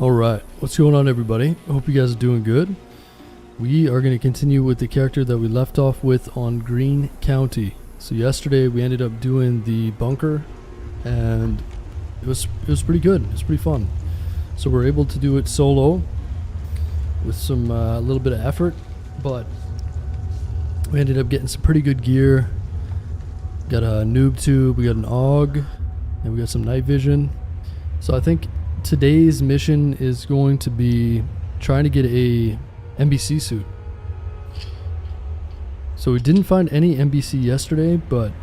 Alright, what's going on everybody? I hope you guys are doing good. We are going to continue with the character that we left off with on Green County. So yesterday we ended up doing the bunker and it was pretty good. It was pretty fun. So we're able to do it solo with some a little bit of effort, but we ended up getting some pretty good gear. Got a noob tube, we got an AUG, and we got some night vision. So I think today's mission is going to be trying to get a NBC suit. So we didn't find any NBC yesterday, but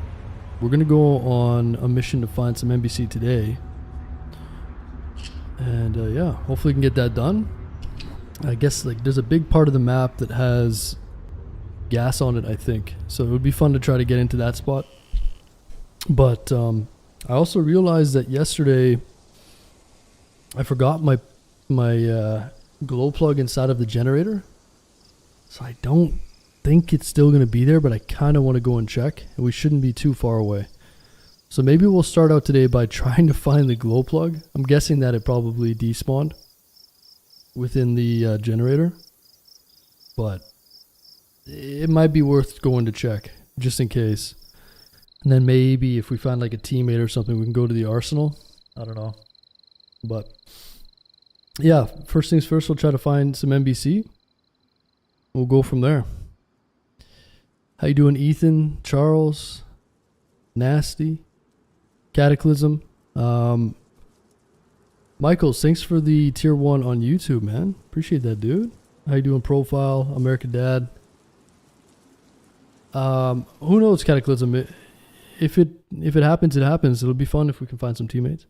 we're gonna go on a mission to find some NBC today. And yeah, hopefully we can get that done. I guess like there's a big part of the map that has gas on it, I think. So it would be fun to try to get into that spot. But I also realized that yesterday I forgot my glow plug inside of the generator. So I don't think it's still going to be there, but I kind of want to go and check. And we shouldn't be too far away. So maybe we'll start out today by trying to find the glow plug. I'm guessing that it probably despawned within the generator. But it might be worth going to check just in case. And then maybe if we find like a teammate or something, we can go to the arsenal. I don't know. But yeah, first things first, we'll try to find some NBC. We'll go from there. How you doing, Ethan, Charles, Nasty, Cataclysm? Michaels, thanks for the tier 1 on YouTube, man. Appreciate that, dude. How you doing, Profile, American Dad? Who knows, Cataclysm? If it happens, it happens. It'll be fun if we can find some teammates.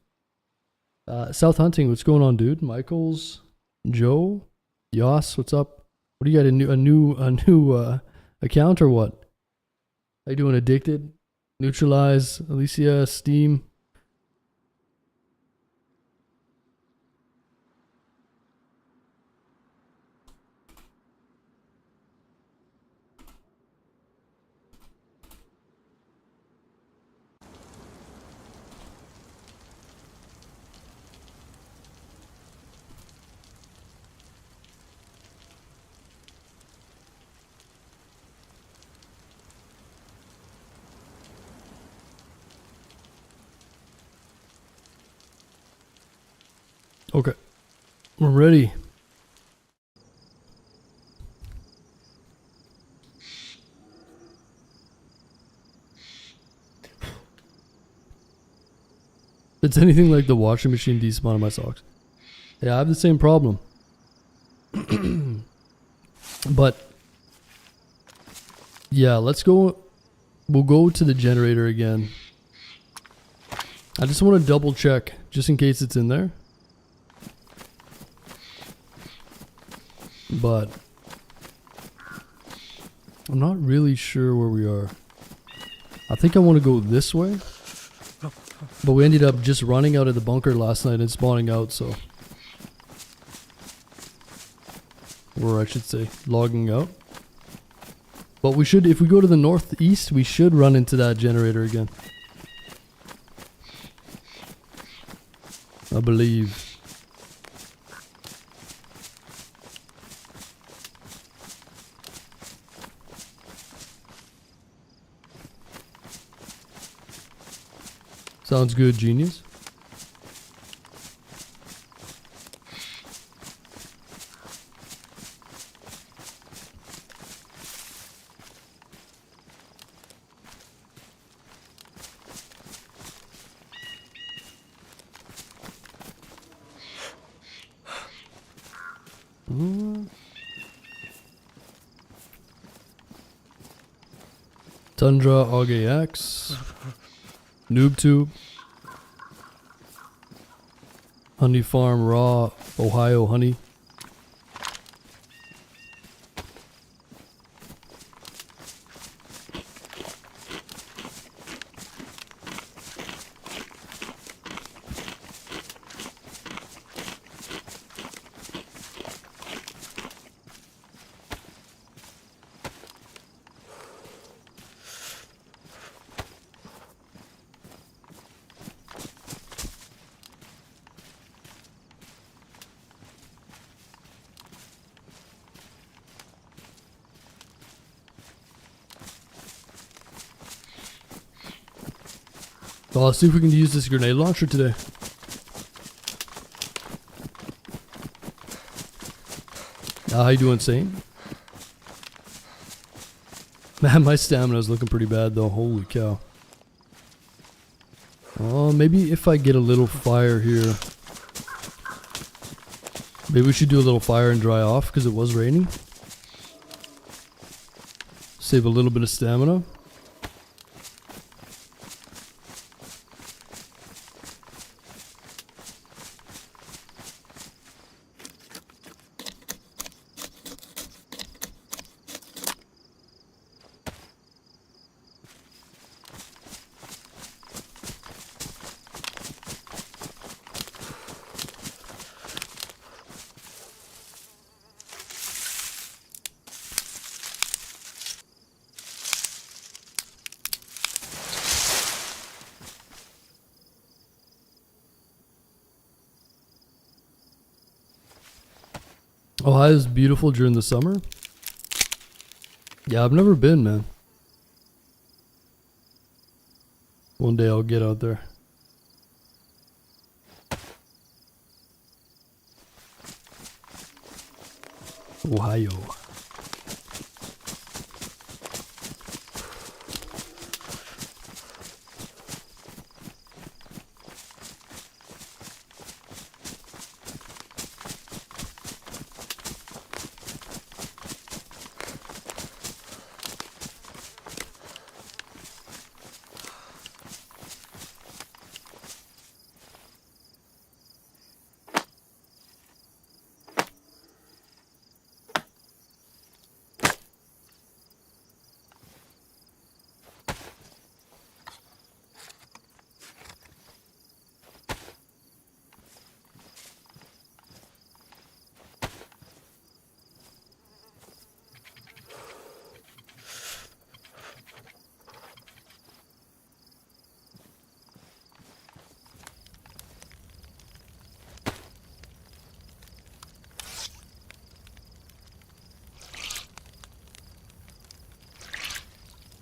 South Hunting, what's going on, dude? Michaels, Joe, Yas, what's up? What do you got? A new account or what? How you doing? Addicted, Neutralize, Alicia, Steam. Okay, we're ready. If it's anything like the washing machine despawn on my socks. Yeah, I have the same problem. But yeah, let's go. We'll go to the generator again. I just want to double check just in case it's in there. But I'm not really sure where we are. I think I want to go this way. But we ended up just running out of the bunker last night and spawning out, so. Or I should say, logging out. But we should, if we go to the northeast, we should run into that generator again. I believe. Sounds good, genius. Tundra, AUG-AX, Noob Tube, Honey Farm Raw, Ohio Honey. Well, let's see if we can use this grenade launcher today. How you doing, Saint? Man, my stamina is looking pretty bad though. Holy cow. Oh, maybe if I get a little fire here. Maybe we should do a little fire and dry off because it was raining. Save a little bit of stamina. Ohio is beautiful during the summer. Yeah, I've never been, man. One day I'll get out there. Ohio.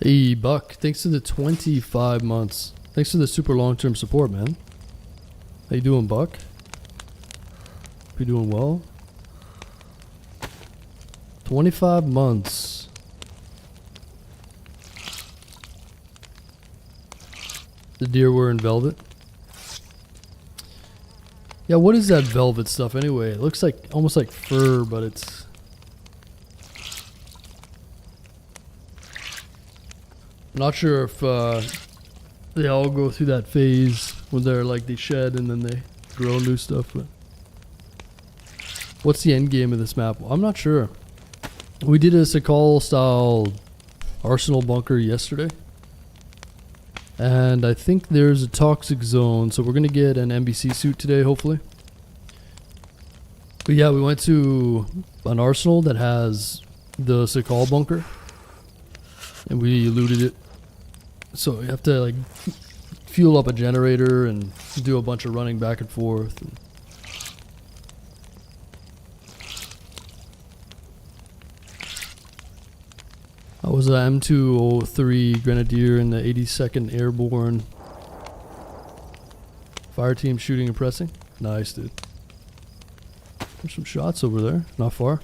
Hey, Buck, thanks to the 25 months. Thanks for the super long-term support, man. How you doing, Buck? You doing well? 25 months. The deer were in velvet. Yeah, what is that velvet stuff anyway? It looks like almost like fur, but it's... Not sure if they all go through that phase when they're like they shed and then they grow new stuff. But what's the end game of this map? Well, I'm not sure. We did a Sakal style arsenal bunker yesterday, and I think there's a toxic zone, so we're gonna get an NBC suit today, hopefully. But yeah, we went to an arsenal that has the Sakal bunker, and we looted it. So you have to like fuel up a generator and do a bunch of running back and forth. I was an M203 Grenadier in the 82nd Airborne. Fire team shooting and pressing. Nice, dude. There's some shots over there, not far.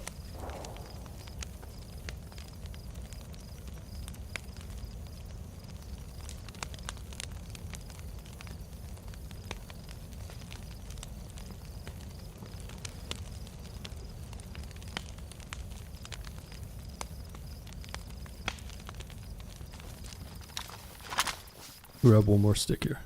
Grab one more stick here.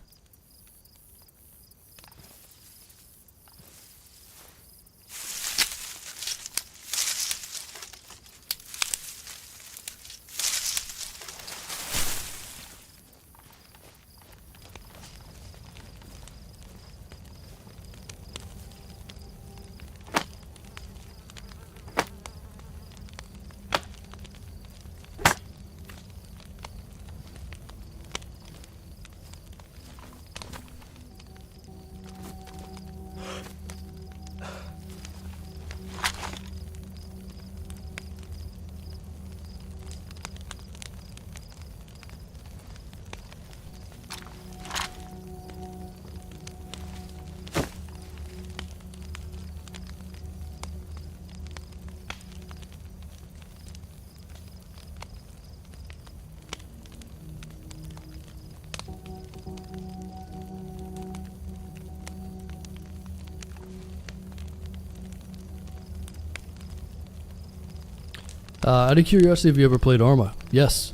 Out of curiosity, have you ever played Arma? Yes.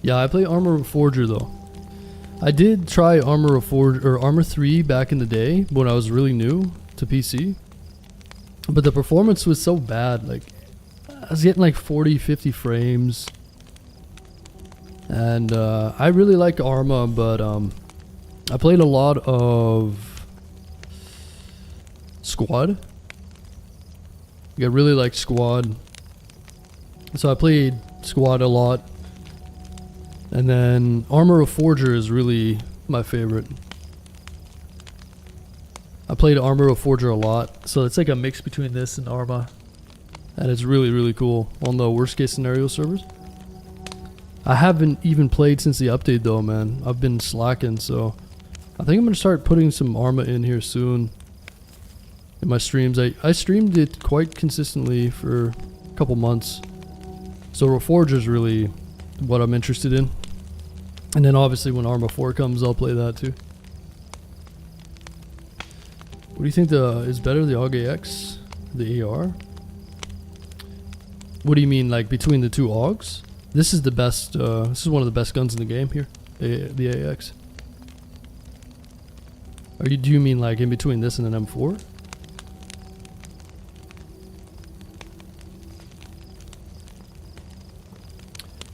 Yeah, I play Arma Reforger though. I did try Arma Reforger or Arma 3 back in the day when I was really new to PC. But the performance was so bad, like I was getting like 40, 50 frames. And I really like Arma, but I played a lot of Squad. I really liked Squad. So I played Squad a lot. And then Arma Reforger is really my favorite. I played Arma Reforger a lot. So it's like a mix between this and Arma. And it's really, really cool on the worst case scenario servers. I haven't even played since the update though, man. I've been slacking, so I think I'm gonna start putting some Arma in here soon. In my streams, I streamed it quite consistently for a couple months. So Reforger is really what I'm interested in. And then obviously when Arma 4 comes, I'll play that too. What do you think is better, the AUG AX, the AR? What do you mean, like between the two AUGs? This is the best, this is one of the best guns in the game here, the AX. Do you mean like in between this and an M4?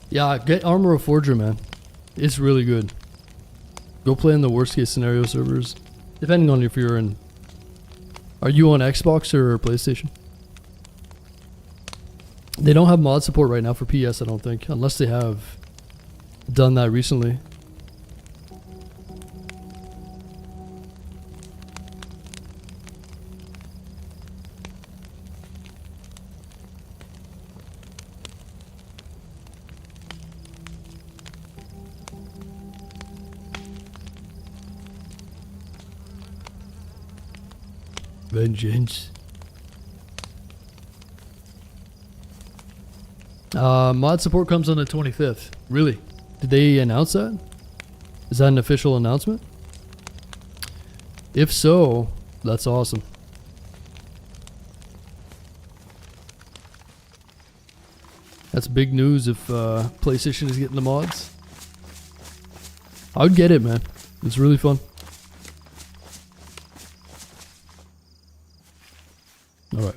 Yeah, get Arma Reforger, man. It's really good. Go play in the worst case scenario servers. Depending on if you're in... Are you on Xbox or PlayStation? They don't have mod support right now for PS, I don't think. Unless they have done that recently. Vengeance. Mod support comes on the 25th. Really? Did they announce that? Is that an official announcement? If so, that's awesome. That's big news if PlayStation is getting the mods. I would get it, man. It's really fun. Alright.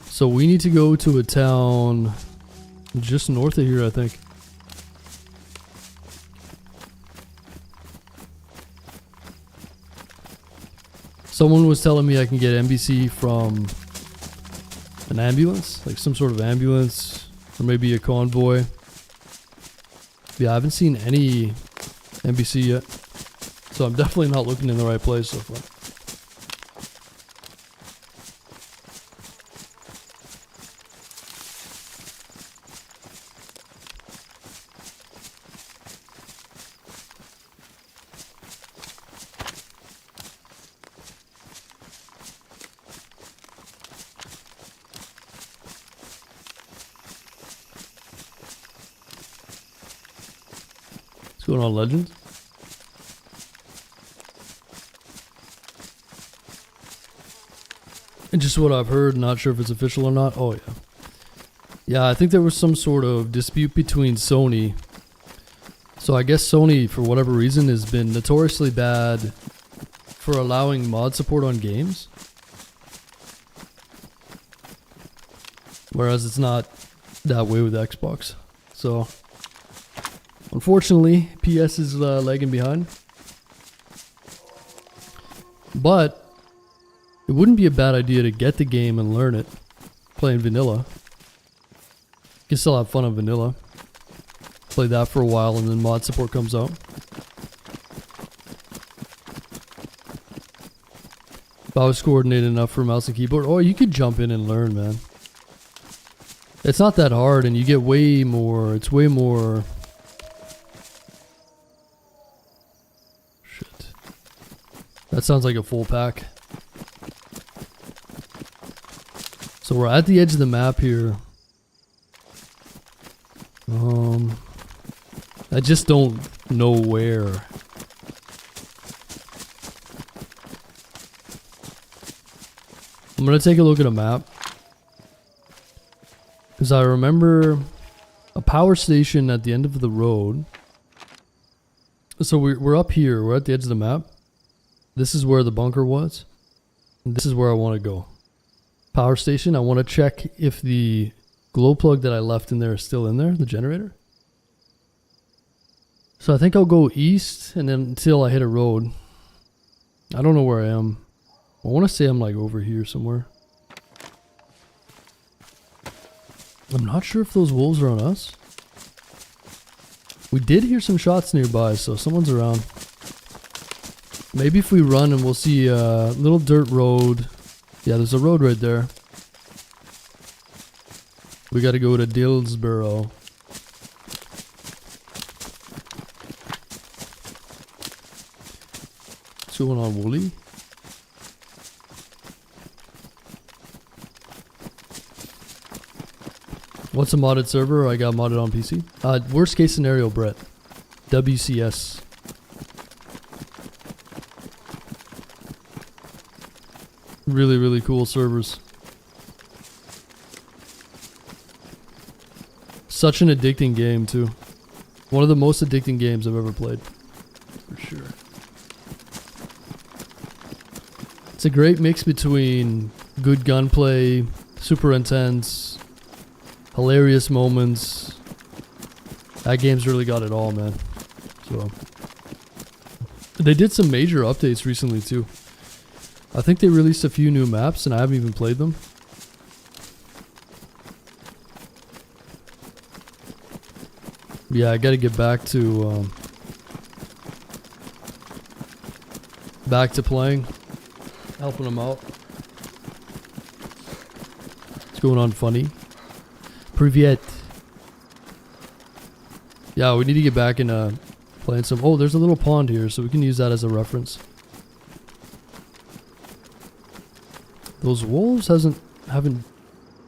So we need to go to a town just north of here, I think. Someone was telling me I can get NBC from an ambulance, like some sort of ambulance, or maybe a convoy. Yeah, I haven't seen any NBC yet, so I'm definitely not looking in the right place so far. What's going on, Legends? And just what I've heard, not sure if it's official or not. Oh yeah. Yeah, I think there was some sort of dispute between Sony. So I guess Sony, for whatever reason, has been notoriously bad for allowing mod support on games. Whereas it's not that way with Xbox. So unfortunately, PS is lagging behind. But it wouldn't be a bad idea to get the game and learn it playing vanilla. You can still have fun on vanilla. Play that for a while and then mod support comes out. If I was coordinated enough for mouse and keyboard, oh, you could jump in and learn, man. It's not that hard and you get way more, it's way more... Shit. That sounds like a full pack. So we're at the edge of the map here. I just don't know where. I'm gonna take a look at a map. Because I remember a power station at the end of the road. So we're up here. We're at the edge of the map. This is where the bunker was. And this is where I want to go. Power station. I want to check if the glow plug that I left in there is still in there, the generator. So I think I'll go east and then until I hit a road. I don't know where I am. I want to say I'm like over here somewhere. I'm not sure if those wolves are on us. We did hear some shots nearby, so someone's around. Maybe if we run and we'll see a little dirt road. Yeah, there's a road right there. We gotta go to Dillsborough. What's going on, Wooly? What's a modded server? I got modded on PC. Worst case scenario, Brett. WCS. Really, really cool servers. Such an addicting game, too. One of the most addicting games I've ever played. For sure. It's a great mix between good gunplay, super intense, hilarious moments. That game's really got it all, man. So they did some major updates recently, too. I think they released a few new maps and I haven't even played them. Yeah, I gotta get back to playing, helping them out. What's going on, funny? Privyet. Yeah, we need to get back in playing some. Oh, there's a little pond here, so we can use that as a reference. Those wolves haven't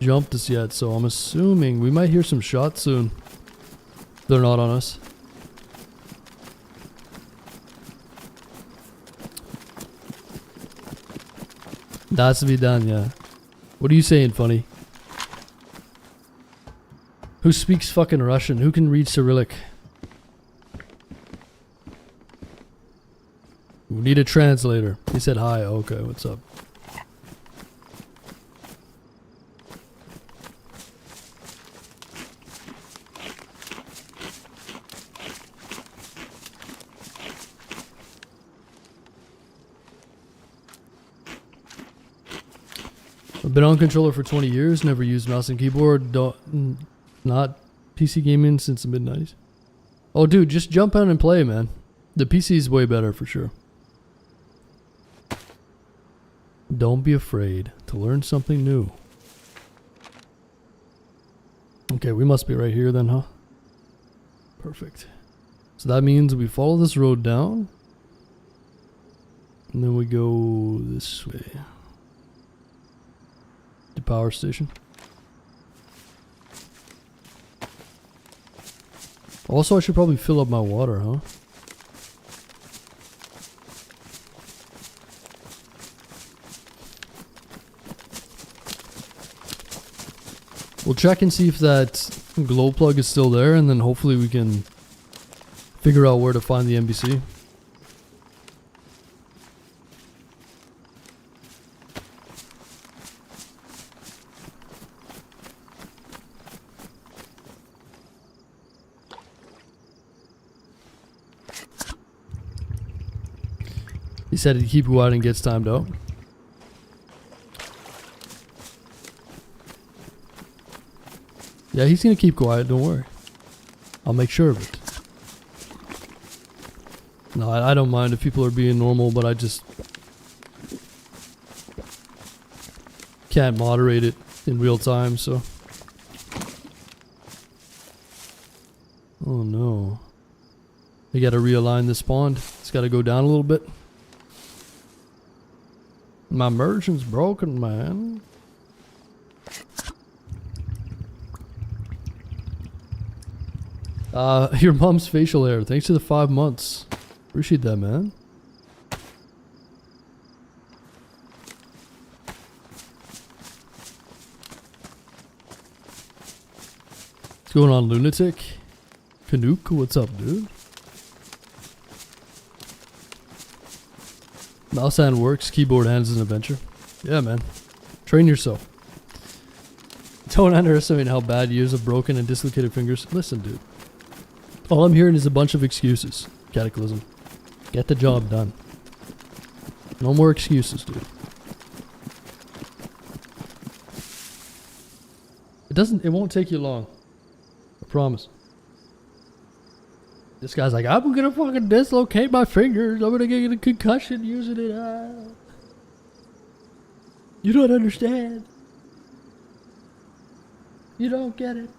jumped us yet, so I'm assuming we might hear some shots soon. They're not on us. That's to be done, yeah. What are you saying, funny? Who speaks fucking Russian? Who can read Cyrillic? We need a translator. He said hi. Okay, what's up? I've been on controller for 20 years, never used mouse and keyboard, not PC gaming since the mid-90s. Oh dude, just jump on and play, man. The PC is way better for sure. Don't be afraid to learn something new. Okay, we must be right here then, huh? Perfect. So that means we follow this road down. And then we go this way. The power station. Also, I should probably fill up my water, huh? We'll check and see if that glow plug is still there, and then hopefully we can figure out where to find the NBC. He said he'd keep quiet and gets timed out. Yeah, he's gonna keep quiet, don't worry. I'll make sure of it. No, I don't mind if people are being normal, but I just can't moderate it in real time, so. Oh no. They gotta realign this pond. It's gotta go down a little bit. My merchant's broken, man. Your mom's facial hair. Thanks to the 5 months. Appreciate that, man. going on, Lunatic? Canuck, what's up, dude? Mouse hand works, keyboard hands is an adventure. Yeah, man. Train yourself. Don't underestimate how bad years of broken and dislocated fingers. Listen, dude. All I'm hearing is a bunch of excuses. Cataclysm. Get the job done. No more excuses, dude. It won't take you long. I promise. This guy's like, I'm gonna fucking dislocate my fingers. I'm gonna get a concussion using it. You don't understand. You don't get it.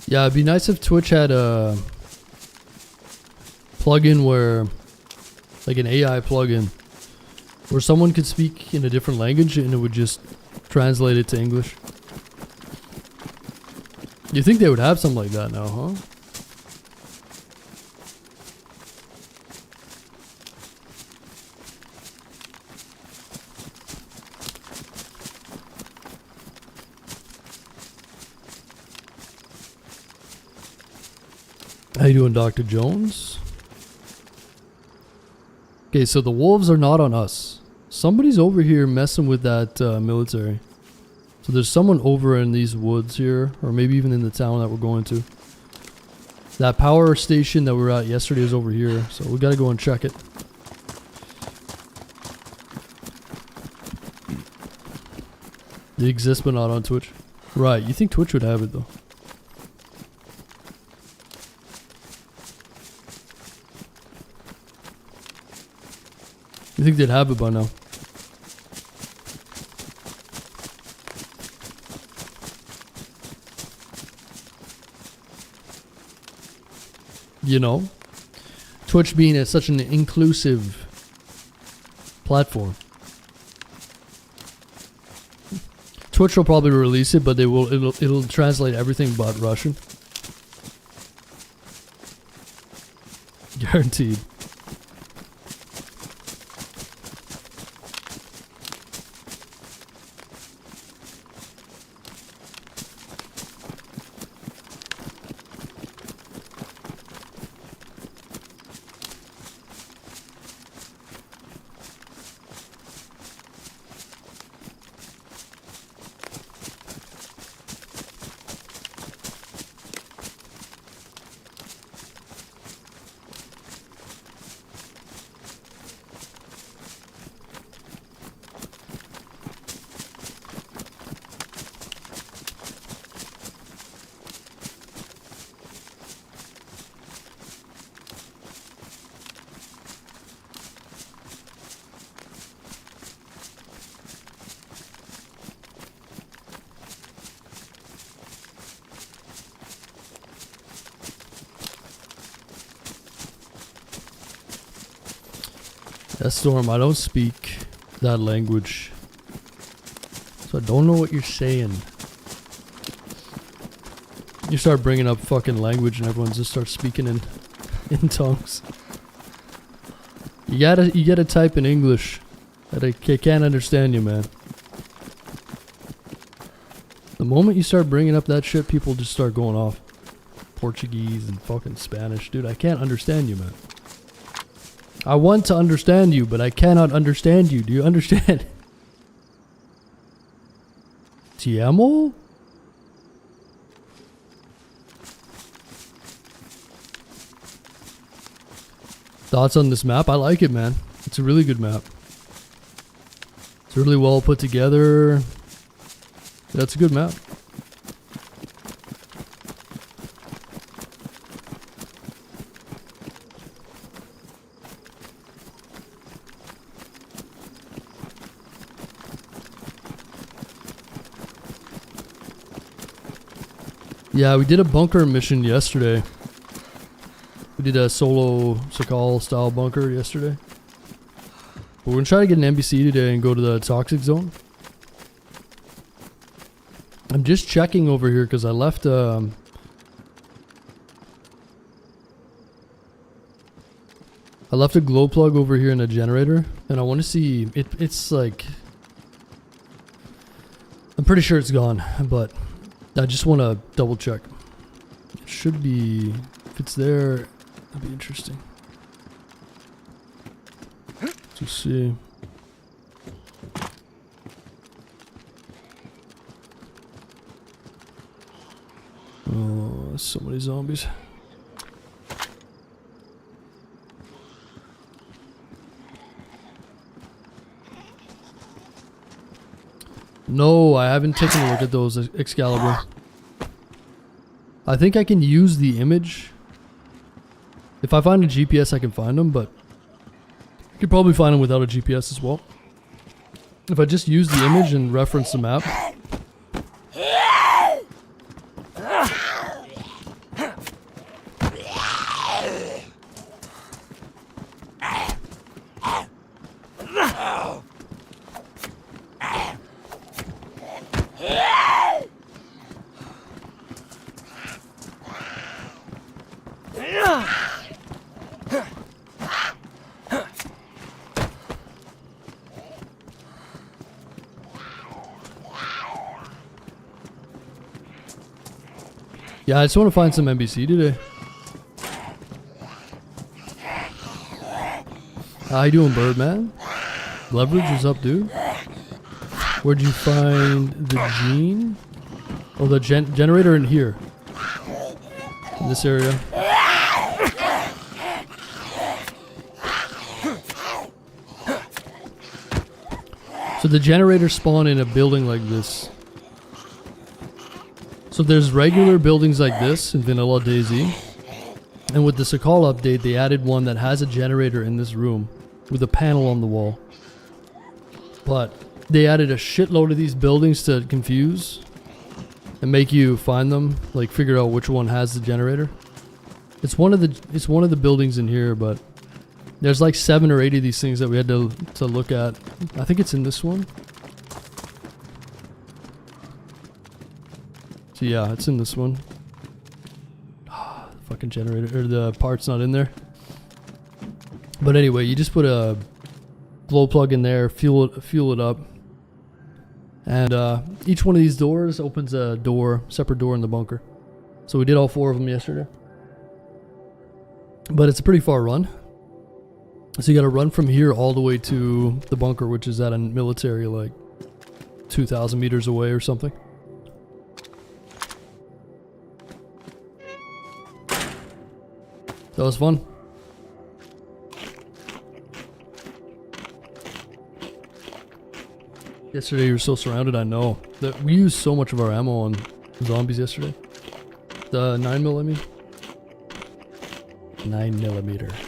Yeah, it'd be nice if Twitch had a plugin where, like an AI plugin, where someone could speak in a different language and it would just translate it to English. You think they would have something like that now, huh? How you doing, Dr. Jones? Okay, so the wolves are not on us. Somebody's over here messing with that military. So there's someone over in these woods here, or maybe even in the town that we're going to. That power station that we were at yesterday is over here, so we gotta go and check it. They exist but not on Twitch. Right, you think Twitch would have it though. You think they'd have it by now? You know, Twitch being such an inclusive platform. Twitch will probably release it, but it'll translate everything but Russian. Guaranteed. Yeah, Storm, I don't speak that language, so I don't know what you're saying. You start bringing up fucking language and everyone just starts speaking in tongues. You gotta type in English. I can't understand you, man. The moment you start bringing up that shit, people just start going off. Portuguese and fucking Spanish. Dude, I can't understand you, man. I want to understand you, but I cannot understand you. Do you understand? Ti amo? Thoughts on this map? I like it, man. It's a really good map. It's really well put together. That's a good map. Yeah, we did a bunker mission yesterday. We did a solo Sakal style bunker yesterday. But we're gonna try to get an NBC today and go to the toxic zone. I'm just checking over here because I left I left a glow plug over here in a generator, and I want to see it's like, I'm pretty sure it's gone, but I just want to double check. It should be, if it's there, that'd be interesting to see. Oh, so many zombies. No, I haven't taken a look at those Excalibur. I think I can use the image. If I find a GPS, I can find them, but I could probably find them without a GPS as well. If I just use the image and reference the map. Yeah, I just want to find some NBC today. How you doing, Birdman? Leverage is up, dude. Where'd you find the gene? Oh, the generator in here. In this area. So the generators spawn in a building like this. So there's regular buildings like this in vanilla DayZ, and with the Sakal update they added one that has a generator in this room with a panel on the wall. But they added a shitload of these buildings to confuse and make you find them, like figure out which one has the generator. It's one of the buildings in here, but there's like 7 or 8 of these things that we had to look at. I think it's in this one. So yeah, it's in this one. Ah, the fucking generator, or the part's not in there. But anyway, you just put a glow plug in there, fuel it up, and each one of these doors opens a separate door in the bunker. So we did all 4 of them yesterday. But it's a pretty far run. So you got to run from here all the way to the bunker, which is at a military like 2,000 meters away or something. That was fun. Yesterday you were so surrounded, I know. We used so much of our ammo on zombies yesterday. The 9mm, I mean. 9mm.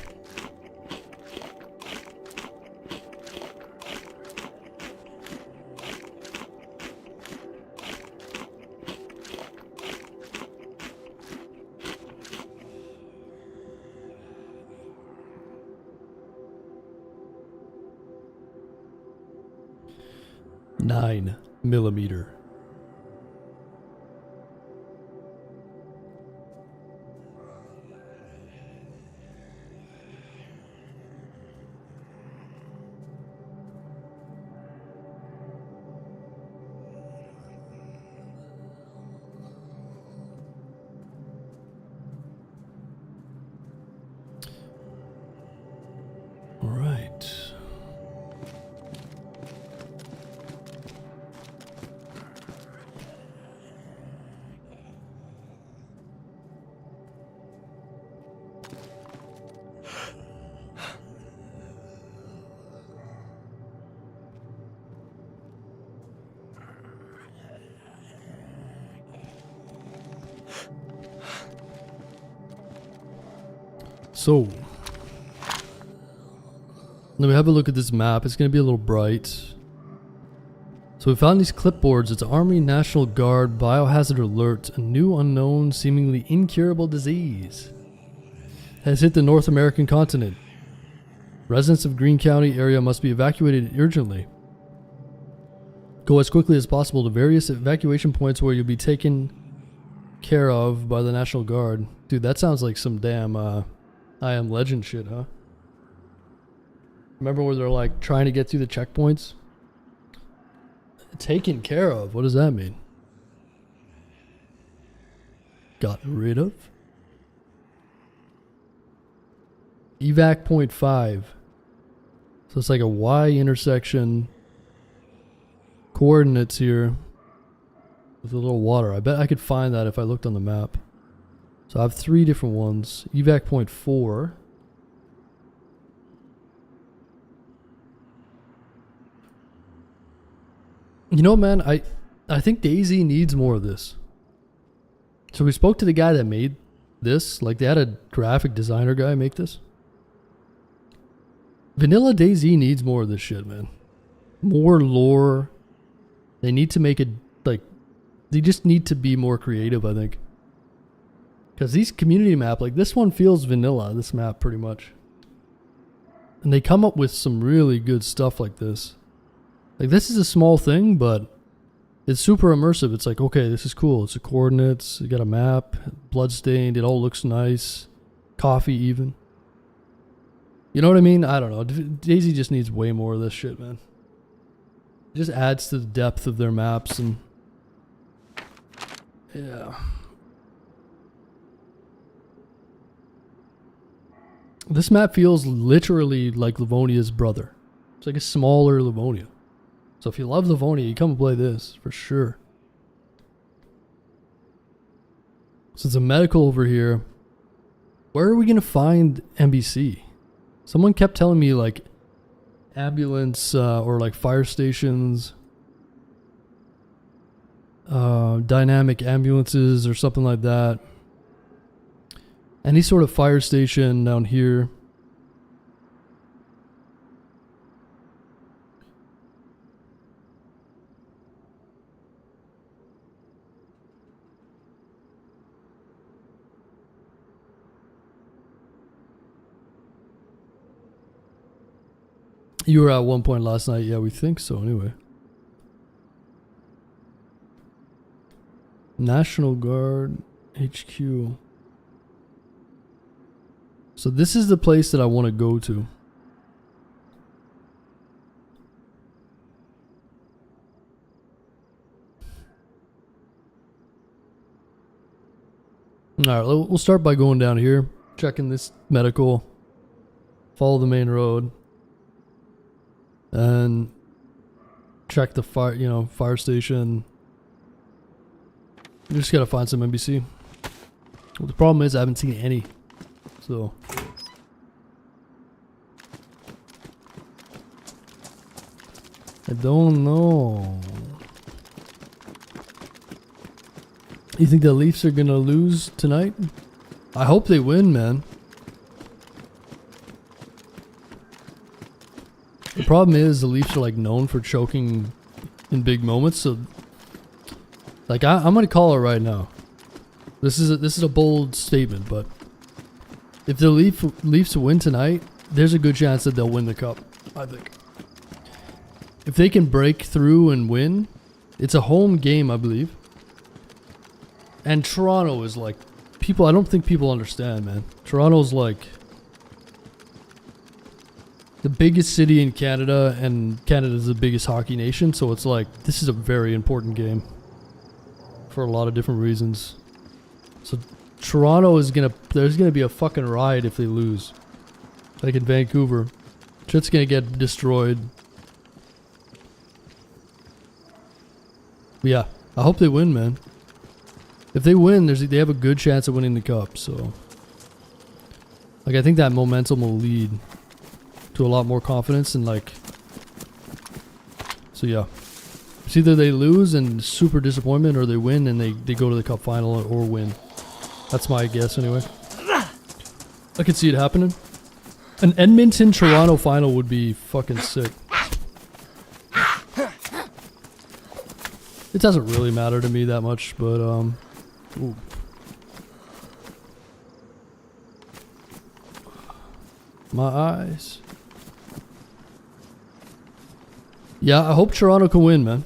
All right. So, let me have a look at this map. It's going to be a little bright. So we found these clipboards. It's Army National Guard biohazard alert. A new unknown, seemingly incurable disease has hit the North American continent. Residents of Greene County area must be evacuated urgently. Go as quickly as possible to various evacuation points where you'll be taken care of by the National Guard. Dude, that sounds like some damn I Am Legend shit, huh? Remember where they're like trying to get through the checkpoints? Taken care of? What does that mean? Got rid of? Evac point 5. So it's like a Y intersection. Coordinates here. With a little water. I bet I could find that if I looked on the map. So I have 3 different ones. Evac point 4. You know, man, I think DayZ needs more of this. So we spoke to the guy that made this. Like, they had a graphic designer guy make this. Vanilla DayZ needs more of this shit, man. More lore. They need to make it, like, they just need to be more creative, I think. Because these community map, like, this one feels vanilla, this map, pretty much. And they come up with some really good stuff like this. Like, this is a small thing, but it's super immersive. It's like, okay, this is cool. It's the coordinates. You got a map, bloodstained. It all looks nice. Coffee, even. You know what I mean? I don't know. DayZ just needs way more of this shit, man. It just adds to the depth of their maps and... yeah. This map feels literally like Livonia's brother. It's like a smaller Livonia. So if you love Livonia, you come and play this, for sure. So it's a medical over here. Where are we going to find NBC? Someone kept telling me, like, ambulance or, like, fire stations. Dynamic ambulances or something like that. Any sort of fire station down here. You were at one point last night. Yeah, we think so anyway. National Guard HQ. So this is the place that I want to go to. Alright, we'll start by going down here. Checking this medical. Follow the main road. And check the fire station. You just gotta find some NBC. Well, the problem is I haven't seen any. So I don't know. You think the Leafs are gonna lose tonight? I hope they win, man. The problem is the Leafs are like known for choking in big moments, so like I'm gonna call it right now. This is a bold statement, but if the Leafs win tonight, there's a good chance that they'll win the cup. I think if they can break through and win, it's a home game, I believe. And Toronto is like people. I don't think people understand, man. Toronto's like the biggest city in Canada, and Canada's the biggest hockey nation, so it's like, this is a very important game for a lot of different reasons. So Toronto is there's gonna be a fucking riot if they lose. Like in Vancouver. Shit's gonna get destroyed. But yeah, I hope they win, man. If they win, they have a good chance of winning the cup, so like I think that momentum will lead to a lot more confidence and like, so yeah, it's either they lose and super disappointment, or they win and they go to the cup final or win. That's my guess anyway. I could see it happening. An Edmonton Toronto final would be fucking sick. It doesn't really matter to me that much, but ooh. My eyes. Yeah, I hope Toronto can win, man.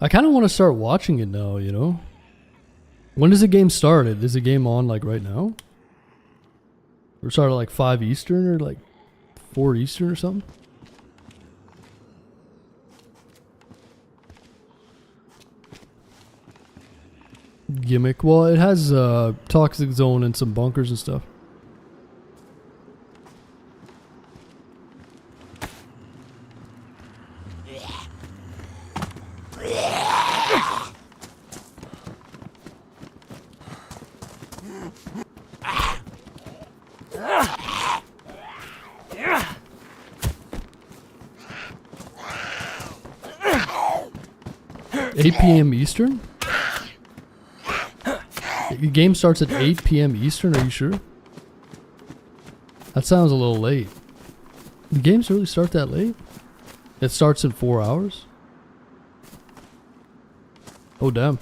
I kind of want to start watching it now, you know? When does the game start? Is the game on like right now? Or start at like 5 Eastern or like 4 Eastern or something? Gimmick. Well, it has Toxic Zone and some bunkers and stuff. PM Eastern? Your game starts at 8 PM Eastern, are you sure? That sounds a little late. The games really start that late? It starts in 4 hours? Oh damn.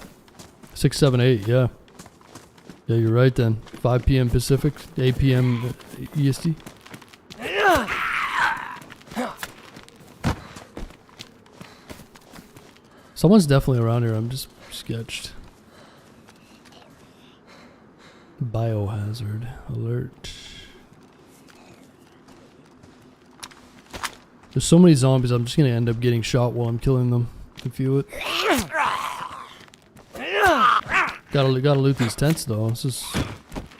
6, 7, 8, yeah. Yeah, you're right then. 5 PM Pacific, 8 PM EST. Someone's definitely around here, I'm just sketched. Biohazard alert. There's so many zombies, I'm just gonna end up getting shot while I'm killing them. I can feel it. Gotta loot these tents though. This is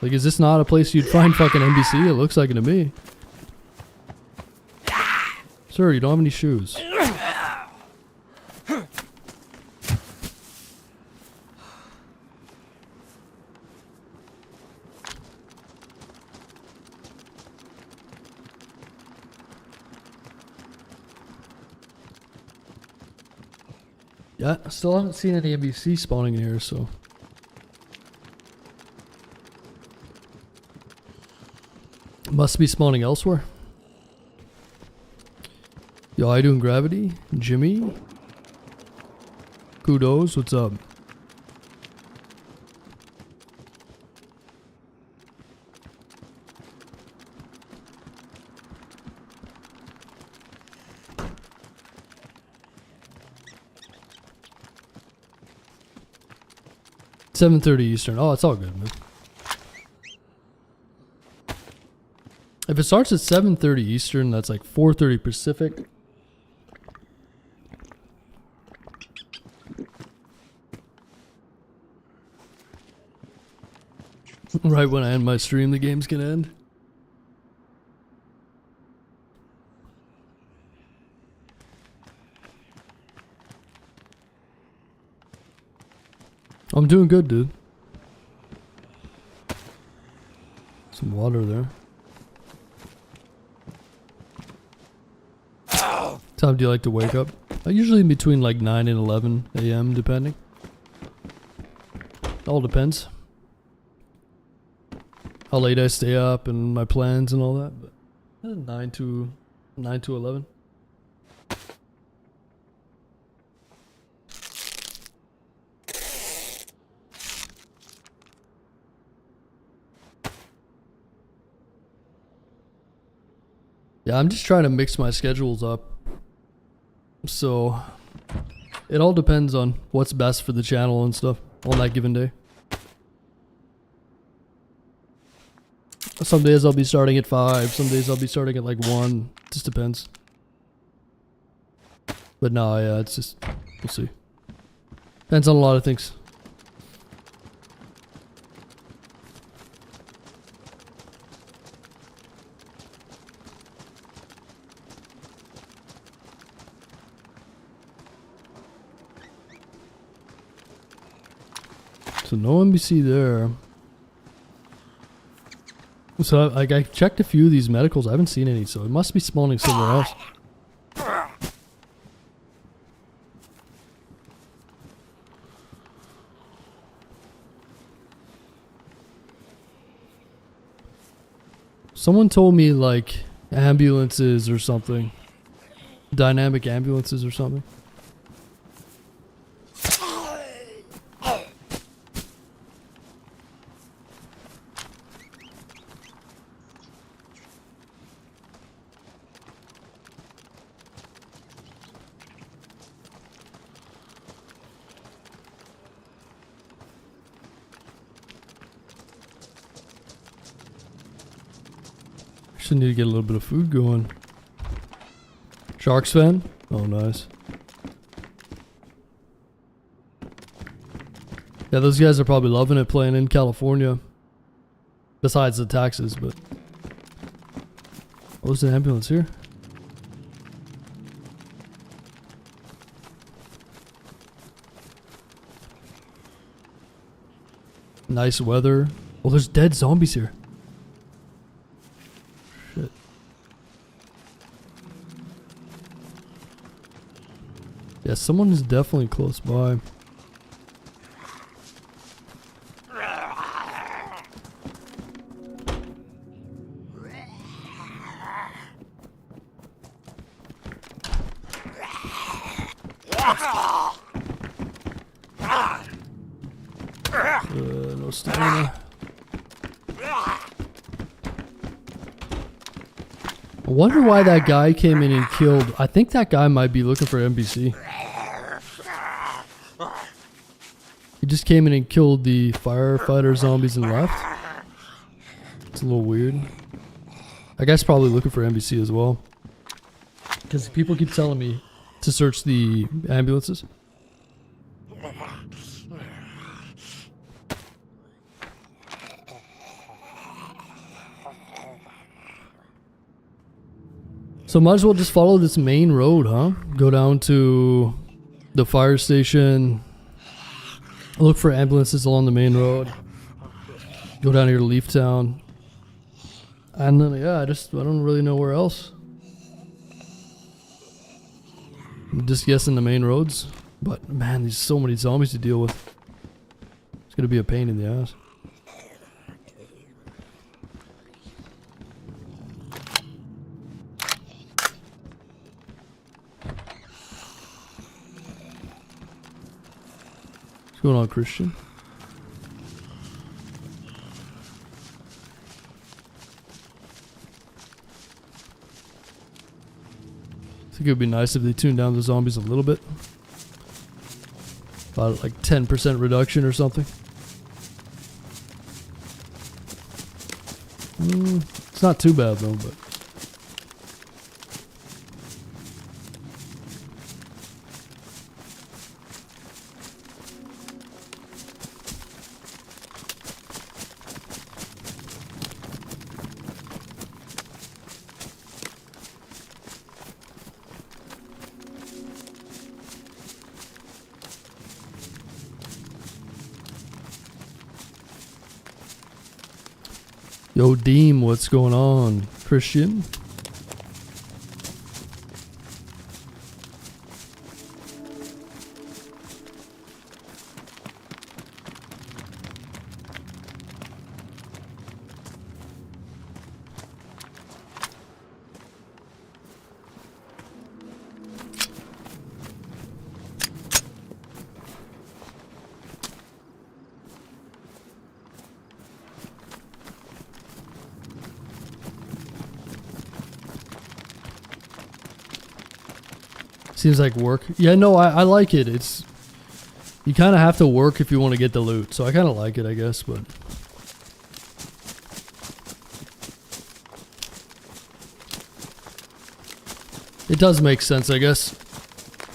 like, is this not a place you'd find fucking NBC? It looks like it to me. Sir, you don't have any shoes. Yeah, still haven't seen any NBC spawning in here, so. Must be spawning elsewhere. Yo, I doing Gravity? Jimmy? Kudos, what's up? $7:30 Eastern. Oh, it's all good, man. If it starts at 7:30 Eastern, that's like 4:30 Pacific. Right when I end my stream, the game's gonna end. I'm doing good, dude. Some water there. Time do you like to wake up? Usually in between like 9 and 11 a.m. depending. All depends. How late I stay up and my plans and all that. But 9 to 11. Yeah, I'm just trying to mix my schedules up. So, it all depends on what's best for the channel and stuff on that given day. Some days I'll be starting at 5, some days I'll be starting at like 1. Just depends. But no, yeah, it's just, we'll see. Depends on a lot of things. So no NBC there. So I checked a few of these medicals. I haven't seen any, so it must be spawning somewhere else. Someone told me like Ambulances or something. Dynamic ambulances or something. Should need to get a little bit of food going. Sharks fan? Oh, nice. Yeah, those guys are probably loving it playing in California. Besides the taxes, but... Oh, there's an ambulance here. Nice weather. Oh, there's dead zombies here. Shit. Yeah, someone is definitely close by. No stamina. I wonder why that guy came in and killed. I think that guy might be looking for NBC. He just came in and killed the firefighter zombies and left. It's a little weird. I guess probably looking for NBC as well. Because people keep telling me to search the ambulances. So might as well just follow this main road, huh? Go down to the fire station. Look for ambulances along the main road. Go down here to Leaf Town. And then, yeah, I don't really know where else. I'm just guessing the main roads. But, man, there's so many zombies to deal with. It's gonna be a pain in the ass. What's going on, Christian? I think it would be nice if they tuned down the zombies a little bit. About like 10% reduction or something. It's not too bad though, but... Yo, Deem, what's going on? Christian? Seems like work. Yeah, no, I like it. It's... You kind of have to work if you want to get the loot. So I kind of like it, I guess, but... It does make sense, I guess.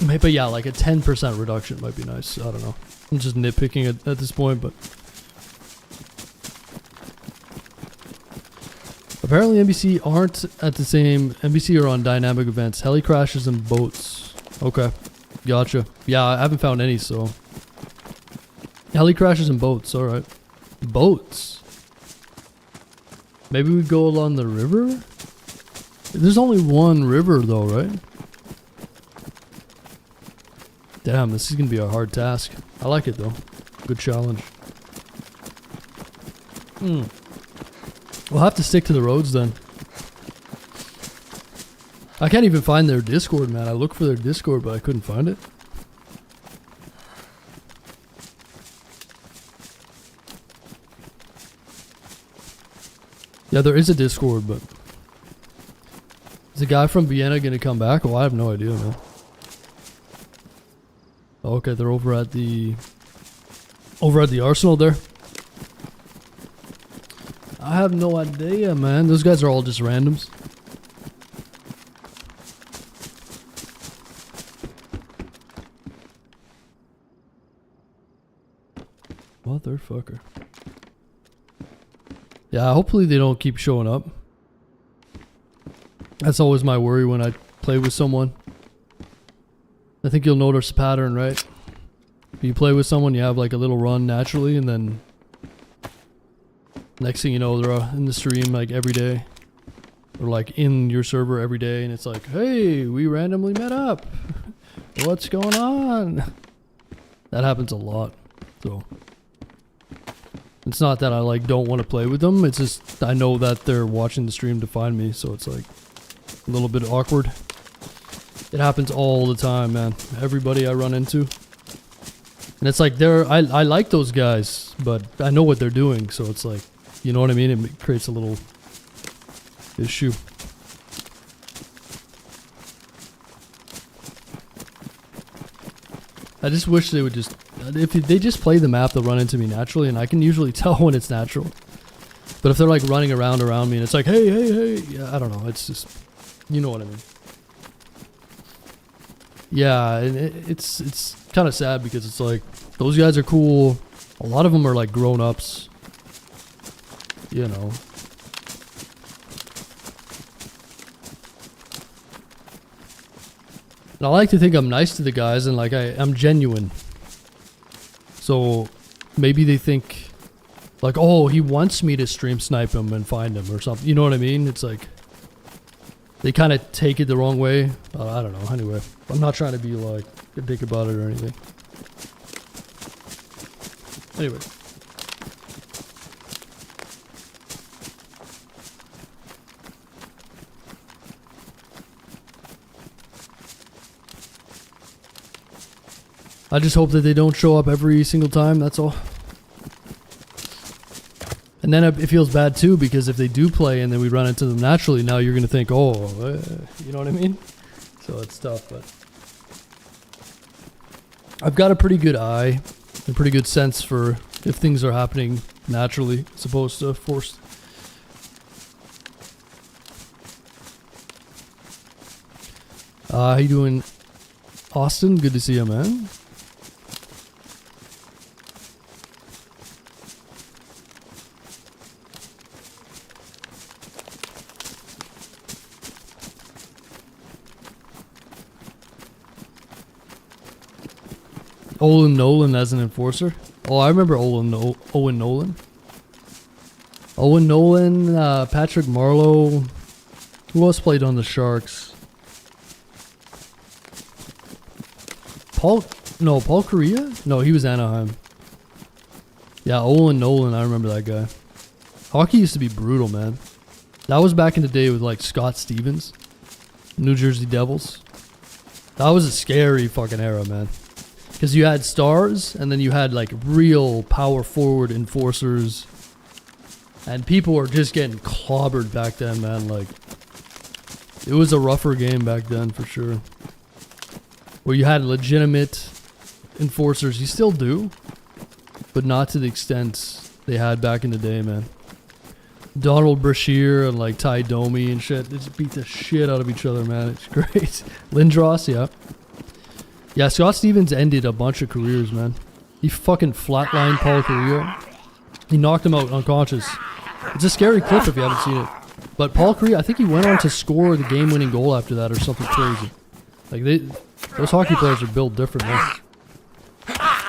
But yeah, like a 10% reduction might be nice. I don't know. I'm just nitpicking at this point, but... Apparently NBC aren't at the same... NBC are on dynamic events. Heli crashes and boats. Okay. Gotcha. Yeah, I haven't found any, so... Heli crashes and boats. Alright. Boats? Maybe we go along the river? There's only one river, though, right? Damn, this is gonna be a hard task. I like it, though. Good challenge. We'll have to stick to the roads, then. I can't even find their Discord, man. I looked for their Discord, but I couldn't find it. Yeah, there is a Discord, but is the guy from Vienna gonna come back? Well, I have no idea, man. Oh, okay, they're over at the Arsenal there. I have no idea, man. Those guys are all just randoms. Motherfucker. Yeah, hopefully they don't keep showing up. That's always my worry when I play with someone. I think you'll notice a pattern, right? If you play with someone, you have like a little run naturally, and then next thing you know, they're in the stream like every day. Or like in your server every day, and it's like, hey, we randomly met up. What's going on? That happens a lot. So it's not that I like don't want to play with them, it's just I know that they're watching the stream to find me, so it's like a little bit awkward. It happens all the time, man. Everybody I run into. And it's like I like those guys, but I know what they're doing, so it's like, you know what I mean? It creates a little issue. I just wish they would just, if they just play the map, they'll run into me naturally, and I can usually tell when it's natural. But if they're like running around me and it's like, hey, hey, hey, yeah, I don't know, it's just, you know what I mean. Yeah, and it's kind of sad because it's like, those guys are cool. A lot of them are like grown-ups, you know. And I like to think I'm nice to the guys and like I'm genuine. So maybe they think like, oh, he wants me to stream snipe him and find him or something. You know what I mean? It's like they kind of take it the wrong way. I don't know. Anyway, I'm not trying to be like a dick about it or anything. Anyway. I just hope that they don't show up every single time, that's all. And then it feels bad too, because if they do play and then we run into them naturally, now you're going to think, oh, you know what I mean? So it's tough, but I've got a pretty good eye, a pretty good sense for if things are happening naturally, as opposed to forced. How you doing, Austin? Good to see you, man. Owen Nolan as an enforcer. Oh, I remember Owen Nolan. Owen Nolan, Patrick Marlowe. Who else played on the Sharks? Paul Correa? No, he was Anaheim. Yeah, Owen Nolan, I remember that guy. Hockey used to be brutal, man. That was back in the day with like Scott Stevens, New Jersey Devils. That was a scary fucking era, man. Because you had stars, and then you had like real power forward enforcers. And people were just getting clobbered back then, man. Like, it was a rougher game back then, for sure. Where you had legitimate enforcers. You still do, but not to the extent they had back in the day, man. Donald Brashear and like Ty Domi and shit. They just beat the shit out of each other, man. It's great. Lindros, yeah. Yeah, Scott Stevens ended a bunch of careers, man. He fucking flatlined Paul Correa. He knocked him out unconscious. It's a scary clip if you haven't seen it. But Paul Correa, I think he went on to score the game-winning goal after that or something crazy. Like, those hockey players are built different, man.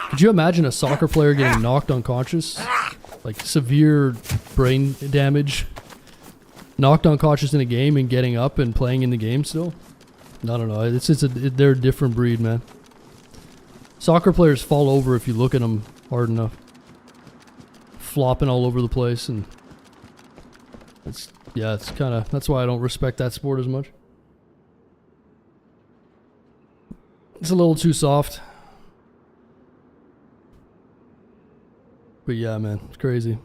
Could you imagine a soccer player getting knocked unconscious? Like, severe brain damage. Knocked unconscious in a game and getting up and playing in the game still? I don't know. It's just they're a different breed, man. Soccer players fall over if you look at them hard enough. Flopping all over the place, and it's kind of, that's why I don't respect that sport as much. It's a little too soft. But yeah, man, it's crazy.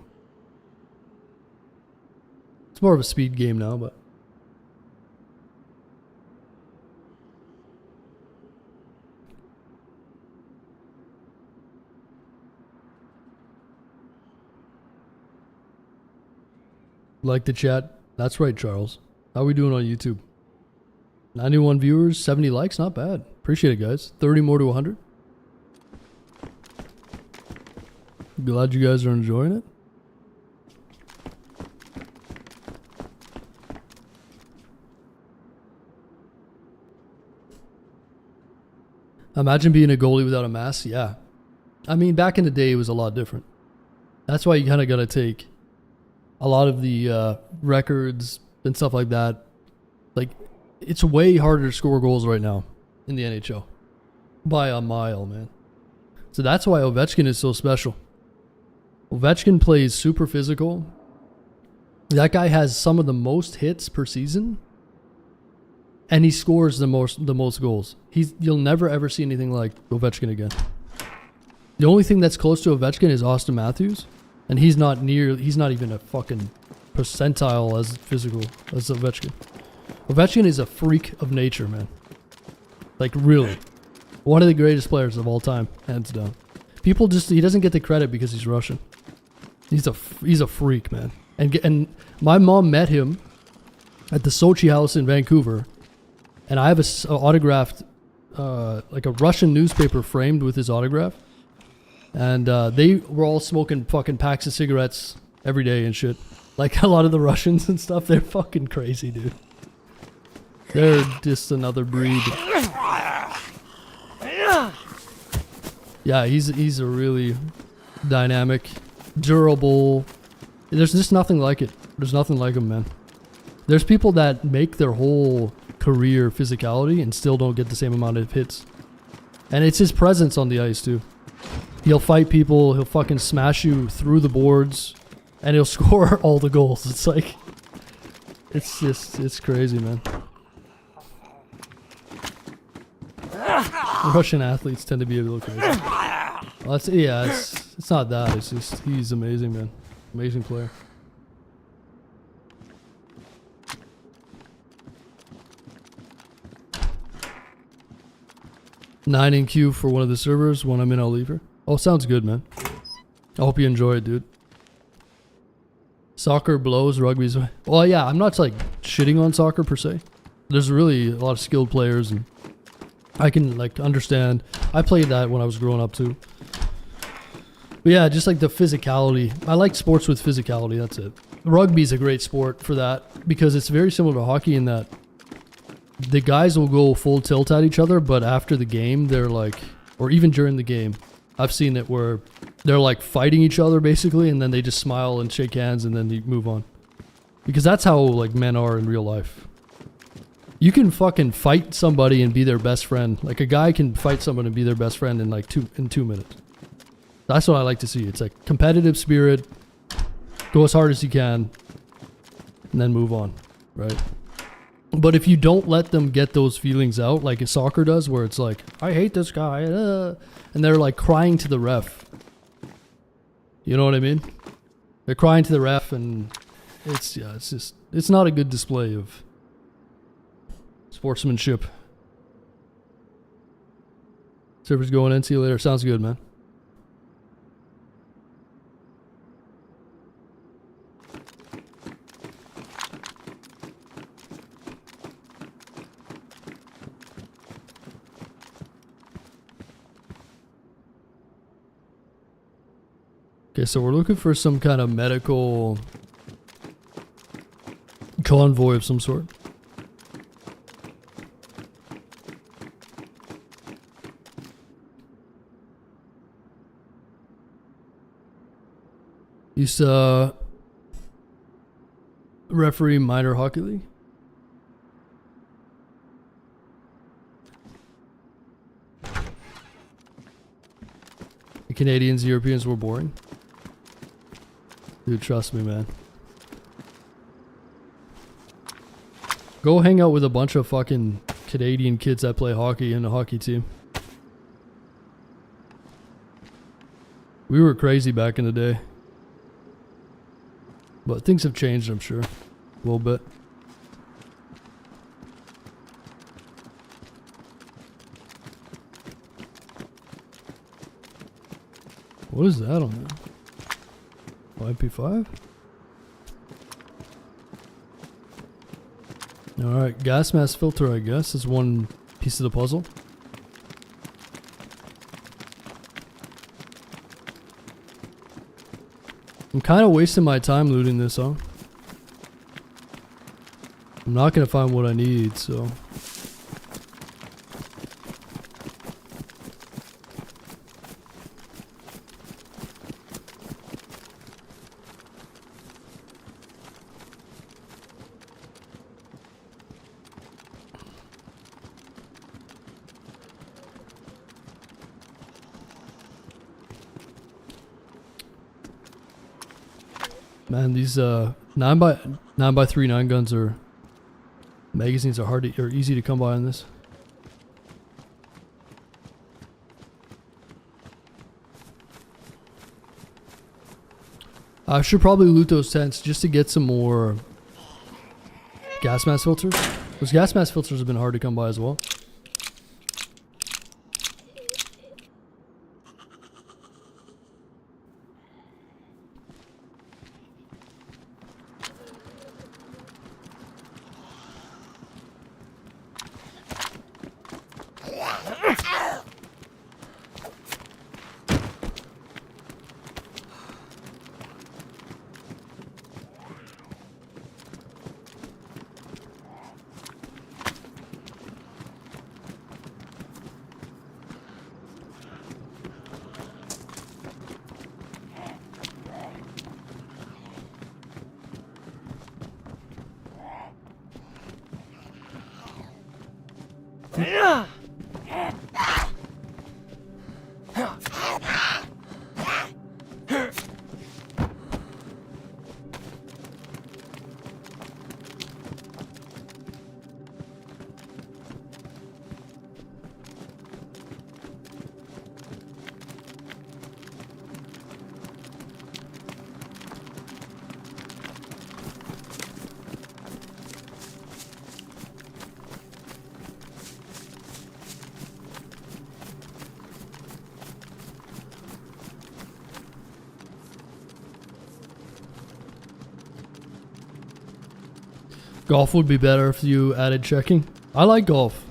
It's more of a speed game now, but like the chat. That's right, Charles. How are we doing on YouTube? 91 viewers, 70 likes, not bad. Appreciate it, guys. 30 more to 100. Glad you guys are enjoying it. Imagine being a goalie without a mask. Yeah. I mean, back in the day, it was a lot different. That's why you kind of got to take a lot of the records and stuff like that. Like, it's way harder to score goals right now in the NHL. By a mile, man. So that's why Ovechkin is so special. Ovechkin plays super physical. That guy has some of the most hits per season. And he scores the most goals. You'll never ever see anything like Ovechkin again. The only thing that's close to Ovechkin is Austin Matthews. And he's not even a fucking percentile as physical as Ovechkin. Ovechkin is a freak of nature, man. Like, really. One of the greatest players of all time, hands down. He doesn't get the credit because he's Russian. He's a freak, man. And my mom met him at the Sochi house in Vancouver. And I have a autographed, like a Russian newspaper framed with his autograph. And they were all smoking fucking packs of cigarettes every day and shit. Like a lot of the Russians and stuff, they're fucking crazy, dude. They're just another breed. Yeah, he's a really dynamic, durable. There's just nothing like it. There's nothing like him, man. There's people that make their whole career physicality and still don't get the same amount of hits. And it's his presence on the ice, too. He'll fight people, he'll fucking smash you through the boards, and he'll score all the goals. It's like, it's crazy, man. Russian athletes tend to be a little crazy. Well, it's not that, it's just, he's amazing, man. Amazing player. Nine in queue for one of the servers. When I'm in, I'll leave her. Oh, sounds good, man. I hope you enjoy it, dude. Soccer blows, rugby's... Well, yeah, I'm not, like, shitting on soccer, per se. There's really a lot of skilled players, and I can, like, understand. I played that when I was growing up, too. But yeah, just, like, the physicality. I like sports with physicality, that's it. Rugby's a great sport for that, because it's very similar to hockey in that the guys will go full tilt at each other, but after the game, they're like, or even during the game, I've seen it where they're like fighting each other basically, and then they just smile and shake hands and then you move on. Because that's how like men are in real life. You can fucking fight somebody and be their best friend. Like a guy can fight someone and be their best friend in like 2 minutes. That's what I like to see. It's like competitive spirit, go as hard as you can, and then move on, right? But if you don't let them get those feelings out, like a soccer does, where it's like, I hate this guy, and they're like crying to the ref. You know what I mean? They're crying to the ref, and it's not a good display of sportsmanship. Server's going in. See you later. Sounds good, man. Okay, so we're looking for some kind of medical convoy of some sort. Used to referee minor hockey league. The Canadians, Europeans were boring. Dude, trust me, man. Go hang out with a bunch of fucking Canadian kids that play hockey in a hockey team. We were crazy back in the day. But things have changed, I'm sure. A little bit. What is that on there? IP5? Alright, gas mask filter, I guess, is one piece of the puzzle. I'm kind of wasting my time looting this, huh? I'm not going to find what I need, so... Man, these 9x3 9 guns are magazines are easy to come by on this. I should probably loot those tents just to get some more gas mask filters. Those gas mask filters have been hard to come by as well. Golf would be better if you added checking. I like golf.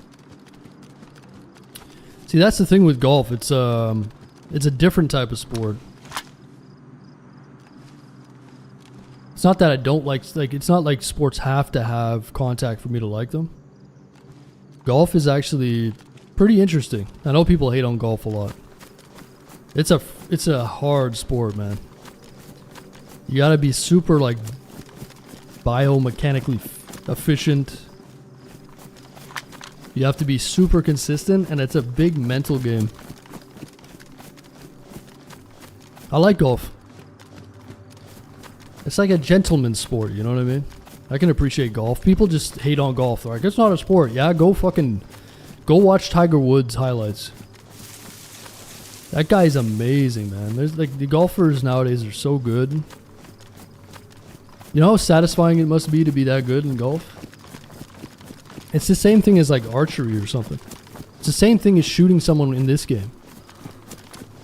See, that's the thing with golf. It's a different type of sport. It's not that I don't like it's not like sports have to have contact for me to like them. Golf is actually pretty interesting. I know people hate on golf a lot. It's a hard sport, man. You gotta be super like biomechanically efficient. You have to be super consistent, and it's a big mental game. I like golf. It's like a gentleman's sport, you know what I mean? I can appreciate golf. People just hate on golf. They're like, it's not a sport. Yeah, go watch Tiger Woods highlights. That guy's amazing, man. There's like the golfers nowadays are so good. You know how satisfying it must be to be that good in golf? It's the same thing as like archery or something. It's the same thing as shooting someone in this game.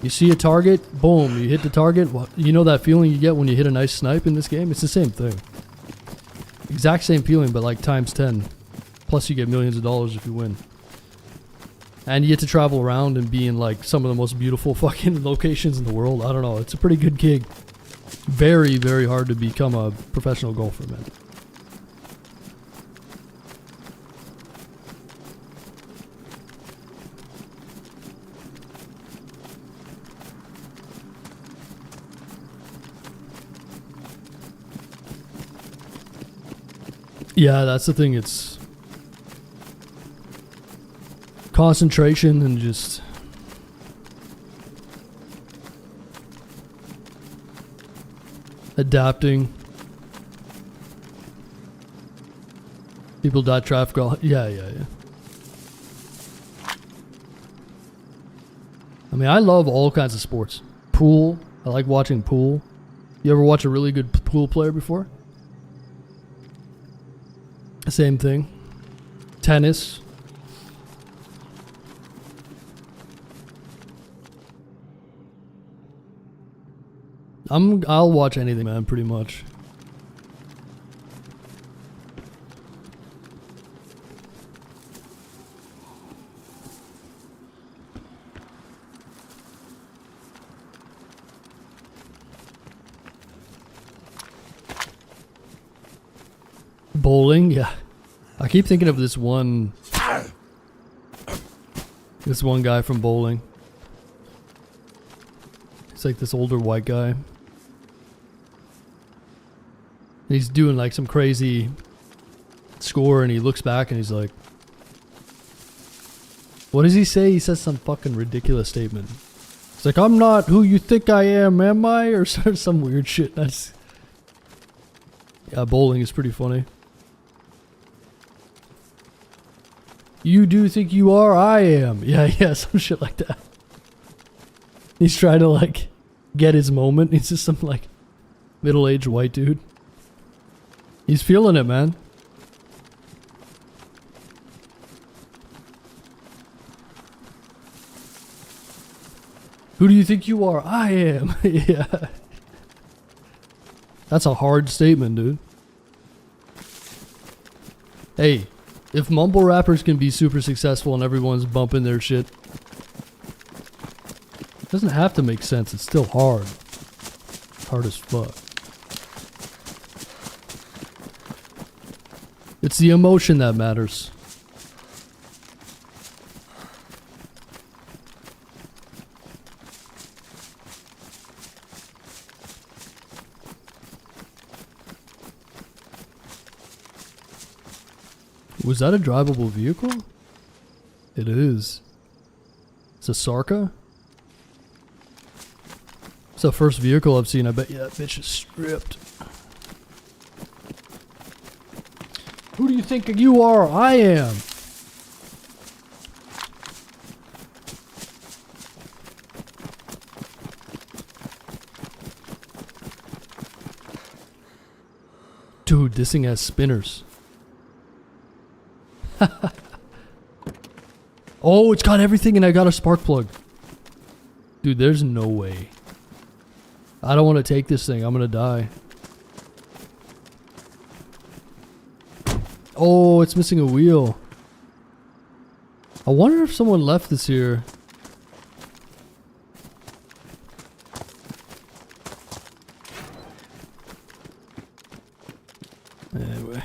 You see a target, boom, you hit the target. You know that feeling you get when you hit a nice snipe in this game? It's the same thing. Exact same feeling, but like times 10. Plus you get millions of dollars if you win. And you get to travel around and be in like some of the most beautiful fucking locations in the world. I don't know, it's a pretty good gig. Very, very hard to become a professional golfer, man. Yeah, that's the thing. It's concentration and just adapting. People die traffic all. Yeah. I mean, I love all kinds of sports. Pool. I like watching pool. You ever watch a really good pool player before? Same thing. Tennis. I'll watch anything, man, pretty much. Bowling, yeah. I keep thinking of this one guy from bowling. He's like this older white guy. He's doing like some crazy score and he looks back and he's like, what does he say? He says some fucking ridiculous statement. It's like, I'm not who you think I am I? Or some weird shit. That's, yeah, bowling is pretty funny. You do think you are, I am. Yeah, some shit like that. He's trying to like get his moment. He's just some like middle-aged white dude. He's feeling it, man. Who do you think you are? I am. Yeah. That's a hard statement, dude. Hey, if mumble rappers can be super successful and everyone's bumping their shit, it doesn't have to make sense. It's still hard. It's hard as fuck. It's the emotion that matters. Was that a drivable vehicle? It is. It's a Sarka? It's the first vehicle I've seen. I bet you that bitch is stripped. Who do you think you are? I am. Dude, this thing has spinners. Oh, it's got everything and I got a spark plug. Dude, there's no way. I don't want to take this thing. I'm going to die. Oh, it's missing a wheel. I wonder if someone left this here. Anyway.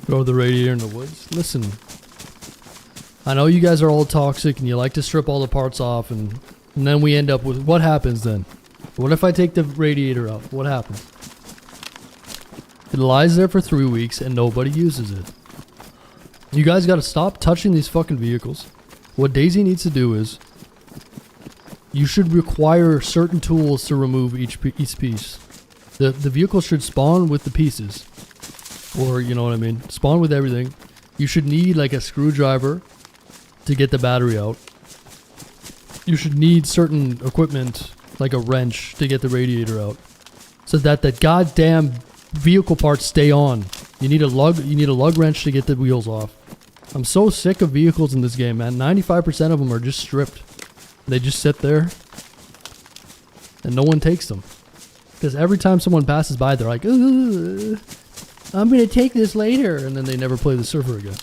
Throw the radiator in the woods. Listen. I know you guys are all toxic and you like to strip all the parts off and then we end up with... What happens then? What if I take the radiator out? What happens? It lies there for 3 weeks and nobody uses it. You guys gotta stop touching these fucking vehicles. What DayZ needs to do is... You should require certain tools to remove each piece. The vehicle should spawn with the pieces. Or, you know what I mean? Spawn with everything. You should need like a screwdriver to get the battery out. You should need certain equipment, like a wrench, to get the radiator out. So that the goddamn vehicle parts stay on. You need a lug wrench to get the wheels off. I'm so sick of vehicles in this game, man. 95% of them are just stripped. They just sit there. And no one takes them. Because every time someone passes by, they're like, ugh, I'm going to take this later. And then they never play the server again.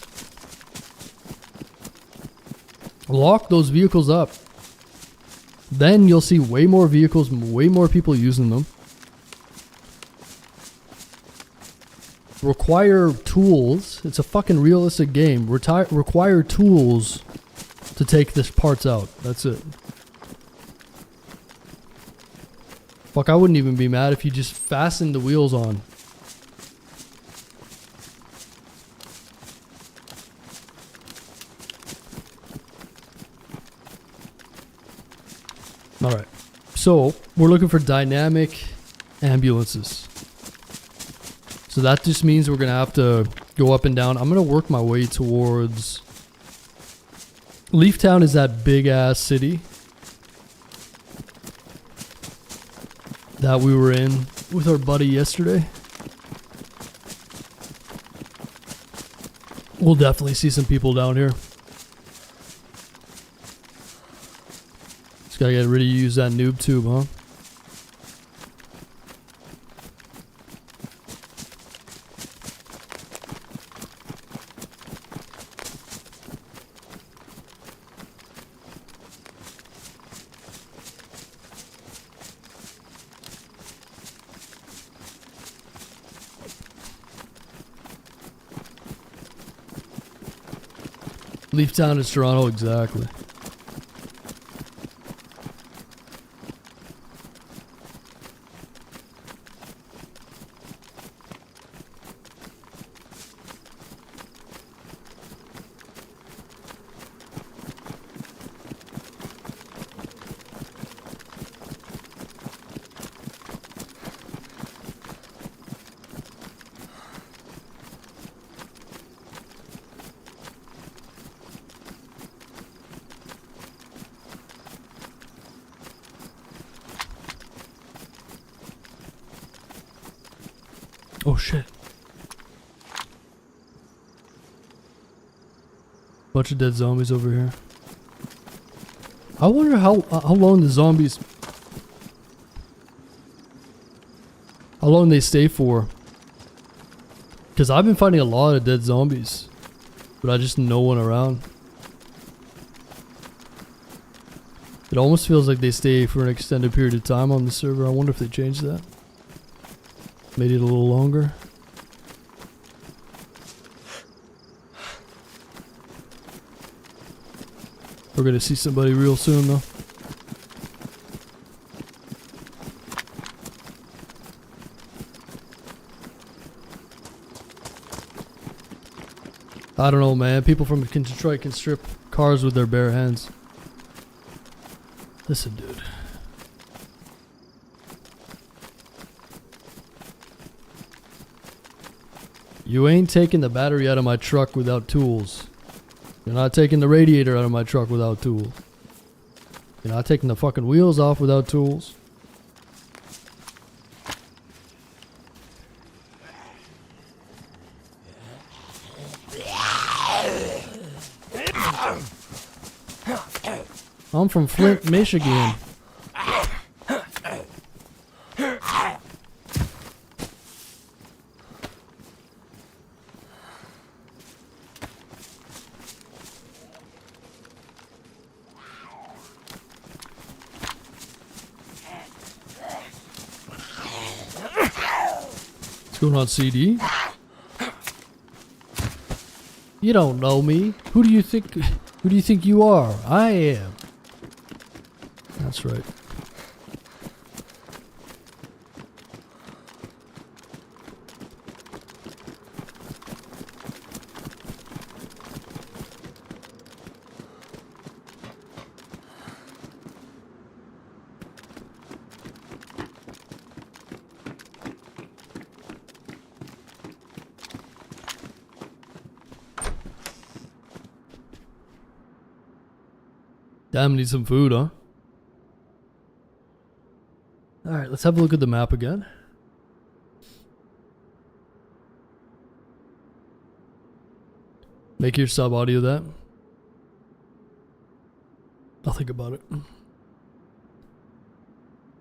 Lock those vehicles up. Then you'll see way more vehicles, way more people using them. Require tools. It's a fucking realistic game. Require tools to take this parts out. That's it. Fuck, I wouldn't even be mad if you just fastened the wheels on. Alright, so we're looking for dynamic ambulances. So that just means we're going to have to go up and down. I'm going to work my way towards Leaf Town is that big ass city that we were in with our buddy yesterday. We'll definitely see some people down here. Just gotta get ready to use that noob tube, huh? Leaf Town is Toronto, exactly. Oh shit. Bunch of dead zombies over here. I wonder how long the zombies... How long they stay for. Because I've been finding a lot of dead zombies. But I just no one around. It almost feels like they stay for an extended period of time on the server. I wonder if they changed that. Made it a little longer. We're gonna see somebody real soon though. I don't know, man. People from Detroit can strip cars with their bare hands. Listen, dude. You ain't taking the battery out of my truck without tools. You're not taking the radiator out of my truck without tools. You're not taking the fucking wheels off without tools. I'm from Flint, Michigan. What's going on, CD? You don't know me. Who do you think you are? I am. That's right. Damn, need some food, huh? Alright, let's have a look at the map again. Make your sub audio that. I'll think about it.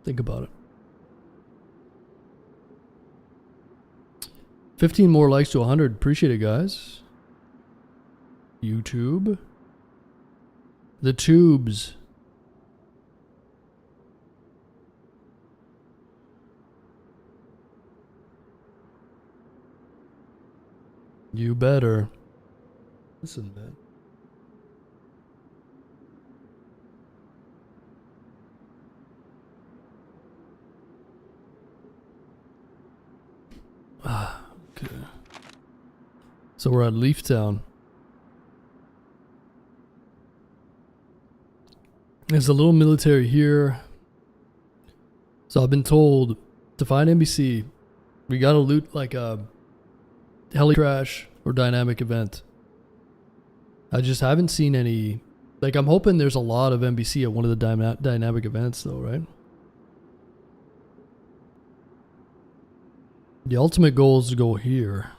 Think about it. 15 more likes to 100. Appreciate it, guys. YouTube. The tubes. You better. Listen, man. Okay. So we're at Leaf Town. There's a little military here. So I've been told to find NBC, we gotta loot like a heli crash or dynamic event. I just haven't seen any Like, I'm hoping there's a lot of NBC at one of the dynamic events, though, right? The ultimate goal is to go here.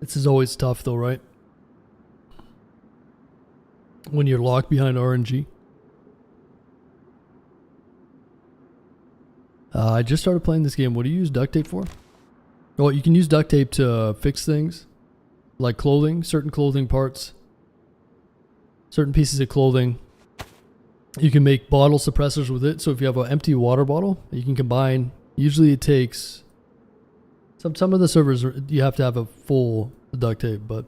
This is always tough, though, right? When you're locked behind RNG. I just started playing this game. What do you use duct tape for? Oh, you can use duct tape to fix things. Like clothing, certain clothing parts. Certain pieces of clothing. You can make bottle suppressors with it. So if you have an empty water bottle, you can combine. Usually it takes... Some of the servers, you have to have a full duct tape, but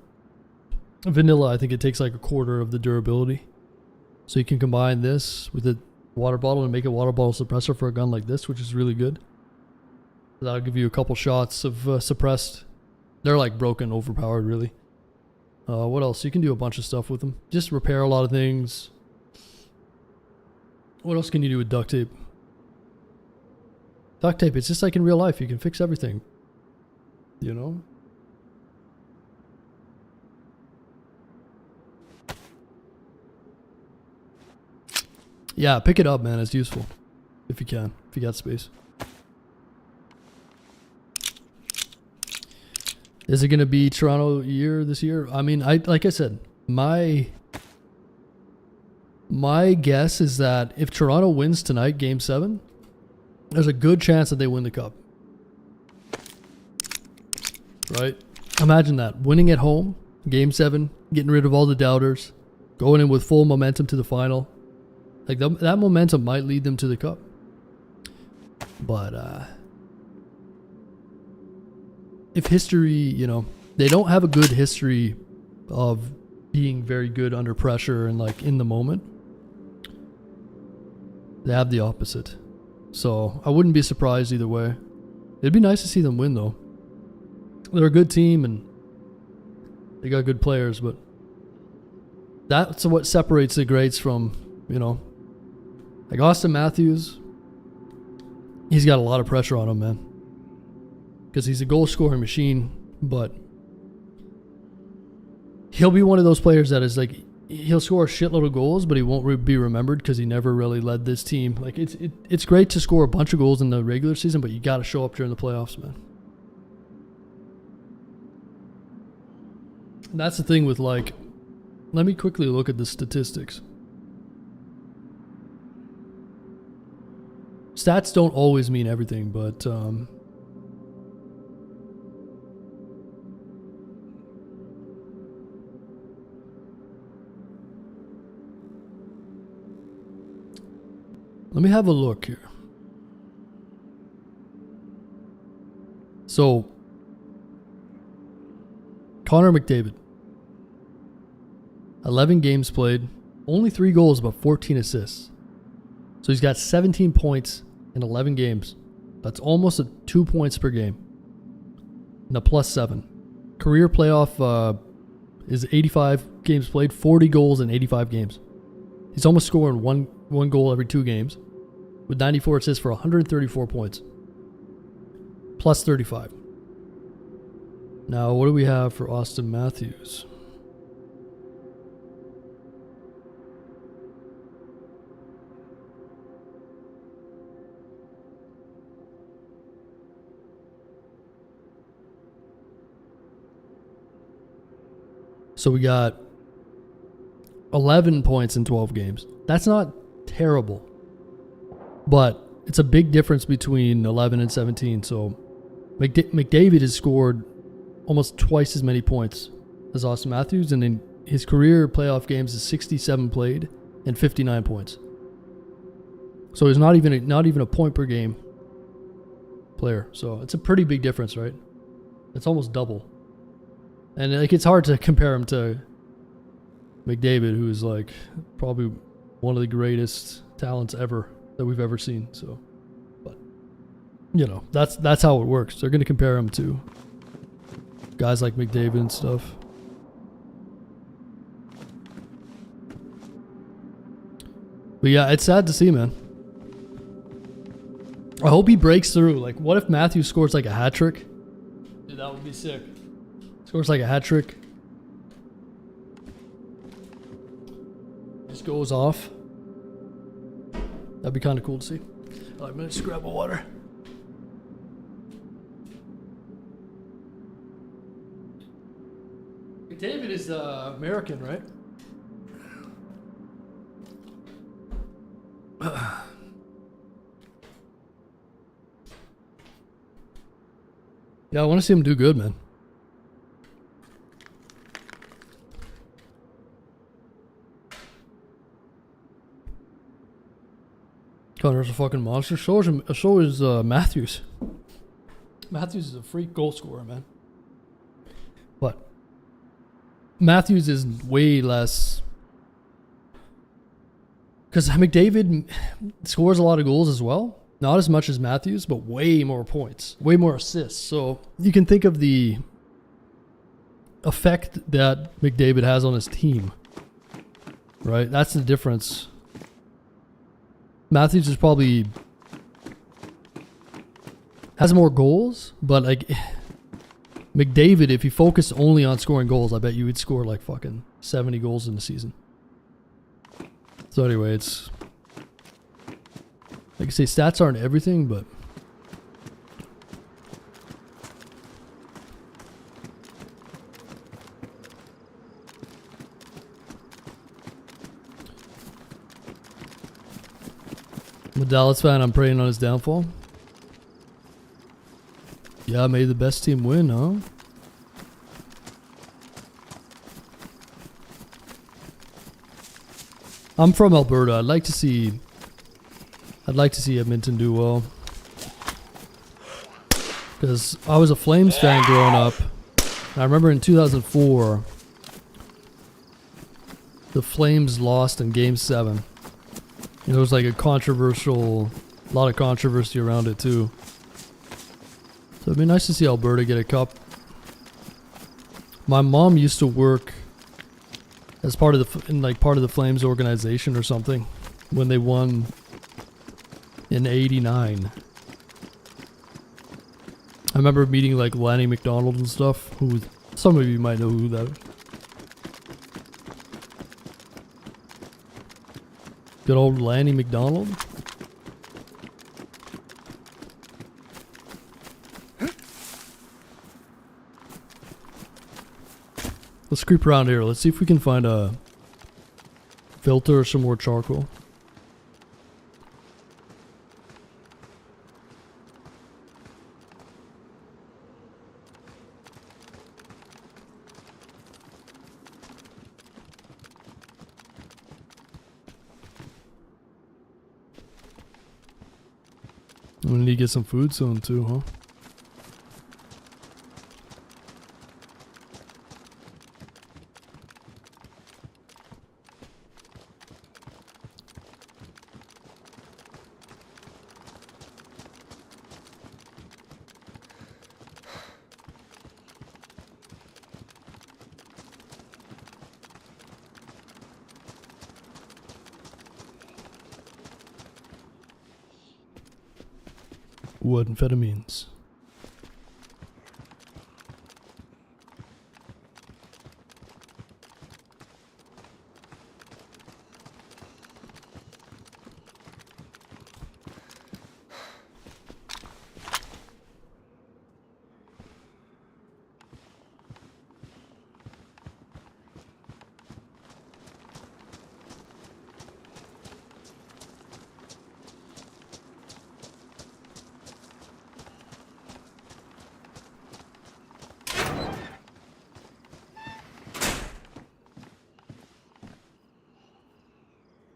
vanilla, I think it takes like a quarter of the durability. So you can combine this with a water bottle and make a water bottle suppressor for a gun like this, which is really good. That'll give you a couple shots of suppressed. They're like broken, overpowered, really. What else? You can do a bunch of stuff with them. Just repair a lot of things. What else can you do with duct tape? Duct tape, it's just like in real life. You can fix everything. You know? Yeah, pick it up, man. It's useful. If you can. If you got space. Is it going to be Toronto year this year? I mean, like I said, my guess is that if Toronto wins tonight, Game 7, there's a good chance that they win the cup. Right? Imagine that. Winning at home, Game 7, getting rid of all the doubters, going in with full momentum to the final. Like, that momentum might lead them to the cup. But, if history, you know, they don't have a good history of being very good under pressure and, like, in the moment. They have the opposite. So, I wouldn't be surprised either way. It'd be nice to see them win, though. They're a good team and they got good players, but that's what separates the greats from, you know, like Austin Matthews. He's got a lot of pressure on him, man, because he's a goal scoring machine, but he'll be one of those players that is like, he'll score a shitload of goals, but he won't be remembered because he never really led this team. Like, it's great to score a bunch of goals in the regular season, but you got to show up during the playoffs, man. And that's the thing with, like, let me quickly look at the statistics. Stats don't always mean everything, but let me have a look here. So, Connor McDavid, 11 games played, only 3 goals, but 14 assists. So he's got 17 points in 11 games. That's almost 2 points per game. And a +7. Career playoff is 85 games played, 40 goals in 85 games. He's almost scoring one goal every 2 games, with 94 assists for 134 points. +35. Now, what do we have for Austin Matthews? So we got 11 points in 12 games. That's not terrible, but it's a big difference between 11 and 17. So McDavid has scored almost twice as many points as Austin Matthews, and in his career playoff games is 67 played and 59 points. So he's not even a point per game player. So it's a pretty big difference, right? It's almost double. And like, it's hard to compare him to McDavid, who is like probably one of the greatest talents ever that we've ever seen. So, but you know, that's how it works. They're going to compare him to guys like McDavid and stuff. But yeah, it's sad to see, man. I hope he breaks through. Like, what if Matthews scores like a hat trick? Dude, that would be sick. Scores like a hat trick. Just goes off. That'd be kind of cool to see. All right, I'm gonna just grab a water. David is American, right? Yeah, I want to see him do good, man. Connor's a fucking monster. So is Matthews. Matthews is a freak goal scorer, man. But Matthews is way less, because McDavid scores a lot of goals as well. Not as much as Matthews, but way more points, way more assists. So you can think of the effect that McDavid has on his team, right? That's the difference. Matthews is probably has more goals, but like McDavid, if you focus only on scoring goals, I bet you would score like fucking 70 goals in the season. So anyway, it's like I say, stats aren't everything, but I'm a Dallas fan. I'm praying on his downfall. Yeah, made the best team win, huh? I'm from Alberta. I'd like to see Edmonton do well, because I was a Flames fan growing up. I remember in 2004, the Flames lost in Game 7. It was like a lot of controversy around it too. So it'd be nice to see Alberta get a cup. My mom used to work as part of the Flames organization or something when they won in '89. I remember meeting like Lanny McDonald and stuff. Who some of you might know who that is. Good old Lanny McDonald. Let's creep around here. Let's see if we can find a filter or some more charcoal. I'm gonna need to get some food soon too, huh? Wood amphetamines.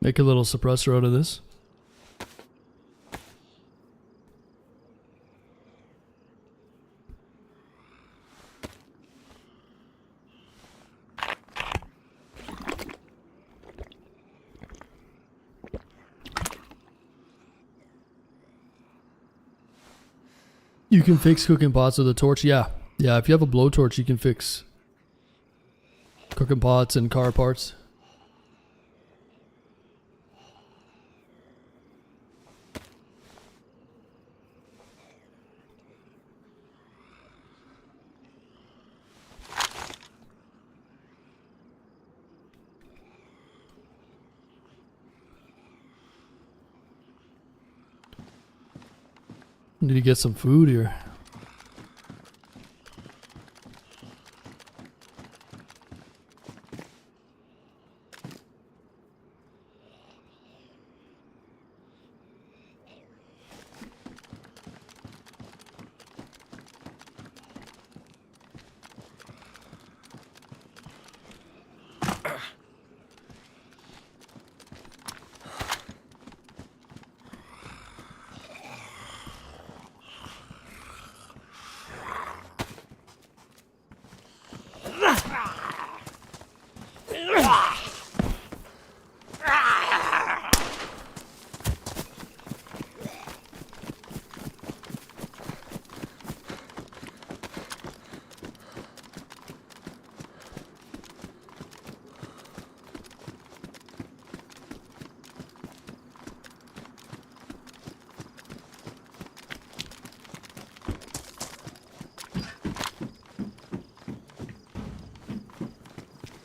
Make a little suppressor out of this. You can fix cooking pots with a torch. Yeah. Yeah, if you have a blowtorch, you can fix cooking pots and car parts. Need to get some food here.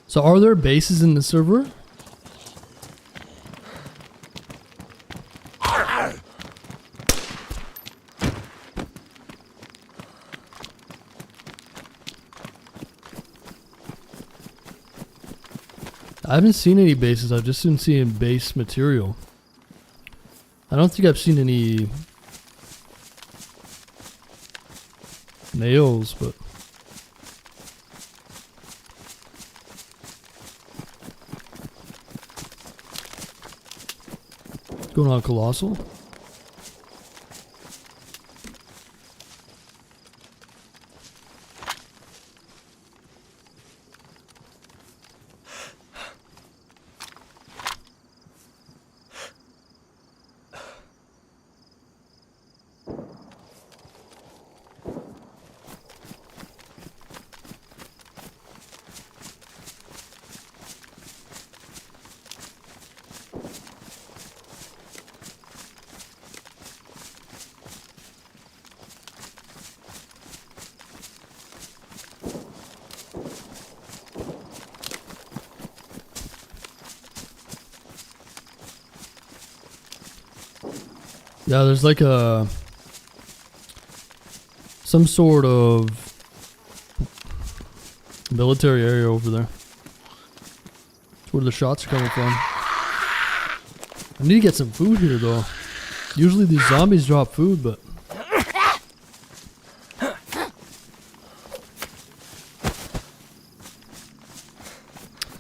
So are there bases in the server? I haven't seen any bases, I've just been seeing base material. I don't think I've seen any nails, but what's going on, Colossal? Yeah, there's like some sort of military area over there. That's where the shots are coming from. I need to get some food here though. Usually these zombies drop food, but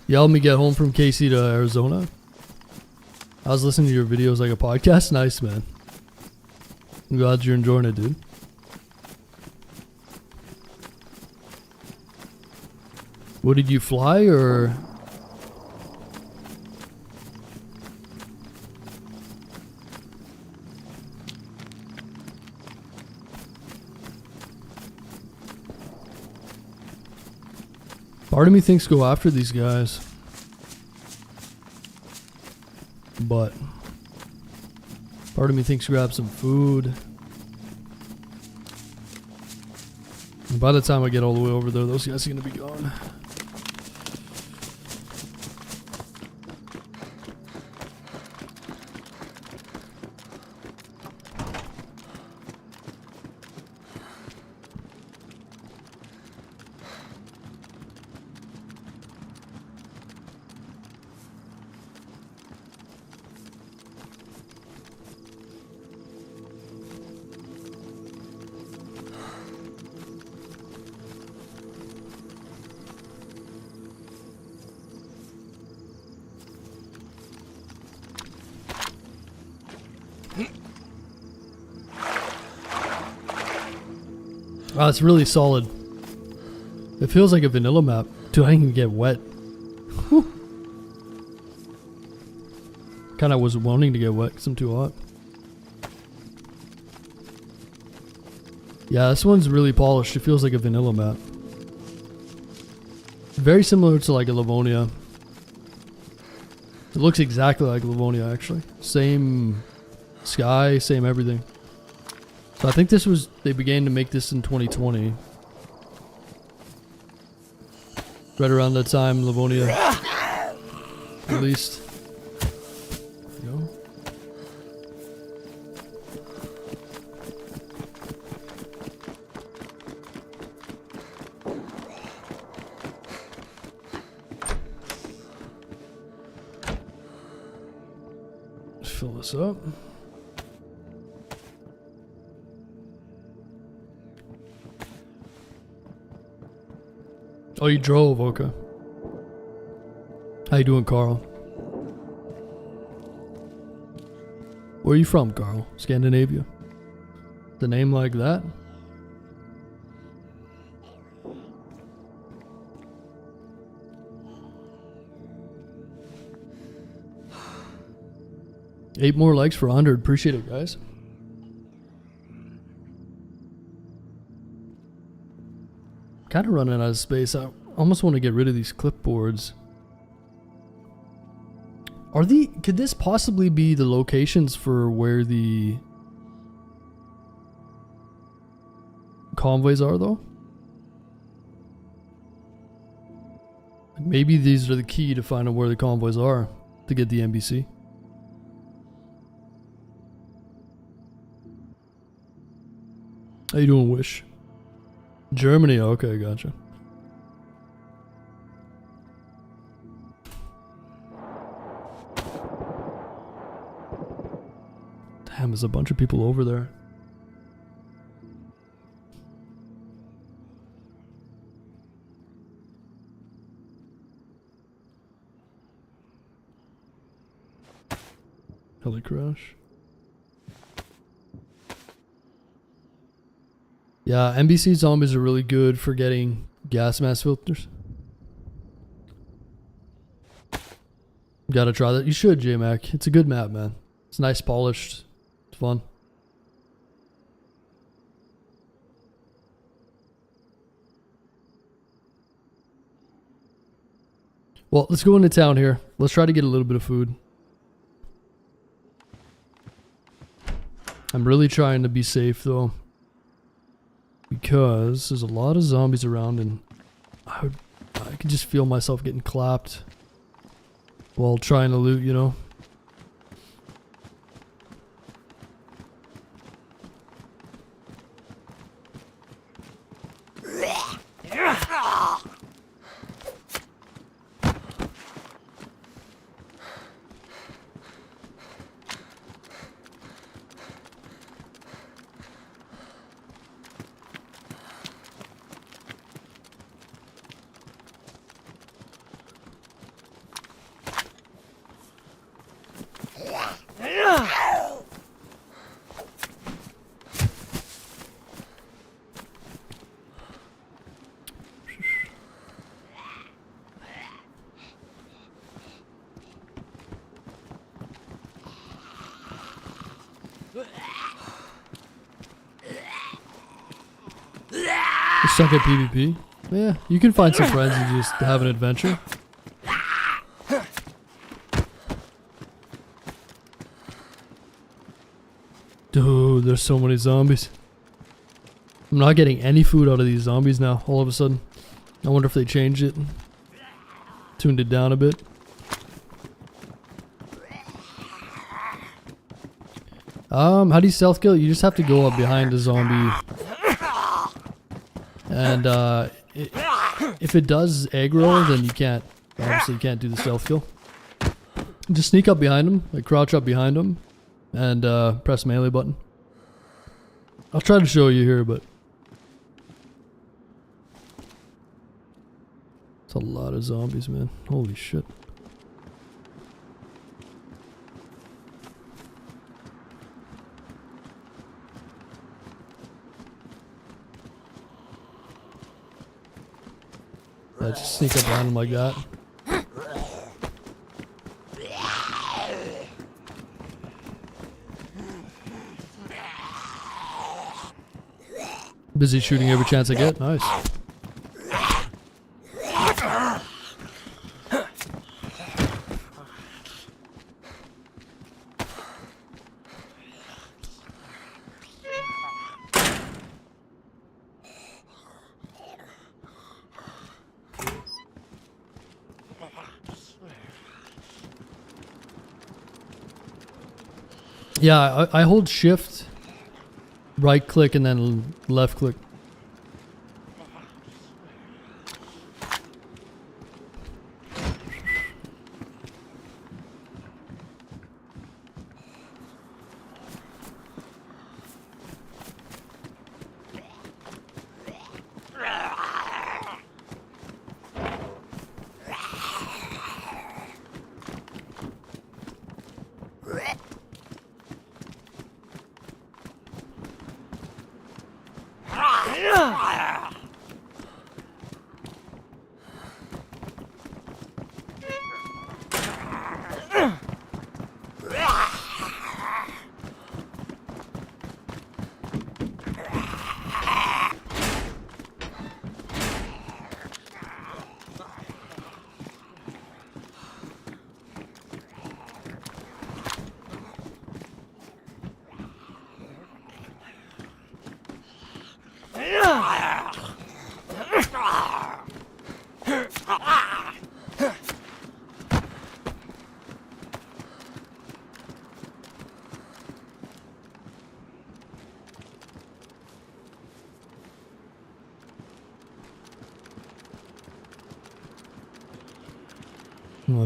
you helped me get home from KC to Arizona. I was listening to your videos like a podcast. Nice, man. I'm glad you're enjoying it, dude. What, did you fly or? Part of me thinks go after these guys, but part of me thinks grab some food. And by the time I get all the way over there, those guys are gonna be gone. Wow, it's really solid. It feels like a vanilla map. Dude, I can get wet. Kinda was wanting to get wet because I'm too hot. Yeah, this one's really polished. It feels like a vanilla map. Very similar to like a Livonia. It looks exactly like Livonia actually. Same sky, same everything. So I think this was, they began to make this in 2020. Right around that time Livonia released. There you go. Let's fill this up. Oh, you drove, okay. How you doing, Carl? Where are you from, Carl? Scandinavia? The name like that? Eight more likes for 100. Appreciate it, guys. Kind of running out of space. I almost want to get rid of these clipboards. Could this possibly be the locations for where the convoys are, though? Maybe these are the key to find out where the convoys are to get the NBC. How you doing, Wish? Germany, okay, gotcha. Damn, there's a bunch of people over there. Heli crash. Yeah, NBC zombies are really good for getting gas mask filters. Gotta try that. You should, J-Mac. It's a good map, man. It's nice, polished. It's fun. Well, let's go into town here. Let's try to get a little bit of food. I'm really trying to be safe, though. Because there's a lot of zombies around and I could just feel myself getting clapped while trying to loot, you know? You suck at PvP? Yeah, you can find some friends and just have an adventure. Dude, there's so many zombies. I'm not getting any food out of these zombies now, all of a sudden. I wonder if they changed it. Tuned it down a bit. How do you stealth kill? You just have to go up behind a zombie. And if it does aggro, then you can't, obviously you can't do the stealth kill. Just sneak up behind him, like crouch up behind him, and press melee button. I'll try to show you here, but it's a lot of zombies, man. Holy shit. Yeah, just sneak up behind him like that. Busy shooting every chance I get. Nice. Yeah, I hold shift, right click, and then left click.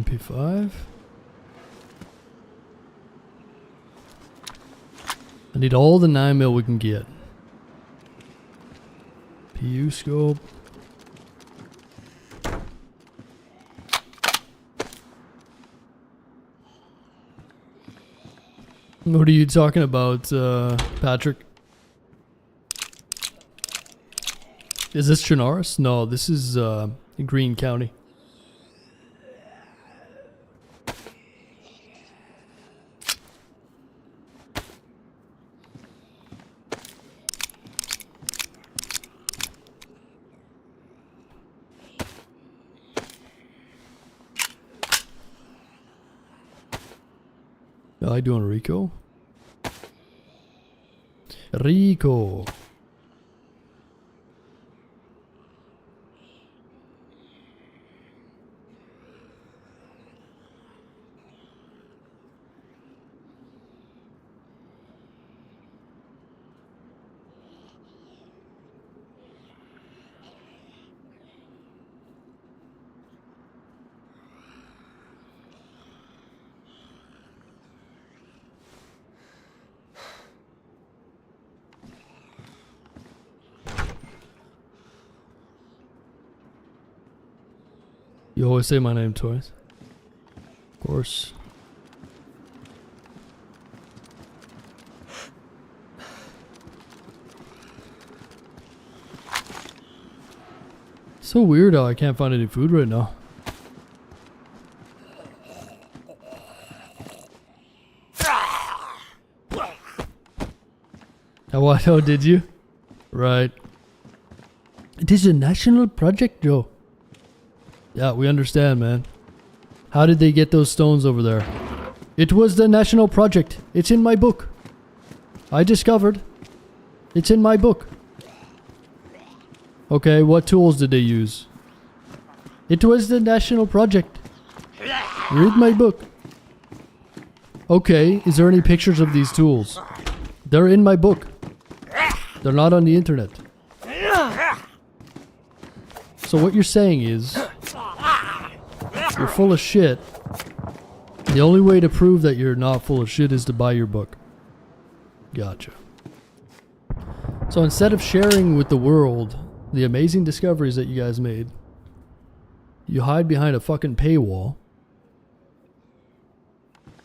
P5. I need all the 9mm we can get. PU scope. What are you talking about, Patrick? Is this Chinaris? No, this is Green County. How I doing, Rico? Rico. You always say my name twice. Of course. So weird how I can't find any food right now. How did you? Right. It is a national project, Joe. Yeah, we understand, man. How did they get those stones over there? It was the national project. It's in my book. I discovered. It's in my book. Okay, what tools did they use? It was the national project. Read my book. Okay, is there any pictures of these tools? They're in my book. They're not on the internet. So what you're saying is, you're full of shit. The only way to prove that you're not full of shit is to buy your book. Gotcha. So instead of sharing with the world the amazing discoveries that you guys made, you hide behind a fucking paywall.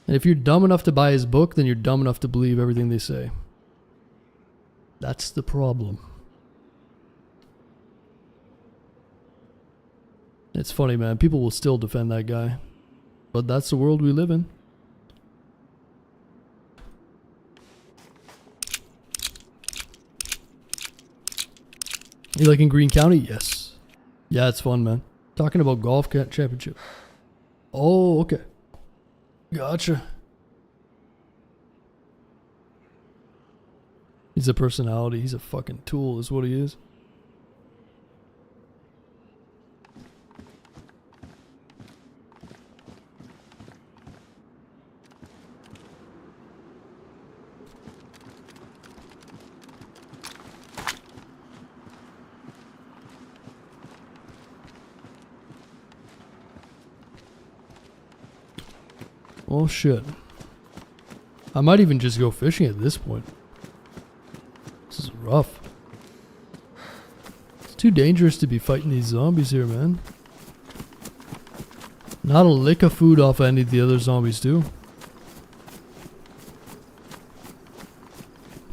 And if you're dumb enough to buy his book, then you're dumb enough to believe everything they say. That's the problem. It's funny, man. People will still defend that guy. But that's the world we live in. You like in Green County? Yes. Yeah, it's fun, man. Talking about golf championship. Oh, okay. Gotcha. He's a personality. He's a fucking tool is what he is. Oh shit. I might even just go fishing at this point. This is rough. It's too dangerous to be fighting these zombies here, man. Not a lick of food off any of the other zombies too.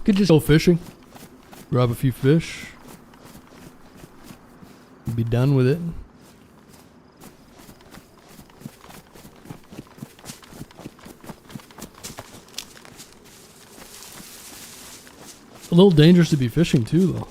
Could just go fishing. Grab a few fish. Be done with it. A little dangerous to be fishing too, though.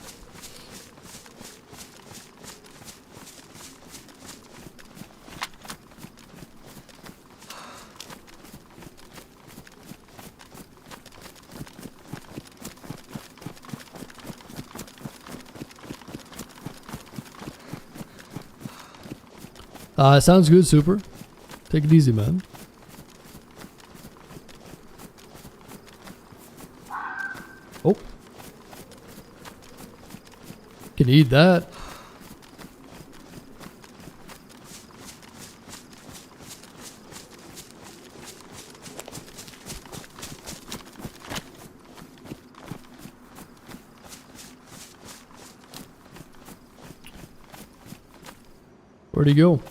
Sounds good, Super. Take it easy, man. Oh. Can eat that. Where'd he go?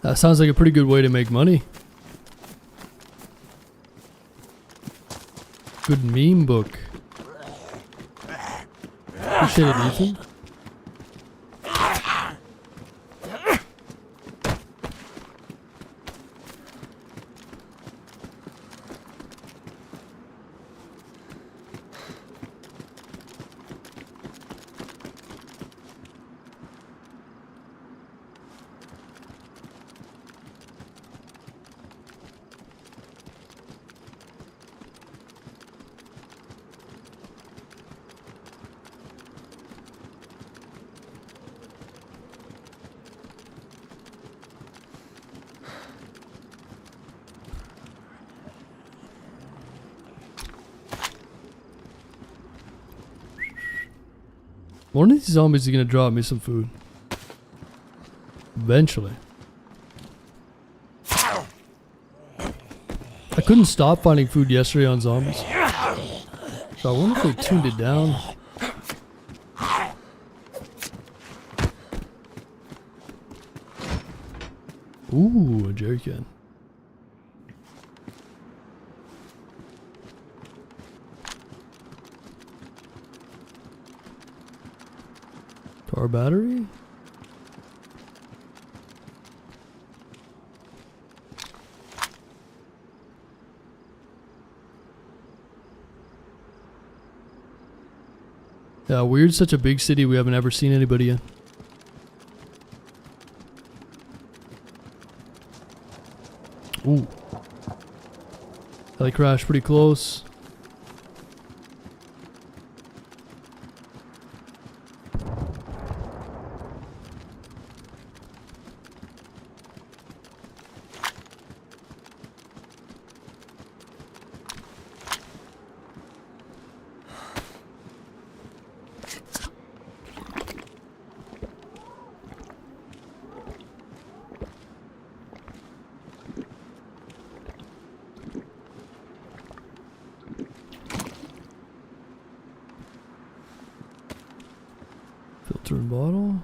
That sounds like a pretty good way to make money. Good meme book. Appreciate it, Ethan. One of these zombies is gonna drop me some food. Eventually. I couldn't stop finding food yesterday on zombies. So I wonder if they tuned it down. Ooh, a jerry can. Car battery? Yeah, Weird's such a big city we haven't ever seen anybody in. Ooh. Heli crash pretty close. Filter and bottle.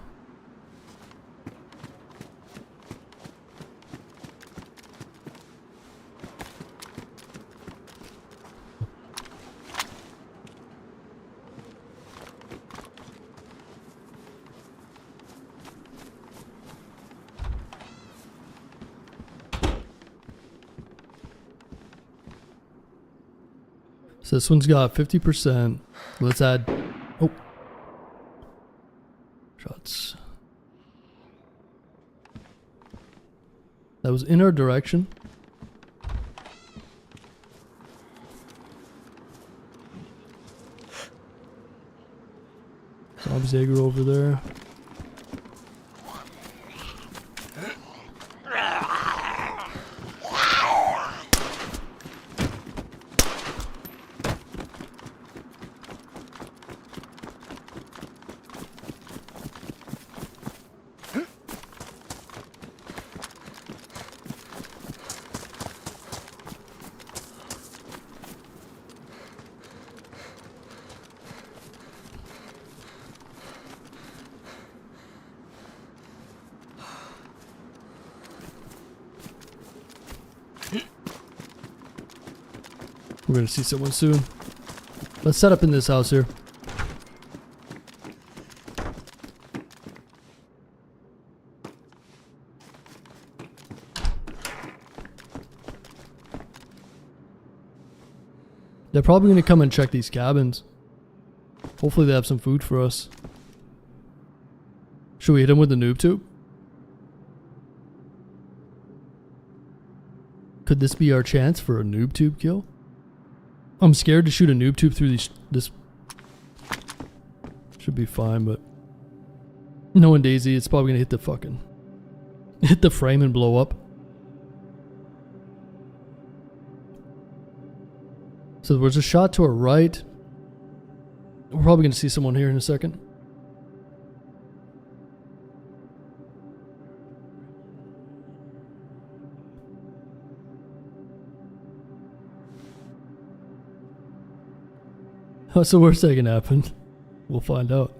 So this one's got 50%. Let's add. Oh. Shots. That was in our direction. Jaeger over there. We're gonna see someone soon. Let's set up in this house here. They're probably gonna come and check these cabins. Hopefully they have some food for us. Should we hit them with the noob tube? Could this be our chance for a noob tube kill? I'm scared to shoot a noob tube through this. Should be fine, but knowing DayZ, it's probably gonna hit the frame and blow up. So there's a shot to our right. We're probably gonna see someone here in a second. What's the worst that can happen? We'll find out.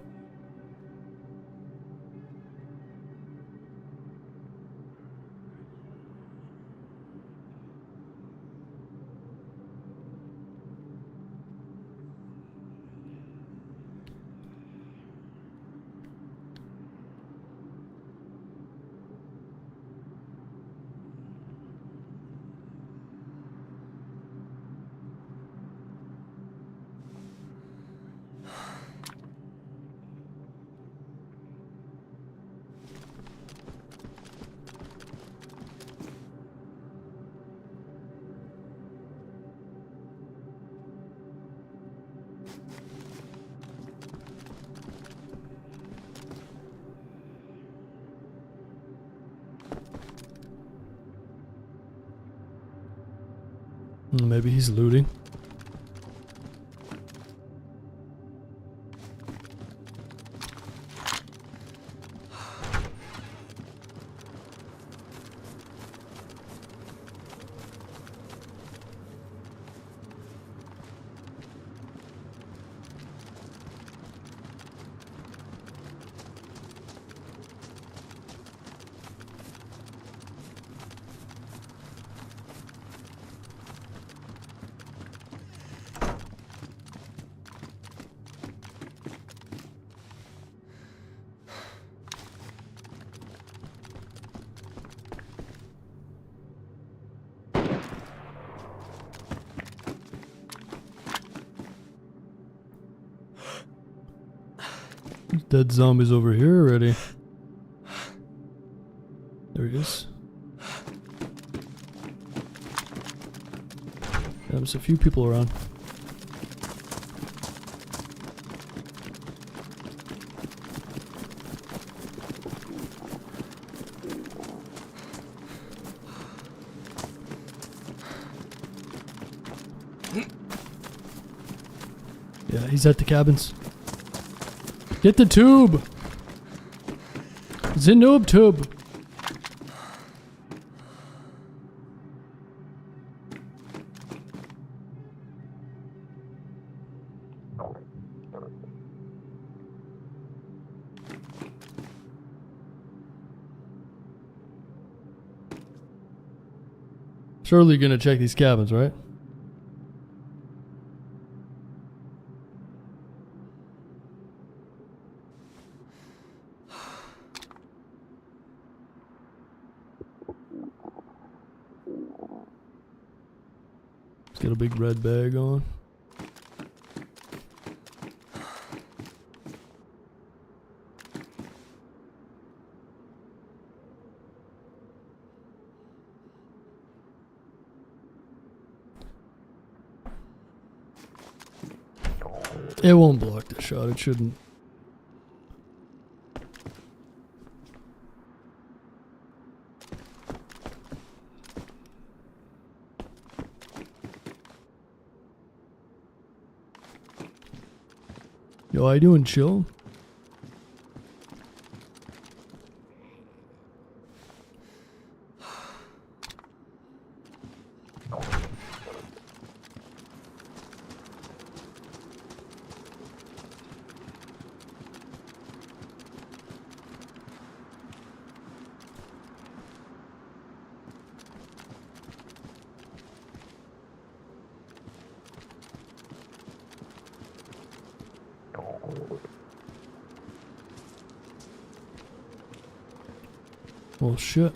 Maybe he's looting. Dead zombies over here already. There he is. Yeah, there's a few people around. Yeah, he's at the cabins. Get the tube! The noob tube! Surely you're gonna check these cabins, right? Got a big red bag on. It won't block the shot, it shouldn't. Yo, how you doing, chill? Well, shit.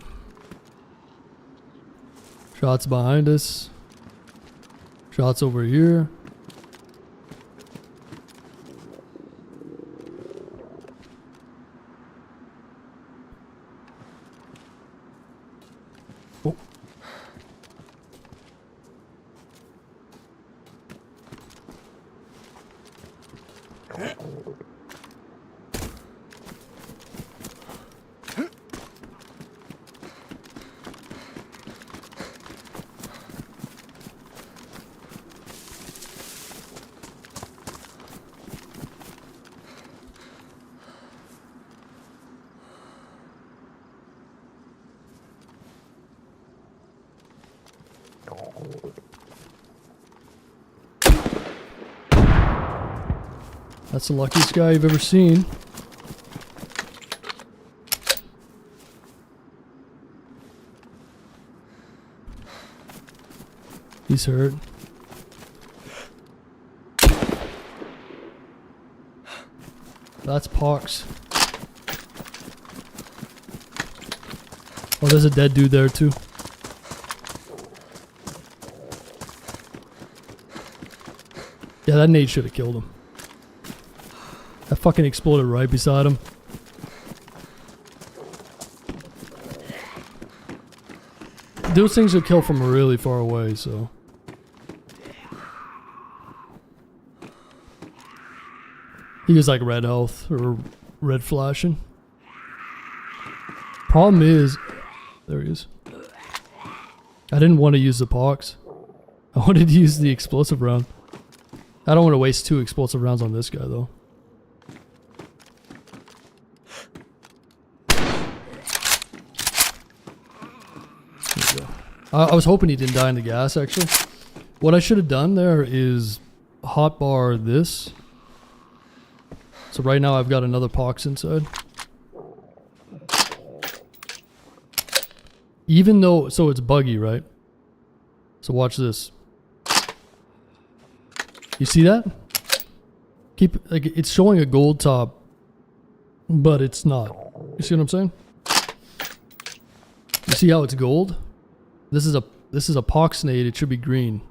Shots behind us. Shots over here. Oh. That's the luckiest guy you've ever seen. He's hurt. That's Pox. Oh, there's a dead dude there too. Yeah, that nade should have killed him. That fucking exploded right beside him. Those things will kill from really far away, so. He was like red health or red flashing. Problem is, there he is. I didn't want to use the Pox. I wanted to use the explosive round. I don't want to waste 2 explosive rounds on this guy though. I was hoping he didn't die in the gas, actually. What I should have done there is hotbar this. So right now I've got another Pox inside. Even though, so it's buggy, right? So watch this. You see that? Keep, like, it's showing a gold top, but it's not. You see what I'm saying? You see how it's gold? This is a Pox nade, it should be green.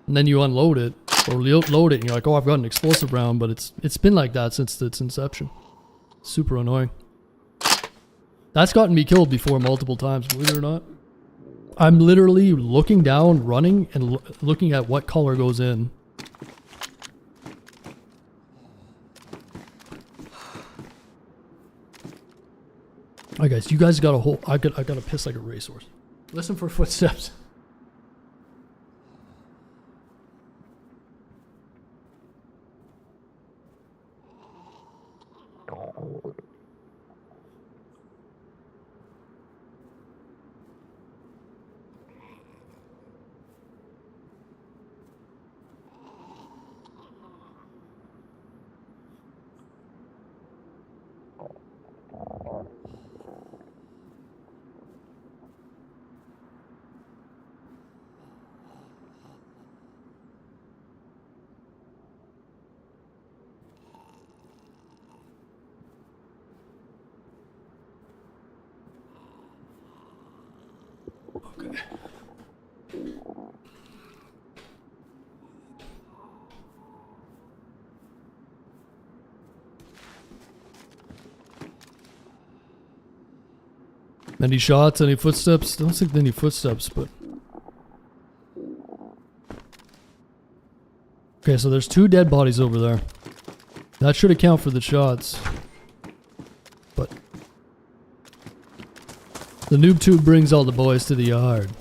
And then you unload it, or load it, and you're like, oh, I've got an explosive round, but it's been like that since its inception. Super annoying. That's gotten me killed before multiple times, believe it or not. I'm literally looking down, running, and looking at what color goes in. Alright guys, you guys got a whole... I gotta piss like a racehorse. Listen for footsteps. Okay. Any shots? Any footsteps? Don't think any footsteps, but Okay, so there's 2 dead bodies over there. That should account for the shots. But the noob tube brings all the boys to the yard.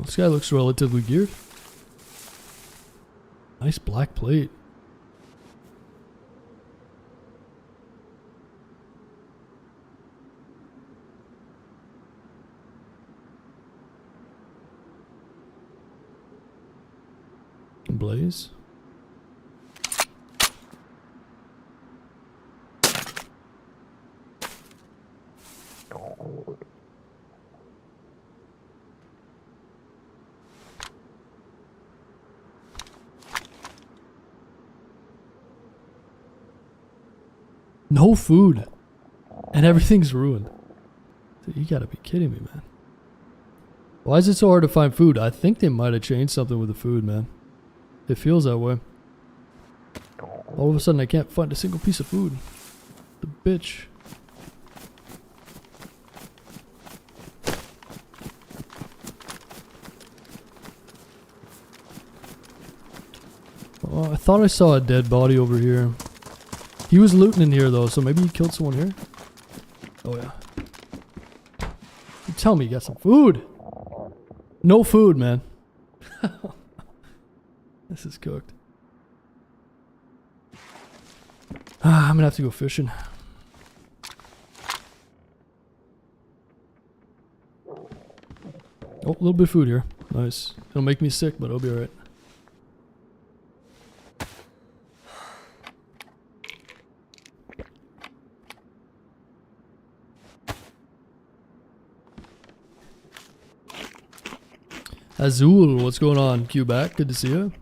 This guy looks relatively geared. Nice black plate. Blaze. No food. And everything's ruined. Dude, you gotta be kidding me, man. Why is it so hard to find food? I think they might have changed something with the food, man. It feels that way. All of a sudden I can't find a single piece of food. The bitch. Oh, I thought I saw a dead body over here. He was looting in here though, so maybe he killed someone here. Oh yeah. You tell me you got some food. No food, man. This is cooked. I'm gonna have to go fishing. Oh, a little bit of food here. Nice. It'll make me sick, but it'll be alright. Azul, what's going on? Q back, good to see you.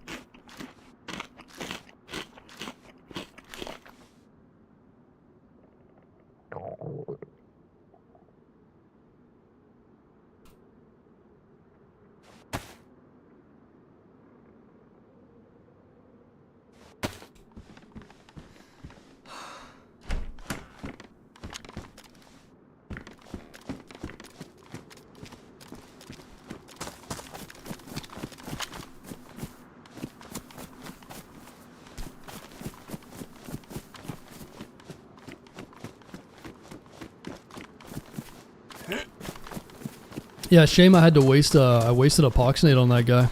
Yeah, shame I had to waste I wasted a Poxnade on that guy.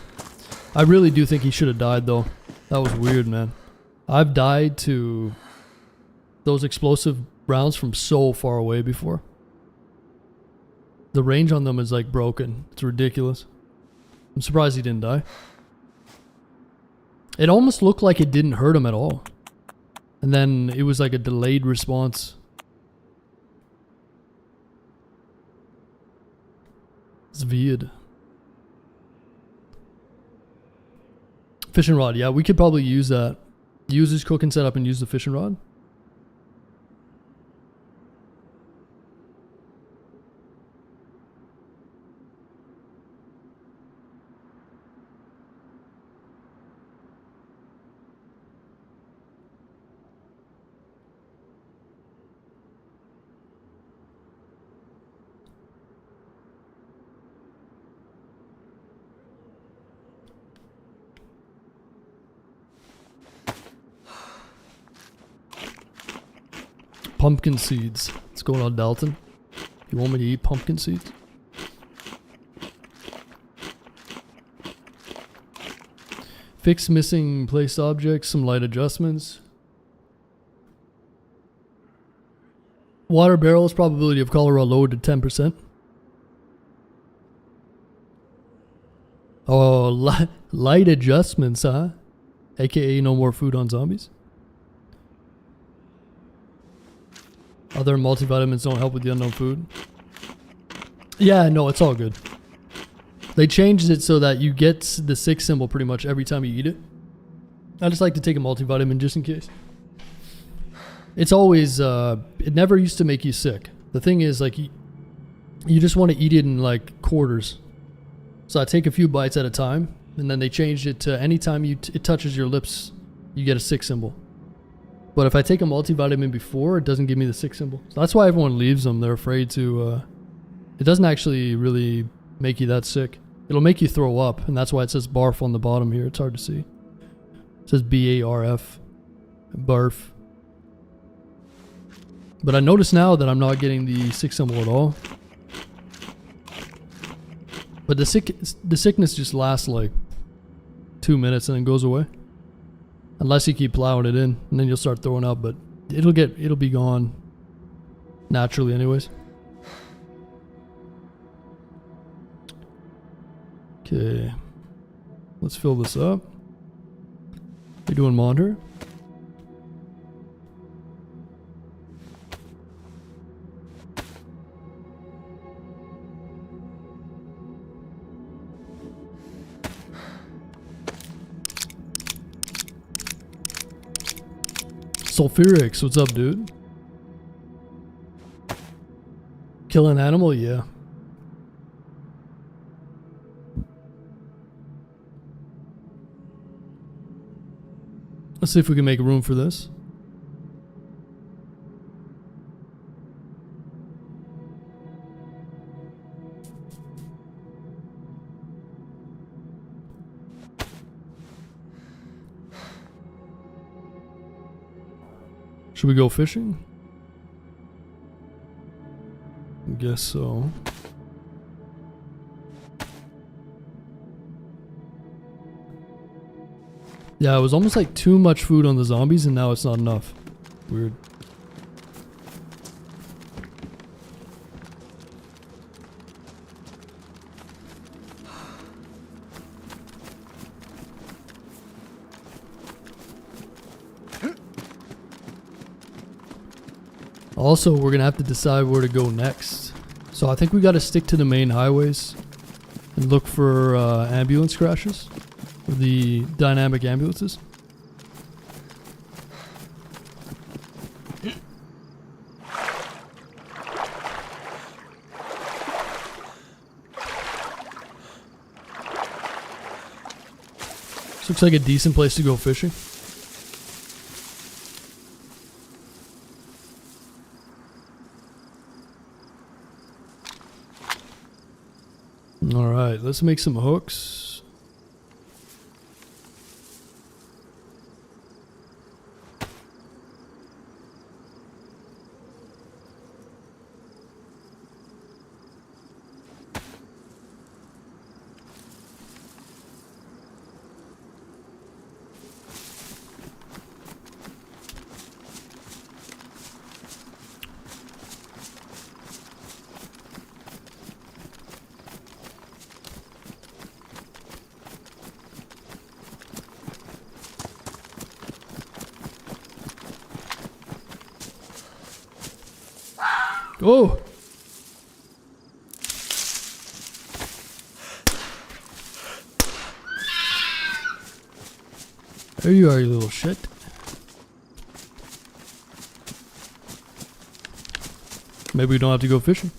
I really do think he should have died though. That was weird, man. I've died to those explosive rounds from so far away before. The range on them is like broken. It's ridiculous. I'm surprised he didn't die. It almost looked like it didn't hurt him at all. And then it was like a delayed response. It's weird. Fishing rod, yeah, we could probably use that. Use his cooking setup and use the fishing rod. Pumpkin seeds. What's going on, Dalton? You want me to eat pumpkin seeds? Fix missing placed objects, some light adjustments. Water barrels, probability of cholera lowered to 10%. Oh, light adjustments, huh? AKA no more food on zombies. Other multivitamins don't help with the unknown food. Yeah, no, it's all good. They changed it so that you get the 6 symbol pretty much every time you eat it. I just like to take a multivitamin just in case. It's always, it never used to make you sick. The thing is, like, you just want to eat it in like quarters. So I take a few bites at a time, and then they changed it to anytime it touches your lips, you get a sick symbol. But if I take a multivitamin before, it doesn't give me the sick symbol. So that's why everyone leaves them. They're afraid to. It doesn't actually really make you that sick. It'll make you throw up, and that's why it says barf on the bottom here. It's hard to see. It says BARF, barf. But I notice now that I'm not getting the sick symbol at all. But the sickness just lasts like 2 minutes and then goes away. Unless you keep plowing it in, and then you'll start throwing up, but it'll be gone naturally anyways. Okay. Let's fill this up. You doing monitor? Sulfurix, what's up, dude? Kill an animal? Yeah. Let's see if we can make room for this. Should we go fishing? I guess so. Yeah, it was almost like too much food on the zombies, and now it's not enough. Weird. Also, we're gonna have to decide where to go next. So I think we gotta stick to the main highways and look for ambulance crashes. The dynamic ambulances. This looks like a decent place to go fishing. Alright, let's make some hooks. Oh! There you are, you little shit. Maybe we don't have to go fishing.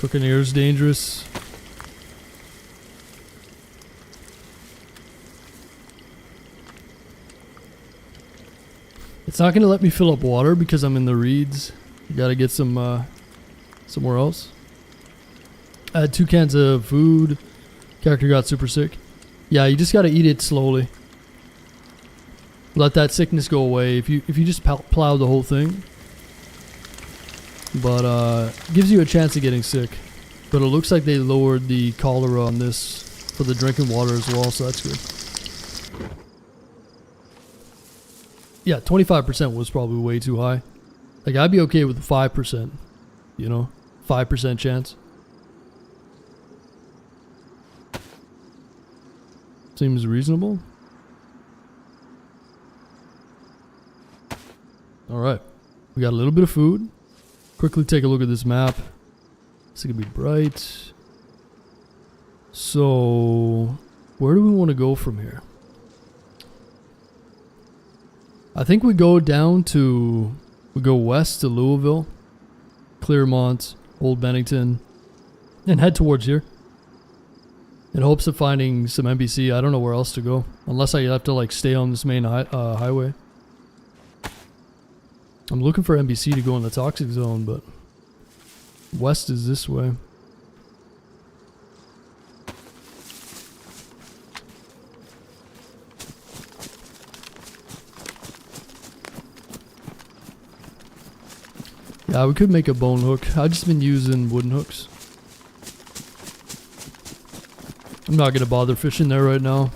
Cooking air is dangerous. It's not gonna let me fill up water because I'm in the reeds. You gotta get some somewhere else. I had 2 cans of food. Character got super sick. Yeah, you just gotta eat it slowly. Let that sickness go away. If you just plow the whole thing, but gives you a chance of getting sick. But it looks like they lowered the cholera on this for the drinking water as well, so that's good. Yeah, 25% was probably way too high. Like, I'd be okay with 5%, you know, 5% chance. Seems reasonable. Alright, we got a little bit of food. Quickly take a look at this map. It's gonna be bright. So, where do we want to go from here? I think we go down to, we go west to Louisville, Clearmont, Old Bennington, and head towards here. In hopes of finding some NBC. I don't know where else to go. Unless I have to like stay on this main highway. I'm looking for NBC to go in the toxic zone, but west is this way. Yeah, we could make a bone hook. I've just been using wooden hooks. I'm not gonna bother fishing there right now.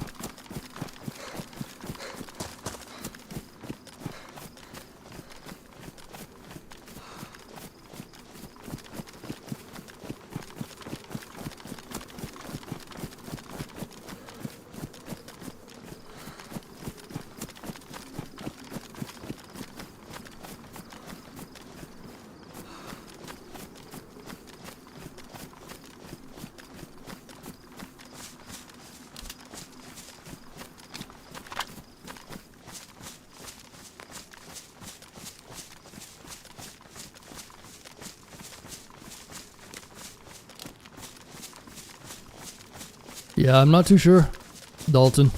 Yeah, I'm not too sure, Dalton.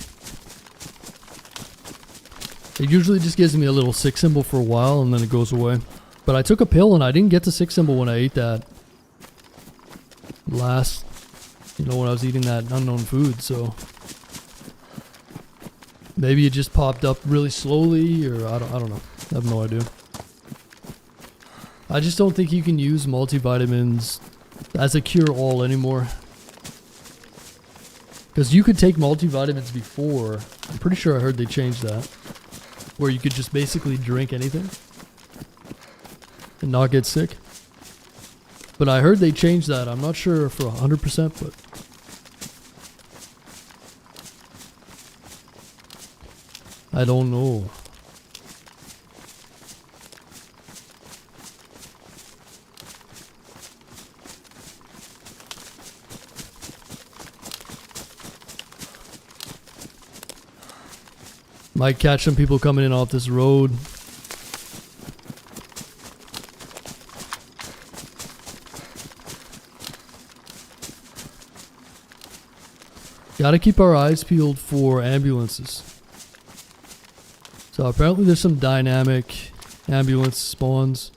It usually just gives me a little sick symbol for a while and then it goes away. But I took a pill and I didn't get the sick symbol when I ate that last, you know, when I was eating that unknown food, so maybe it just popped up really slowly, or I don't know. I have no idea. I just don't think you can use multivitamins as a cure-all anymore. Because you could take multivitamins before. I'm pretty sure I heard they changed that. Where you could just basically drink anything and not get sick. But I heard they changed that. I'm not sure for 100%, but I don't know. Might catch some people coming in off this road. Gotta keep our eyes peeled for ambulances. So apparently there's some dynamic ambulance spawns.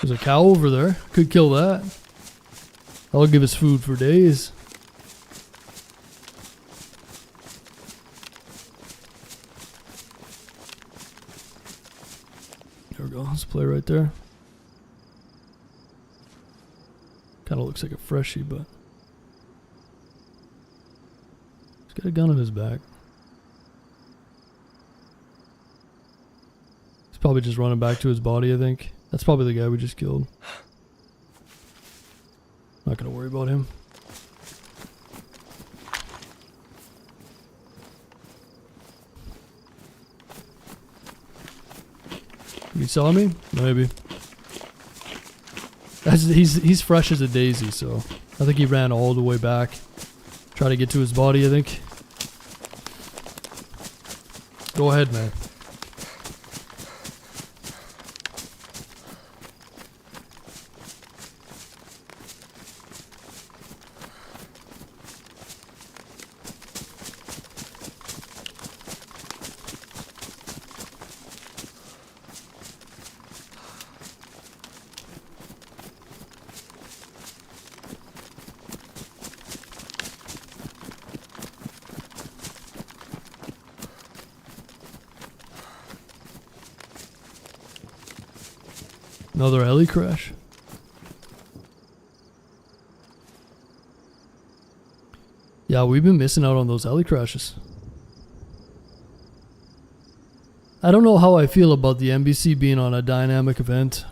There's a cow over there. Could kill that. That'll give us food for days. There we go. Let's play right there. Kind of looks like a freshie, but he's got a gun on his back. He's probably just running back to his body, I think. That's probably the guy we just killed. Not gonna worry about him. He saw me? Maybe. He's fresh as a daisy, so I think he ran all the way back. Try to get to his body, I think. Go ahead, man. Another heli crash. Yeah, we've been missing out on those heli crashes. I don't know how I feel about the NBC being on a dynamic event.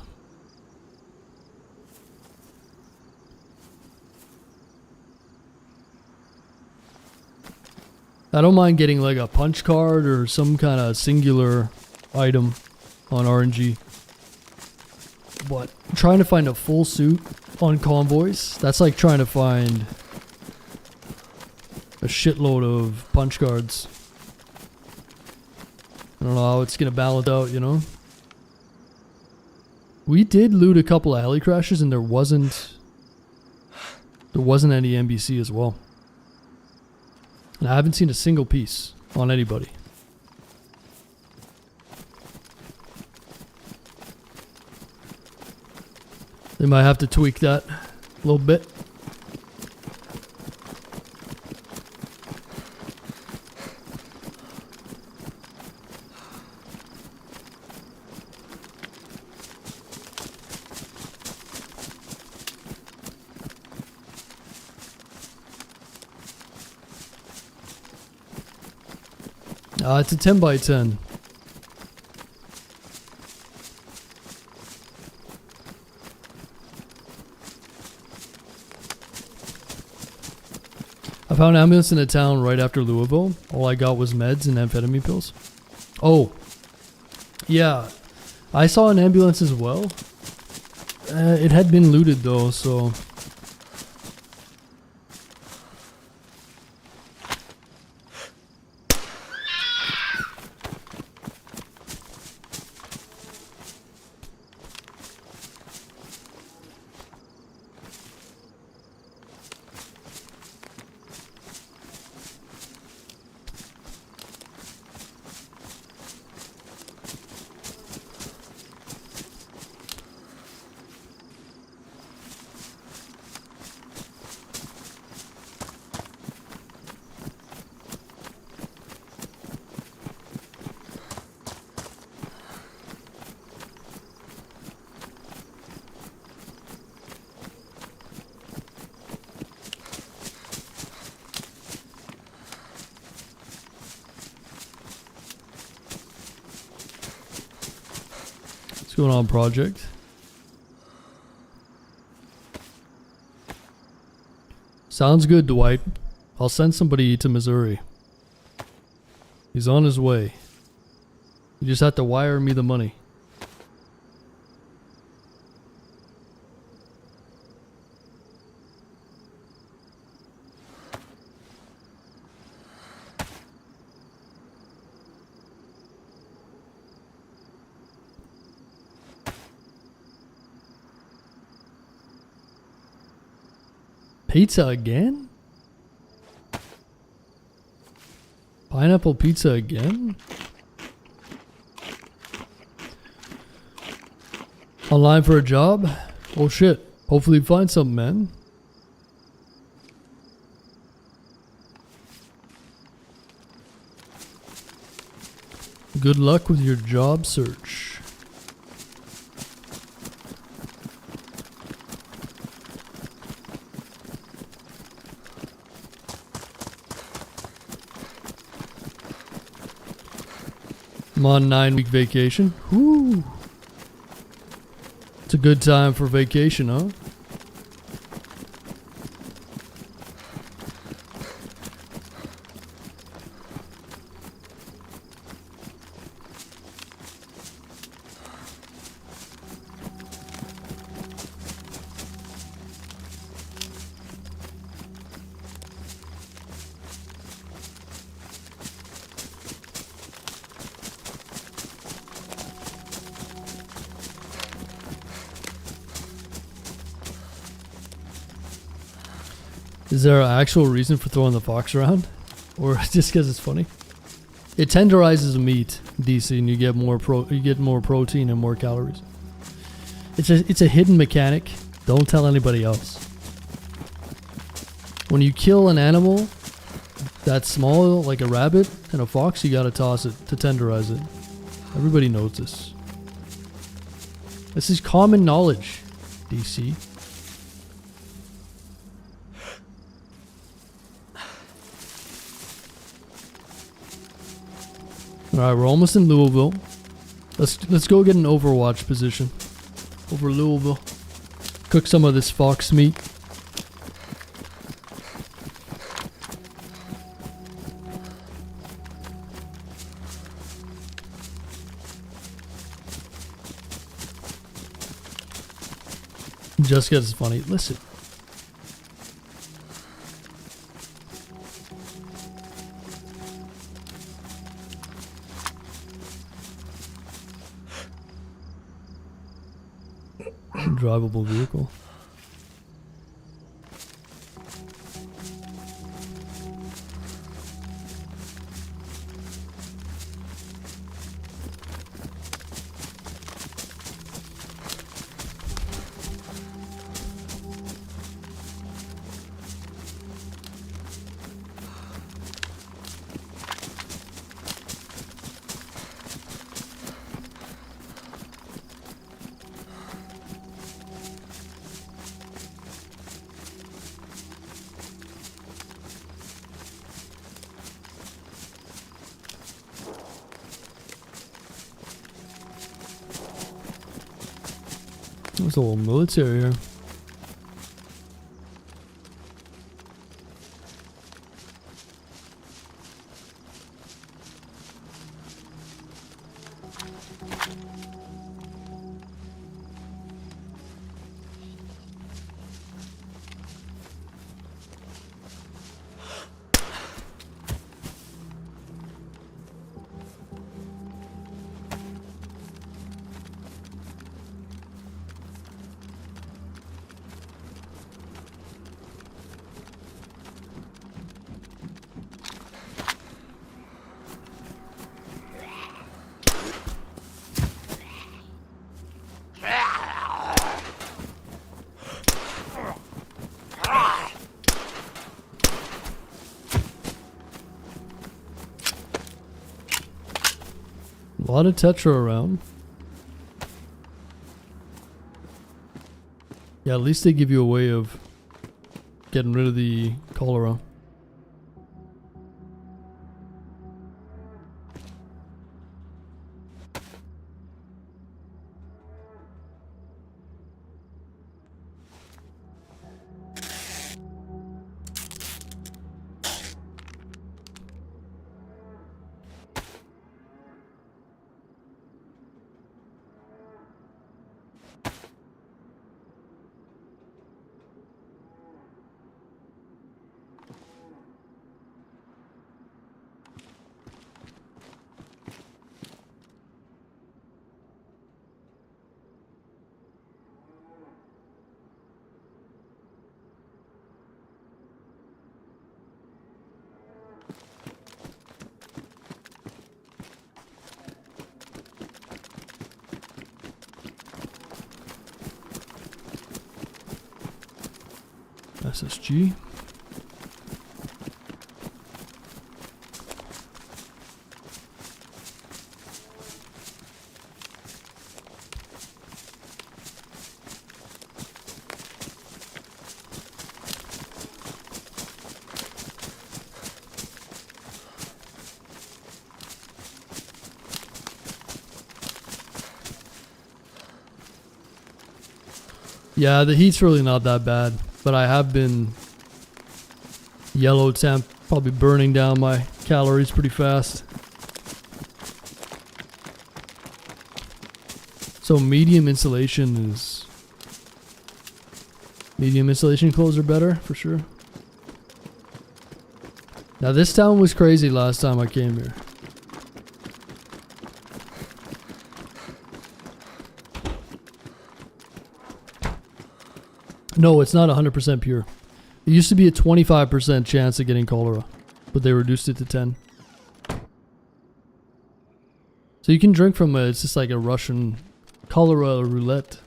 I don't mind getting like a punch card or some kind of singular item on RNG. But trying to find a full suit on Convoys, that's like trying to find a shitload of punch cards. I don't know how it's gonna balance out, you know? We did loot a couple of heli crashes and there wasn't any NBC as well. And I haven't seen a single piece on anybody. They might have to tweak that a little bit. It's a 10 by 10. I found an ambulance in a town right after Louisville. All I got was meds and amphetamine pills. Oh, yeah. I saw an ambulance as well. It had been looted though, so... What's going on, project? Sounds good, Dwight. I'll send somebody to Missouri. He's on his way. You just have to wire me the money. Pizza again? Pineapple pizza again? Online for a job? Oh shit. Hopefully you find something, man. Good luck with your job search. I'm on 9-week vacation. Woo! It's a good time for vacation, huh? Is there an actual reason for throwing the fox around? Or just because it's funny? It tenderizes the meat, DC, and you get more protein and more calories. It's a hidden mechanic. Don't tell anybody else. When you kill an animal that's small, like a rabbit and a fox, you gotta toss it to tenderize it. Everybody knows this. This is common knowledge, DC. Alright, we're almost in Louisville. Let's go get an overwatch position over Louisville. Cook some of this fox meat. Just because it's funny. Listen. Drivable vehicle. There's a little military here. A lot of Tetra around. Yeah, at least they give you a way of getting rid of the cholera. SSG. Yeah, the heat's really not that bad, but I have been yellow temp, probably burning down my calories pretty fast. So medium insulation clothes are better for sure. Now this town was crazy last time I came here. No, it's not 100% pure. It used to be a 25% chance of getting cholera, but they reduced it to 10. So you can drink from it's just like a Russian cholera roulette.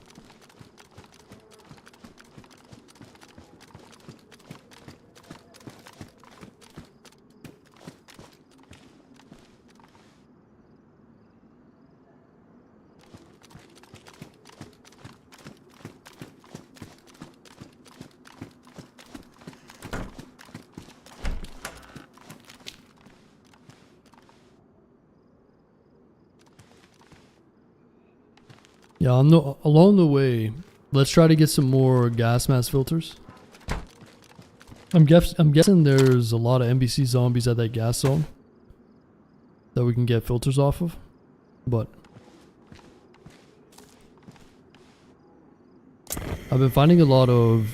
Yeah, along the way, let's try to get some more gas mask filters. I'm guessing there's a lot of NBC zombies at that gas zone that we can get filters off of, but I've been finding a lot of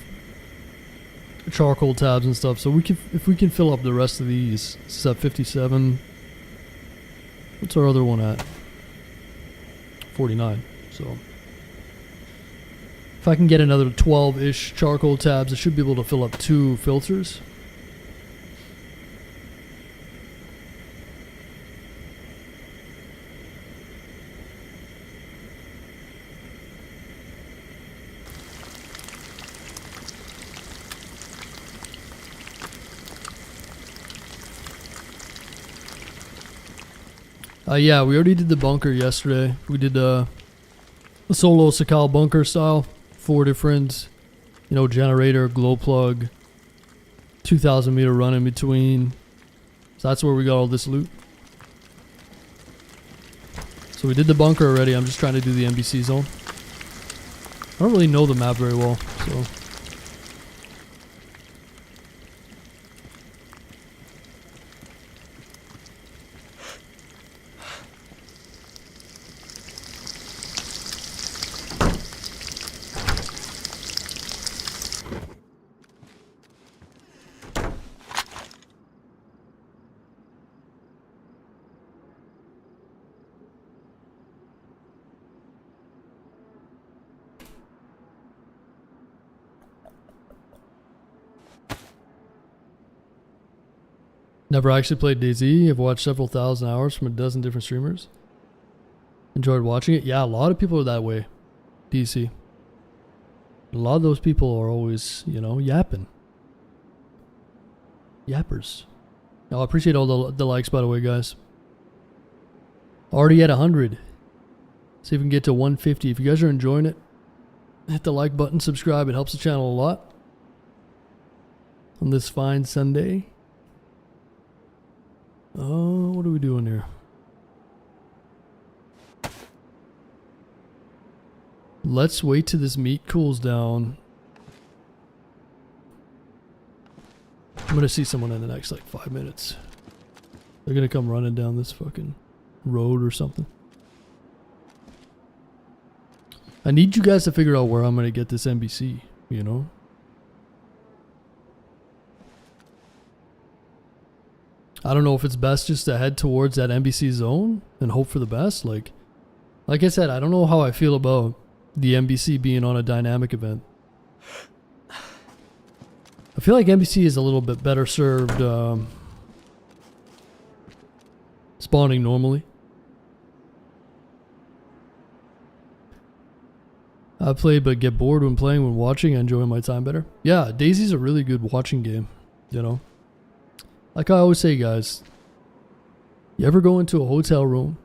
charcoal tabs and stuff, so if we can fill up the rest of these. This is at 57. What's our other one at? 49. So if I can get another 12-ish charcoal tabs, I should be able to fill up 2 filters. Yeah, we already did the bunker yesterday. We did a solo Sakal bunker style. 4 different, generator, glow plug, 2,000 meter run in between. So that's where we got all this loot. So we did the bunker already. I'm just trying to do the NBC zone. I don't really know the map very well, so. Never actually played DayZ. I've watched several thousand hours from a dozen different streamers. Enjoyed watching it. Yeah, a lot of people are that way. DC. A lot of those people are always, yapping. Yappers. I appreciate all the likes, by the way, guys. Already at 100. See if we can get to 150. If you guys are enjoying it, hit the like button, subscribe. It helps the channel a lot. On this fine Sunday. Oh, what are we doing here? Let's wait till this meat cools down. I'm gonna see someone in the next 5 minutes. They're gonna come running down this fucking road or something. I need you guys to figure out where I'm gonna get this NBC, I don't know if it's best just to head towards that NBC zone and hope for the best. Like I said, I don't know how I feel about the NBC being on a dynamic event. I feel like NBC is a little bit better served spawning normally. I play but get bored when playing. When watching, I enjoy my time better. Yeah, DayZ's a really good watching game, Like I always say, guys, you ever go into a hotel room,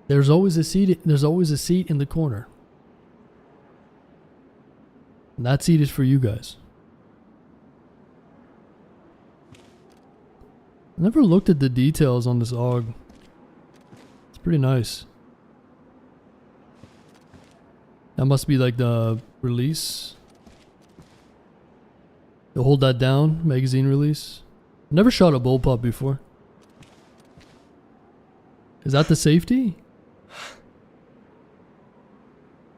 there's always a seat in the corner. And that seat is for you guys. I never looked at the details on this AUG. It's pretty nice. That must be like the release. You'll hold that down, magazine release. Never shot a bullpup before. Is that the safety?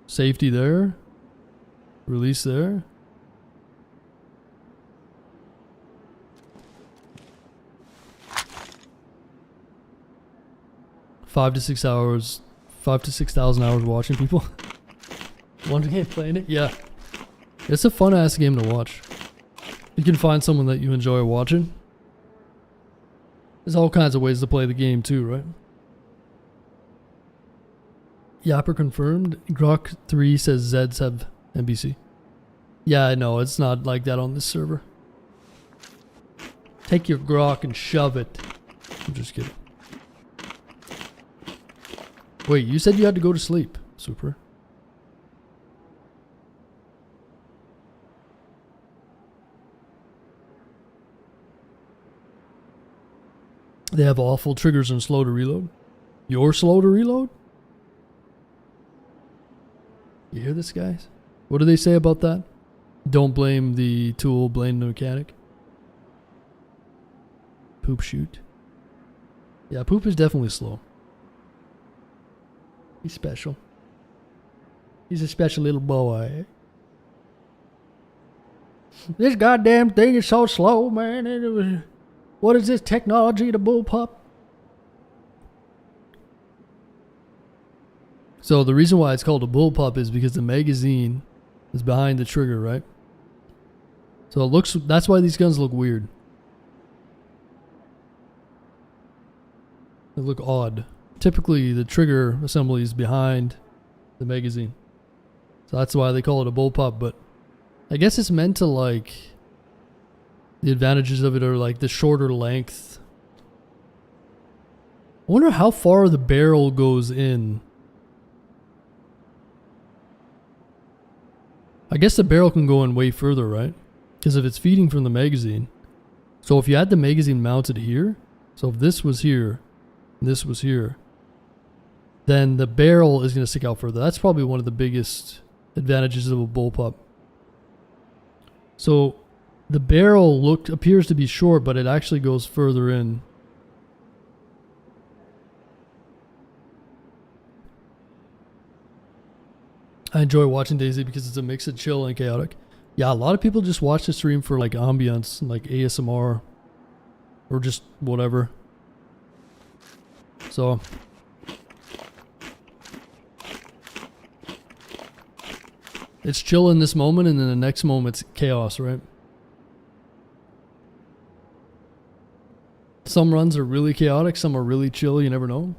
Safety there. Release there. Five to 6 hours. 5 to 6,000 hours watching people. One game playing it? Yeah. It's a fun ass game to watch. You can find someone that you enjoy watching. There's all kinds of ways to play the game too, right? Yapper confirmed. Grok 3 says Zeds have NBC. Yeah, I know. It's not like that on this server. Take your Grok and shove it. I'm just kidding. Wait, you said you had to go to sleep. Super. They have awful triggers and slow to reload. You're slow to reload? You hear this, guys? What do they say about that? Don't blame the tool, blame the mechanic. Poop shoot. Yeah, Poop is definitely slow. He's special. He's a special little boy. This goddamn thing is so slow, man. What is this technology, the bullpup? So the reason why it's called a bullpup is because the magazine is behind the trigger, right? So it looks, that's why these guns look weird. They look odd. Typically the trigger assembly is behind the magazine. So that's why they call it a bullpup, but I guess it's meant to like, the advantages of it are like the shorter length. I wonder how far the barrel goes in. I guess the barrel can go in way further, right? Because if it's feeding from the magazine. So if you had the magazine mounted here, so if this was here, and this was here, then the barrel is going to stick out further. That's probably one of the biggest advantages of a bullpup. So the barrel appears to be short, but it actually goes further in. I enjoy watching DayZ because it's a mix of chill and chaotic. Yeah, a lot of people just watch the stream for like ambience, like ASMR, or just whatever. So it's chill in this moment, and then the next moment's chaos, right? Some runs are really chaotic, some are really chill, you never know.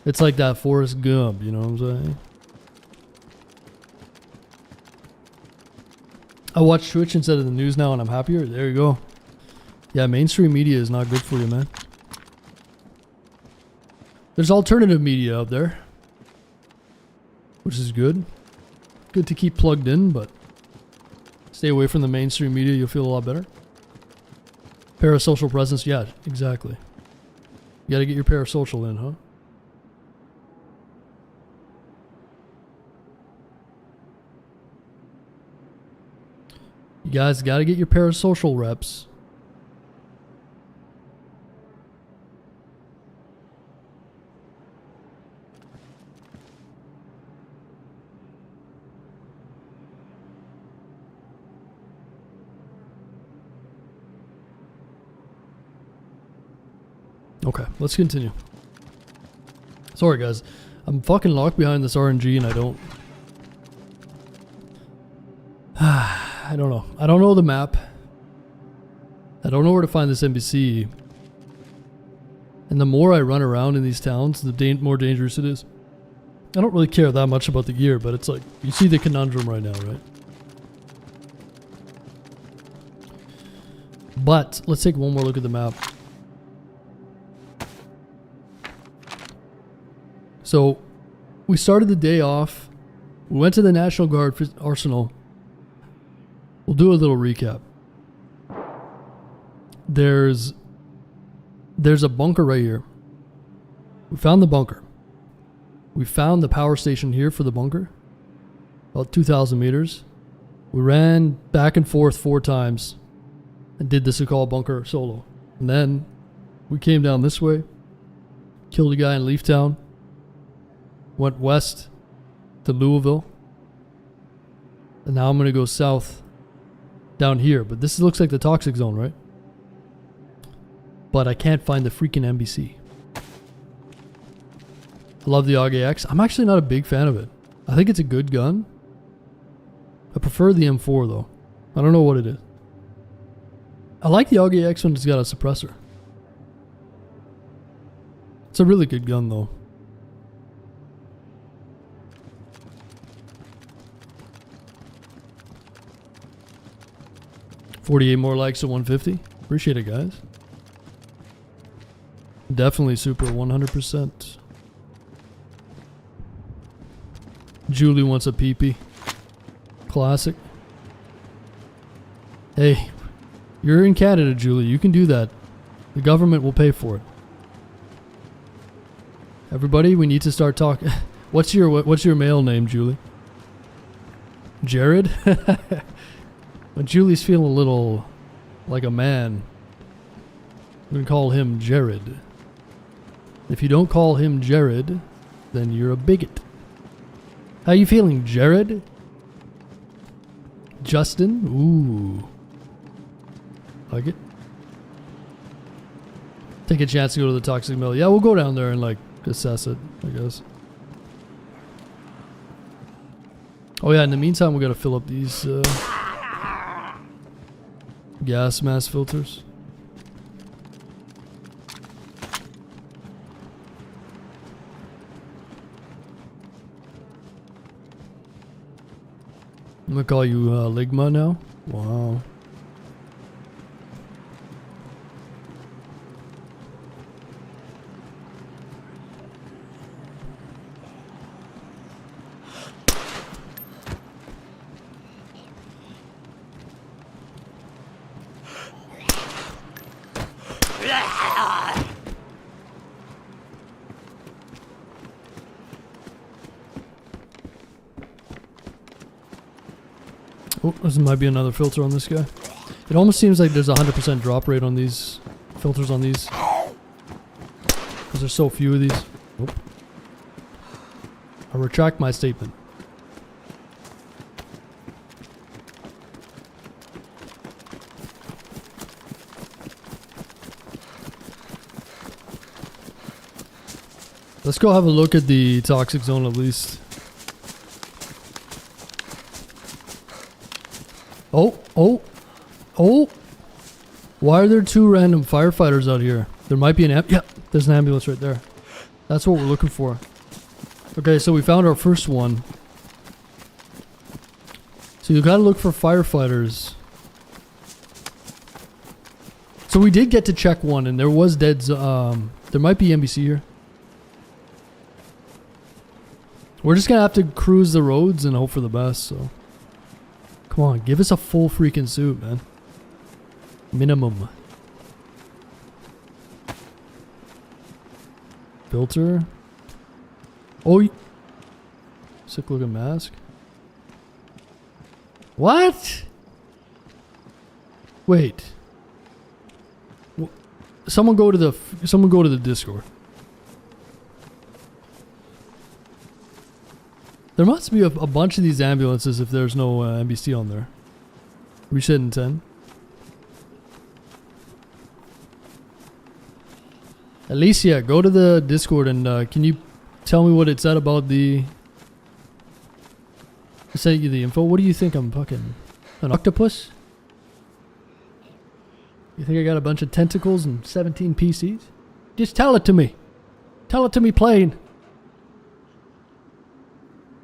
It's like that Forrest Gump, you know what I'm saying? I watch Twitch instead of the news now and I'm happier. There you go. Yeah, mainstream media is not good for you, man. There's alternative media out there, which is good. Good to keep plugged in, but stay away from the mainstream media, you'll feel a lot better. Parasocial presence, yeah, exactly. You gotta get your parasocial in, huh? You guys gotta get your parasocial reps. Okay, let's continue. Sorry guys, I'm fucking locked behind this RNG and I don't know. I don't know the map. I don't know where to find this NBC. And the more I run around in these towns, the more dangerous it is. I don't really care that much about the gear, but it's like, you see the conundrum right now, right? But let's take one more look at the map. So we started the day off. We went to the National Guard Arsenal. We'll do a little recap. There's a bunker right here. We found the bunker. We found the power station here for the bunker. About 2,000 meters. We ran back and forth 4 times and did the Sakal bunker solo. And then we came down this way, killed a guy in Leaftown, went west to Louisville, and now I'm going to go south down here. But this looks like the toxic zone, right? But I can't find the freaking NBC. I love the AUG-X. I'm actually not a big fan of it. I think it's a good gun. I prefer the M4 though. I don't know what it is. I like the AUG-X when it's got a suppressor. It's a really good gun though. $48 more likes to 150. Appreciate it, guys. Definitely super 100%. Julie wants a peepee. Classic. Hey, you're in Canada, Julie. You can do that. The government will pay for it. Everybody, we need to start talking. What's your male name, Julie? Jared? When Julie's feeling a little like a man, we can call him Jared. If you don't call him Jared, then you're a bigot. How you feeling, Jared? Justin? Ooh. Like it? Take a chance to go to the toxic mill. Yeah, we'll go down there and like assess it, I guess. Oh yeah, in the meantime we gotta fill up these gas mask filters. I'm gonna call you Ligma now. Wow. Oh, this might be another filter on this guy. It almost seems like there's a 100% drop rate on these filters on these. Because there's so few of these. Oh. I retract my statement. Let's go have a look at the toxic zone at least. Oh! Why are there 2 random firefighters out here? There might be an yeah, there's an ambulance right there. That's what we're looking for. Okay, so we found our first one. So you gotta look for firefighters. So we did get to check one, and there was dead. There might be NBC here. We're just gonna have to cruise the roads and hope for the best. So, come on, give us a full freaking suit, man. Minimum. Filter. Oh, sick looking mask. What? Wait. Someone go to the Discord. There must be a bunch of these ambulances if there's no NBC on there. We should in 10. Alicia, go to the Discord and can you tell me what it said about the... I sent you the info. What do you think? I'm fucking an octopus? You think I got a bunch of tentacles and 17 PCs? Just tell it to me. Tell it to me plain.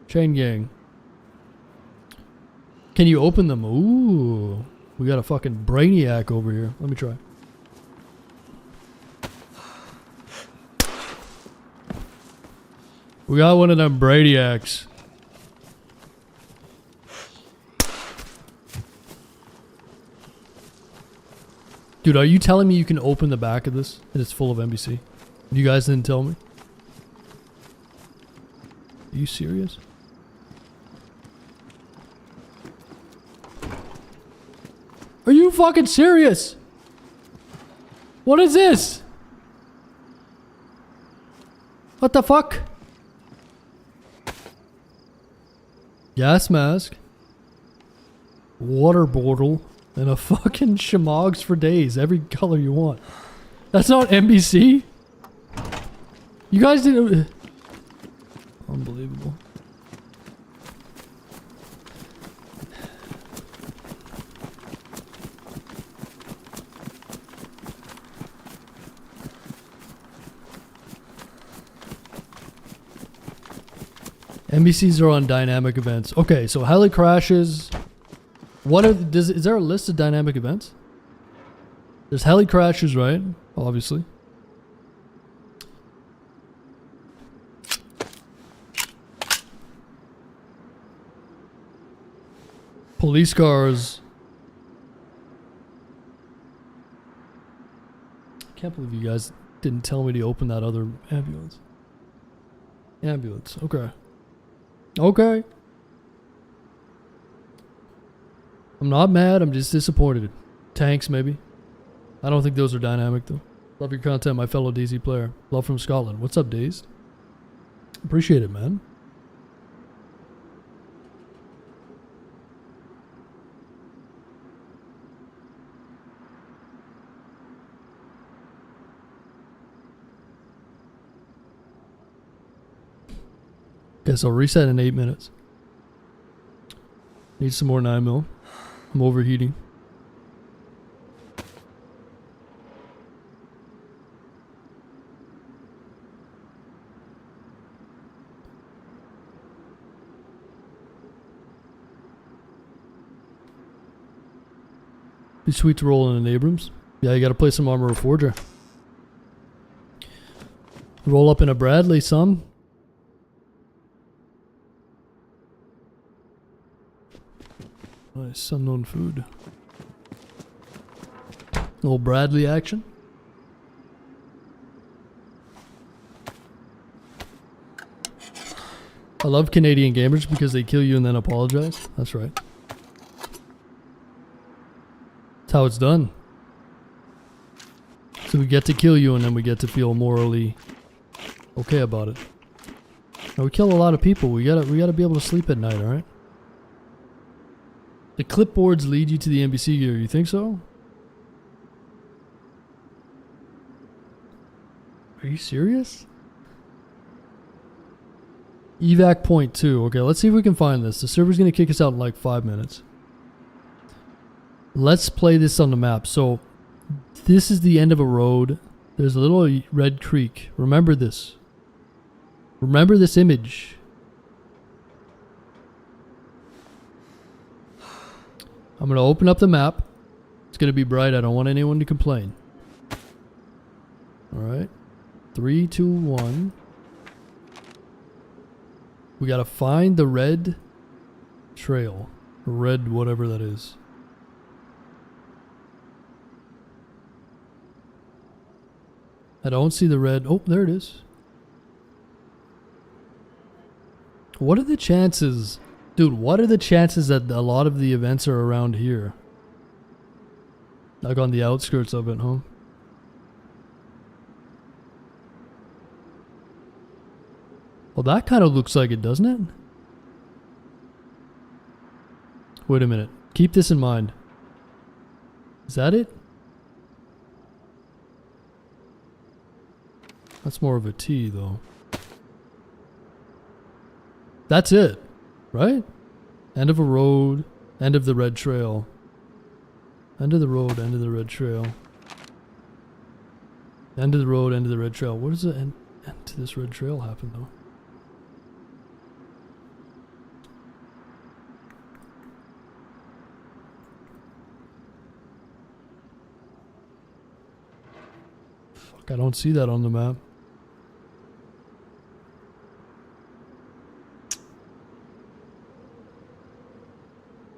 Chain gang. Can you open them? Ooh. We got a fucking brainiac over here. Let me try. We got one of them brainiacs. Dude, are you telling me you can open the back of this and it's full of NBC? You guys didn't tell me? Are you serious? Are you fucking serious? What is this? What the fuck? Gas mask. Water bottle. And a fucking shamogs for days. Every color you want. That's not NBC? You guys did... Unbelievable. NBCs are on dynamic events. Okay, so heli crashes. What are is there a list of dynamic events? There's heli crashes, right? Obviously. Police cars. I can't believe you guys didn't tell me to open that other ambulance. Ambulance, okay. Okay. I'm not mad, I'm just disappointed. Tanks, maybe. I don't think those are dynamic, though. Love your content, my fellow DayZ player. Love from Scotland. What's up, DayZ? Appreciate it, man. Guess I'll reset in 8 minutes. Need some more 9mm. I'm overheating. Be sweet to roll in an Abrams. Yeah, you gotta play some Armor Forger. Roll up in a Bradley, some. Nice, unknown food. Little Bradley action. I love Canadian gamers because they kill you and then apologize. That's right. That's how it's done. So we get to kill you and then we get to feel morally okay about it. Now we kill a lot of people. We gotta be able to sleep at night, alright? The clipboards lead you to the NBC Gear. You think so? Are you serious? Evac point 2. Okay, let's see if we can find this. The server's going to kick us out in like 5 minutes. Let's play this on the map. So, this is the end of a road. There's a little red creek. Remember this. Remember this image. I'm going to open up the map. It's going to be bright. I don't want anyone to complain. Alright. 3, 2, 1. We got to find the red trail. Red whatever that is. I don't see the red. Oh, there it is. What are the chances... Dude, what are the chances that a lot of the events are around here? Like on the outskirts of it, huh? Well, that kind of looks like it, doesn't it? Wait a minute. Keep this in mind. Is that it? That's more of a T, though. That's it. Right? End of a road, end of the red trail. End of the road, end of the red trail. End of the road, end of the red trail. What does the end to this red trail happen though? Fuck, I don't see that on the map.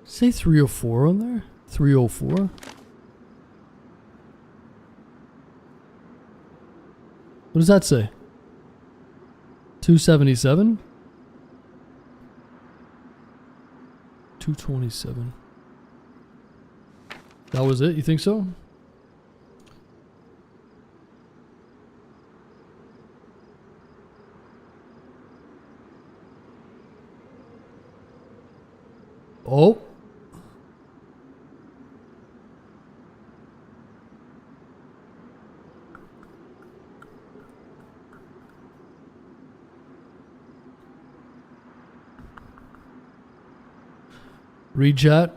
Say 304 on there? 304? What does that say? 277? 227. That was it? You think so? Oh. Read chat.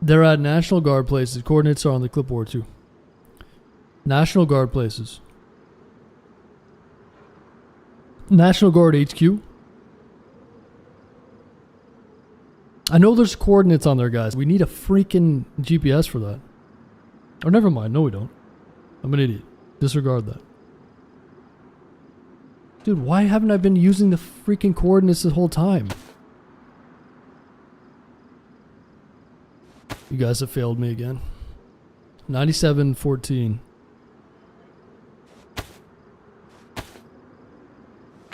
They're at National Guard places. Coordinates are on the clipboard too. National Guard places. National Guard HQ. I know there's coordinates on there, guys. We need a freaking GPS for that. Oh, never mind. No, we don't. I'm an idiot. Disregard that. Dude, why haven't I been using the freaking coordinates this whole time? You guys have failed me again. 9714.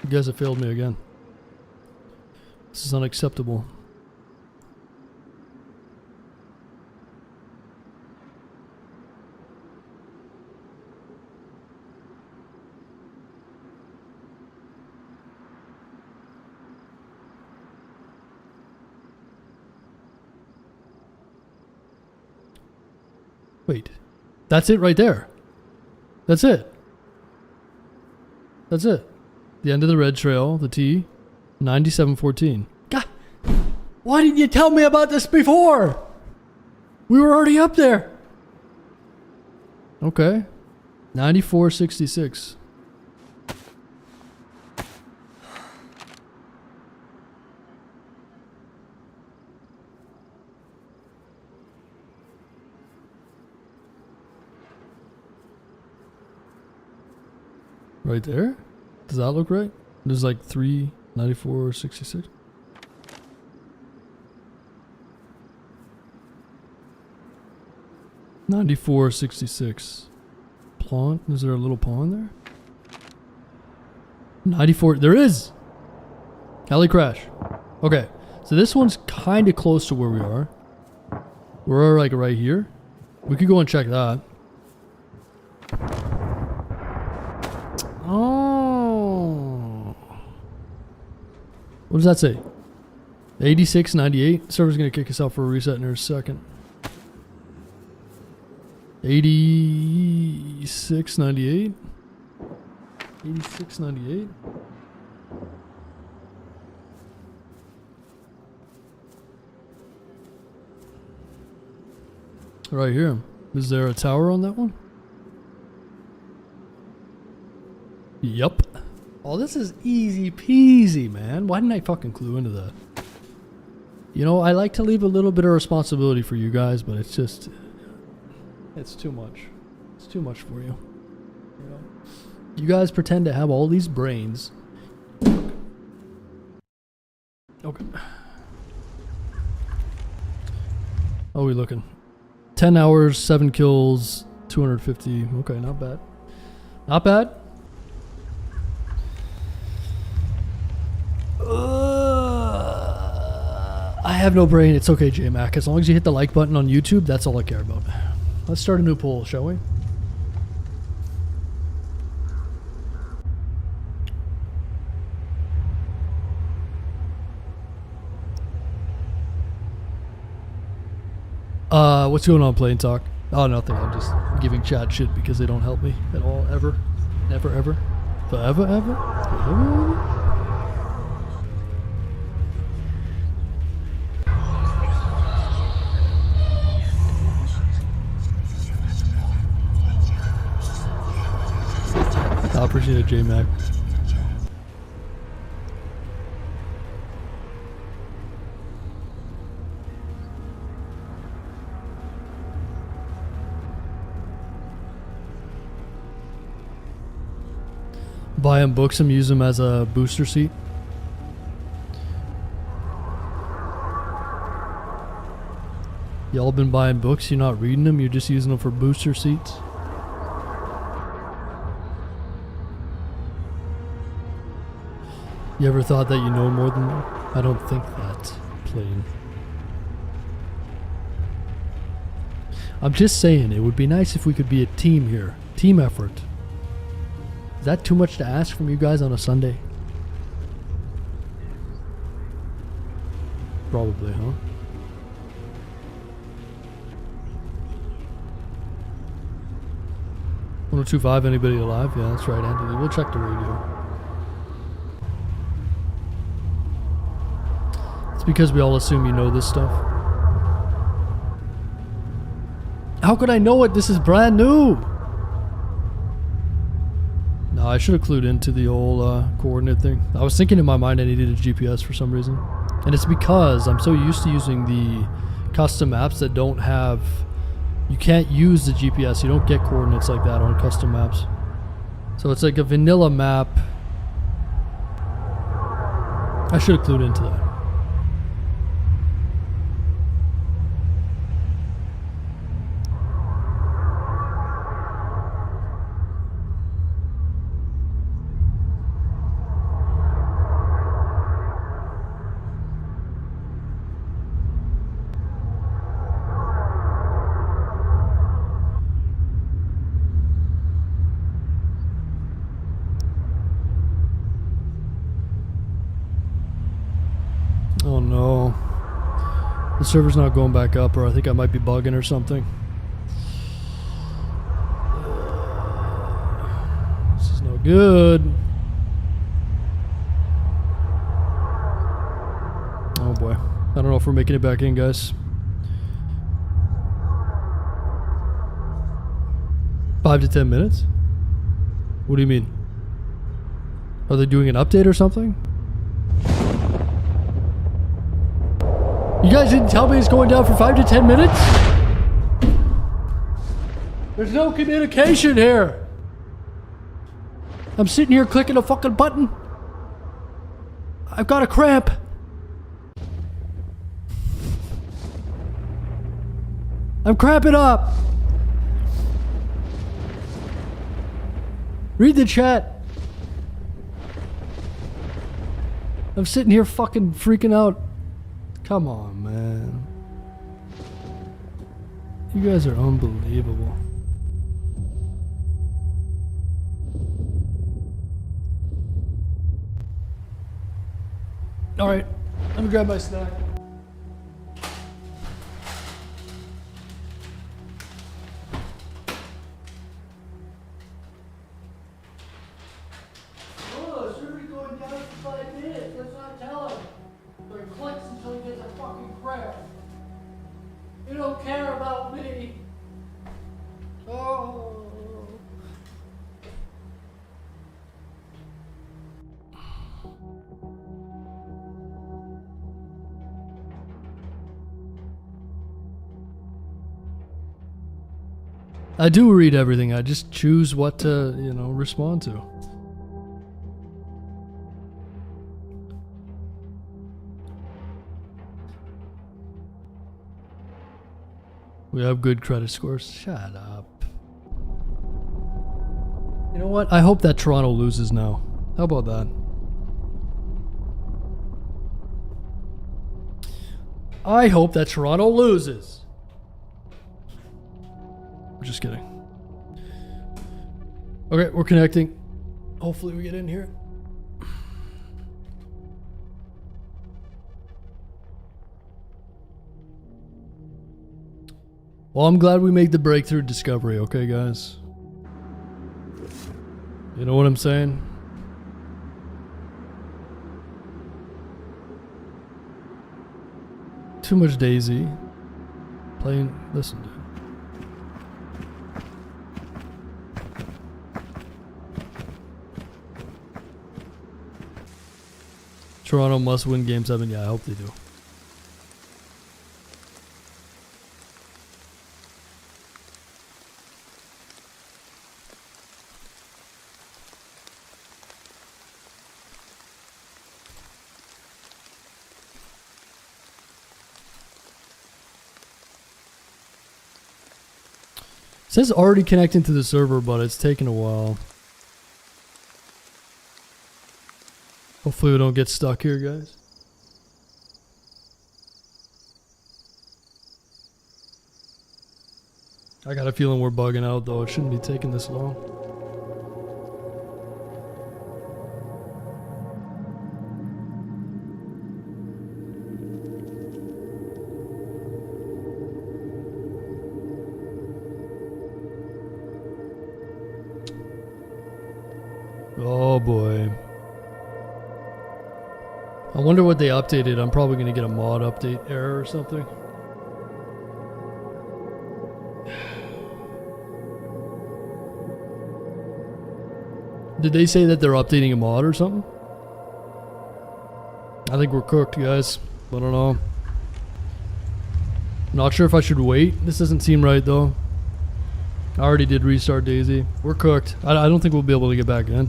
You guys have failed me again. This is unacceptable. Wait, that's it right there. That's it. That's it. The end of the red trail, the T, 9714. God, why didn't you tell me about this before? We were already up there. Okay, 9466. Right there? Does that look right? There's like 39466. $94.66. Pond? Is there a little pond there? 94. There is! Heli crash. Okay. So this one's kind of close to where we are. We're like right here. We could go and check that. Oh. What does that say? 86.98. Server's gonna kick us out for a reset in a second. 86.98. 86.98. Right here. Is there a tower on that one? Yup. Oh, this is easy peasy, man. Why didn't I fucking clue into that? You know, I like to leave a little bit of responsibility for you guys, but it's just... it's too much. It's too much for you. You know? You guys pretend to have all these brains. Okay. How are we looking? 10 hours, 7 kills, 250. Okay, not bad. Not bad. I have no brain. It's okay, J-Mac. As long as you hit the like button on YouTube, that's all I care about. Let's start a new poll, shall we? What's going on, Plain Talk? Oh, nothing. I'm just giving chat shit because they don't help me at all, ever. Never, ever. Forever, ever. Forever, ever. I appreciate it, J-Mac. Buy them books and use them as a booster seat. Y'all been buying books, you're not reading them, you're just using them for booster seats. You ever thought that you know more than them? I don't think that, Plain. I'm just saying, it would be nice if we could be a team here. Team effort. Is that too much to ask from you guys on a Sunday? Probably, huh? "1025, anybody alive?" Yeah, that's right, Anthony. We'll check the radio. It's because we all assume you know this stuff. How could I know it? This is brand new. No, I should have clued into the whole coordinate thing. I was thinking in my mind I needed a GPS for some reason. And it's because I'm so used to using the custom maps that don't have... You can't use the GPS. You don't get coordinates like that on custom maps. So it's like a vanilla map. I should have clued into that. Oh no. The server's not going back up, or I think I might be bugging or something. This is no good. Oh boy. I don't know if we're making it back in, guys. 5 to 10 minutes? What do you mean? Are they doing an update or something? You guys didn't tell me it's going down for 5 to 10 minutes? There's no communication here. I'm sitting here clicking a fucking button. I've got a cramp. I'm cramping up. Read the chat. I'm sitting here fucking freaking out. Come on, man. You guys are unbelievable. Alright, let me grab my snack. Oh, it's already going down for 5 minutes. Let's not tell him. So he clicks until he gets a fucking cramp. You don't care about me. Oh. I do read everything. I just choose what to, you know, respond to. We have good credit scores. Shut up. You know what? I hope that Toronto loses now. How about that? I hope that Toronto loses. I'm just kidding. Okay, we're connecting. Hopefully we get in here. Well, I'm glad we made the breakthrough discovery, okay, guys? You know what I'm saying? Too much DayZ. Playing. Listen, dude. Toronto must win Game 7. Yeah, I hope they do. It says already connecting to the server, but it's taking a while. Hopefully we don't get stuck here, guys. I got a feeling we're bugging out though. It shouldn't be taking this long. Oh boy. I wonder what they updated. I'm probably going to get a mod update error or something. Did they say that they're updating a mod or something? I think we're cooked, guys. I don't know. Not sure if I should wait. This doesn't seem right though. I already did restart DayZ. We're cooked. I don't think we'll be able to get back in.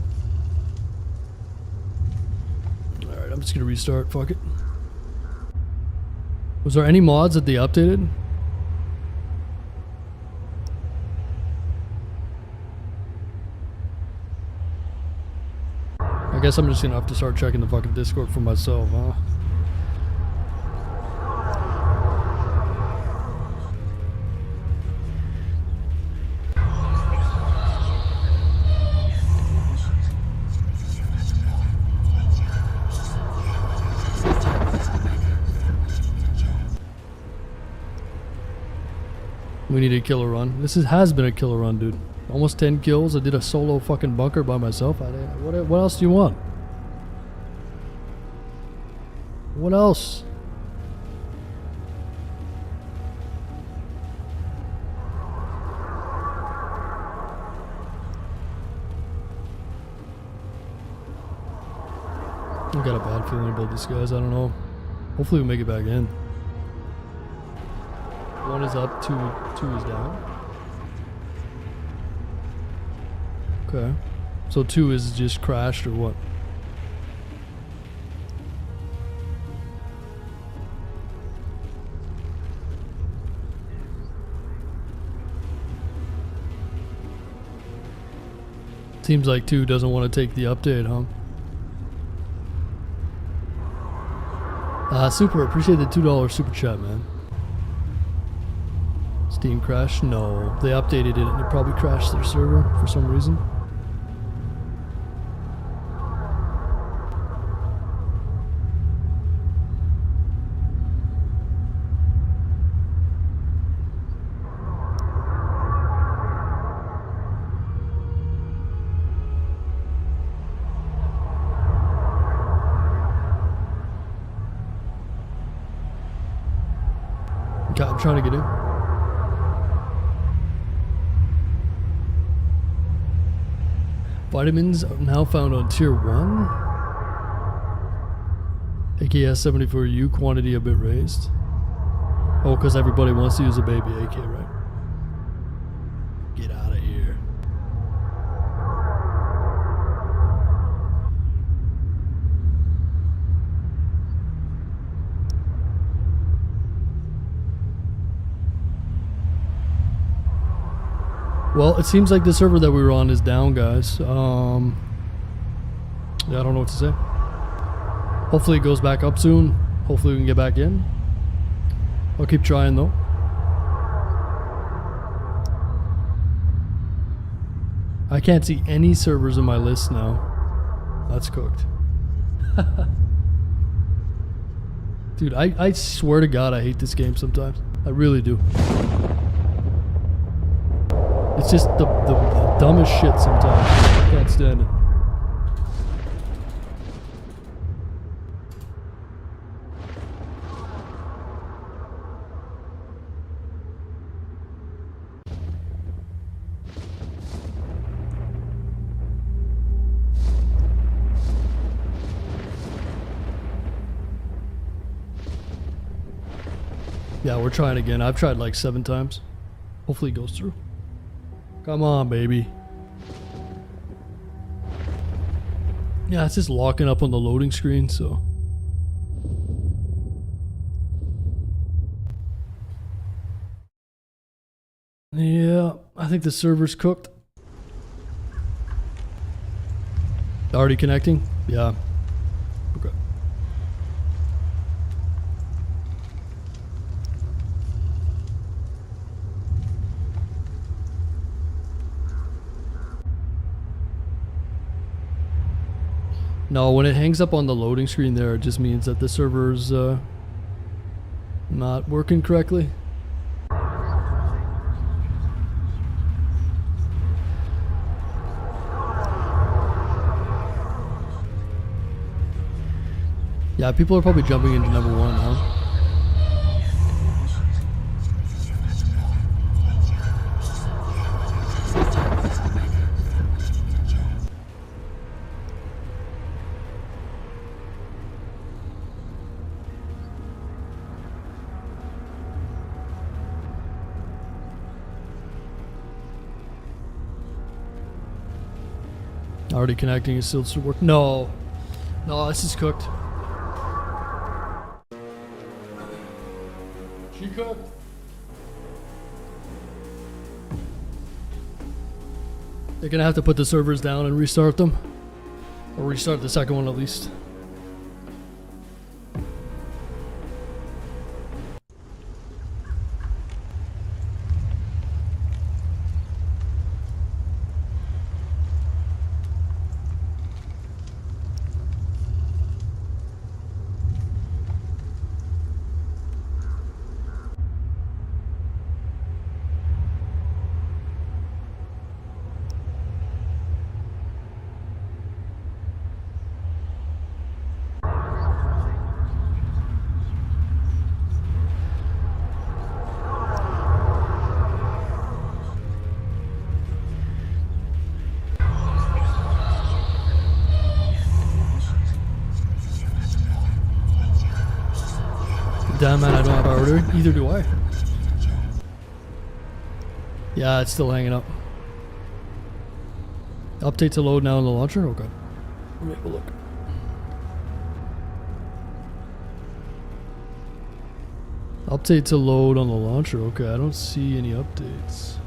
Alright, I'm just gonna restart. Fuck it. Was there any mods that they updated? I guess I'm just gonna have to start checking the fucking Discord for myself, huh? We need a killer run. This has been a killer run, dude. Almost 10 kills. I did a solo fucking bunker by myself. What else do you want? What else? I've got a bad feeling about this, guys. I don't know. Hopefully we make it back in. 1 is up, 2 is down. Okay. So 2 is just crashed or what? Seems like 2 doesn't want to take the update, huh? Super. Appreciate the $2 super chat, man. Steam crash? No. They updated it and it probably crashed their server for some reason. Okay, I'm trying to get in. Vitamins are now found on tier 1. AKS 74U quantity a bit raised. Oh, because everybody wants to use a baby AK, right? Get out of here. Well, it seems like the server that we were on is down, guys. Yeah, I don't know what to say. Hopefully it goes back up soon. Hopefully we can get back in. I'll keep trying though. I can't see any servers in my list now. That's cooked. Dude, I swear to God I hate this game sometimes. I really do. It's just the dumbest shit sometimes. I can't stand it. Yeah, we're trying again. I've tried like 7 times. Hopefully it goes through. Come on, baby. Yeah, it's just locking up on the loading screen, so. Yeah, I think the server's cooked. Already connecting? Yeah. Okay. No, when it hangs up on the loading screen there, it just means that the server's not working correctly. Yeah, people are probably jumping into number 1, huh? Already connecting, it still should work. No. No, this is cooked. She cooked. They're gonna have to put the servers down and restart them. Or restart the second one at least. Damn man, I don't have power to. Either do I. Yeah, it's still hanging up. Update to load now in the launcher? Okay. Let me have a look. Update to load on the launcher. Okay, I don't see any updates.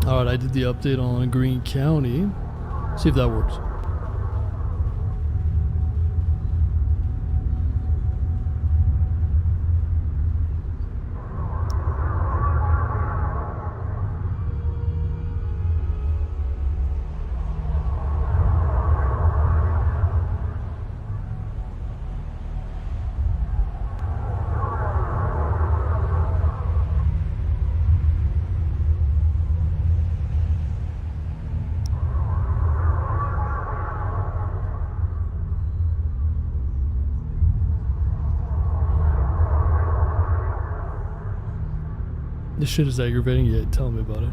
Alright, I did the update on Greene County. See if that works. This shit is aggravating. Yeah, tell me about it.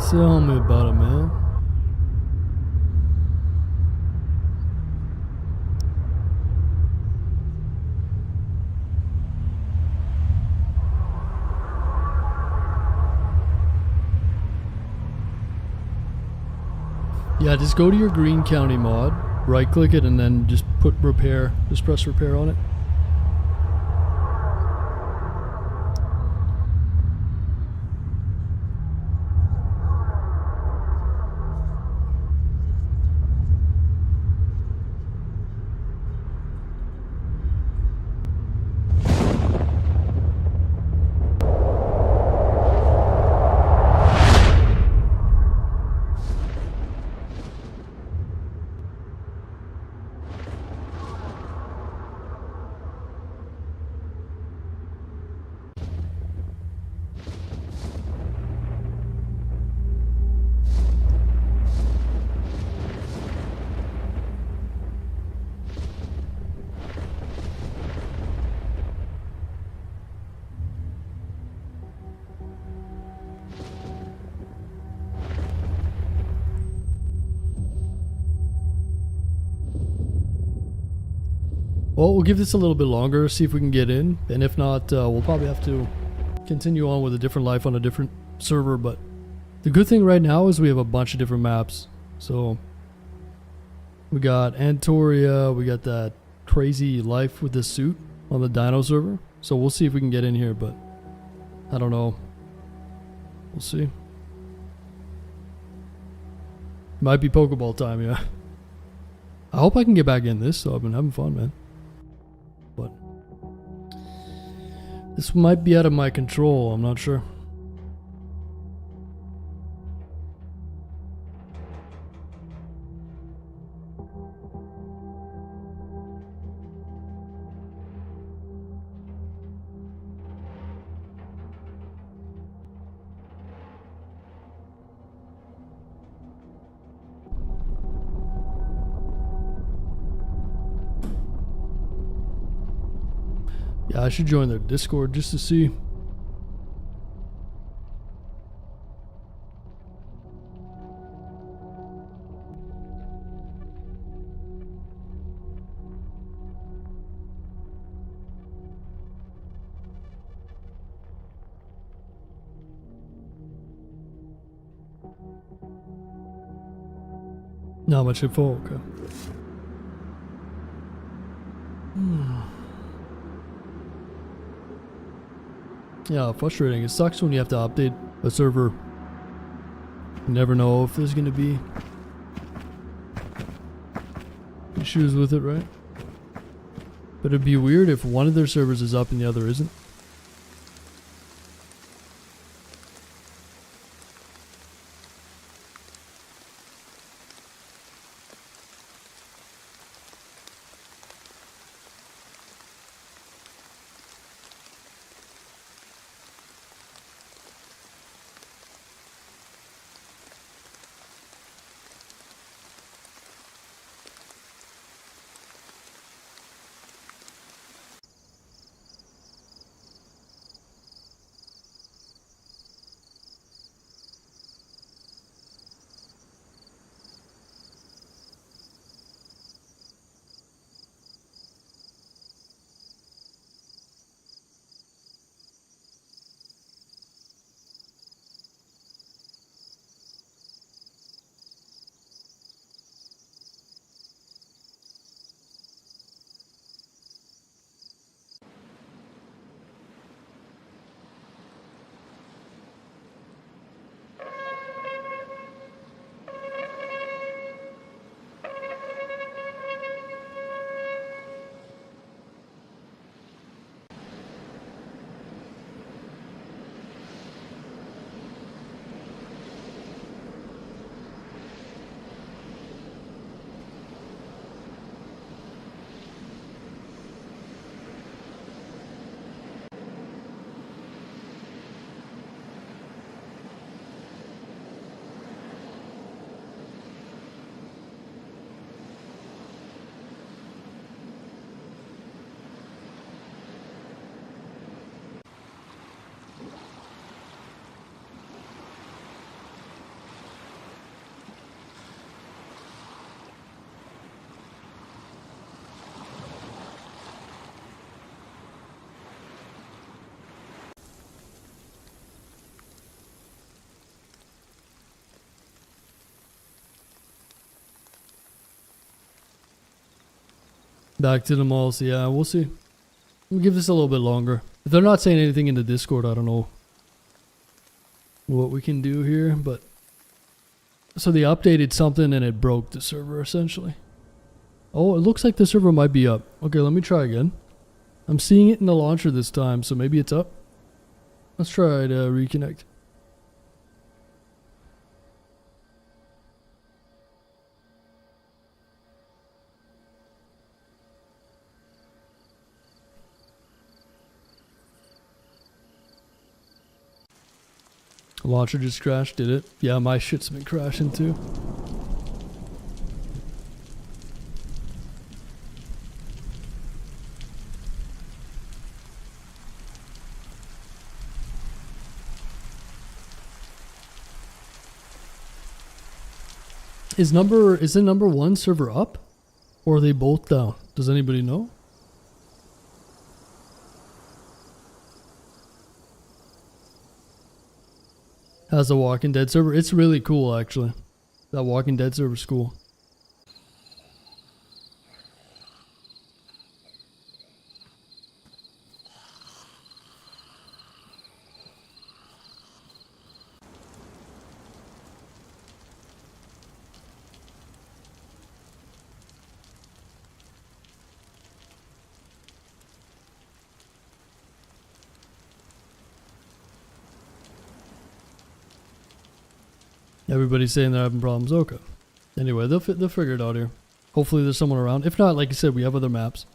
Tell me about it, man. Yeah, just go to your Greene County mod, right click it, and then just put repair. Just press repair on it. Well, we'll give this a little bit longer, see if we can get in, and if not, we'll probably have to continue on with a different life on a different server. But the good thing right now is we have a bunch of different maps. So we got Antoria, we got that crazy life with the suit on the Dino server. So we'll see if we can get in here, but I don't know. We'll see. Might be Pokeball time, yeah. I hope I can get back in this, so I've been having fun, man. But this might be out of my control, I'm not sure. Yeah, I should join their Discord just to see. Not much info, okay. Yeah, frustrating. It sucks when you have to update a server. You never know if there's gonna be issues with it, right? But it'd be weird if one of their servers is up and the other isn't. Back to the malls, yeah, we'll see. We'll give this a little bit longer. If they're not saying anything in the Discord, I don't know what we can do here, but... So they updated something and it broke the server, essentially. Oh, it looks like the server might be up. Okay, let me try again. I'm seeing it in the launcher this time, so maybe it's up. Let's try to reconnect. Launcher just crashed, did it? Yeah, my shit's been crashing too. Is the number one server up? Or are they both down? Does anybody know? has a Walking Dead server. It's really cool, actually. That Walking Dead server's cool. Everybody's saying they're having problems. Okay. Anyway, they'll figure it out here. Hopefully there's someone around. If not, like I said, we have other maps.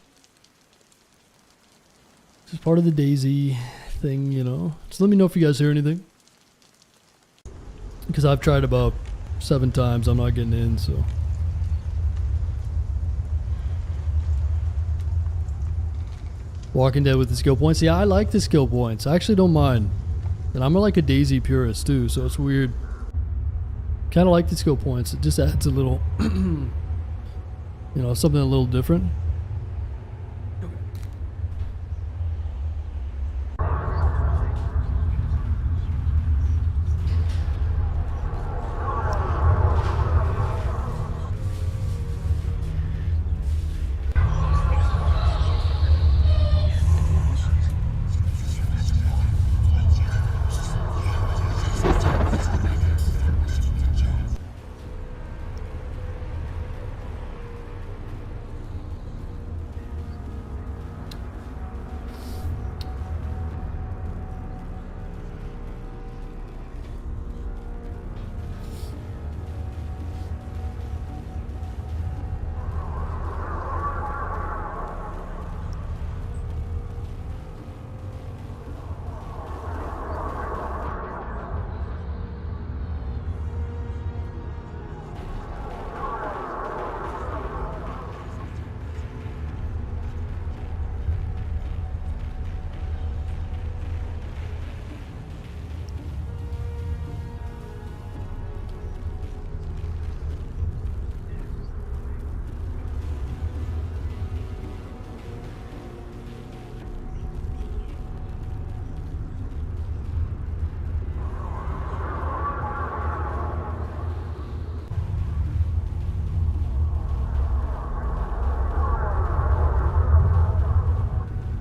This is part of the DayZ thing, you know. Just let me know if you guys hear anything. Because I've tried about 7 times. I'm not getting in, so. Walking Dead with the skill points. Yeah, I like the skill points. I actually don't mind. And I'm like a DayZ purist too, so it's weird. Kind of like the skill points. It just adds a little, you know, something a little different.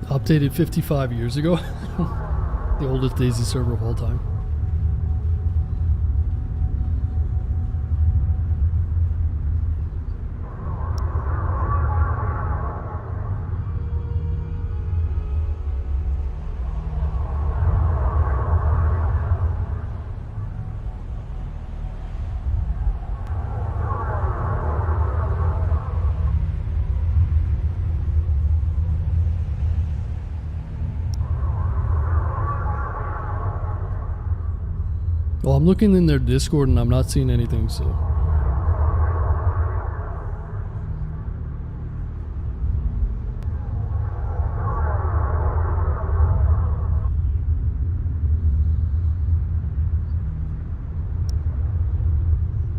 Updated 55 years ago. The oldest DayZ server of all time. Well, I'm looking in their Discord and I'm not seeing anything, so.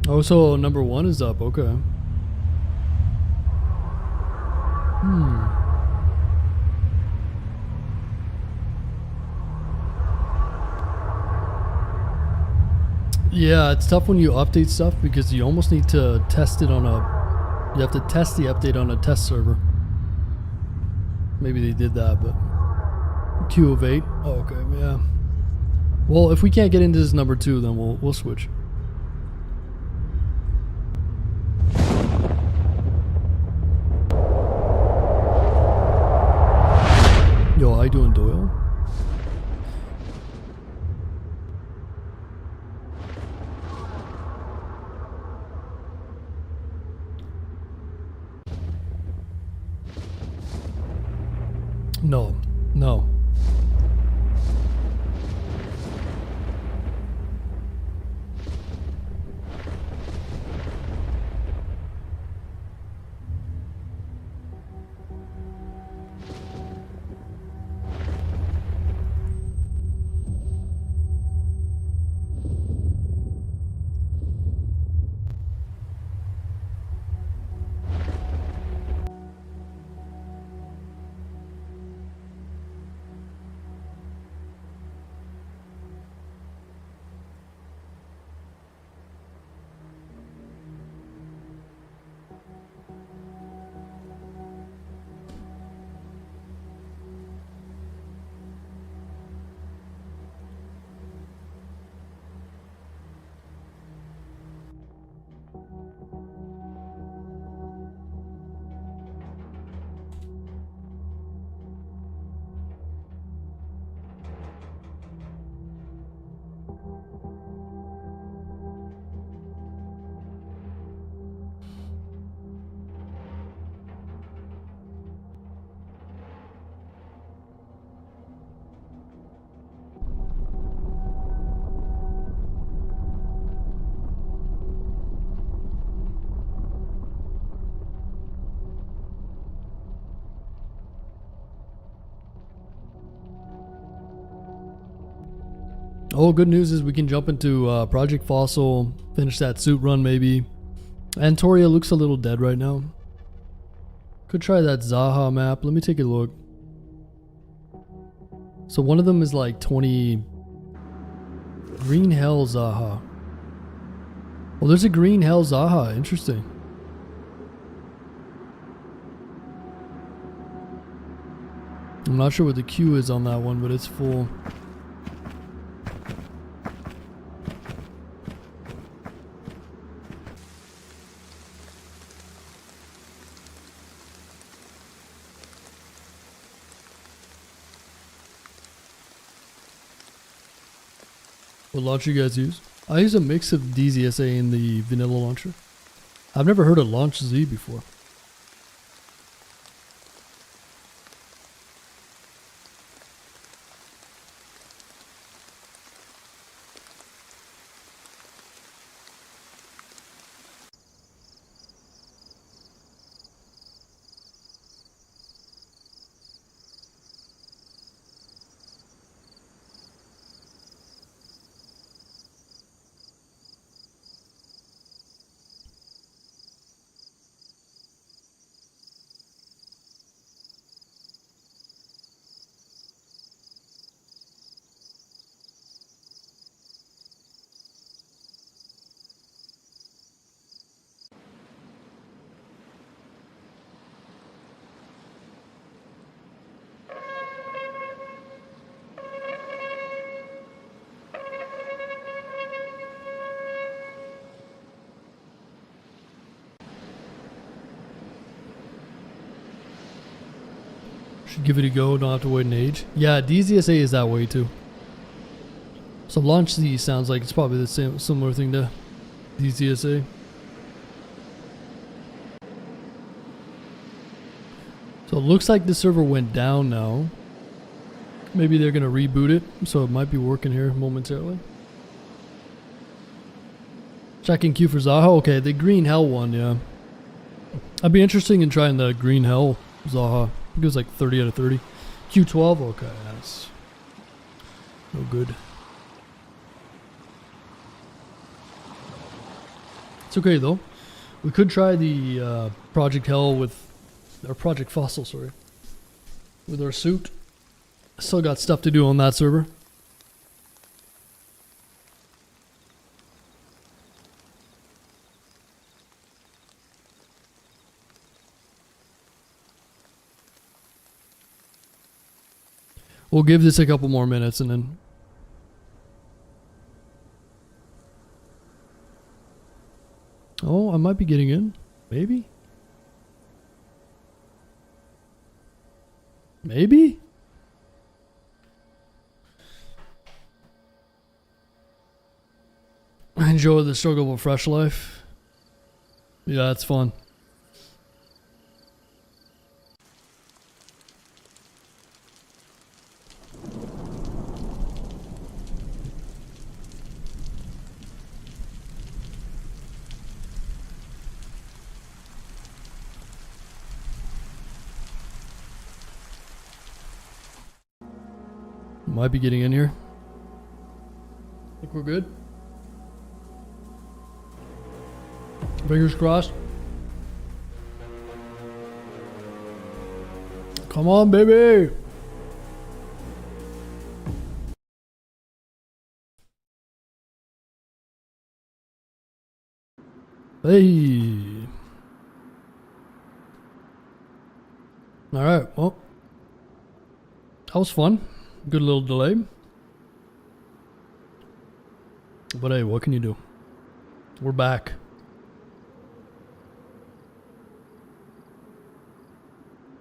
Oh, so number 1 is up, okay. Yeah, it's tough when you update stuff because you almost need to test it on a... You have to test the update on a test server. Maybe they did that, but... Q of 8? Oh, okay, yeah. Well, if we can't get into this number 2, then we'll switch. Yo, how you doing, Doyle? No, no. Oh, good news is we can jump into Project Fossil, finish that suit run maybe. Antoria looks a little dead right now. Could try that Zaha map. Let me take a look. So one of them is like 20... Green Hell Zaha. Well, there's a Green Hell Zaha. Interesting. I'm not sure what the queue is on that one, but it's full. What launcher you guys use? I use a mix of DZSA and the vanilla launcher. I've never heard of Launch Z before. Should give it a go, don't have to wait an age. Yeah, DZSA is that way too. So Launch Z sounds like it's probably the same similar thing to DZSA. So it looks like the server went down now. Maybe they're gonna reboot it, so it might be working here momentarily. Checking queue for Zaha. Okay, the Green Hell one, yeah. I'd be interested in trying the Green Hell Zaha. I think it was like 30 out of 30. Q12, okay, that's no good. It's okay though. We could try the Project Hell with, or Project Fossil, sorry, with our suit. Still got stuff to do on that server. We'll give this a couple more minutes and then... Oh, I might be getting in. Maybe? Maybe? I enjoy the struggle of fresh life. Yeah, it's fun. Might be getting in here. Think we're good. Fingers crossed. Come on, baby. Hey. All right. Well, that was fun. Good little delay. But hey, what can you do? We're back.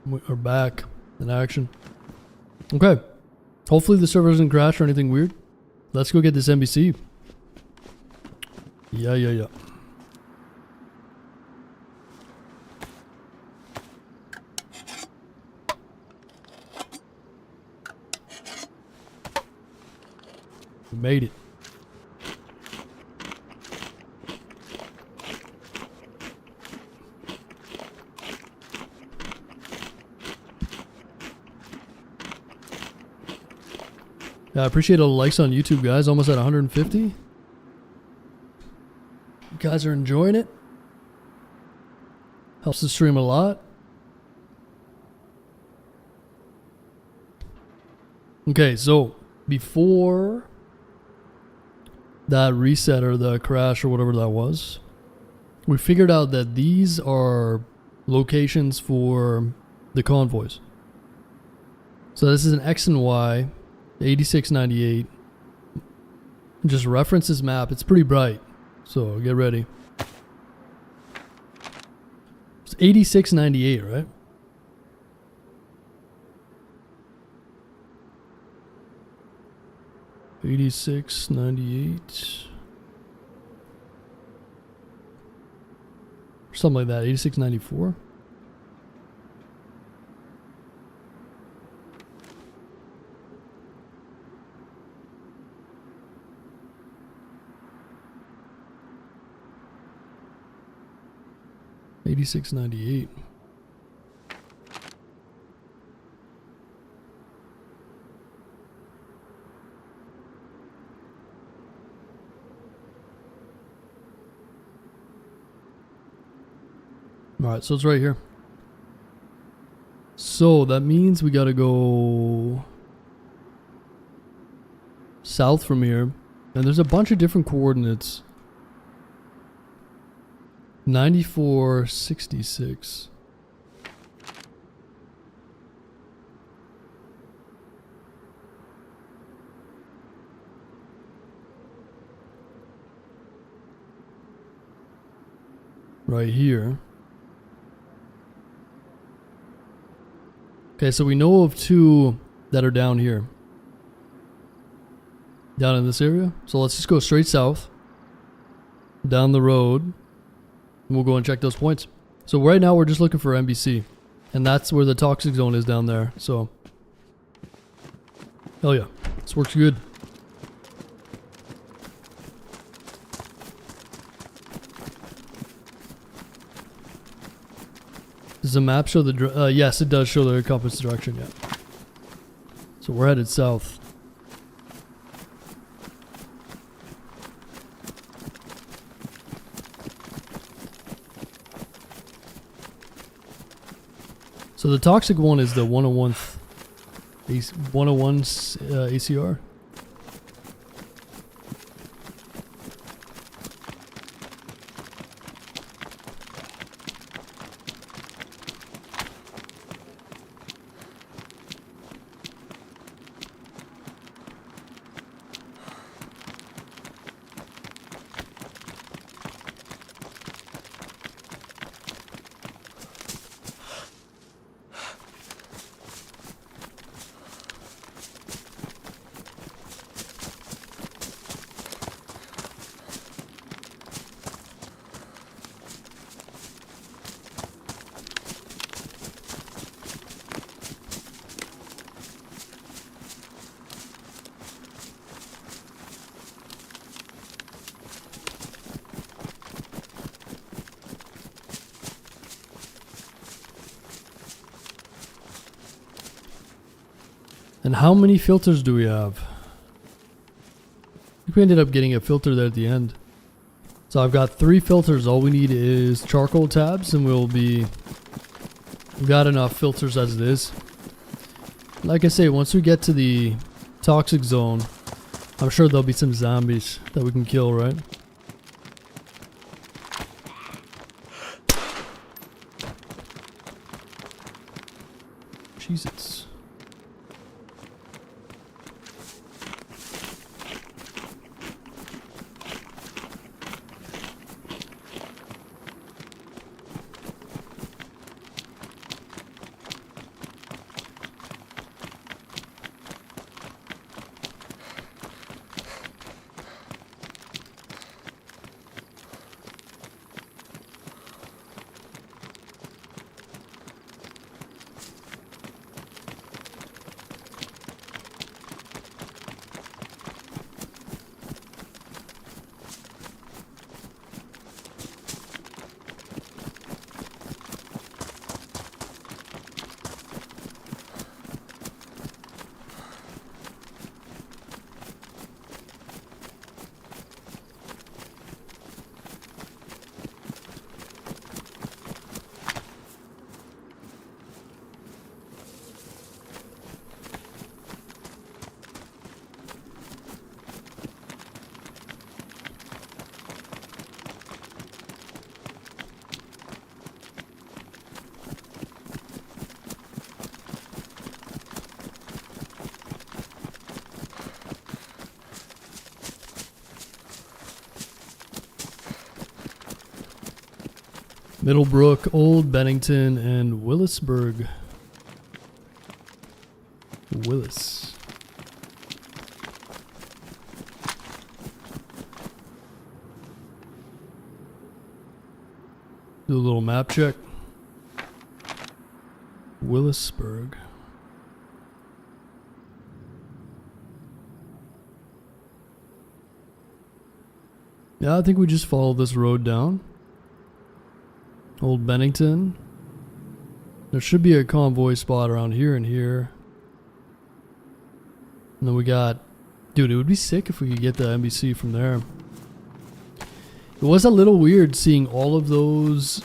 We're back in action. Okay. Hopefully the server doesn't crash or anything weird. Let's go get this NBC. Yeah. We made it. Yeah, I appreciate all the likes on YouTube, guys. Almost at 150. You guys are enjoying it. Helps the stream a lot. Okay, so before that reset or the crash or whatever that was, we figured out that these are locations for the convoys. So this is an X and Y, 8698. Just reference this map. It's pretty bright, so get ready. It's 8698, right? $86.98 something like that. $86.94. $86.98. Alright, so it's right here. So that means we gotta go south from here. And there's a bunch of different coordinates. 9466. Right here. Okay, so we know of two that are down here. Down in this area. So let's just go straight south. Down the road. And we'll go and check those points. So right now we're just looking for NBC. And that's where the toxic zone is down there. So. Hell yeah. This works good. Does the map show the... yes, it does show the compass direction, yeah. So we're headed south. So the toxic one is the 101th... 101 ACR. And how many filters do we have? I think we ended up getting a filter there at the end. So I've got 3 filters. All we need is charcoal tabs and we've got enough filters as it is. Like I say, once we get to the toxic zone, I'm sure there'll be some zombies that we can kill, right? Jesus. Middlebrook, Old Bennington, and Willisburg. Willis. Do a little map check. Willisburg. Yeah, I think we just follow this road down. Old Bennington. There should be a convoy spot around here and here. And then we got... Dude, it would be sick if we could get the NBC from there. It was a little weird seeing all of those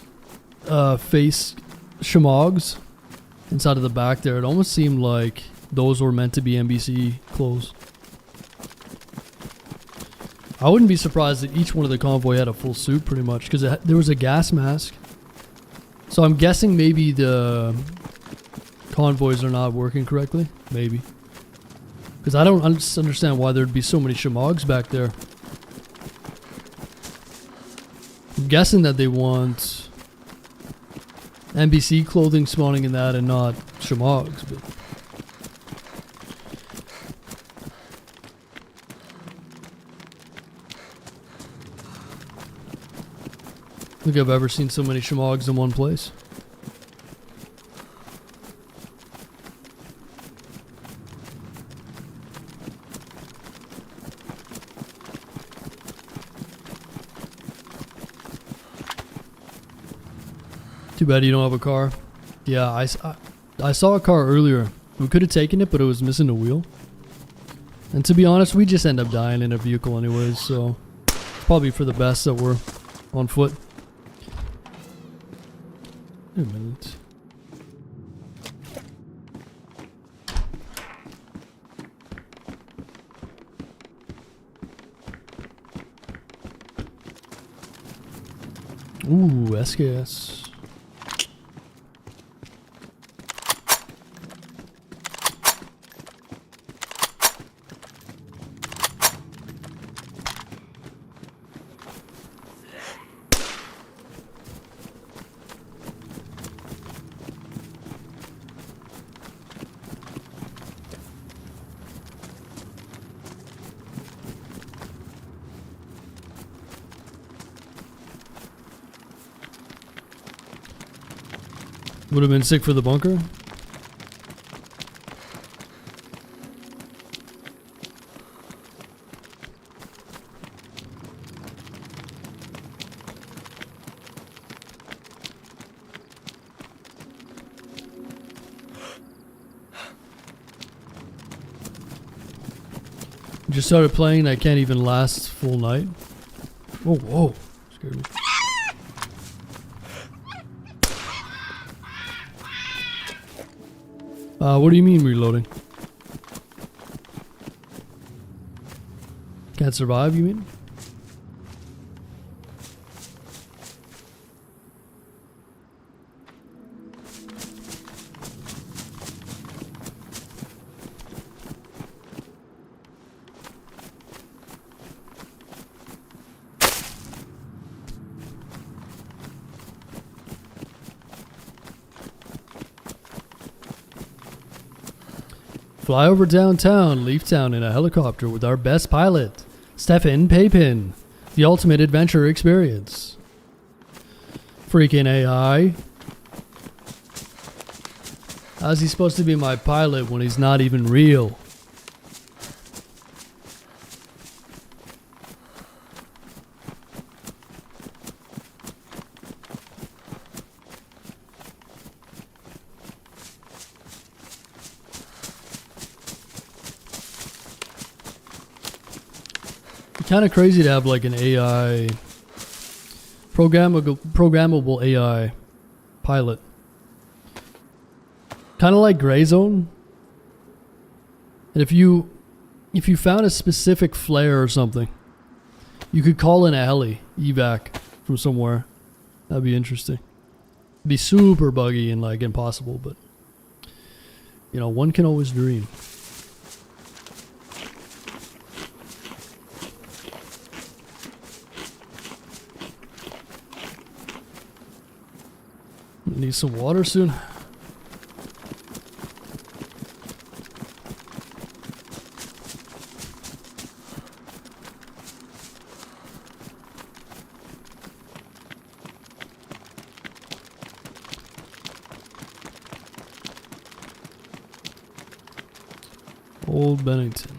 face shamogs inside of the back there. It almost seemed like those were meant to be NBC clothes. I wouldn't be surprised that each one of the convoy had a full suit pretty much, because there was a gas mask. So I'm guessing maybe the convoys are not working correctly. Maybe. Because I don't understand why there'd be so many shamogs back there. I'm guessing that they want NBC clothing spawning in that and not shamogs, but... I don't think I've ever seen so many shamogs in one place. Too bad you don't have a car. Yeah, I saw a car earlier. We could have taken it, but it was missing a wheel. And to be honest, we just end up dying in a vehicle anyways, so it's probably for the best that we're on foot. Wait a minute. Ooh, SKS. Would have been sick for the bunker. Just started playing. I can't even last full night. Oh, whoa. Scared me. What do you mean reloading? Can't survive, you mean? Fly over downtown, leave town in a helicopter with our best pilot, Stefan Papin. The ultimate adventure experience. Freaking AI. How's he supposed to be my pilot when he's not even real? Kind of crazy to have like an AI programmable AI pilot, kind of like Gray Zone. And if you found a specific flare or something, you could call in a heli evac from somewhere. That'd be interesting. It'd be super buggy and like impossible, but you know, one can always dream. need some water soon. Old Bennington.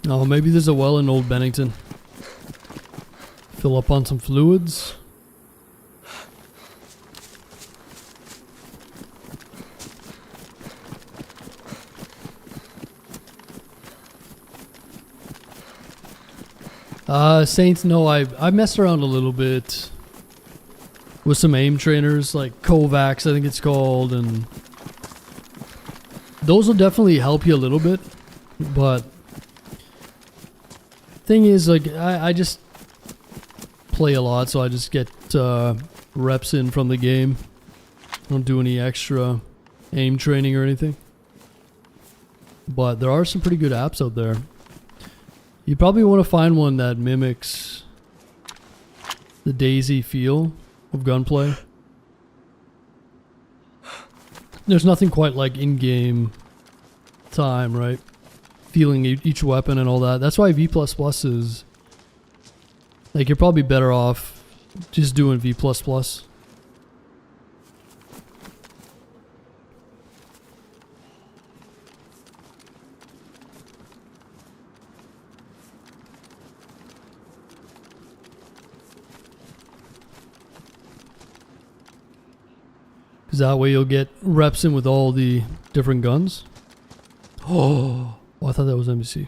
Oh, maybe there's a well in Old Bennington. Fill up on some fluids. Saints, no, I messed around a little bit with some aim trainers like Kovacs, I think it's called, and those will definitely help you a little bit, but thing is, like, I just play a lot, so I just get reps in from the game. I don't do any extra aim training or anything. But there are some pretty good apps out there. You probably want to find one that mimics the DayZ feel of gunplay. There's nothing quite like in-game time, right? Feeling each weapon and all that. That's why V++ is... like, you're probably better off just doing V++. Because that way you'll get reps in with all the different guns. Oh, I thought that was NBC.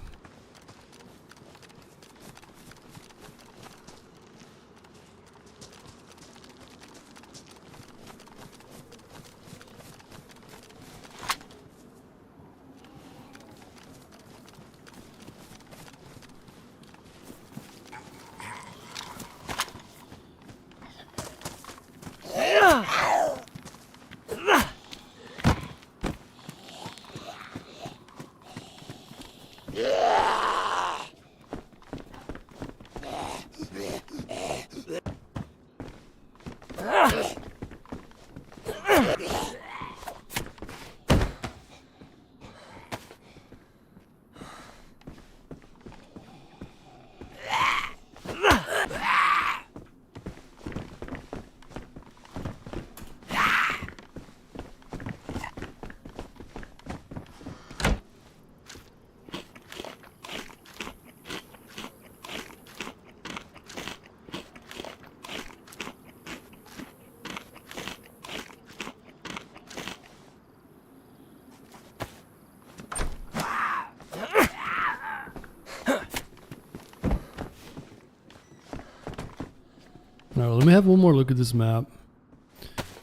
Alright, let me have one more look at this map.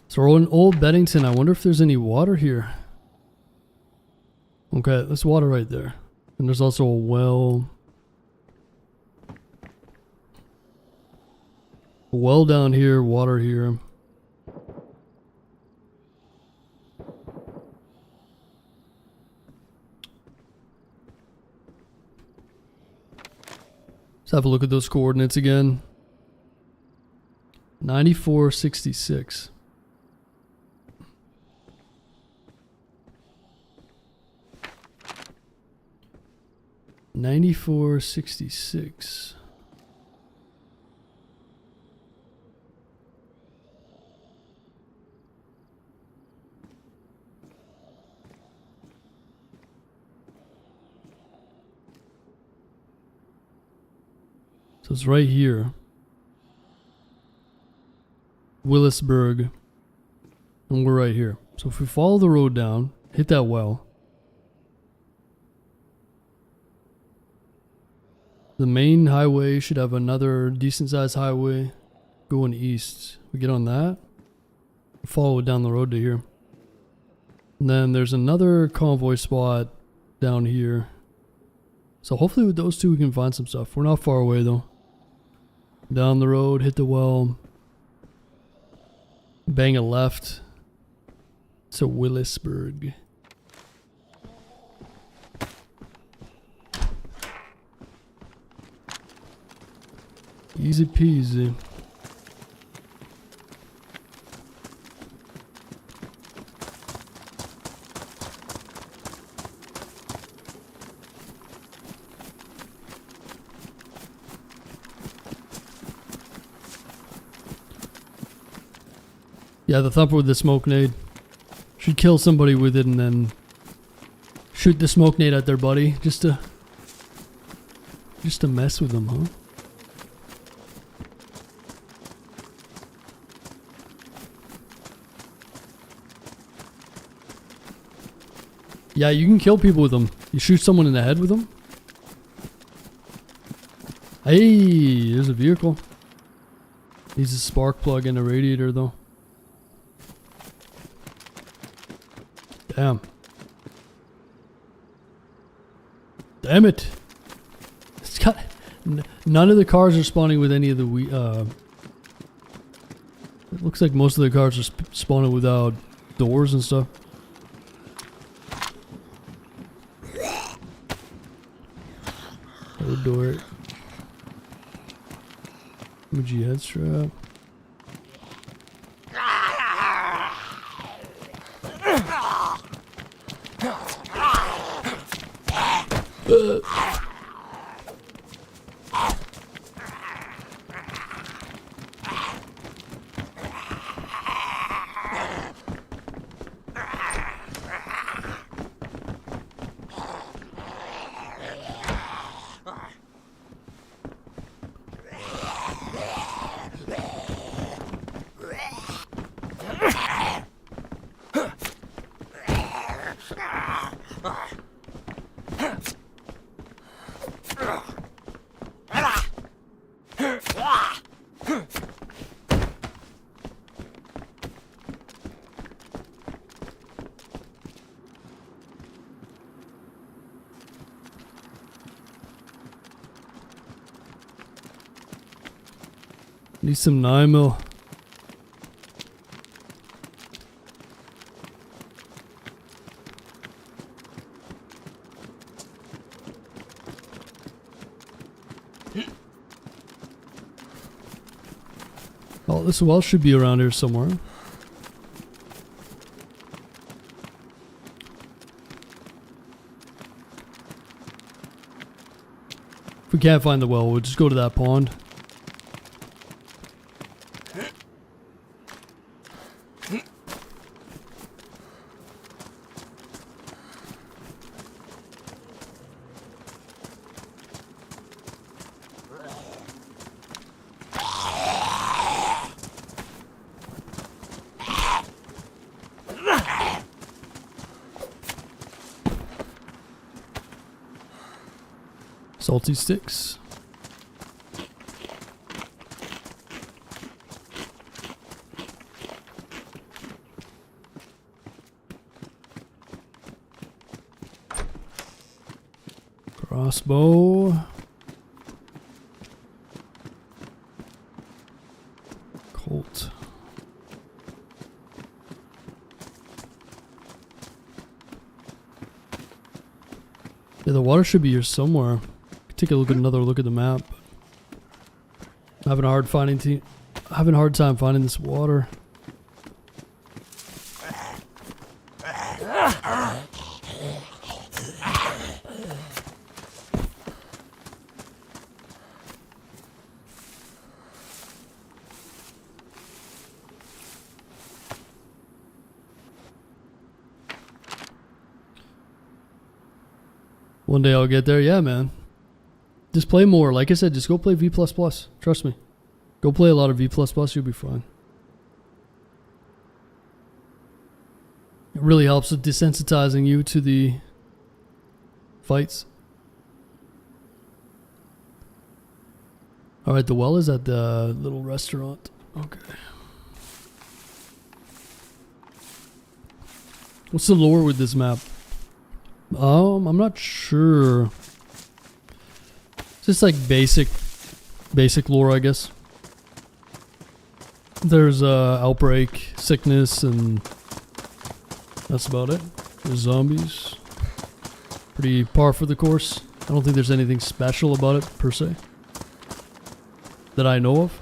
So we're in Old Bennington. I wonder if there's any water here. Okay, there's water right there. And there's also a well. A well down here, water here. Let's have a look at those coordinates again. 9466. $94.66. So it's right here. Willisburg, and we're right here. So if we follow the road down, hit that well, the main highway should have another decent sized highway going east. We get on that, follow it down the road to here. And then there's another convoy spot down here. So hopefully with those two we can find some stuff. We're not far away though. Down the road, hit the well, bang a left to Willisburg. Easy peasy. Yeah, the thumper with the smoke nade. Should kill somebody with it and then shoot the smoke nade at their buddy just to mess with them, huh? Yeah, you can kill people with them. You shoot someone in the head with them. Hey, there's a vehicle. Needs a spark plug and a radiator though. Damn. Damn it. It's got none of the cars are spawning with any of the it looks like most of the cars are spawning without doors and stuff. No door. Fuji head strap. Need some 9mm. Oh, this well should be around here somewhere. If we can't find the well, we'll just go to that pond. Salty sticks. Crossbow. Colt. Yeah, the water should be here somewhere. Take a look at another look at the map. I'm having a hard time finding this water. One day I'll get there, yeah, man. Just play more. Like I said, just go play V++. Trust me. Go play a lot of V++, you'll be fine. It really helps with desensitizing you to the fights. Alright, the well is at the little restaurant. Okay. What's the lore with this map? I'm not sure. It's just like basic lore, I guess. There's outbreak, sickness, and that's about it. There's zombies. Pretty par for the course. I don't think there's anything special about it, per se, that I know of.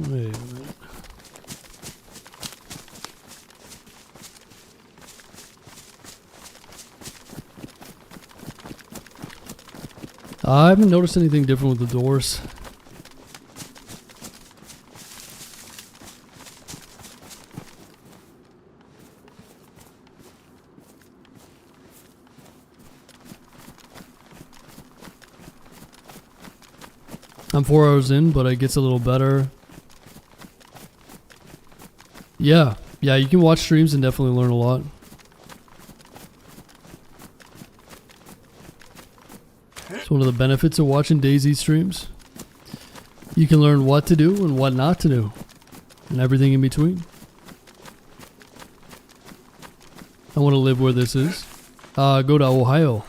Wait a minute. I haven't noticed anything different with the doors. I'm 4 hours in, but it gets a little better. Yeah, you can watch streams and definitely learn a lot. It's one of the benefits of watching DayZ streams. You can learn what to do and what not to do, and everything in between. I want to live where this is. Go to Ohio.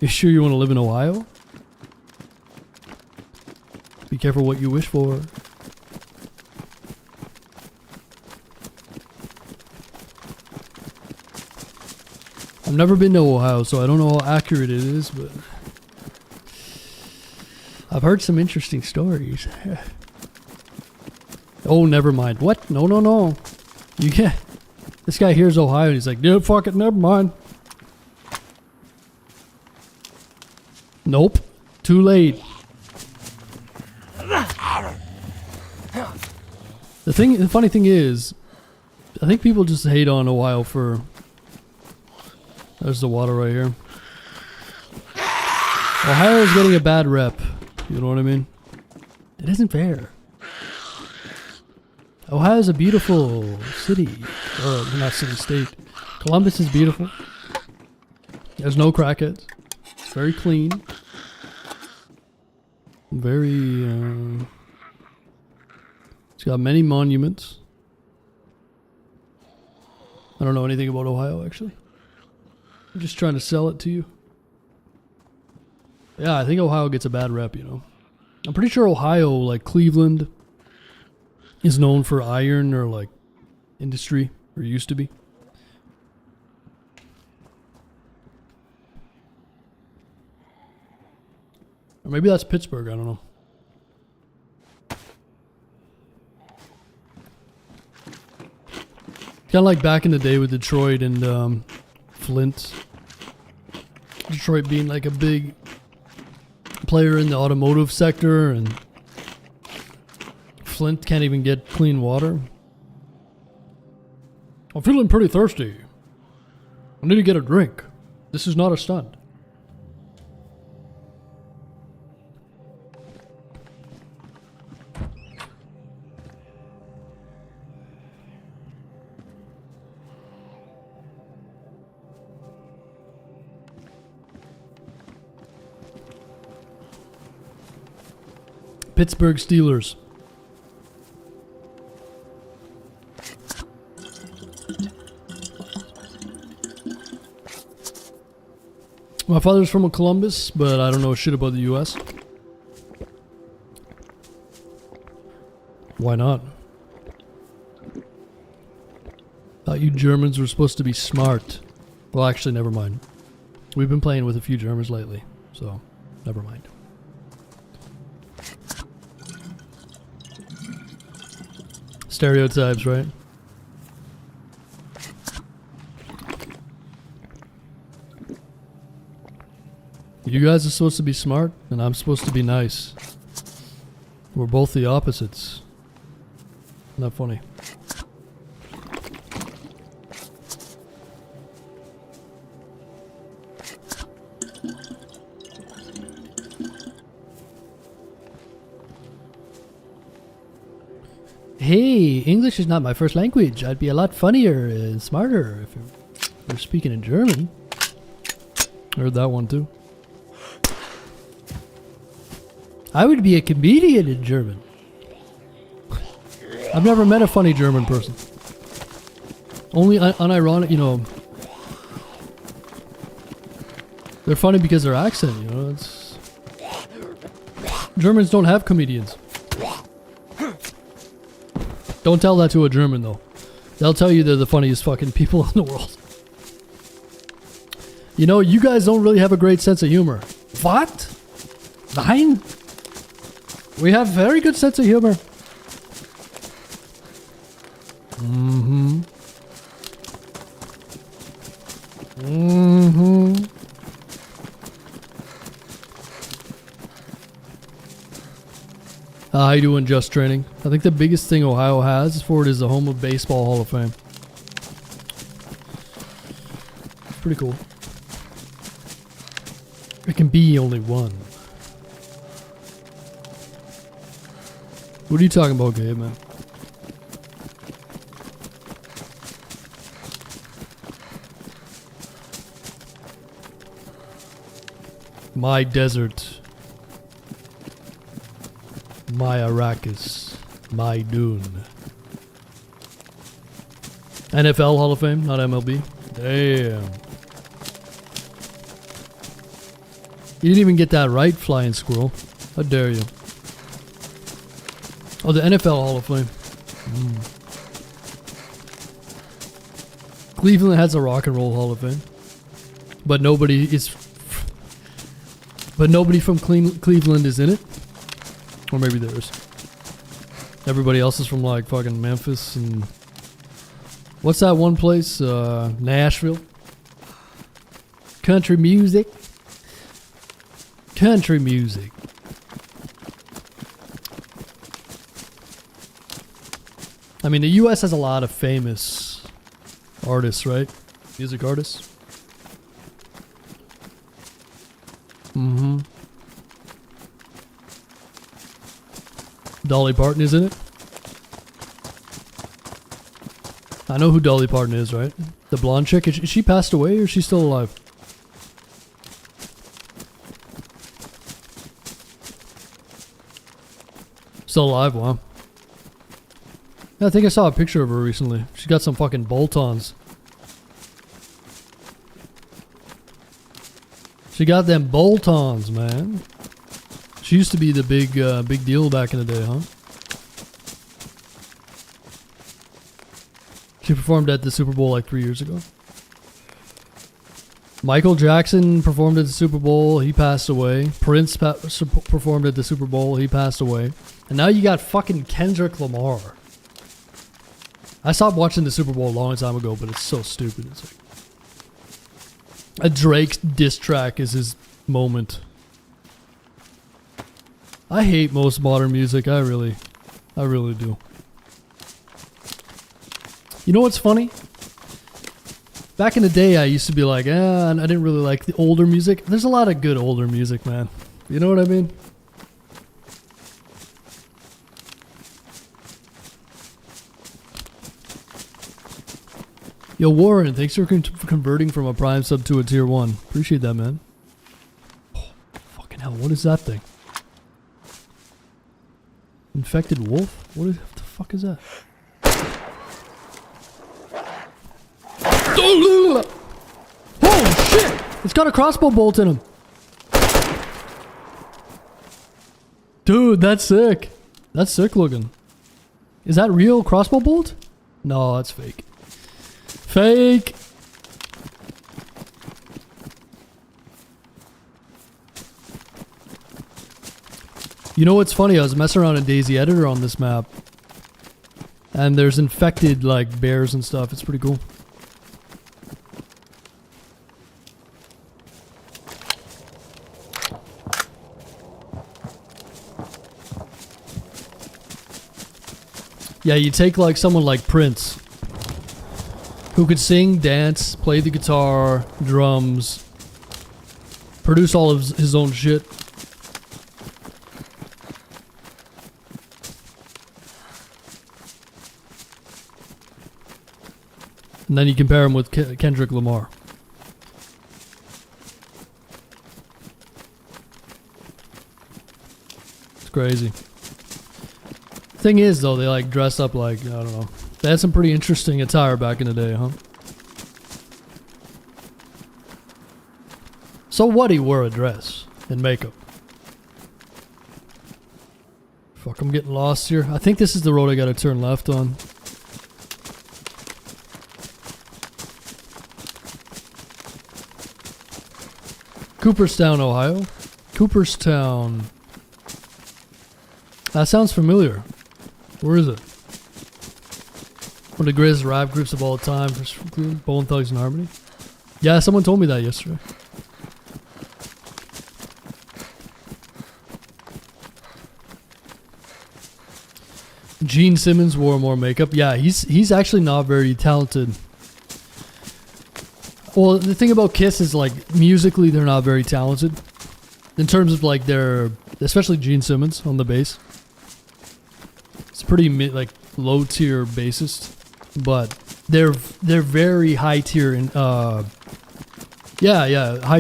You sure you want to live in Ohio? Be careful what you wish for. I've never been to Ohio, so I don't know how accurate it is, but I've heard some interesting stories. Oh, never mind. What? No. You can't. This guy hears Ohio and he's like, dude, fuck it, never mind. Nope. Too late. The funny thing is, I think people just hate on Ohio for... There's the water right here. Ohio is getting a bad rep. You know what I mean? It isn't fair. Ohio is a beautiful city. Or not city, state. Columbus is beautiful. There's no crackheads. It's very clean. Very, it's got many monuments. I don't know anything about Ohio, actually. I'm just trying to sell it to you. Yeah, I think Ohio gets a bad rep, you know. I'm pretty sure Ohio, like Cleveland, is known for iron or like industry, or used to be. Or maybe that's Pittsburgh, I don't know. Kind of like back in the day with Detroit and Flint. Detroit being like a big player in the automotive sector, and Flint can't even get clean water. I'm feeling pretty thirsty. I need to get a drink. This is not a stunt. Pittsburgh Steelers. My father's from Columbus, but I don't know shit about the US. Why not? Thought you Germans were supposed to be smart. Well, actually, never mind. We've been playing with a few Germans lately, so never mind. Stereotypes, right? You guys are supposed to be smart, and I'm supposed to be nice. We're both the opposites. Not funny. hey, English is not my first language. I'd be a lot funnier and smarter if we were speaking in German. Heard that one too. I would be a comedian in German. I've never met a funny German person. Only unironic, you know. They're funny because their accent, you know. Germans don't have comedians. Don't tell that to a German though. They'll tell you they're the funniest fucking people in the world. You know, you guys don't really have a great sense of humor. What? Nein? We have very good sense of humor. Mm-hmm. Mm-hmm. How you doing, Just Training? I think the biggest thing Ohio has for it is the home of Baseball Hall of Fame. Pretty cool. It can be only one. What are you talking about, Gabe, man? My desert. My Arrakis. My Dune. NFL Hall of Fame, not MLB. Damn. You didn't even get that right, Flying Squirrel. How dare you? Oh, the NFL Hall of Fame. Cleveland has a Rock and Roll Hall of Fame. But nobody is... But nobody from Cleveland is in it. Or maybe there is. Everybody else is from like fucking Memphis and... What's that one place? Nashville. Country music. Country music. I mean, the US has a lot of famous artists, right? Music artists. Mm-hmm. Dolly Parton is in it. I know who Dolly Parton is, right? The blonde chick. Is she passed away or is she still alive? Still alive, wow. Yeah, I think I saw a picture of her recently. She got some fucking bolt-ons. She got them bolt-ons, man. She used to be the big deal back in the day, huh? She performed at the Super Bowl like 3 years ago. Michael Jackson performed at the Super Bowl. He passed away. Prince performed at the Super Bowl. He passed away. And now you got fucking Kendrick Lamar. I stopped watching the Super Bowl a long time ago, but it's so stupid. It's like a Drake diss track is his moment. I hate most modern music. I really do. You know what's funny? Back in the day, I used to be like, I didn't really like the older music. There's a lot of good older music, man. You know what I mean? Yo, Warren, thanks for converting from a Prime sub to a Tier 1. Appreciate that, man. Oh, fucking hell, what is that thing? Infected wolf? What the fuck is that? Oh shit! It's got a crossbow bolt in him. Dude, that's sick. That's sick looking. Is that real crossbow bolt? No, that's fake. Fake! You know what's funny? I was messing around in DayZ Editor on this map. And there's infected like bears and stuff. It's pretty cool. Yeah, you take like someone like Prince, who could sing, dance, play the guitar, drums, produce all of his own shit. And then you compare him with Kendrick Lamar. It's crazy. Thing is, though, they like dress up like, I don't know. They had some pretty interesting attire back in the day, huh? So what, he wore a dress and makeup. Fuck, I'm getting lost here. I think this is the road I gotta turn left on. Cooperstown, Ohio. Cooperstown. That sounds familiar. Where is it? One of the greatest rap groups of all time. Bone Thugs and Harmony. Yeah, someone told me that yesterday. Gene Simmons wore more makeup. Yeah, he's actually not very talented. Well, the thing about Kiss is like musically they're not very talented. In terms of like their, especially Gene Simmons on the bass. It's pretty like low tier bassist, but they're very high tier in high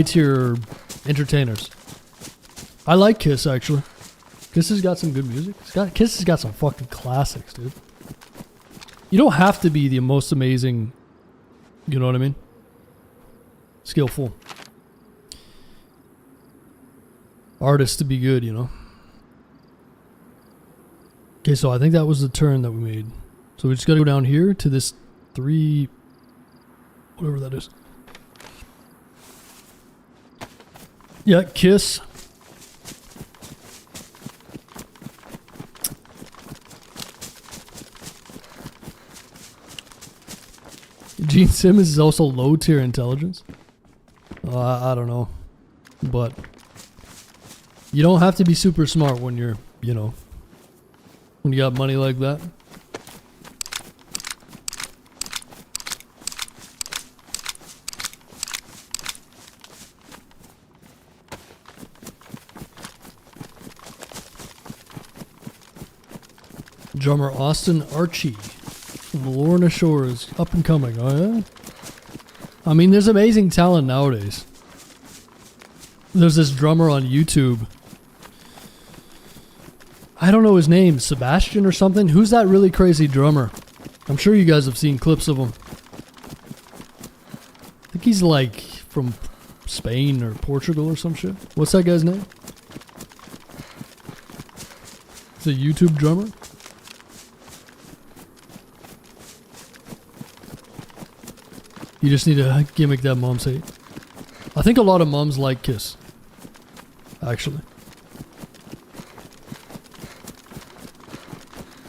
tier entertainers. I like Kiss actually. Kiss has got some good music. Kiss has got some fucking classics, dude. You don't have to be the most amazing, you know what I mean? Skillful artist to be good, you know? Okay, so I think that was the turn that we made. So we just gotta go down here to this 3... whatever that is. Yeah, Kiss. Gene Simmons is also low tier intelligence. I don't know. But you don't have to be super smart when you're, you know, when you got money like that. Drummer Austin Archie from the Lorna Shores, up and coming. Oh yeah? I mean, there's amazing talent nowadays. There's this drummer on YouTube. I don't know his name, Sebastian or something. Who's that really crazy drummer? I'm sure you guys have seen clips of him. I think he's like from Spain or Portugal or some shit. What's that guy's name? He's a YouTube drummer. You just need to gimmick that moms hate. I think a lot of moms like Kiss. Actually.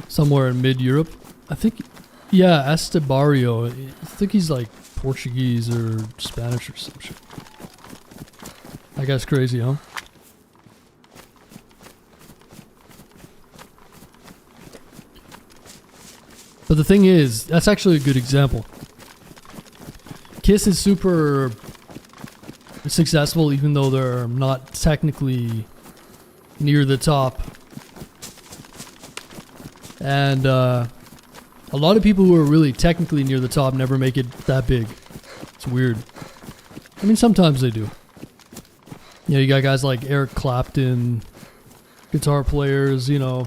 Somewhere in mid-Europe. I think, yeah, Estebario. I think he's like Portuguese or Spanish or some shit. That guy's crazy, huh? But the thing is, that's actually a good example. Kiss is super successful even though they're not technically near the top. And a lot of people who are really technically near the top never make it that big. It's weird. I mean, sometimes they do. You know, you got guys like Eric Clapton, guitar players, you know.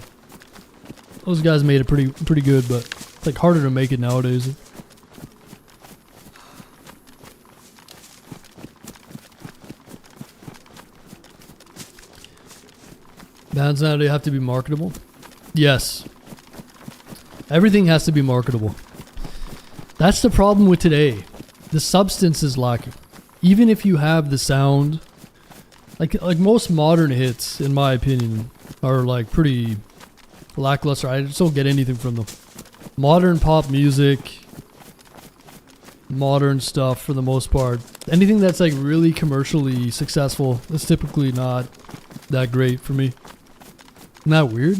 Those guys made it pretty good, but it's like harder to make it nowadays. Bands nowadays have to be marketable. Yes. Everything has to be marketable. That's the problem with today. The substance is lacking. Even if you have the sound, like most modern hits, in my opinion, are like pretty lackluster. I just don't get anything from them. Modern pop music, modern stuff for the most part. Anything that's like really commercially successful is typically not that great for me. Isn't that weird?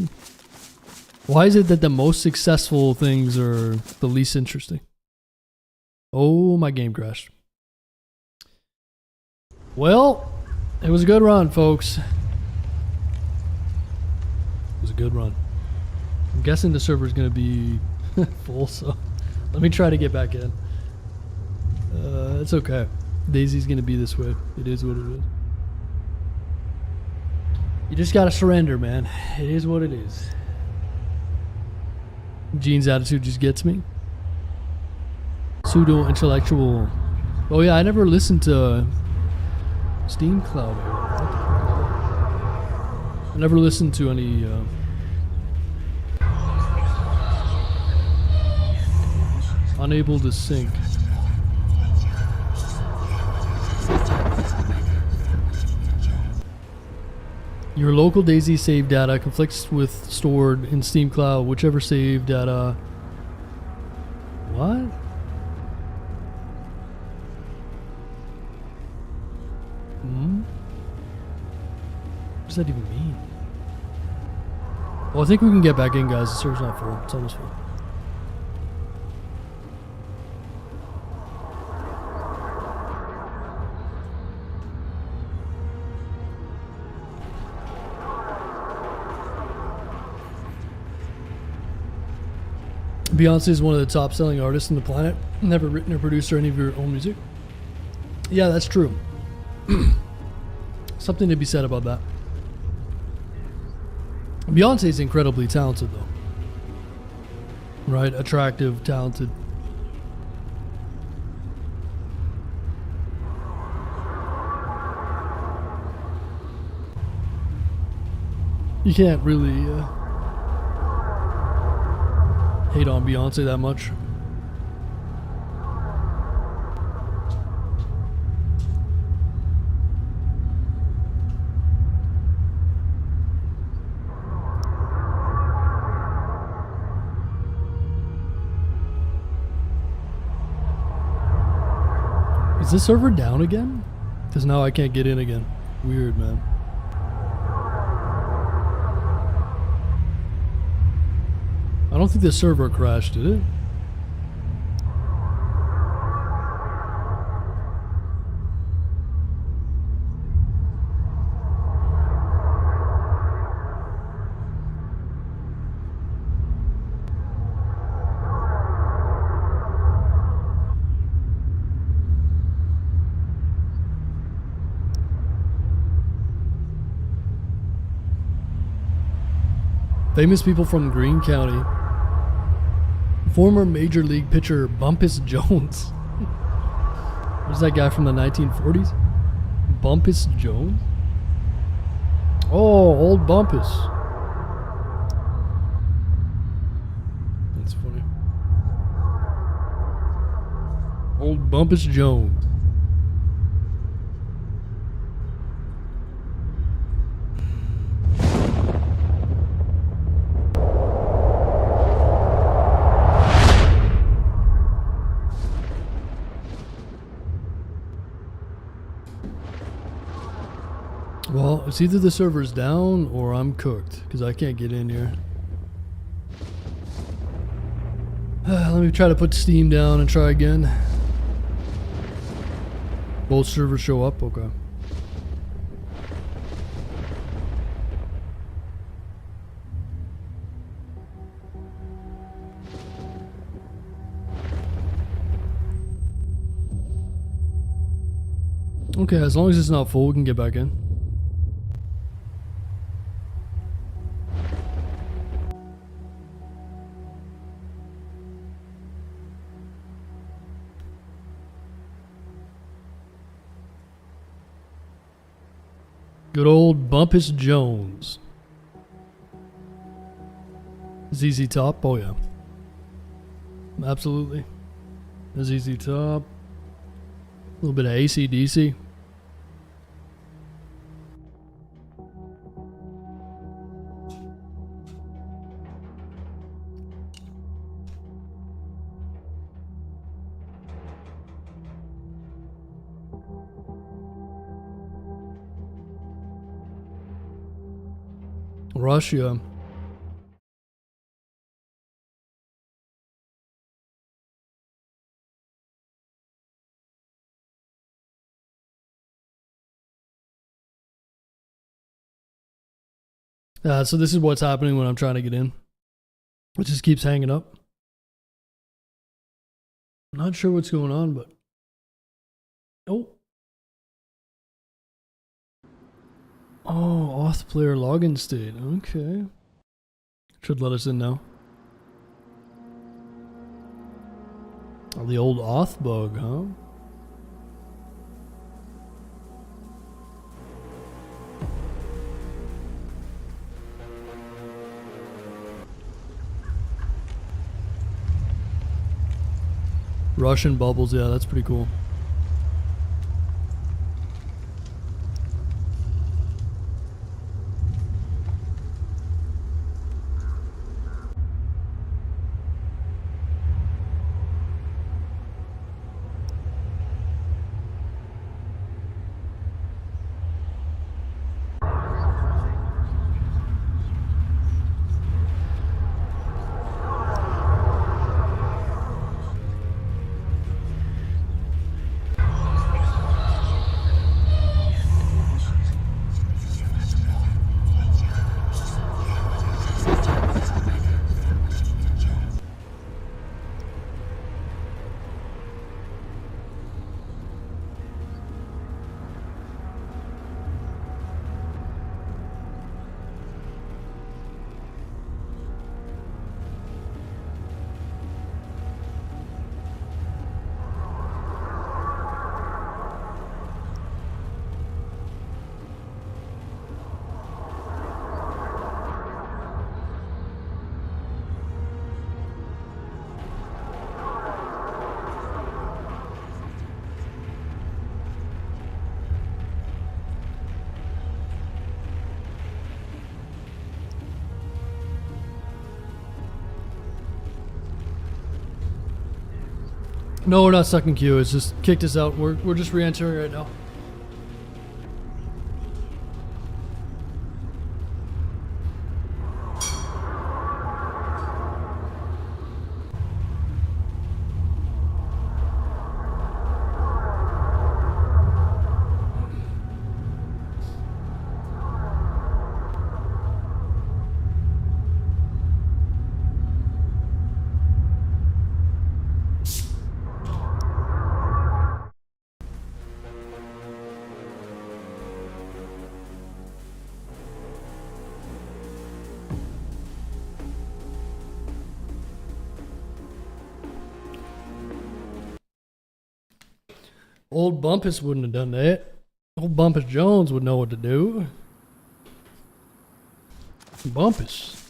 Why is it that the most successful things are the least interesting? Oh, my game crashed. Well, it was a good run, folks. It was a good run. I'm guessing the server's going to be full, so let me try to get back in. It's okay. DayZ's gonna be this way. It is what it is. You just gotta surrender, man. It is what it is. Gene's attitude just gets me. Pseudo intellectual. Oh yeah, I never listened to Steam Cloud. I never listened to any unable to sync. Your local DayZ save data conflicts with stored in Steam Cloud, whichever save data. What? What does that even mean? Well, I think we can get back in, guys. The server's not full. It's almost full. Beyonce is one of the top selling artists on the planet. Never written or produced any of your own music. Yeah, that's true. Something to be said about that. Beyonce is incredibly talented, though. Right? Attractive, talented. You can't really hate on Beyonce that much. Is this server down again? Because now I can't get in again. Weird, man. I don't think the server crashed, did it? Famous people from Greene County. Former Major League pitcher Bumpus Jones. Who's that guy from the 1940s? Bumpus Jones? Oh, old Bumpus. That's funny. Old Bumpus Jones. Well, it's either the server's down or I'm cooked because I can't get in here. Let me try to put Steam down and try again. Both servers show up? Okay. Okay, as long as it's not full, we can get back in. Good old Bumpus Jones. ZZ Top? Oh yeah. Absolutely. ZZ Top. A little bit of AC/DC. Russia. So this is what's happening when I'm trying to get in. It just keeps hanging up. Not sure what's going on, but Oh. Oh, auth player login state. Okay. Should let us in now. Oh, the old auth bug, huh? Russian bubbles, yeah, that's pretty cool. No, we're not stuck in queue. It's just kicked us out. We're just re-entering right now. Old Bumpus wouldn't have done that. Old Bumpus Jones would know what to do. Bumpus.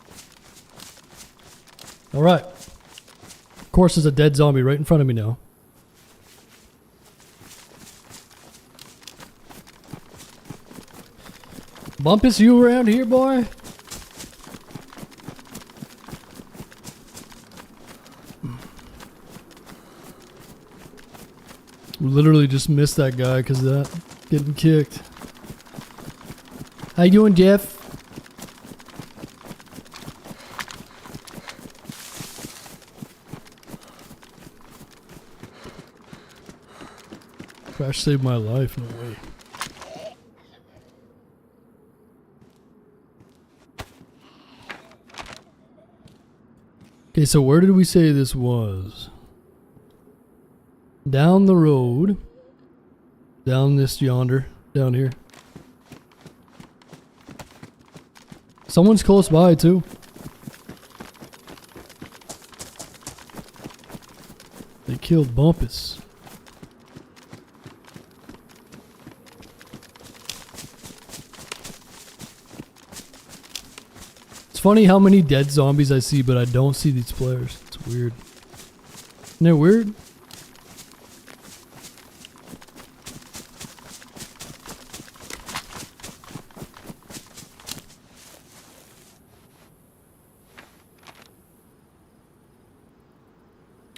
Alright. Of course, there's a dead zombie right in front of me now. Bumpus, you around here, boy? We literally just missed that guy because of that. Getting kicked. How you doing, Jeff? Crash saved my life, no way. Okay, so where did we say this was? Down the road. Down this yonder. Down here. Someone's close by too. They killed Bumpus. It's funny how many dead zombies I see, but I don't see these players. It's weird. Isn't it weird?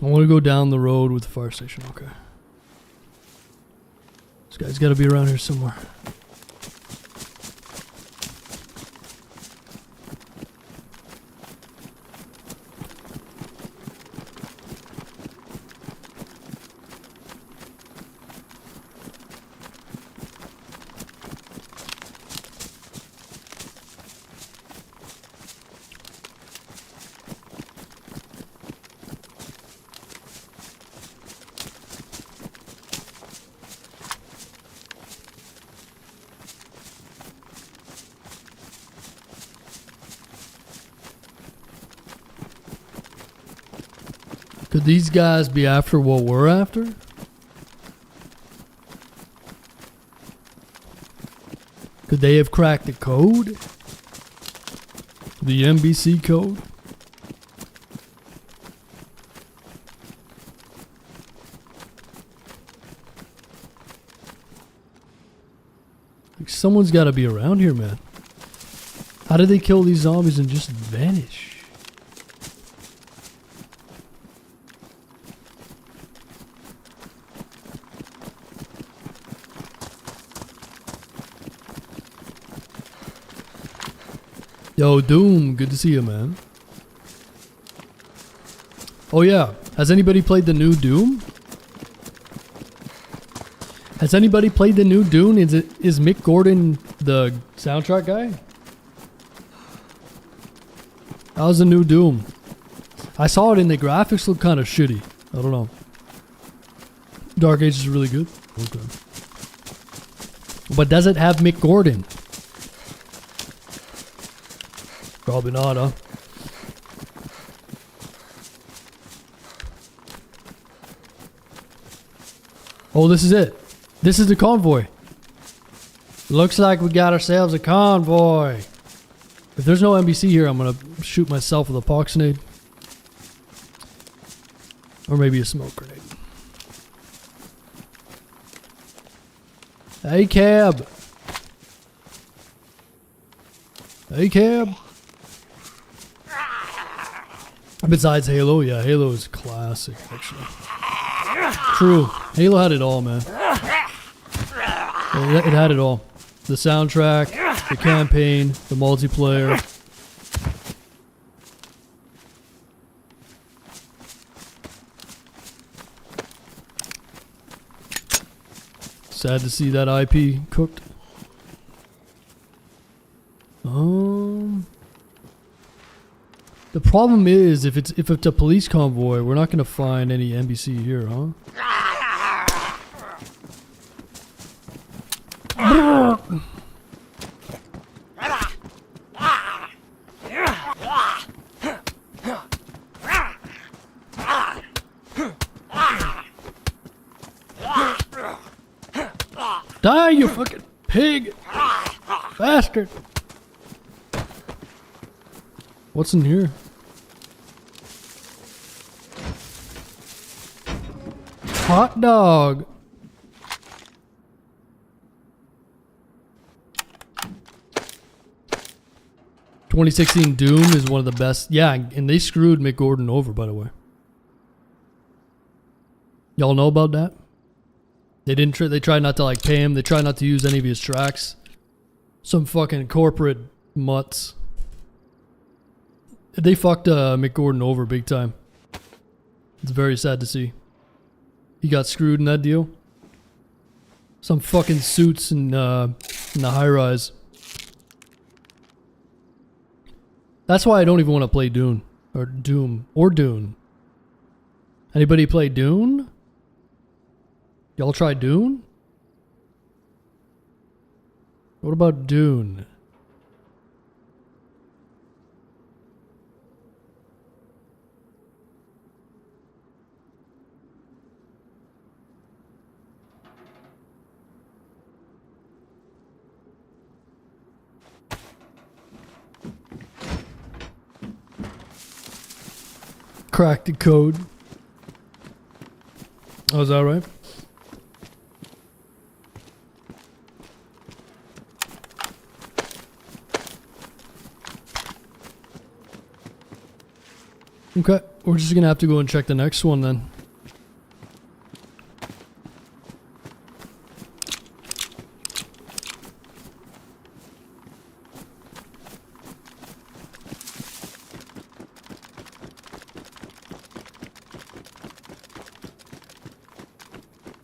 I want to go down the road with the fire station. Okay. This guy's got to be around here somewhere. Could these guys be after what we're after? Could they have cracked the code? The NBC code? Like someone's got to be around here, man. How did they kill these zombies and just vanish? Yo, Doom, good to see you, man. Oh yeah, has anybody played the new Doom? Has anybody played the new Doom? Is Mick Gordon the soundtrack guy? How's the new Doom? I saw it and the graphics look kind of shitty. I don't know. Dark Age is really good. Okay. But does it have Mick Gordon? Probably not, huh? Oh, this is it. This is the convoy. Looks like we got ourselves a convoy. If there's no NBC here, I'm gonna shoot myself with a poxonade. Or maybe a smoke grenade. Hey, cab. Hey, cab. Besides Halo, yeah, Halo is classic, actually. True. Halo had it all, man. It had it all. The soundtrack, the campaign, the multiplayer. Sad to see that IP cooked. The problem is if it's a police convoy, we're not gonna find any NBC here, huh? Die, you fucking pig! Bastard! What's in here? Hot dog! "2016 Doom is one of the best." Yeah, and they screwed Mick Gordon over, by the way. Y'all know about that? They didn't. They tried not to like pay him. They tried not to use any of his tracks. Some fucking corporate mutts. They fucked Mick Gordon over big time. It's very sad to see. He got screwed in that deal. Some fucking suits in the high rise. That's why I don't even want to play Dune or Doom or Dune. Anybody play Dune? Y'all try Dune? What about Dune? Cracked the code. Oh, is that right? Okay, we're just gonna have to go and check the next one then.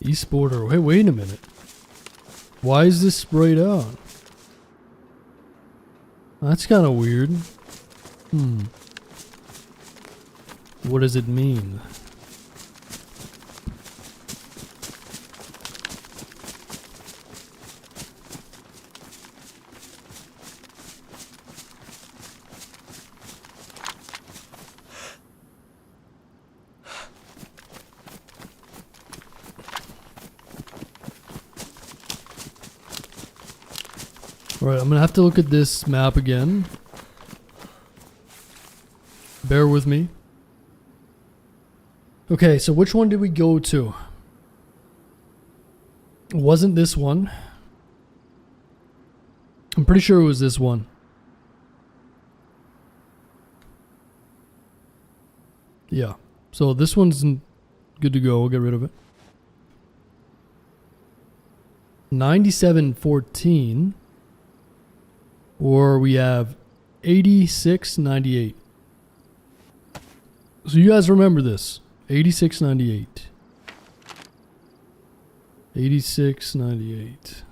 Esporter. Hey, wait a minute. Why is this sprayed out? That's kind of weird. What does it mean? Alright, I'm gonna have to look at this map again. Bear with me. Okay, so which one did we go to? It wasn't this one. I'm pretty sure it was this one. Yeah. So this one's good to go. We'll get rid of it. 9714. Or we have 8698. So you guys remember this. 8698. 8698.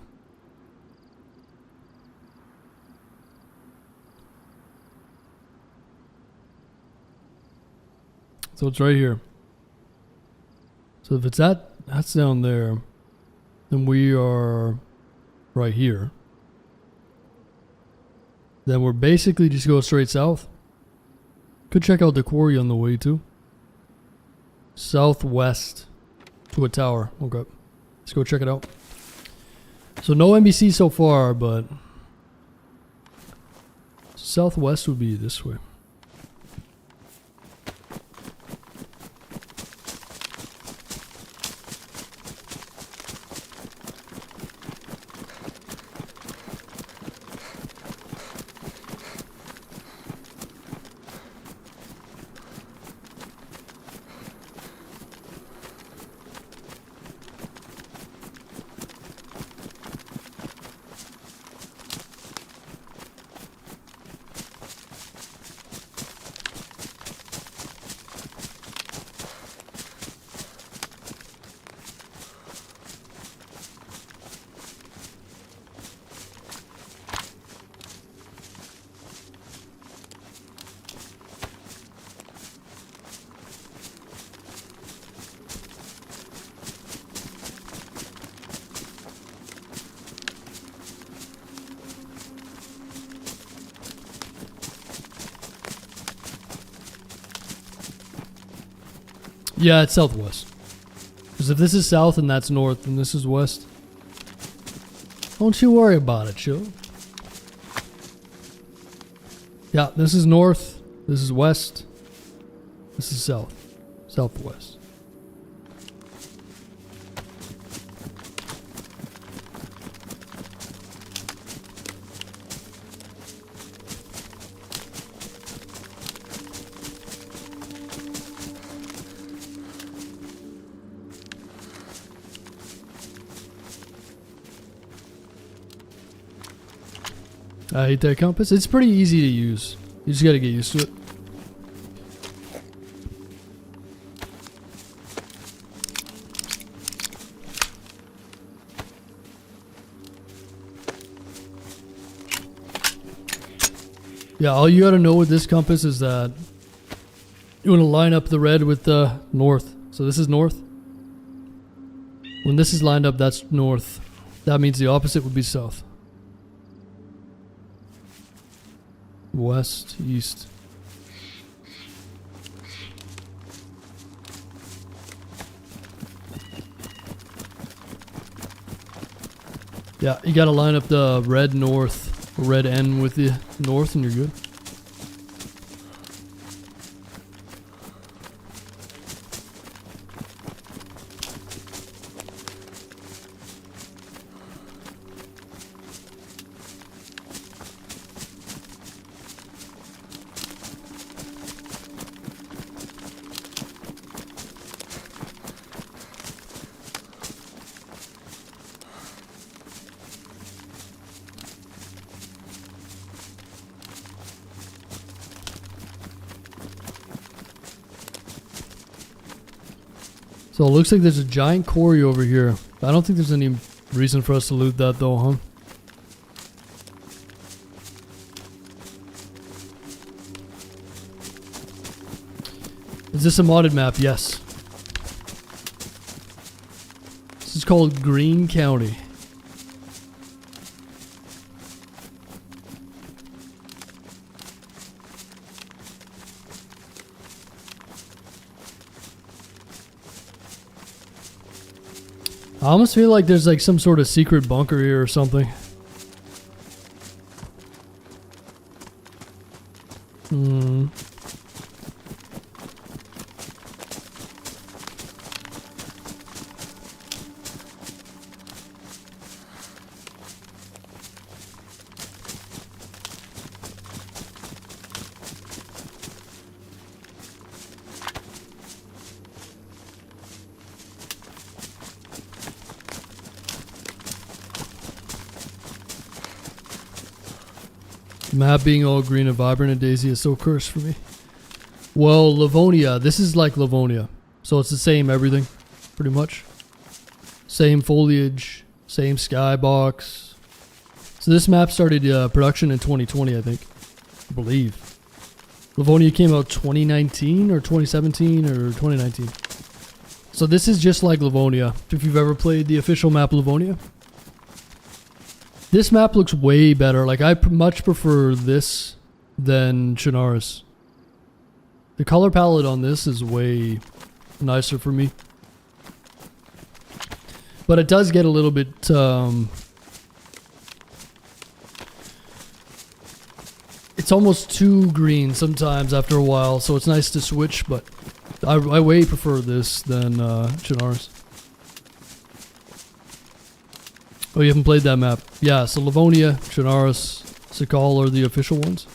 So it's right here. So if it's that's down there, then we are right here. Then we're basically just go straight south. Could check out the quarry on the way too. Southwest to a tower. Okay. Let's go check it out. So no NBC so far, but southwest would be this way. Yeah, it's southwest. Because if this is south and that's north and this is west, don't you worry about it, Joe. Yeah, this is north, this is west, this is south, southwest. I hate that compass. It's pretty easy to use. You just gotta get used to it. Yeah, all you gotta know with this compass is that you wanna line up the red with the north. So this is north. When this is lined up, that's north. That means the opposite would be south. West, east. Yeah, you gotta line up the red north, red N with the north and you're good. So it looks like there's a giant quarry over here. I don't think there's any reason for us to loot that though, huh? Is this a modded map? Yes. This is called Green County. I almost feel like there's like some sort of secret bunker here or something. Hmm. Map being all green and vibrant in DayZ is so cursed for me. Well, Livonia. This is like Livonia. So it's the same everything, pretty much. Same foliage, same skybox. So this map started production in 2020, I think. I believe. Livonia came out 2019 or 2017 or 2019. So this is just like Livonia. If you've ever played the official map Livonia. This map looks way better. Like, I much prefer this than Chernarus. The color palette on this is way nicer for me. But it does get a little bit... it's almost too green sometimes after a while, so it's nice to switch, but I way prefer this than Chernarus. Oh, you haven't played that map? Yeah, so Livonia, Chernarus, Sakal are the official ones.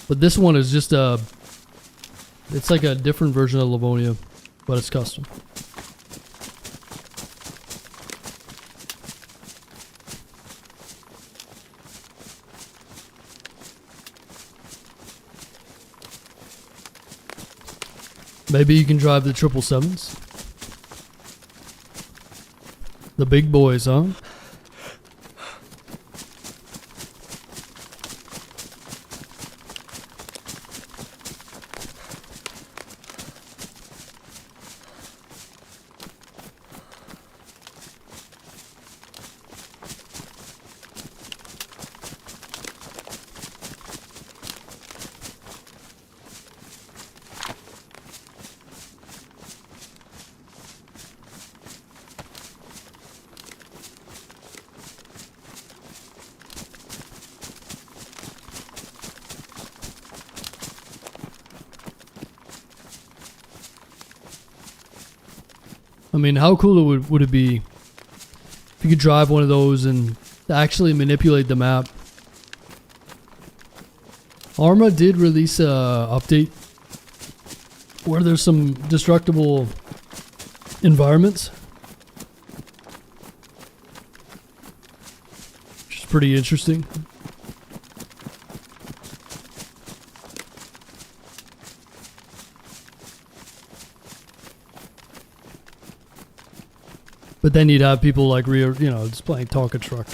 But this one is just a... it's like a different version of Livonia, but it's custom. Maybe you can drive the 777s. The big boys, huh? I mean, how cool would it be if you could drive one of those and actually manipulate the map? Arma did release a update where there's some destructible environments, which is pretty interesting. But then you'd have people like just playing Tonka Truck.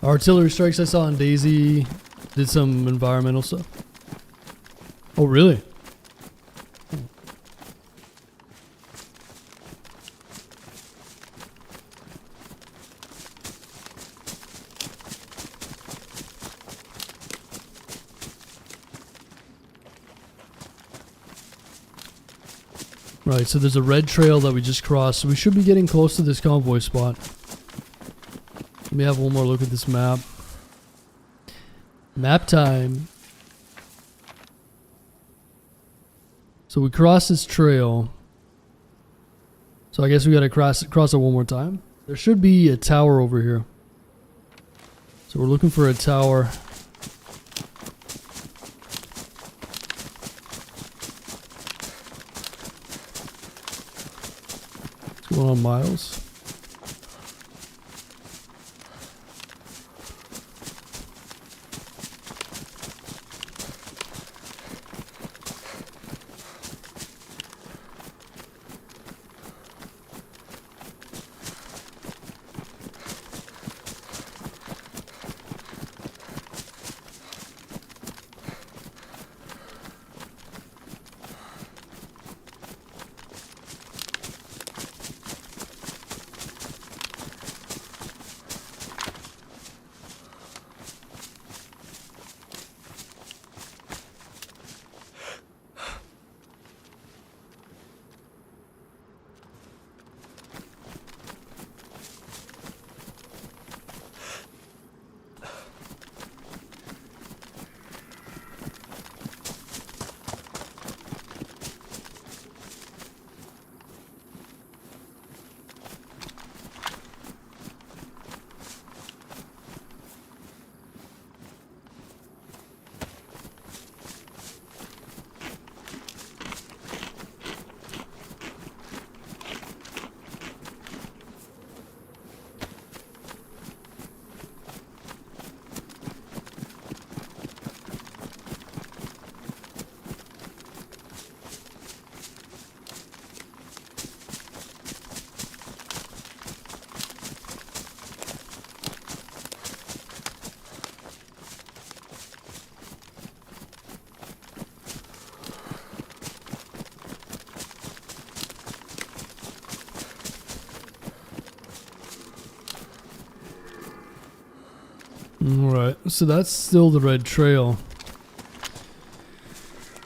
Artillery strikes I saw on DayZ did some environmental stuff. Oh, really? Right, so there's a red trail that we just crossed, so we should be getting close to this convoy spot. Let me have one more look at this map. Map time. So we crossed this trail. So I guess we gotta cross it one more time. There should be a tower over here. So we're looking for a tower. What's going on, Miles? Alright, so that's still the red trail.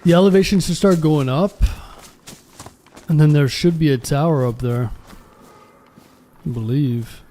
The elevation should start going up. And then there should be a tower up there. I believe.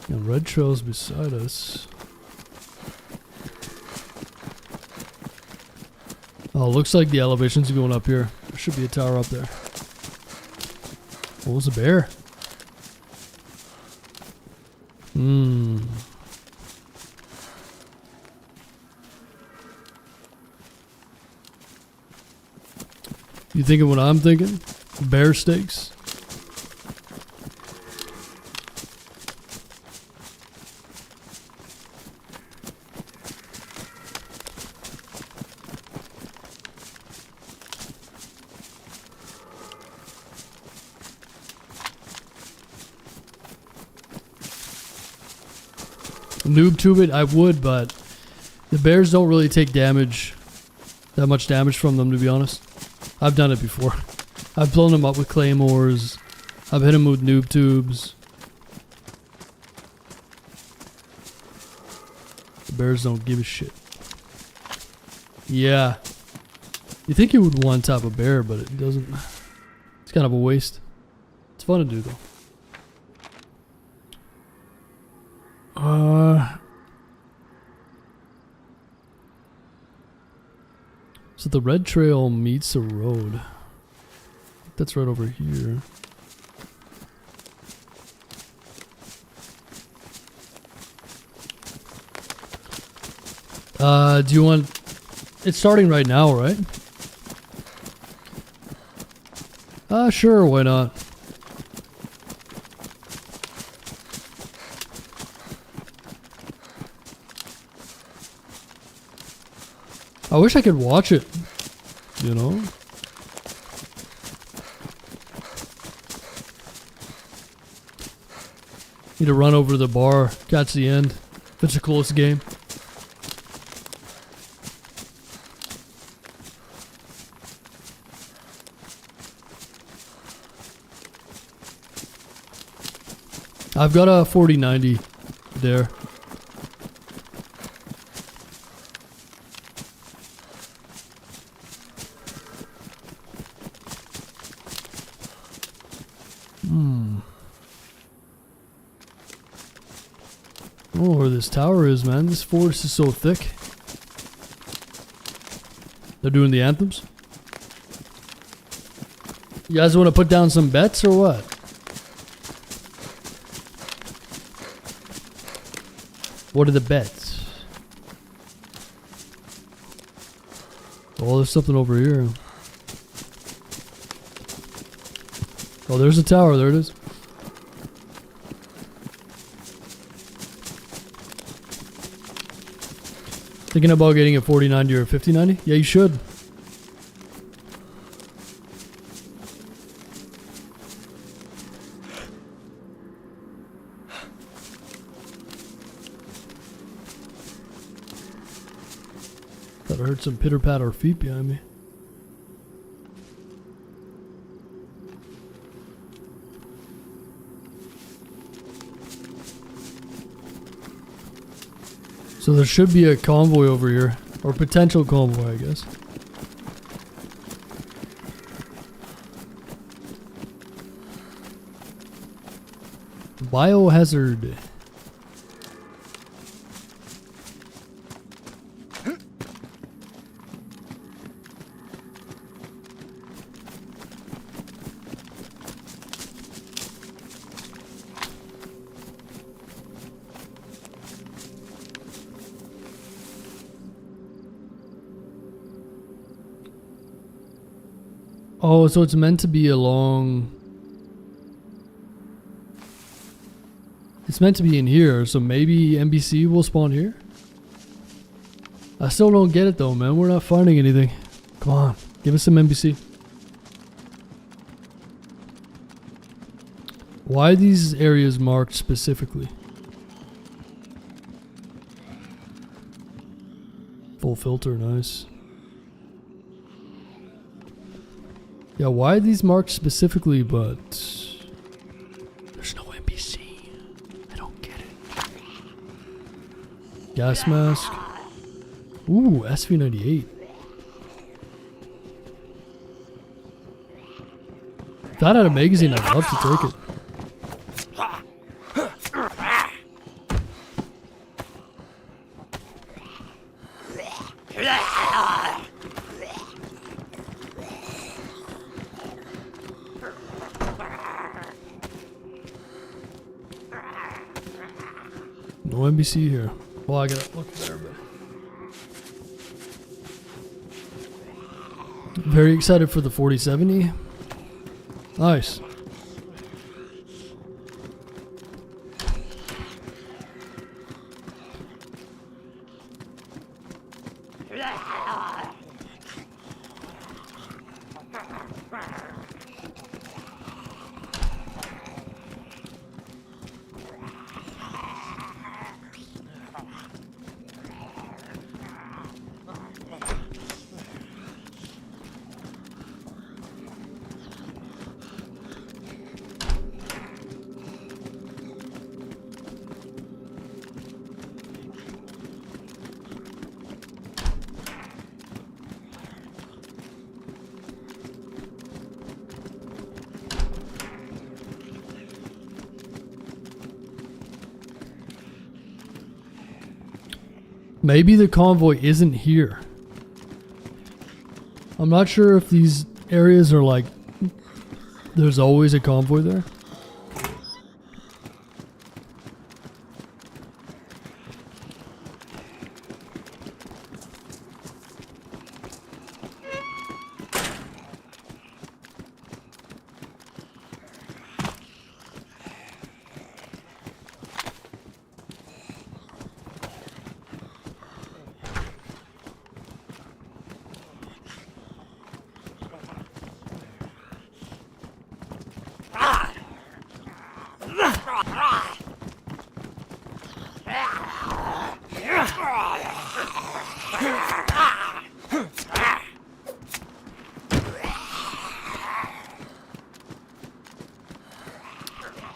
And red trail's beside us. Oh, looks like the elevation's going up here. There should be a tower up there. What was a bear? You thinking what I'm thinking? Bear steaks? Noob tube it, I would, but the bears don't really take damage, that much damage from them, to be honest. I've done it before. I've blown them up with claymores. I've hit them with noob tubes. The bears don't give a shit. Yeah. You think you would one tap a bear, but it doesn't. It's kind of a waste. It's fun to do though. So the red trail meets a road. That's right over here. Do you want... It's starting right now, right? Sure, why not? I wish I could watch it, you know? Need to run over to the bar, catch the end. If it's a close game. I've got a 4090 there. Oh, where this tower is, man. This forest is so thick. They're doing the anthems. You guys want to put down some bets or what? What are the bets? Oh, there's something over here. Oh, there's a tower. There it is. Thinking about getting a 4090 or a 5090? Yeah, you should. Thought I heard some pitter patter feet behind me. So there should be a convoy over here, or potential convoy, I guess. Biohazard. Oh, so it's meant to be along It's meant to be in here, so maybe NBC will spawn here? I still don't get it though, man. We're not finding anything. Come on, give us some NBC. Why are these areas marked specifically? Full filter, nice. Yeah, why are these marked specifically, but there's no NBC? I don't get it. Gas mask. Ooh, SV98. If that had a magazine, I'd love to take it. No NBC here. Well, I gotta look there, but very excited for the 4070. Nice. Maybe the convoy isn't here. I'm not sure if these areas are like, there's always a convoy there.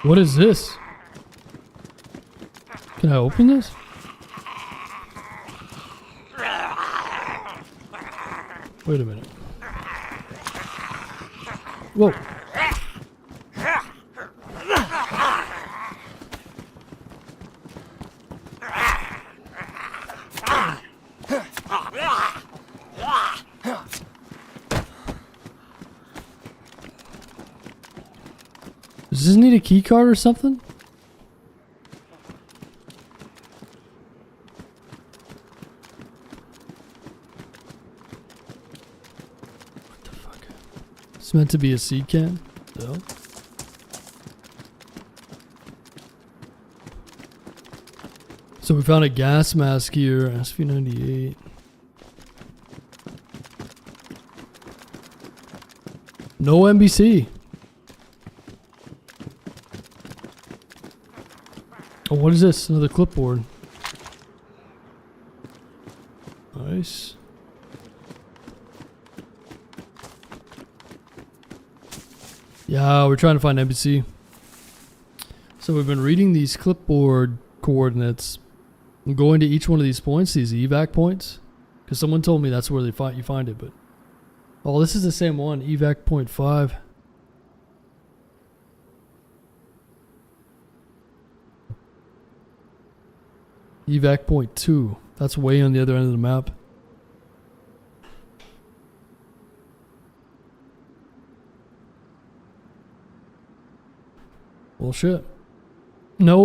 What is this? Can I open this? Wait a minute. Whoa. Does this need a key card or something? What the fuck? It's meant to be a seed can? No. So we found a gas mask here, SV98. No NBC. Oh, what is this? Another clipboard. Nice. Yeah, we're trying to find NBC. So we've been reading these clipboard coordinates and going to each one of these points, these evac points, because someone told me that's where you find it. But oh, this is the same one, evac point 5. Evac point 2. That's way on the other end of the map. Well, shit. No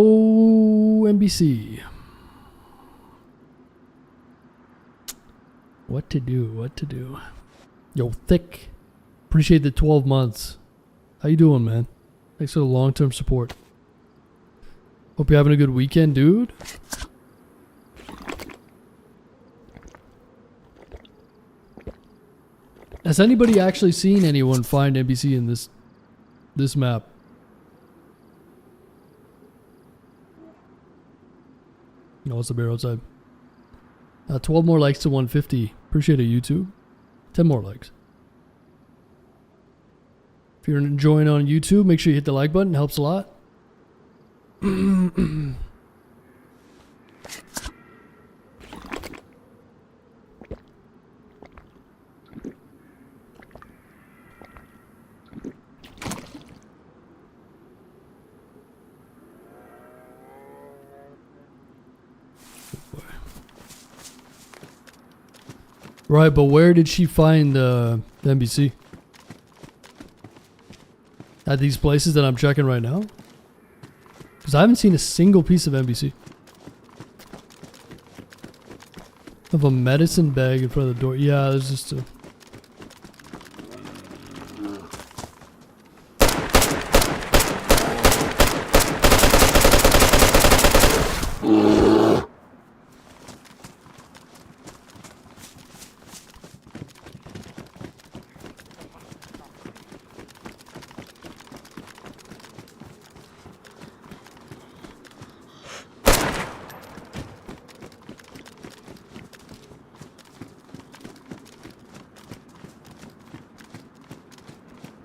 NBC. What to do? What to do? Yo, Thick. Appreciate the 12 months. How you doing, man? Thanks for the long-term support. Hope you're having a good weekend, dude. Has anybody actually seen anyone find NBC in this map? No, it's a bear outside. 12 more likes to 150. Appreciate it, YouTube. 10 more likes. If you're enjoying on YouTube, make sure you hit the like button. It helps a lot. Right, but where did she find the NBC? At these places that I'm checking right now? Because I haven't seen a single piece of NBC. I have a medicine bag in front of the door. Yeah, there's just a...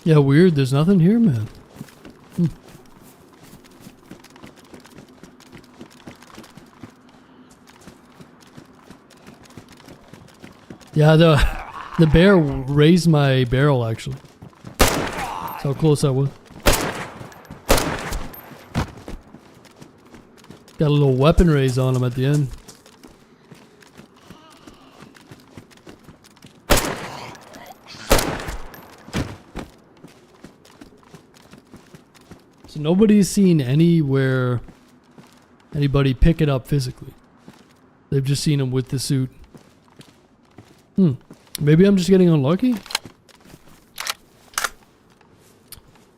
Yeah, weird. There's nothing here, man. Yeah, the bear raised my barrel, actually. That's how close I was. Got a little weapon raise on him at the end. So nobody's seen anybody pick it up physically. They've just seen him with the suit. Maybe I'm just getting unlucky?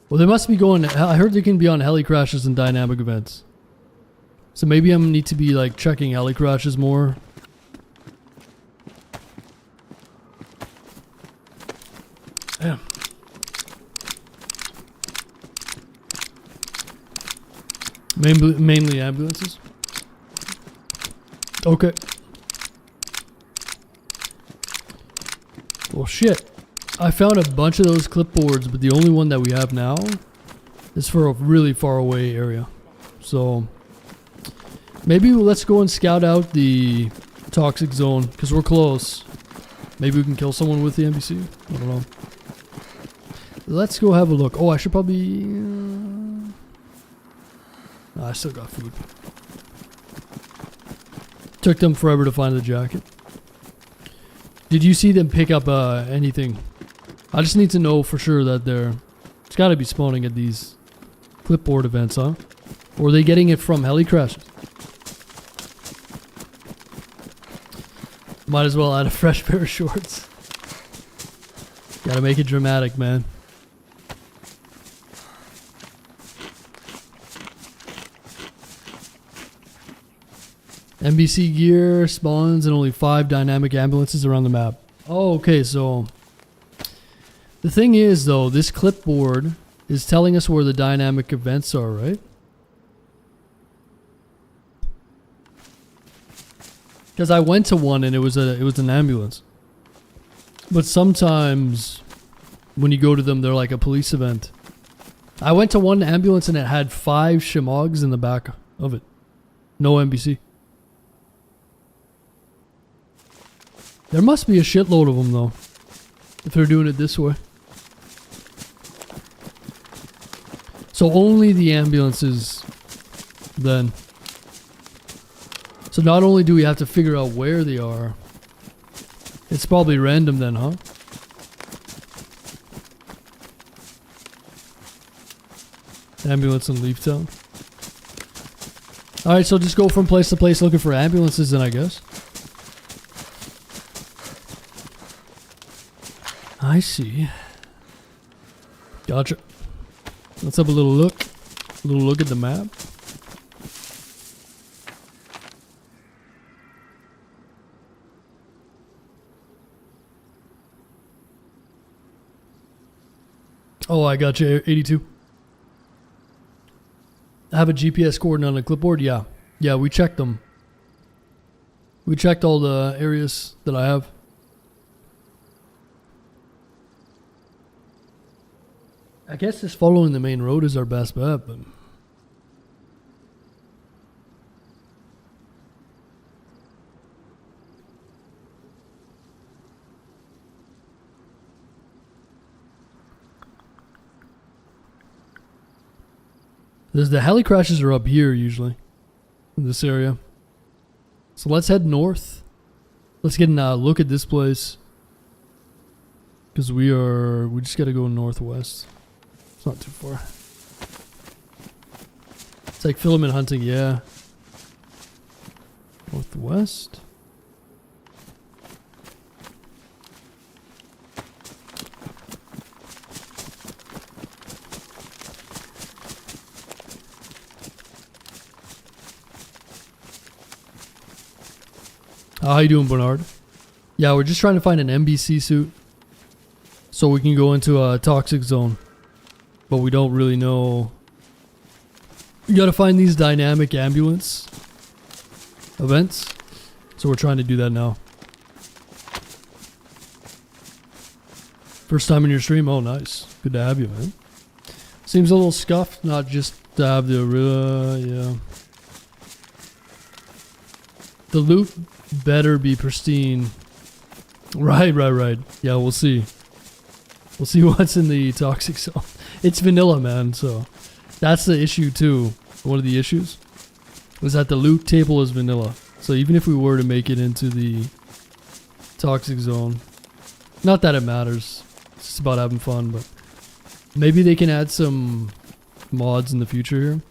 Well, they must be going... I heard they can be on heli crashes and dynamic events. So maybe I need to be like checking heli crashes more. Damn. Mainly ambulances. Okay. Well, shit. I found a bunch of those clipboards, but the only one that we have now is for a really far away area. So maybe let's go and scout out the toxic zone because we're close. Maybe we can kill someone with the NBC. I don't know. Let's go have a look. Oh, I should probably... I still got food. Took them forever to find the jacket. Did you see them pick up anything? I just need to know for sure that they're... It's got to be spawning at these clipboard events, huh? Or are they getting it from heli crashes? Might as well add a fresh pair of shorts. Gotta make it dramatic, man. NBC Gear spawns and only 5 dynamic ambulances around the map. Oh, okay, so... The thing is, though, this clipboard is telling us where the dynamic events are, right? Because I went to one and it was an ambulance. But sometimes when you go to them, they're like a police event. I went to one ambulance and it had 5 shimogs in the back of it. No NBC. There must be a shitload of them though, if they're doing it this way. So only the ambulances then. So not only do we have to figure out where they are, it's probably random then, huh? Ambulance in Leaf Town. Alright, so just go from place to place looking for ambulances then, I guess. I see. Gotcha. Let's have a little look. A little look at the map. Oh, I got you. 82. I have a GPS coordinate on a clipboard. Yeah. Yeah, we checked them. We checked all the areas that I have. I guess just following the main road is our best bet, but... The heli crashes are up here usually, in this area. So let's head north. Let's get a look at this place. Because we just gotta go northwest. It's not too far. It's like filament hunting, yeah. Northwest. How you doing, Bernard? Yeah, we're just trying to find an NBC suit so we can go into a toxic zone. But we don't really know. You gotta find these dynamic ambulance events. So we're trying to do that now. First time in your stream? Oh, nice. Good to have you, man. Seems a little scuffed, not just to have the, yeah. The loot better be pristine. Right. Yeah, we'll see. We'll see what's in the toxic zone. It's vanilla, man, so that's the issue too. One of the issues was that the loot table is vanilla. So even if we were to make it into the toxic zone, not that it matters. It's just about having fun, but maybe they can add some mods in the future here.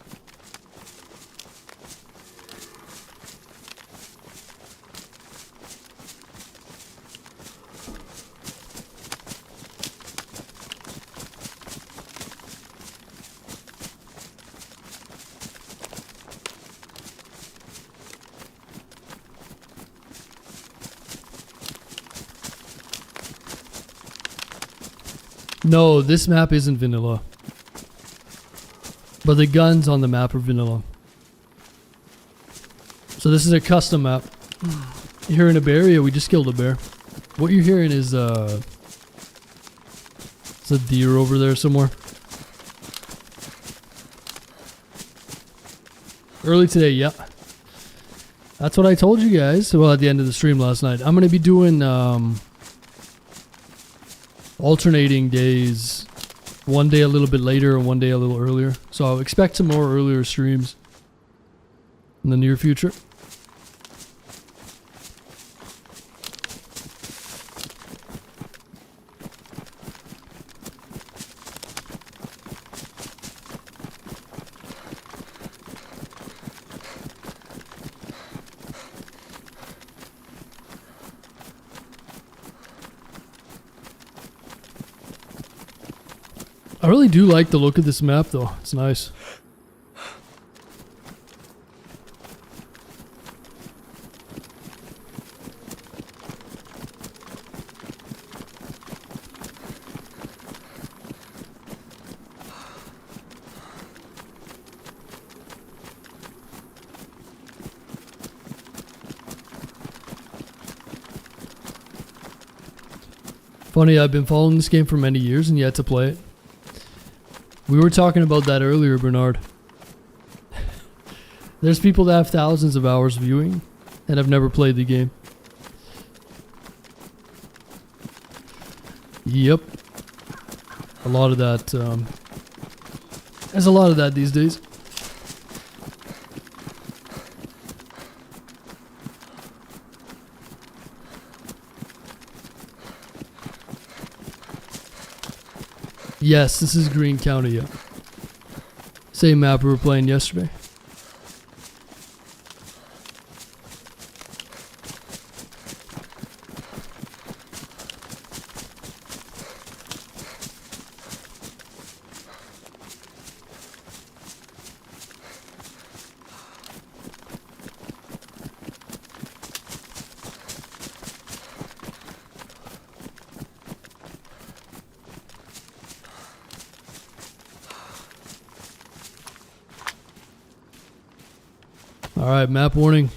No, this map isn't vanilla. But the guns on the map are vanilla. So this is a custom map. Here in a bear? Yeah, we just killed a bear. What you're hearing is it's a deer over there somewhere. Early today, yeah. That's what I told you guys. Well, at the end of the stream last night. I'm going to be doing alternating days. One day a little bit later and one day a little earlier. So I'll expect some more earlier streams in the near future. I really do like the look of this map though. It's nice. Funny, I've been following this game for many years and yet to play it. We were talking about that earlier, Bernard. There's people that have thousands of hours viewing and have never played the game. Yep. A lot of that. There's a lot of that these days. Yes, this is Green County, yeah. Same map we were playing yesterday. Alright, map warning.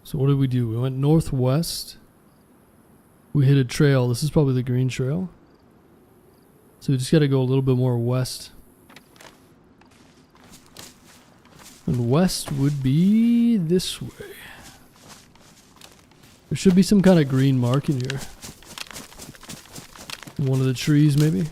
So what did we do? We went northwest. We hit a trail. This is probably the green trail. So we just gotta go a little bit more west. And west would be this way. There should be some kind of green mark in here. One of the trees, maybe.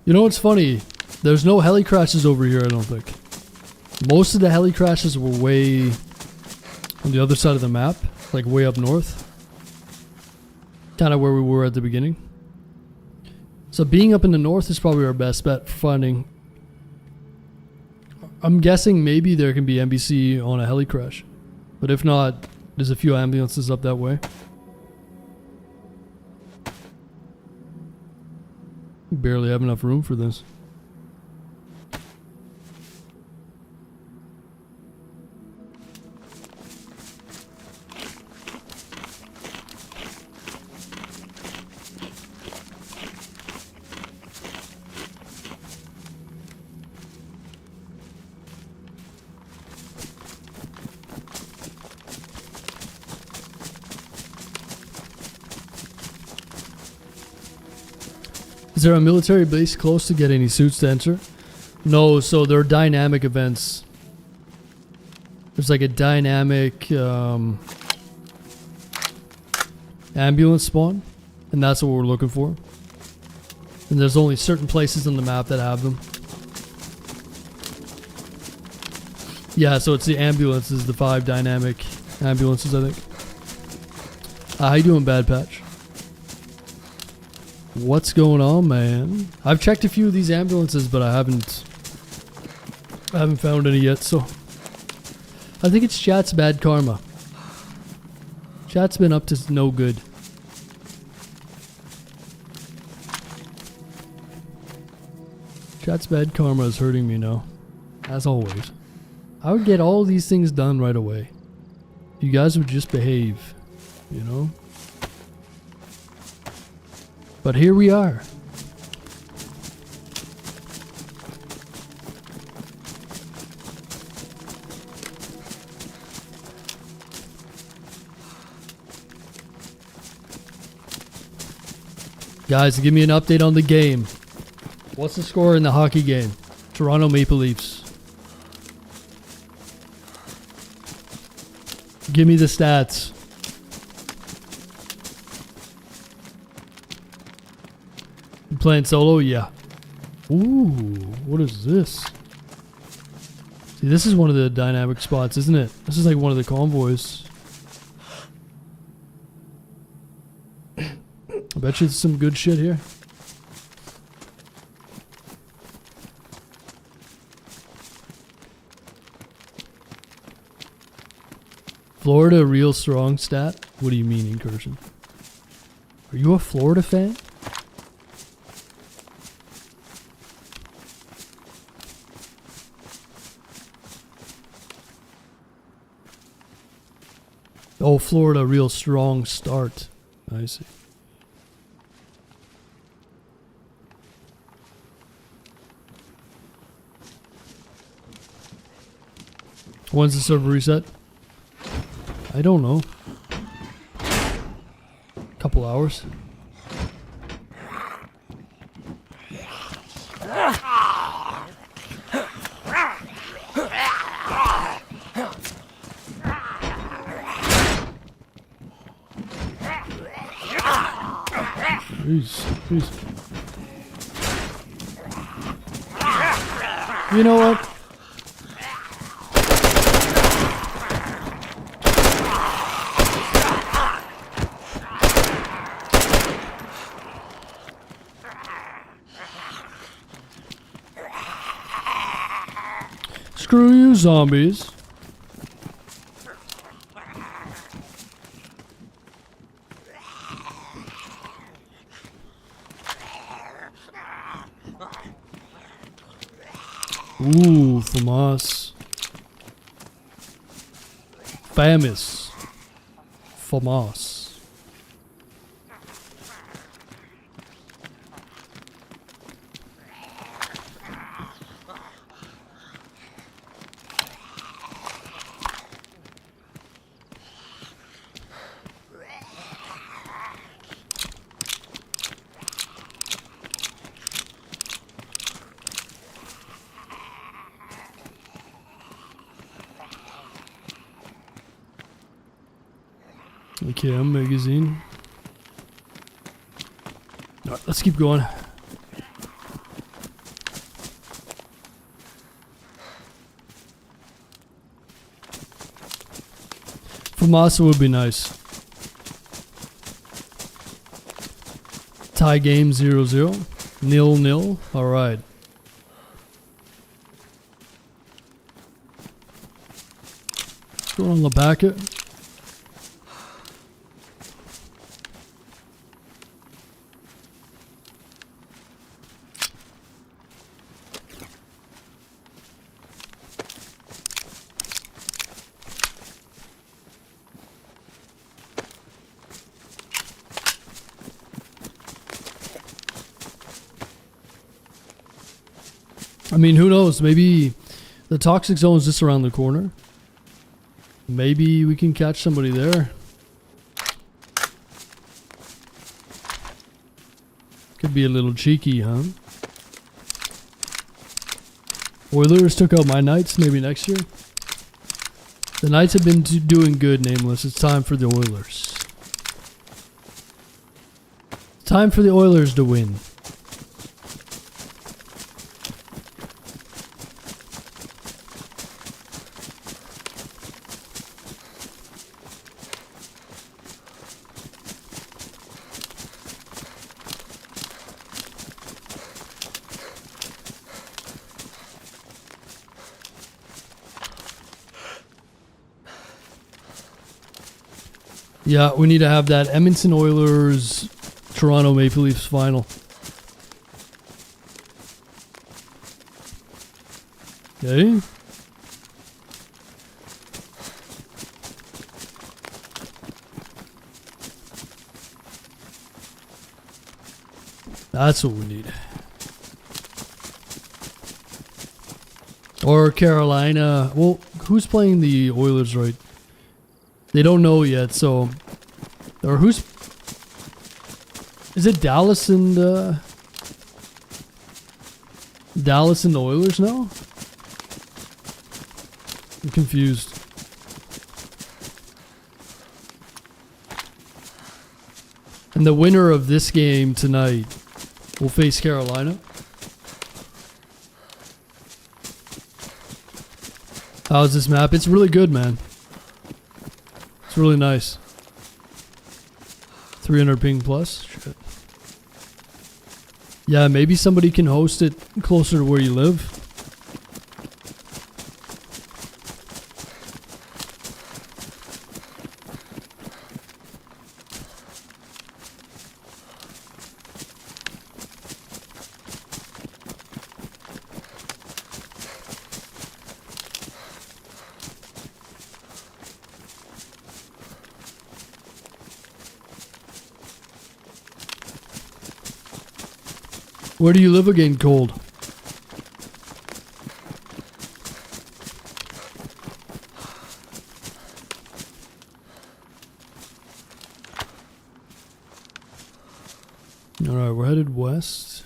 You know what's funny? There's no heli crashes over here, I don't think. Most of the heli crashes were way on the other side of the map, like way up north. Kind of where we were at the beginning. So being up in the north is probably our best bet for finding. I'm guessing maybe there can be NBC on a heli crash. But if not, there's a few ambulances up that way. Barely have enough room for this. Is there a military base close to get any suits to enter? No, so they're dynamic events. There's like a dynamic ambulance spawn, and that's what we're looking for. And there's only certain places on the map that have them. Yeah, so it's the ambulances, the 5 dynamic ambulances, I think. How you doing, Bad Patch? What's going on, man? I've checked a few of these ambulances, but I haven't found any yet, so I think it's chat's bad karma. Chat's been up to no good. Chat's bad karma is hurting me now, as always. I would get all these things done right away. You guys would just behave, you know? But here we are. Guys, give me an update on the game. What's the score in the hockey game? Toronto Maple Leafs. Give me the stats. Playing solo? Yeah. Ooh, what is this? See, this is one of the dynamic spots, isn't it? This is like one of the convoys. I bet you there's some good shit here. Florida real strong stat? What do you mean, Incursion? Are you a Florida fan? Oh, Florida, real strong start. I see. When's the server reset? I don't know. Couple hours. Jeez. You know what? Screw you, zombies. Ooh, FAMAS. Famous. FAMAS. Okay, I'm magazine. Alright, let's keep going. FAMAS would be nice. Tie game 0-0. 0-0. Alright. What's going on in the packet? I mean, who knows? Maybe the toxic zone is just around the corner. Maybe we can catch somebody there. Could be a little cheeky, huh? Oilers took out my Knights. Maybe next year. The Knights have been doing good, Nameless. It's time for the Oilers. It's time for the Oilers to win. Yeah, we need to have that Edmonton Oilers, Toronto Maple Leafs final. Okay. That's what we need. Or Carolina. Well, who's playing the Oilers right? They don't know yet, so... Or who's... Is it Dallas and... Dallas and the Oilers now? I'm confused. And the winner of this game tonight will face Carolina. How's this map? It's really good, man. It's really nice. 300 ping plus. Shit. Yeah, maybe somebody can host it closer to where you live. Where do you live again, Cold? Alright, we're headed west.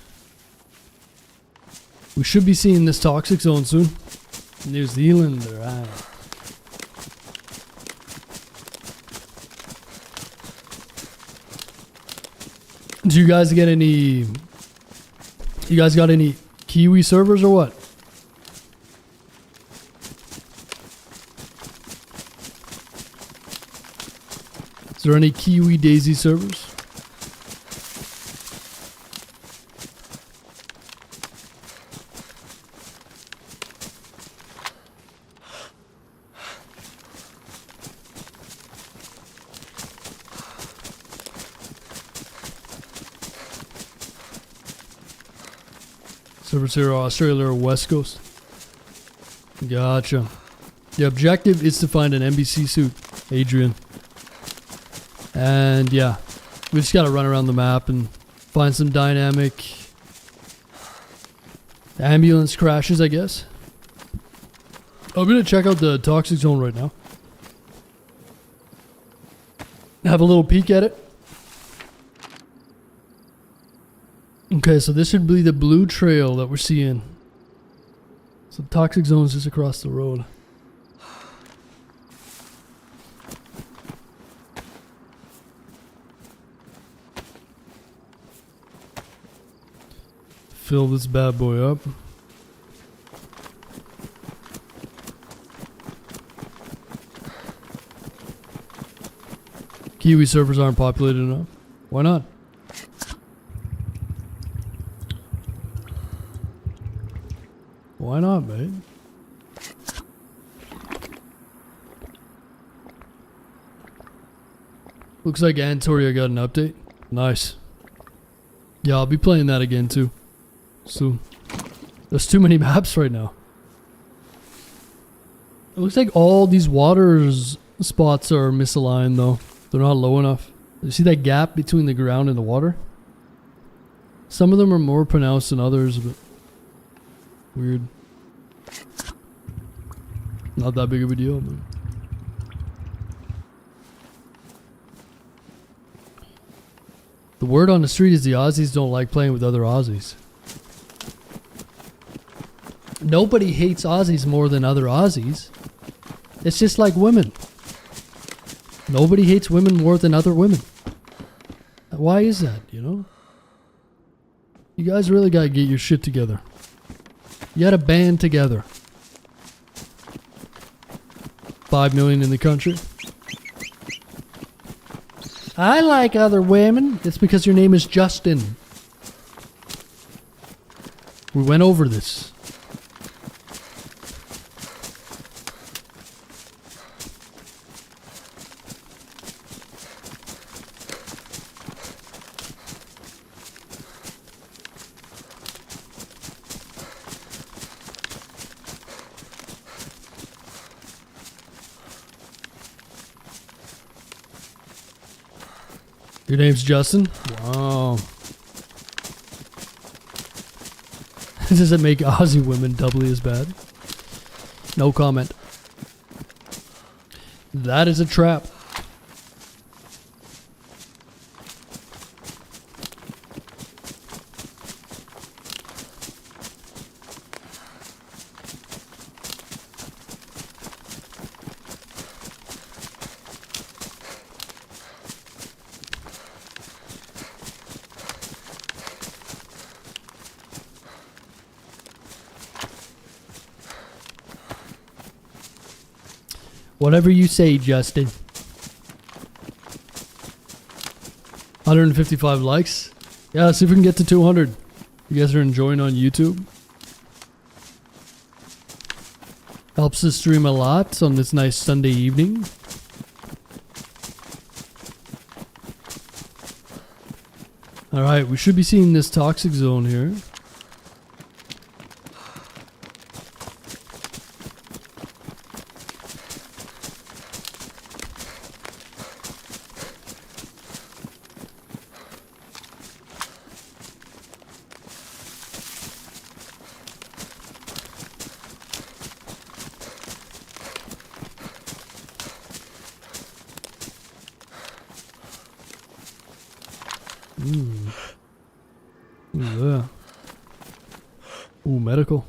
We should be seeing this toxic zone soon. New Zealand, alright. Do you guys get any... You guys got any Kiwi servers or what? Is there any Kiwi DayZ servers? Servers here are Australia or West Coast. Gotcha. The objective is to find an NBC suit, Adrian. And yeah, we just gotta run around the map and find some dynamic ambulance crashes, I guess. I'm gonna check out the toxic zone right now. Have a little peek at it. Okay, so this should be the blue trail that we're seeing. So toxic zone is just across the road. Fill this bad boy up. Kiwi servers aren't populated enough. Why not? Why not, mate? Looks like Antoria got an update. Nice. Yeah, I'll be playing that again too. So, there's too many maps right now. It looks like all these waters spots are misaligned though. They're not low enough. You see that gap between the ground and the water? Some of them are more pronounced than others, but weird. Not that big of a deal, but the word on the street is the Aussies don't like playing with other Aussies. Nobody hates Aussies more than other Aussies. It's just like women. Nobody hates women more than other women. Why is that, you know? You guys really gotta get your shit together. You gotta band together. 5 million in the country. I like other women. It's because your name is Justin. We went over this. Your name's Justin? Wow. Does it make Aussie women doubly as bad? No comment. That is a trap. Whatever you say, Justin. 155 likes. Yeah, let's see if we can get to 200. You guys are enjoying on YouTube. Helps the stream a lot on this nice Sunday evening. Alright, we should be seeing this toxic zone here. Yeah. Ooh, medical.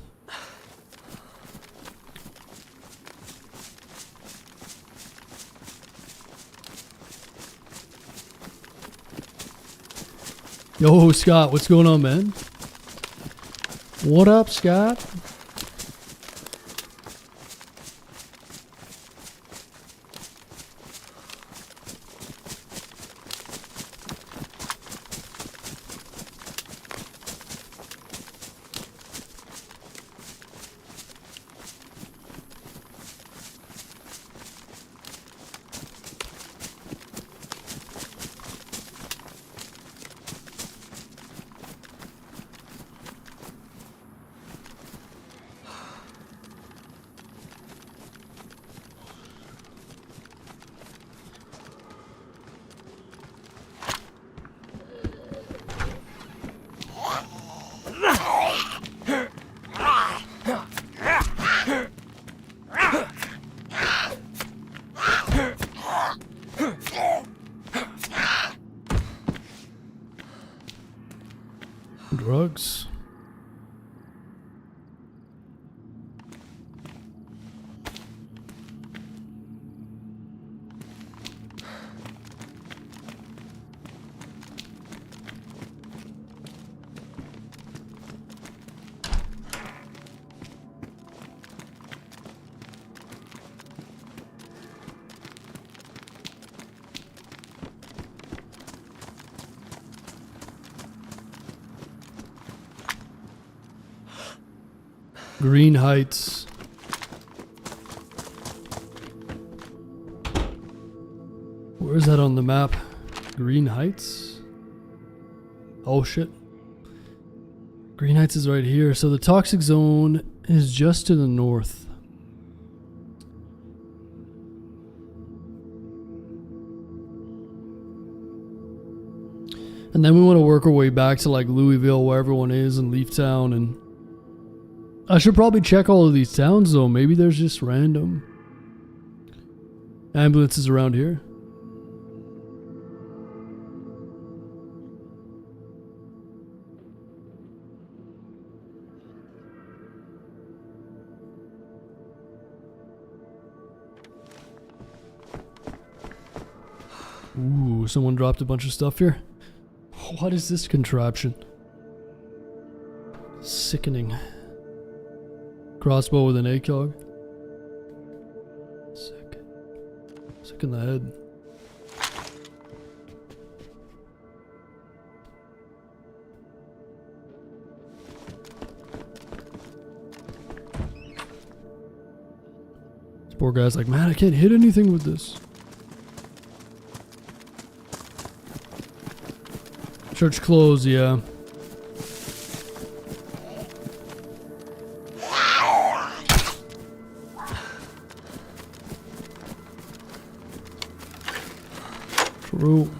Yo, Scott, what's going on, man? What up, Scott? drugs. Green Heights. Where is that on the map? Green Heights? Oh shit. Green Heights is right here. So the toxic zone is just to the north. And then we want to work our way back to like Louisville where everyone is and Leaftown, and I should probably check all of these towns though. Maybe there's just random ambulances around here. Ooh, someone dropped a bunch of stuff here. What is this contraption? Sickening. Crossbow with an ACOG. Sick. Sick in the head. This poor guy's like, man, I can't hit anything with this. Church closed, yeah. True.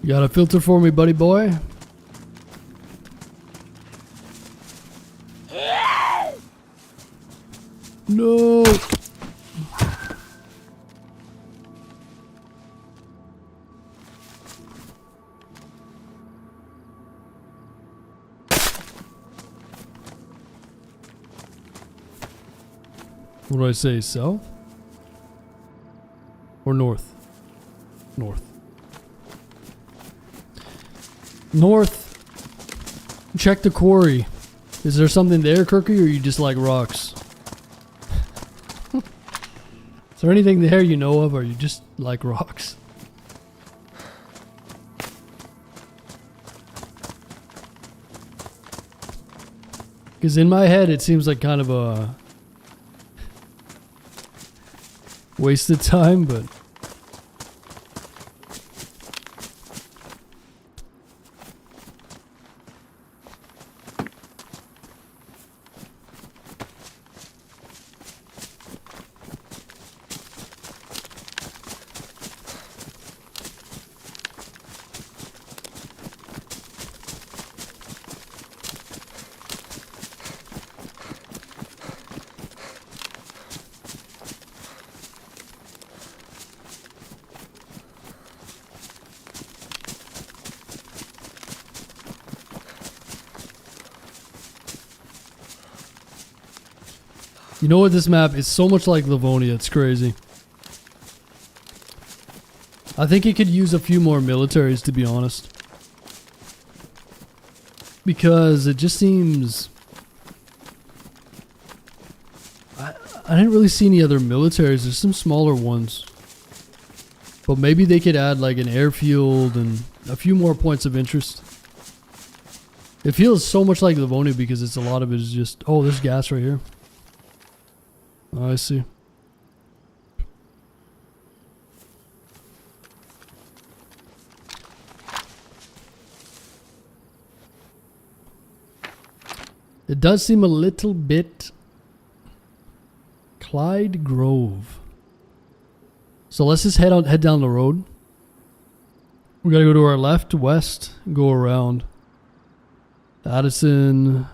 You got a filter for me, buddy boy? No. What do I say, south? Or north? North. North. Check the quarry. Is there something there, Kirky, or you just like rocks? Is there anything there you know of, or you just like rocks? Because in my head it seems like kind of a wasted time, but you know what, this map is so much like Livonia, it's crazy. I think it could use a few more militaries, to be honest. Because it just seems... I didn't really see any other militaries, there's some smaller ones. But maybe they could add like an airfield and a few more points of interest. It feels so much like Livonia because it's a lot of it is just... Oh, there's gas right here. Oh, I see. It does seem a little bit Clyde Grove. So let's just head down the road. We gotta go to our left, west, go around. Addison.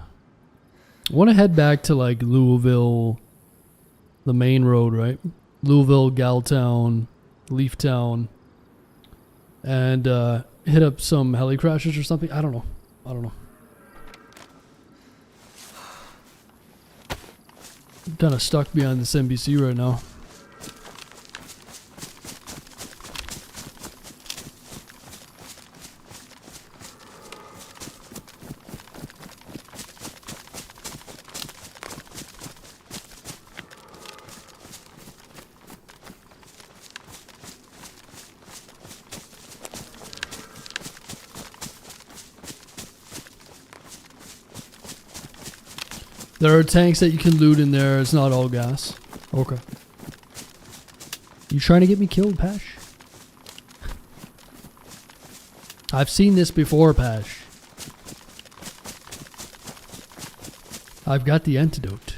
I want to head back to like Louisville, the main road, right? Louisville, Galtown, Leaftown, and hit up some heli crashes or something. I don't know. I'm kind of stuck behind this NBC right now. There are tanks that you can loot in there. It's not all gas. Okay. You trying to get me killed, Pash? I've seen this before, Pash. I've got the antidote.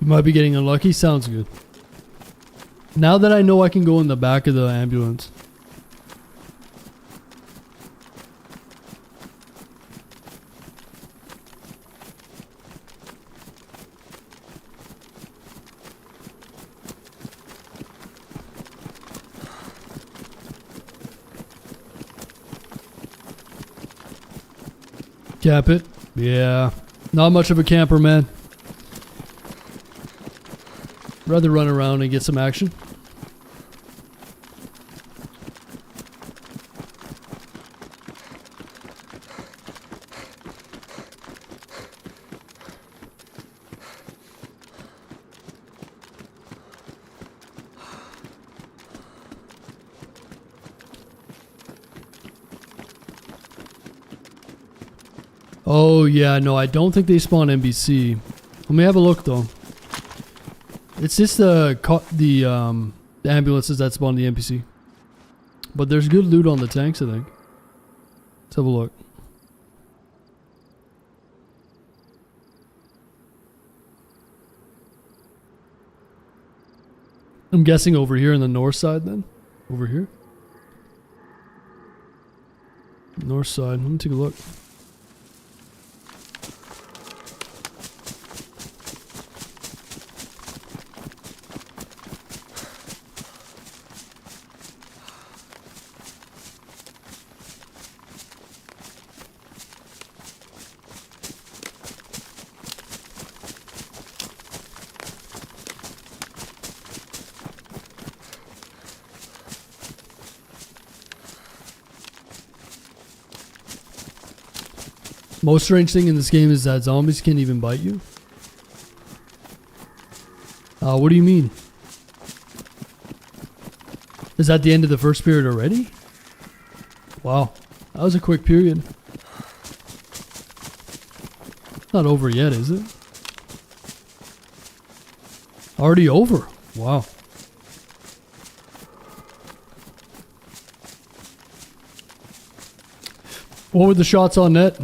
You might be getting unlucky. Sounds good. Now that I know I can go in the back of the ambulance. Cap it? Yeah. Not much of a camper, man. Rather run around and get some action. Oh yeah, no, I don't think they spawn NBC. Let me have a look though. It's just the ambulances that spawn the NPC. But there's good loot on the tanks, I think. Let's have a look. I'm guessing over here in the north side then? Over here? North side. Let me take a look. Most strange thing in this game is that zombies can't even bite you. What do you mean? Is that the end of the first period already? Wow, that was a quick period. Not over yet, is it? Already over. Wow. What were the shots on net?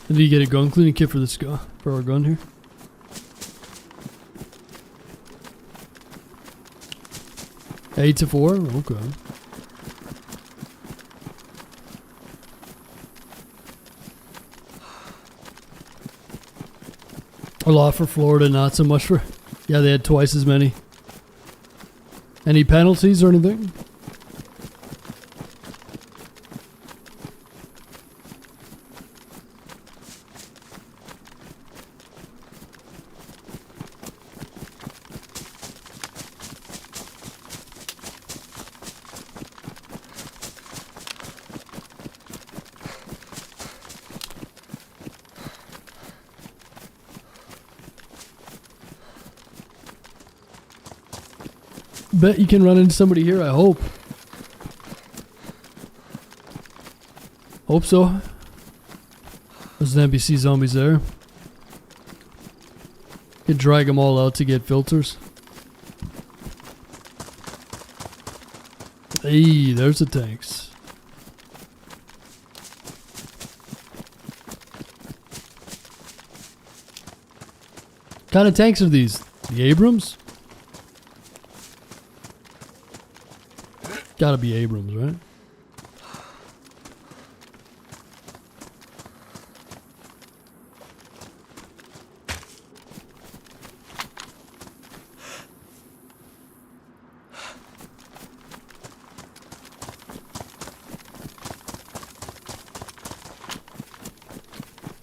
Did you get a gun cleaning kit for this guy? For our gun here? Eight to 4? Okay. A lot for Florida, not so much for... Yeah, they had twice as many. Any penalties or anything? Bet you can run into somebody here, I hope. Hope so. There's an NBC zombies there. Could drag them all out to get filters. Hey, there's the tanks. What kind of tanks are these? The Abrams? Gotta be Abrams, right?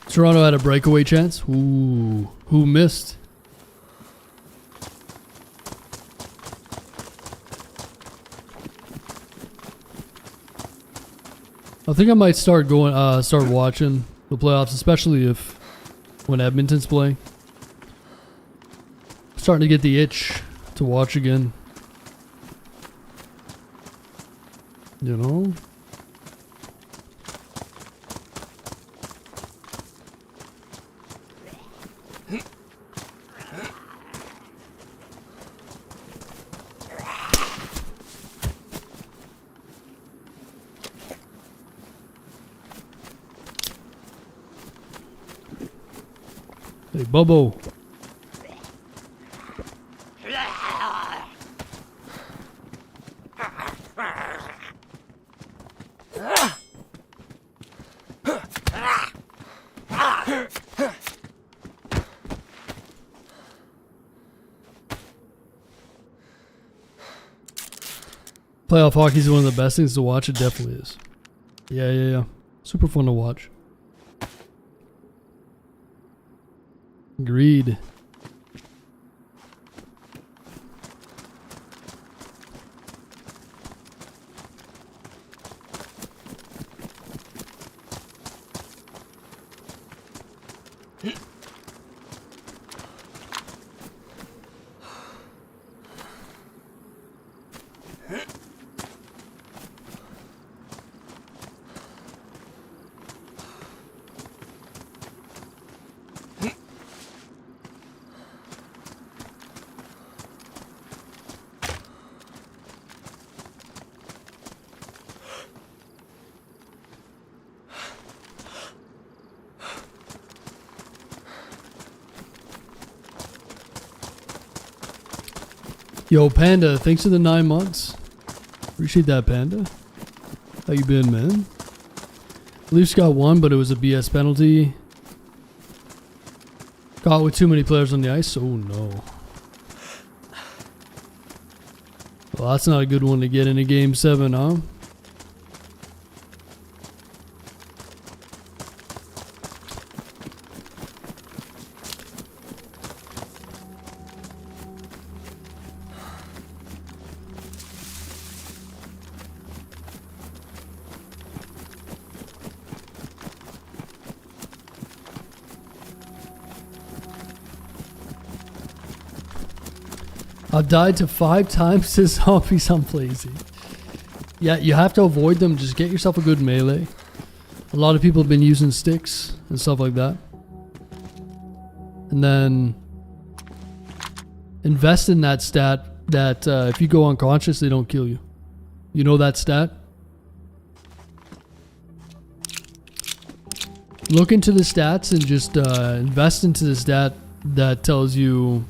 Toronto had a breakaway chance. Ooh, who missed? I think I might start watching the playoffs, especially if when Edmonton's playing. Starting to get the itch to watch again. You know? Hey, Bobo. Playoff hockey is one of the best things to watch. It definitely is. Yeah. Super fun to watch. Agreed. Yo, Panda, thanks for the 9 months. Appreciate that, Panda. How you been, man? Leafs got one, but it was a BS penalty. Caught with too many players on the ice. Oh, no. Well, that's not a good one to get into Game 7, huh? I've died to 5 times to zombies on Blazy. Yeah, you have to avoid them. Just get yourself a good melee. A lot of people have been using sticks and stuff like that. And then invest in that stat that if you go unconscious, they don't kill you. You know that stat? Look into the stats and just invest into the stat that tells you...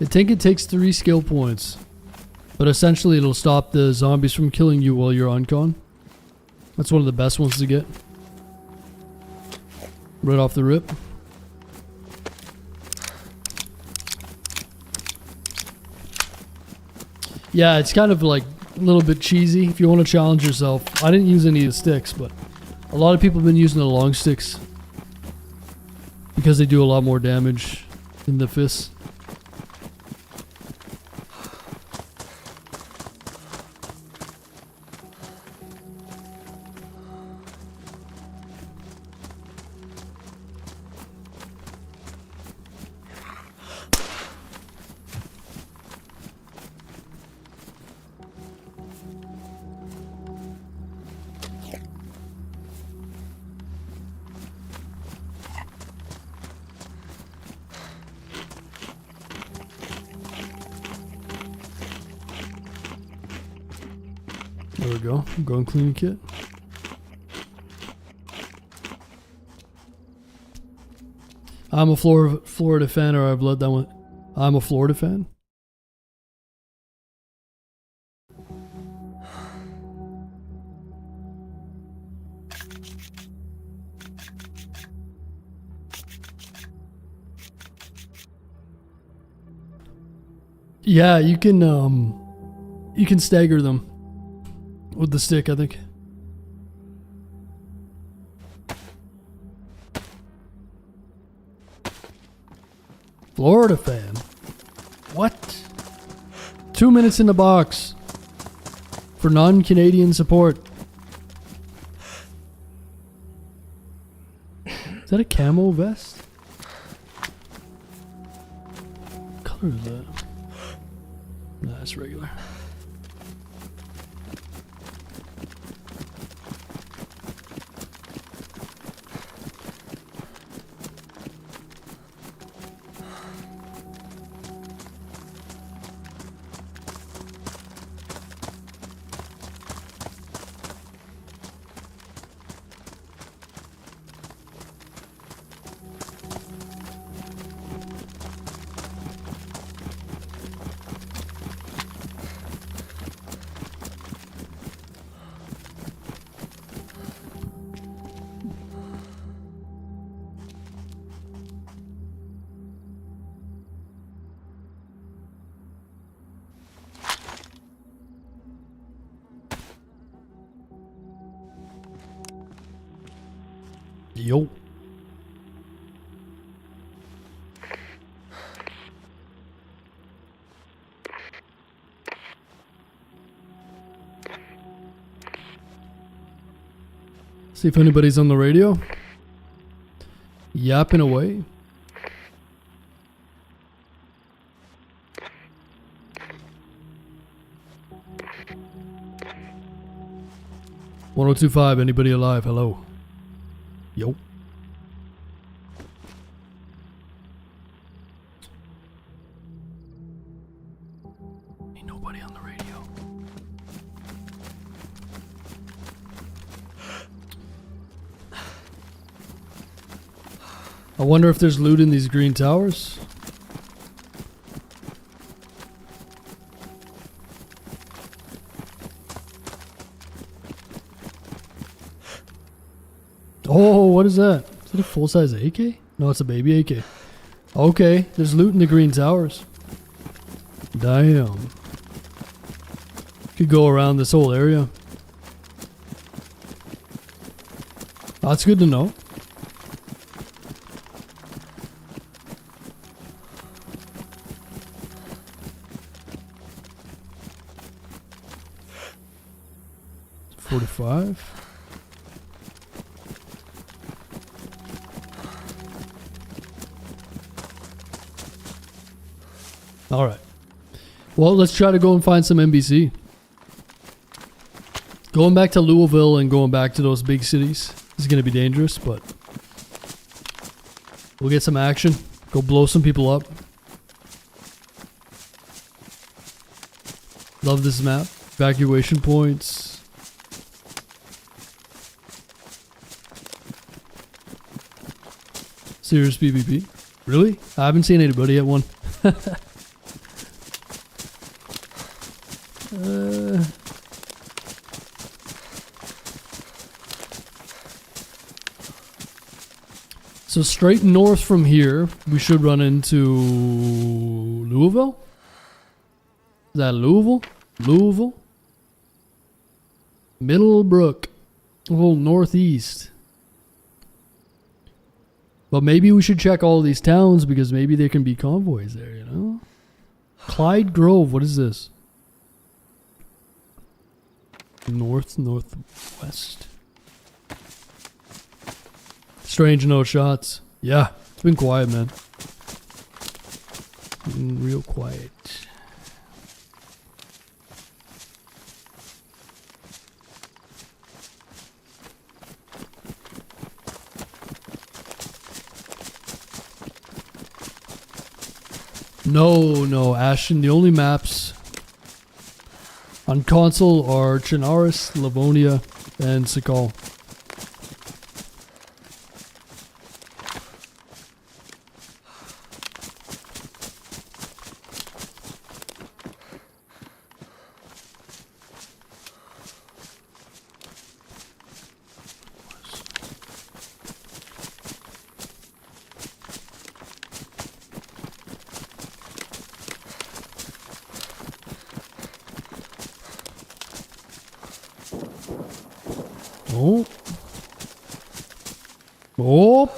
I think it takes 3 skill points. But essentially it'll stop the zombies from killing you while you're uncon. That's one of the best ones to get. Right off the rip. Yeah, it's kind of like a little bit cheesy if you want to challenge yourself. I didn't use any of the sticks, but a lot of people have been using the long sticks. Because they do a lot more damage than the fists. There we go. Gun cleaning kit. I'm a Florida fan, or I've let that one. I'm a Florida fan. Yeah, you can stagger them with the stick, I think. Florida fan. What? 2 minutes in the box for non-Canadian support. Is that a camo vest? What color is that? Nah, that's regular. Yo. See if anybody's on the radio. Yapping away. "1025, anybody alive? Hello." Yo. Ain't nobody on the radio. I wonder if there's loot in these green towers. Oh, what is that? Is that a full-size AK? No, it's a baby AK. Okay, there's loot in the green towers. Damn. Could go around this whole area. That's good to know. $45. All right. Well, let's try to go and find some NBC. Going back to Louisville and going back to those big cities is going to be dangerous, but we'll get some action. Go blow some people up. Love this map. Evacuation points. Serious PvP. Really? I haven't seen anybody at one. So straight north from here, we should run into Louisville. Is that Louisville? Louisville? Middlebrook. A little northeast. But maybe we should check all these towns because maybe there can be convoys there, you know? Clyde Grove, what is this? Northwest. Strange no shots. Yeah, it's been quiet, man. Been real quiet. No, Ashton, the only maps On console are Chinaris, Livonia, and Sikal. Oh. Oh.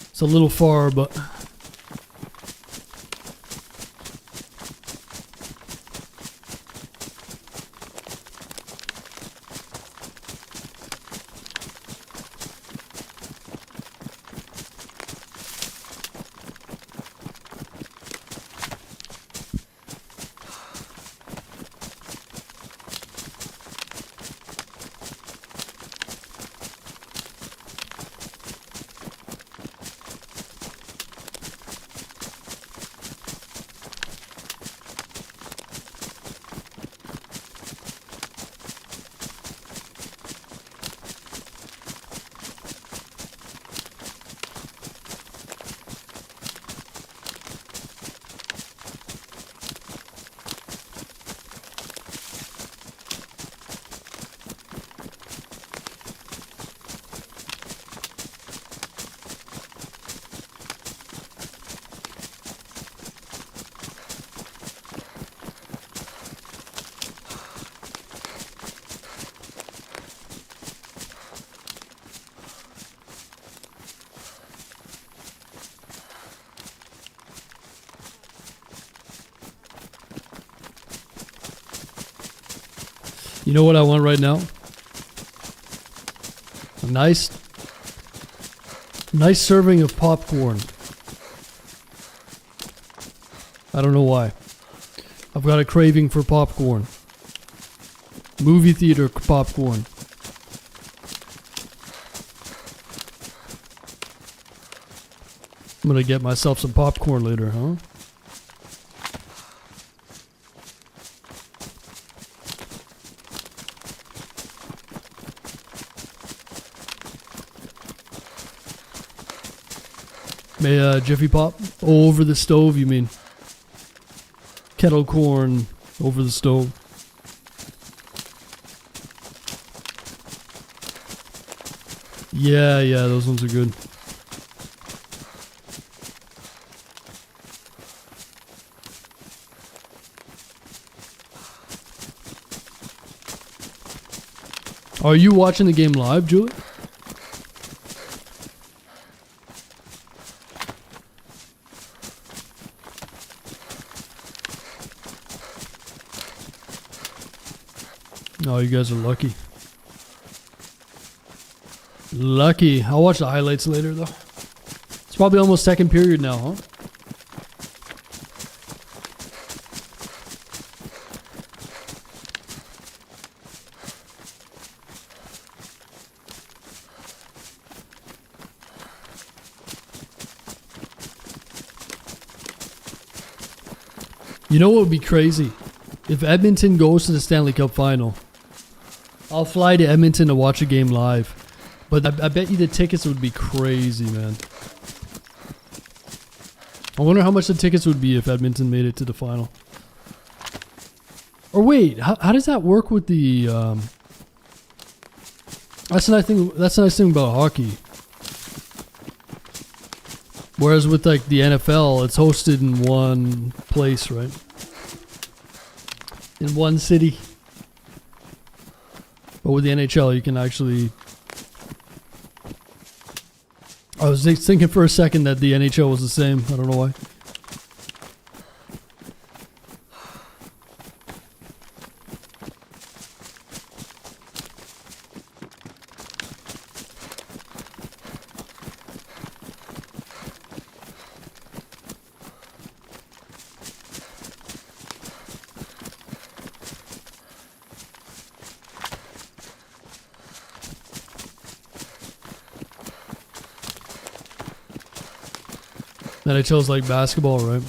It's a little far, but you know what I want right now? A nice serving of popcorn. I don't know why. I've got a craving for popcorn. Movie theater popcorn. I'm gonna get myself some popcorn later, huh? May Jiffy Pop? Oh, over the stove, you mean? Kettle corn over the stove. Yeah, those ones are good. Are you watching the game live, Julie? Oh, you guys are lucky. Lucky. I'll watch the highlights later, though. It's probably almost second period now, huh? You know what would be crazy? If Edmonton goes to the Stanley Cup final, I'll fly to Edmonton to watch a game live. But I bet you the tickets would be crazy, man. I wonder how much the tickets would be if Edmonton made it to the final. Or wait, how does that work with the... That's the nice thing about hockey. Whereas with like the NFL, it's hosted in one place, right? In one city. But with the NHL, you can actually... I was thinking for a second that the NHL was the same. I don't know why. NHL's like basketball, right?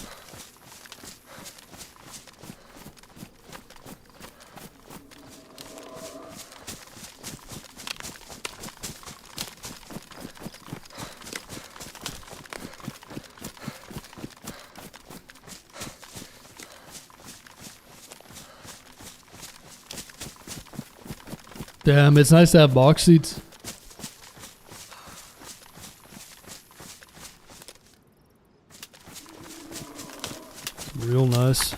Damn, it's nice to have box seats. Real nice.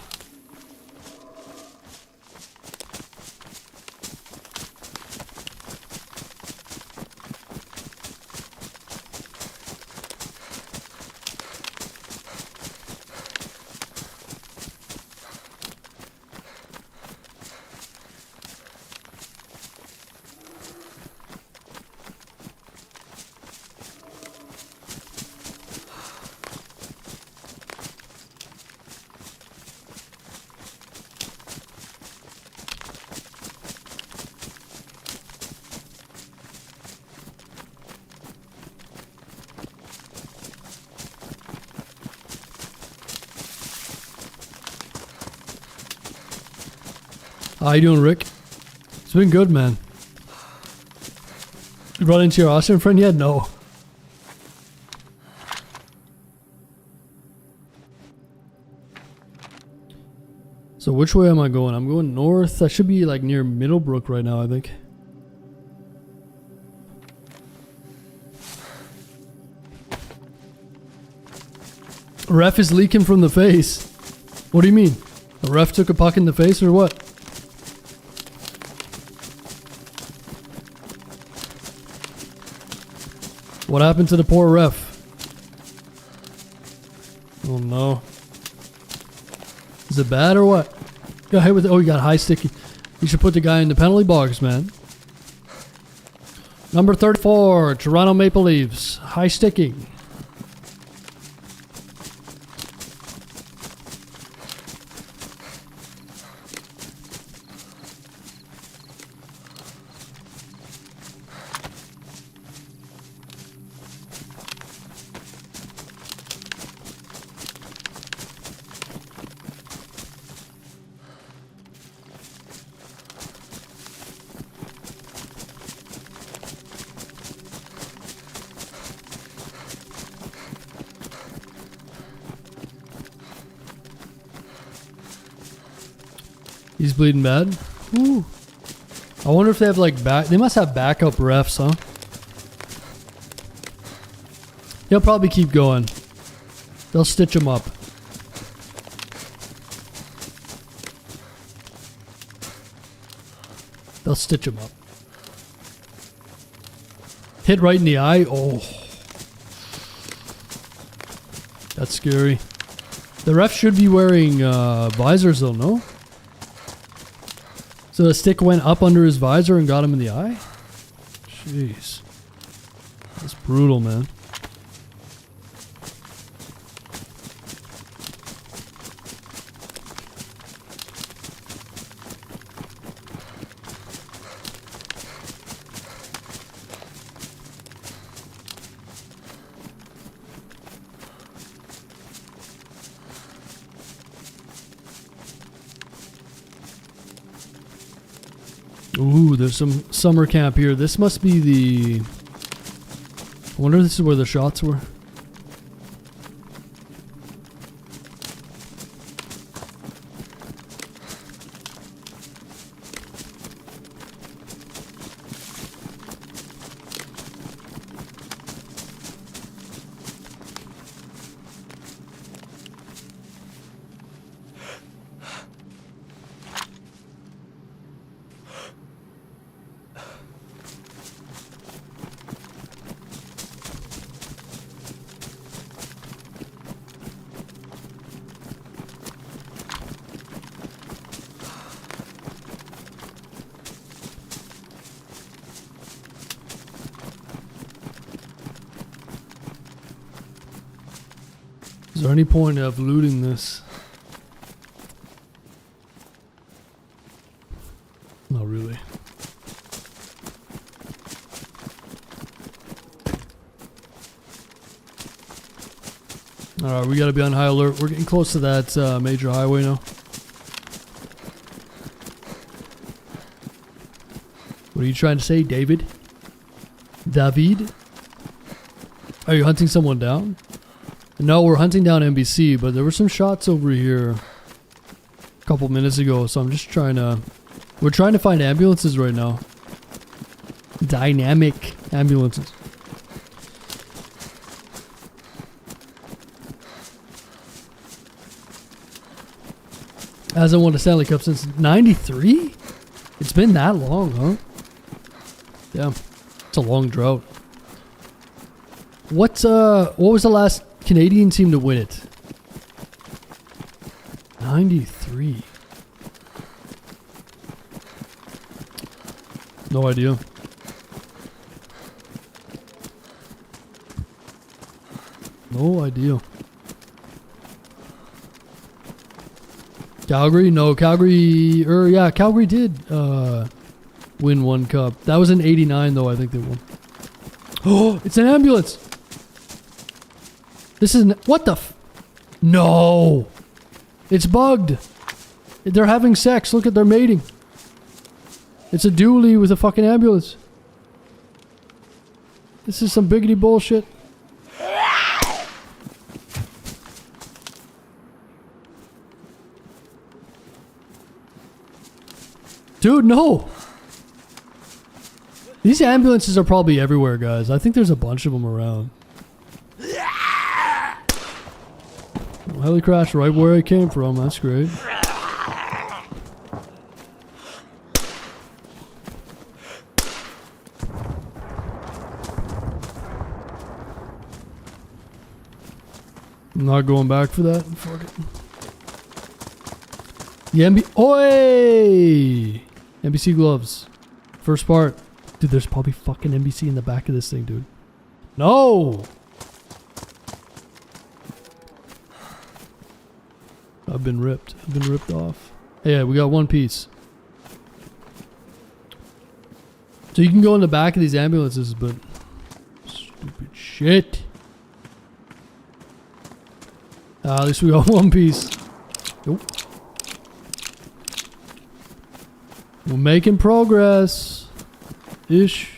How you doing, Rick? It's been good, man. You run into your Austrian friend yet? No. So which way am I going? I'm going north. I should be like near Middlebrook right now, I think. Ref is leaking from the face. What do you mean? The ref took a puck in the face or what? What happened to the poor ref? Oh no. Is it bad or what? Got hit with, oh, you got high sticky. You should put the guy in the penalty box, man. Number 34, Toronto Maple Leafs. High sticking. He's bleeding bad. Ooh. I wonder if they have like they must have backup refs, huh? He'll probably keep going. They'll stitch him up. They'll stitch him up. Hit right in the eye. Oh. That's scary. The ref should be wearing visors though, no? So the stick went up under his visor and got him in the eye? Jeez. That's brutal, man. Ooh, there's some summer camp here. This must be the... I wonder if this is where the shots were. Is there any point of looting this? Not really. Alright, we gotta be on high alert. We're getting close to that major highway now. What are you trying to say, David? David? Are you hunting someone down? No, we're hunting down NBC, but there were some shots over here a couple minutes ago, so I'm just trying to... We're trying to find ambulances right now. Dynamic ambulances. Hasn't won a Stanley Cup since 93? It's been that long, huh? Yeah. It's a long drought. What was the last Canadian team to win it? 93. No idea. No idea. Calgary? No, Calgary... yeah, Calgary did win one cup. That was in 89, though, I think they won. Oh, it's an ambulance! This is... What the f... No! It's bugged! They're having sex. Look at their mating. It's a dually with a fucking ambulance. This is some biggity bullshit. Dude, no! These ambulances are probably everywhere, guys. I think there's a bunch of them around. Heli crash right where I came from. That's great. I'm not going back for that. Fuck it. The Oi! NBC gloves. First part. Dude, there's probably fucking NBC in the back of this thing, dude. No! I've been ripped. I've been ripped off. Hey, yeah, we got one piece. So you can go in the back of these ambulances, but... Stupid shit. At least we got one piece. Nope. We're making progress. Ish.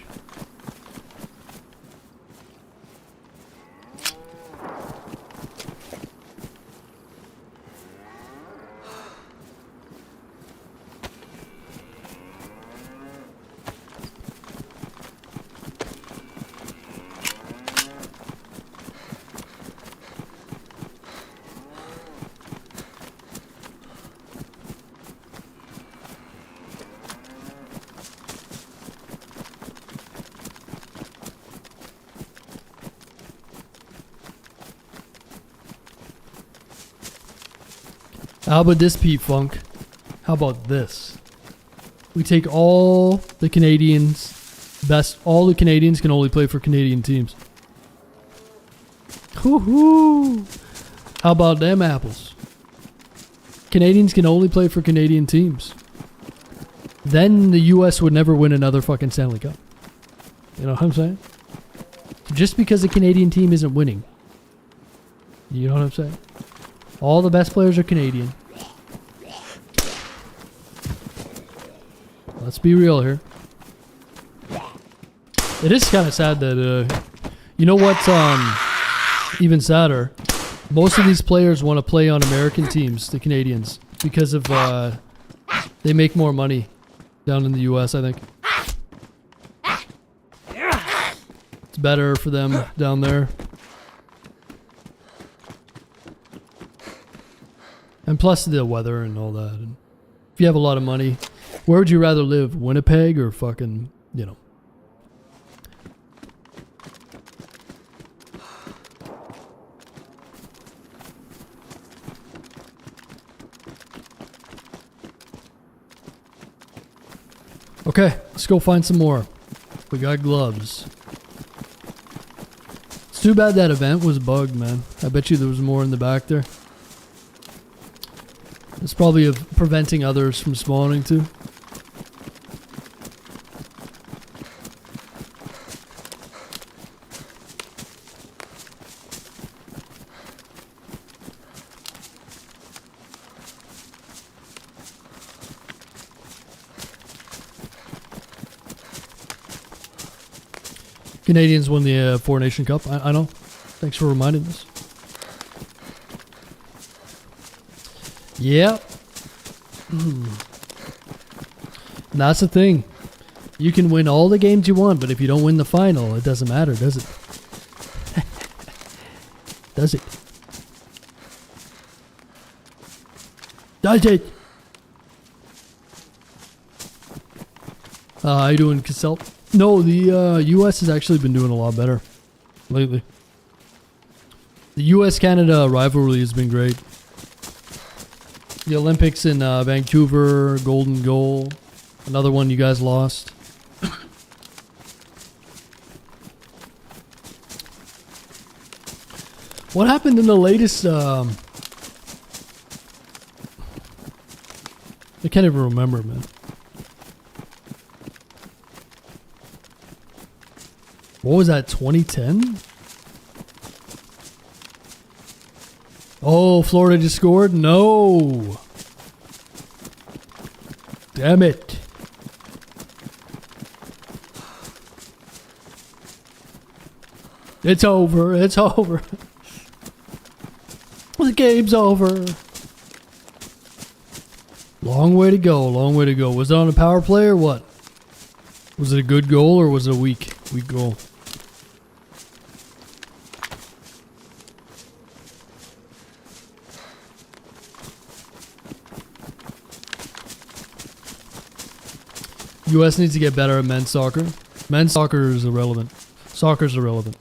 How about this, Pete Funk? How about this? We take all the Canadians, all the Canadians can only play for Canadian teams. Woohoo! How about them apples? Canadians can only play for Canadian teams. Then the US would never win another fucking Stanley Cup. You know what I'm saying? Just because a Canadian team isn't winning. You know what I'm saying? All the best players are Canadian. Let's be real here. It is kind of sad that, you know what's even sadder? Most of these players want to play on American teams, the Canadians, because of, they make more money down in the US, I think. It's better for them down there. And plus the weather and all that. And if you have a lot of money, where would you rather live? Winnipeg or fucking, you know? Okay, let's go find some more. We got gloves. It's too bad that event was bugged, man. I bet you there was more in the back there. It's probably of preventing others from spawning too. Canadians won the Four Nation Cup. I know. Thanks for reminding us. Yeah. And that's the thing. You can win all the games you want, but if you don't win the final, it doesn't matter, does it? Does it? Does it? How you doing, Cassell? No, the U.S. has actually been doing a lot better lately. The U.S.-Canada rivalry has been great. The Olympics in Vancouver, golden goal. Another one you guys lost. What happened in the latest... I can't even remember, man. What was that, 2010? Oh, Florida just scored? No. Damn it. It's over. It's over. The game's over. Long way to go. Long way to go. Was it on a power play or what? Was it a good goal or was it a weak goal? US needs to get better at men's soccer. Men's soccer is irrelevant. Soccer's irrelevant.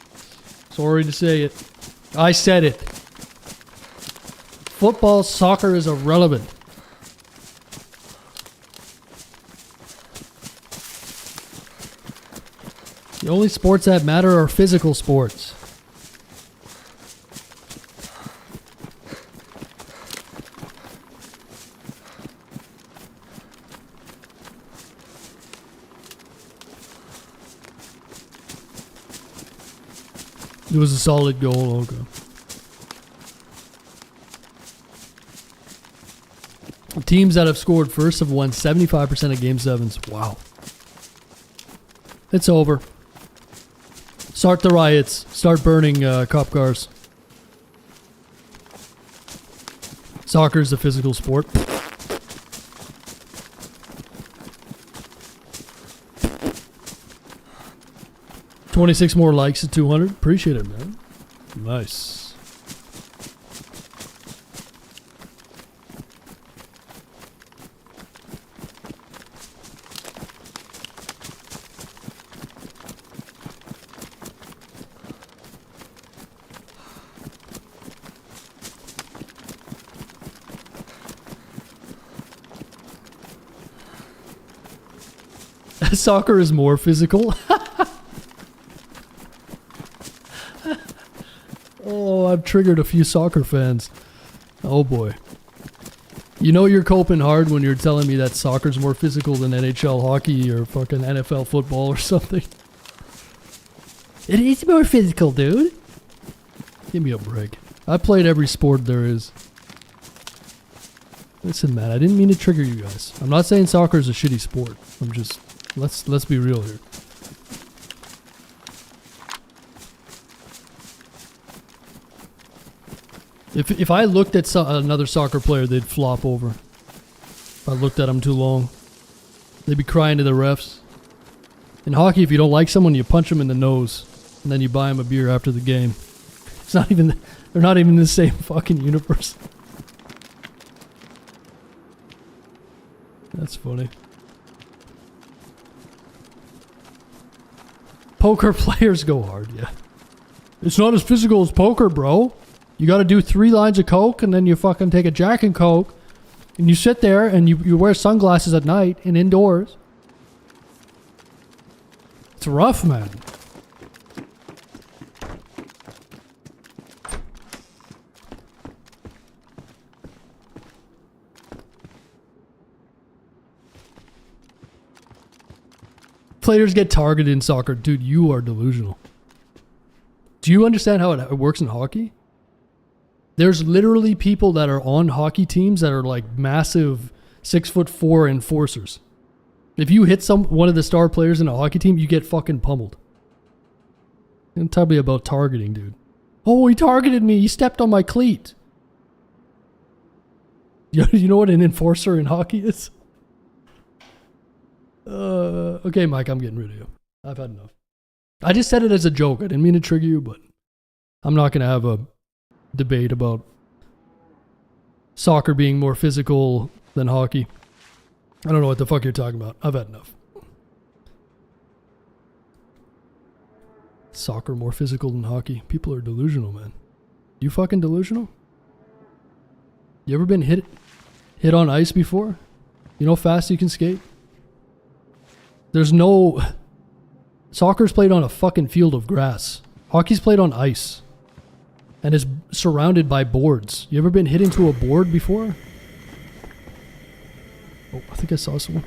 Sorry to say it. I said it. Football, soccer is irrelevant. The only sports that matter are physical sports. It was a solid goal, okay. Teams that have scored first have won 75% of Game 7s. Wow. It's over. Start the riots. Start burning cop cars. Soccer's a physical sport. $26 more likes at 200. Appreciate it, man. Nice. Soccer is more physical. Oh, I've triggered a few soccer fans. Oh boy. You know you're coping hard when you're telling me that soccer's more physical than NHL hockey or fucking NFL football or something. It is more physical, dude. Give me a break. I played every sport there is. Listen, man, I didn't mean to trigger you guys. I'm not saying soccer is a shitty sport. I'm just... Let's be real here. If I looked at another soccer player, they'd flop over. If I looked at them too long, they'd be crying to the refs. In hockey, if you don't like someone, you punch them in the nose, and then you buy them a beer after the game. It's not even. They're not even in the same fucking universe. That's funny. Poker players go hard, yeah. It's not as physical as poker, bro. You gotta do 3 lines of coke and then you fucking take a Jack and Coke and you sit there and you wear sunglasses at night and indoors. It's rough, man. Players get targeted in soccer. Dude, you are delusional. Do you understand how it works in hockey? There's literally people that are on hockey teams that are like massive 6'4" enforcers. If you hit one of the star players in a hockey team, you get fucking pummeled. Don't tell me about targeting, dude. Oh, he targeted me. He stepped on my cleat. You know what an enforcer in hockey is? Okay, Mike, I'm getting rid of you. I've had enough. I just said it as a joke. I didn't mean to trigger you, but I'm not going to have a debate about soccer being more physical than hockey. I don't know what the fuck you're talking about. I've had enough. Soccer more physical than hockey. People are delusional, man. You fucking delusional? You ever been hit on ice before? You know how fast you can skate? There's no... Soccer's played on a fucking field of grass. Hockey's played on ice. And is surrounded by boards. You ever been hit into a board before? Oh, I think I saw someone.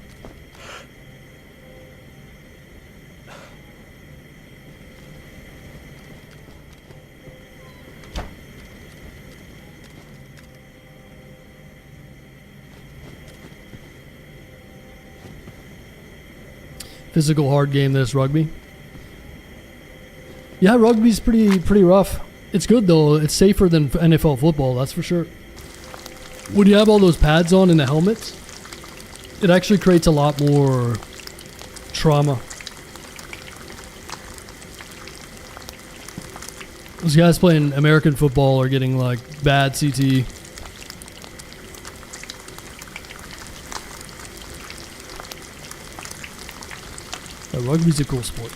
Physical hard game, this rugby. Yeah, rugby's pretty rough. It's good though. It's safer than NFL football, that's for sure. When you have all those pads on in the helmets, it actually creates a lot more trauma. Those guys playing American football are getting like bad CTE. Rugby's a cool sport.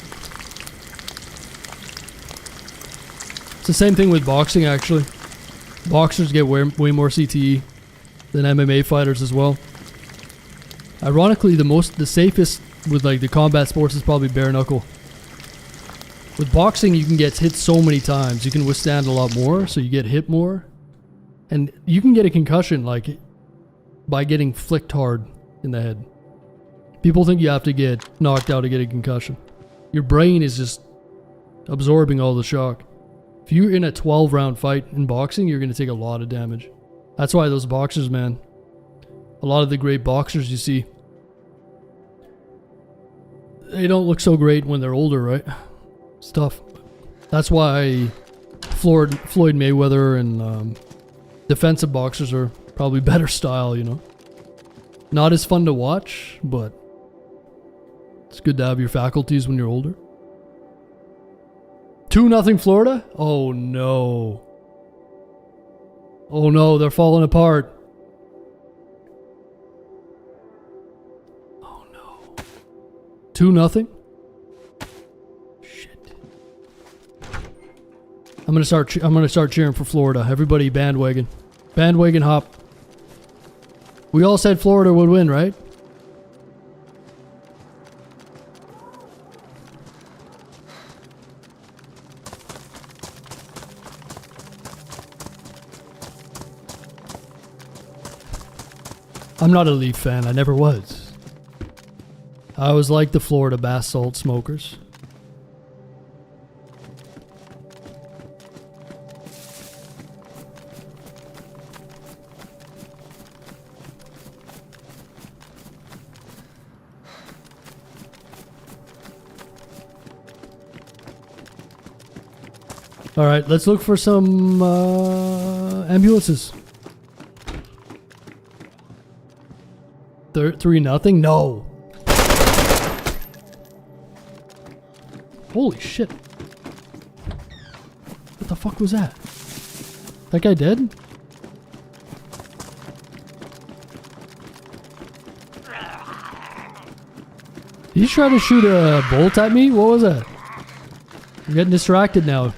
It's the same thing with boxing, actually. Boxers get way more CTE than MMA fighters as well. Ironically, the safest with like the combat sports is probably bare knuckle. With boxing, you can get hit so many times. You can withstand a lot more, so you get hit more. And you can get a concussion like by getting flicked hard in the head. People think you have to get knocked out to get a concussion. Your brain is just absorbing all the shock. If you're in a 12-round fight in boxing, you're going to take a lot of damage. That's why those boxers, man, a lot of the great boxers you see, they don't look so great when they're older, right? It's tough. That's why Floyd Mayweather and defensive boxers are probably better style, you know? Not as fun to watch, but it's good to have your faculties when you're older. 2-0 Florida? Oh no. Oh no, they're falling apart. Oh no. 2-0? Shit. I'm gonna start cheering for Florida. Everybody bandwagon. Bandwagon hop. We all said Florida would win, right? I'm not a Leaf fan. I never was. I always liked the Florida bath salt smokers. All right, let's look for some ambulances. 3-0? No. Holy shit. What the fuck was that? That guy dead? Did he try to shoot a bolt at me? What was that? I'm getting distracted now.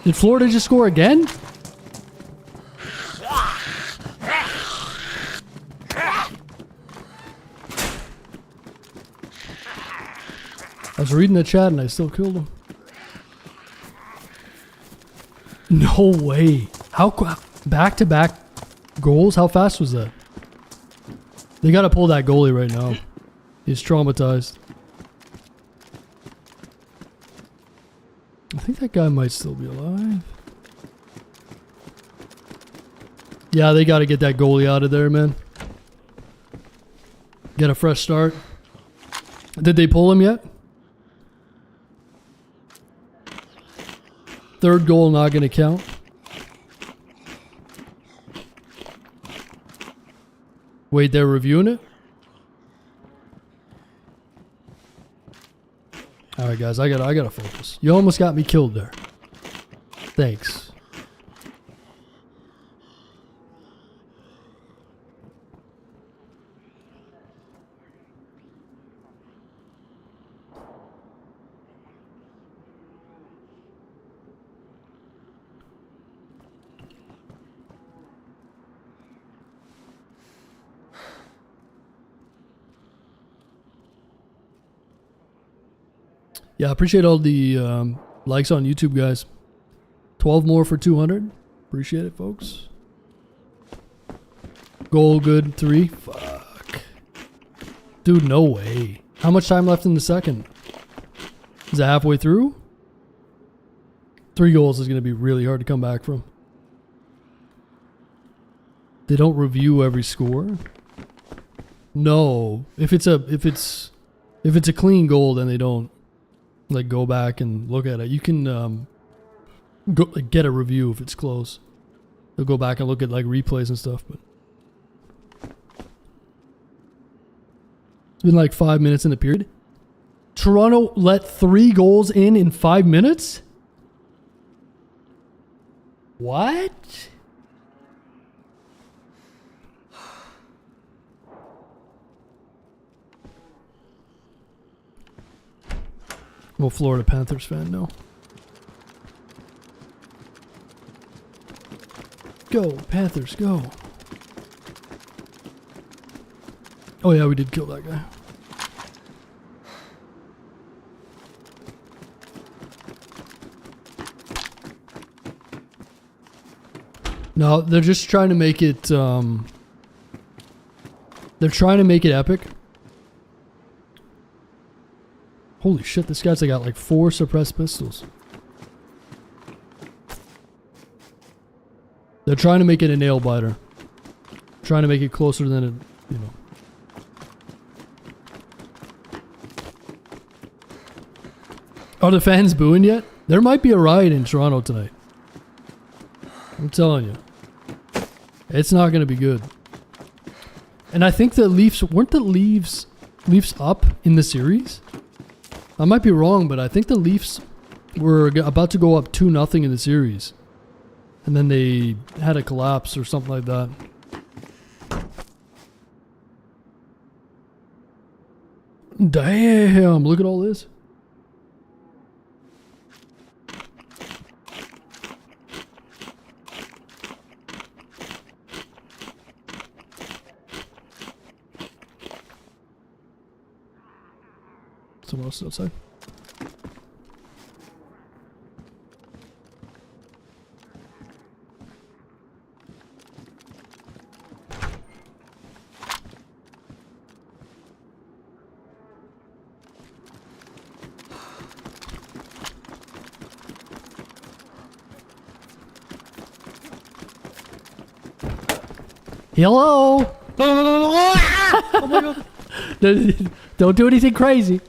Did Florida just score again? I was reading the chat and I still killed him. No way. How back-to-back goals? How fast was that? They gotta pull that goalie right now. He's traumatized. I think that guy might still be alive. Yeah, they gotta get that goalie out of there, man. Get a fresh start. Did they pull him yet? Third goal not going to count. Wait, they're reviewing it? Alright guys, I gotta focus. You almost got me killed there. Thanks. Yeah, I appreciate all the likes on YouTube, guys. 12 more for 200. Appreciate it, folks. Goal good, 3. Fuck. Dude, no way. How much time left in the second? Is it halfway through? 3 goals is going to be really hard to come back from. They don't review every score? No. If it's a clean goal, then they don't. Like, go back and look at it. You can go like, get a review if it's close. They'll go back and look at like replays and stuff. But it's been like 5 minutes in the period. Toronto let 3 goals in 5 minutes? What? Well, Florida Panthers fan, no. Go, Panthers, go. Oh yeah, we did kill that guy. No, they're just trying to make it, they're trying to make it epic. Holy shit, this guy's got like 4 suppressed pistols. They're trying to make it a nail biter. Trying to make it closer than it, you know. Are the fans booing yet? There might be a riot in Toronto tonight. I'm telling you. It's not going to be good. And I think the Leafs, weren't the Leafs up in the series? I might be wrong, but I think the Leafs were about to go up 2-0 in the series. And then they had a collapse or something like that. Damn, look at all this. Someone else outside. Hello? Oh my god. Don't do anything crazy.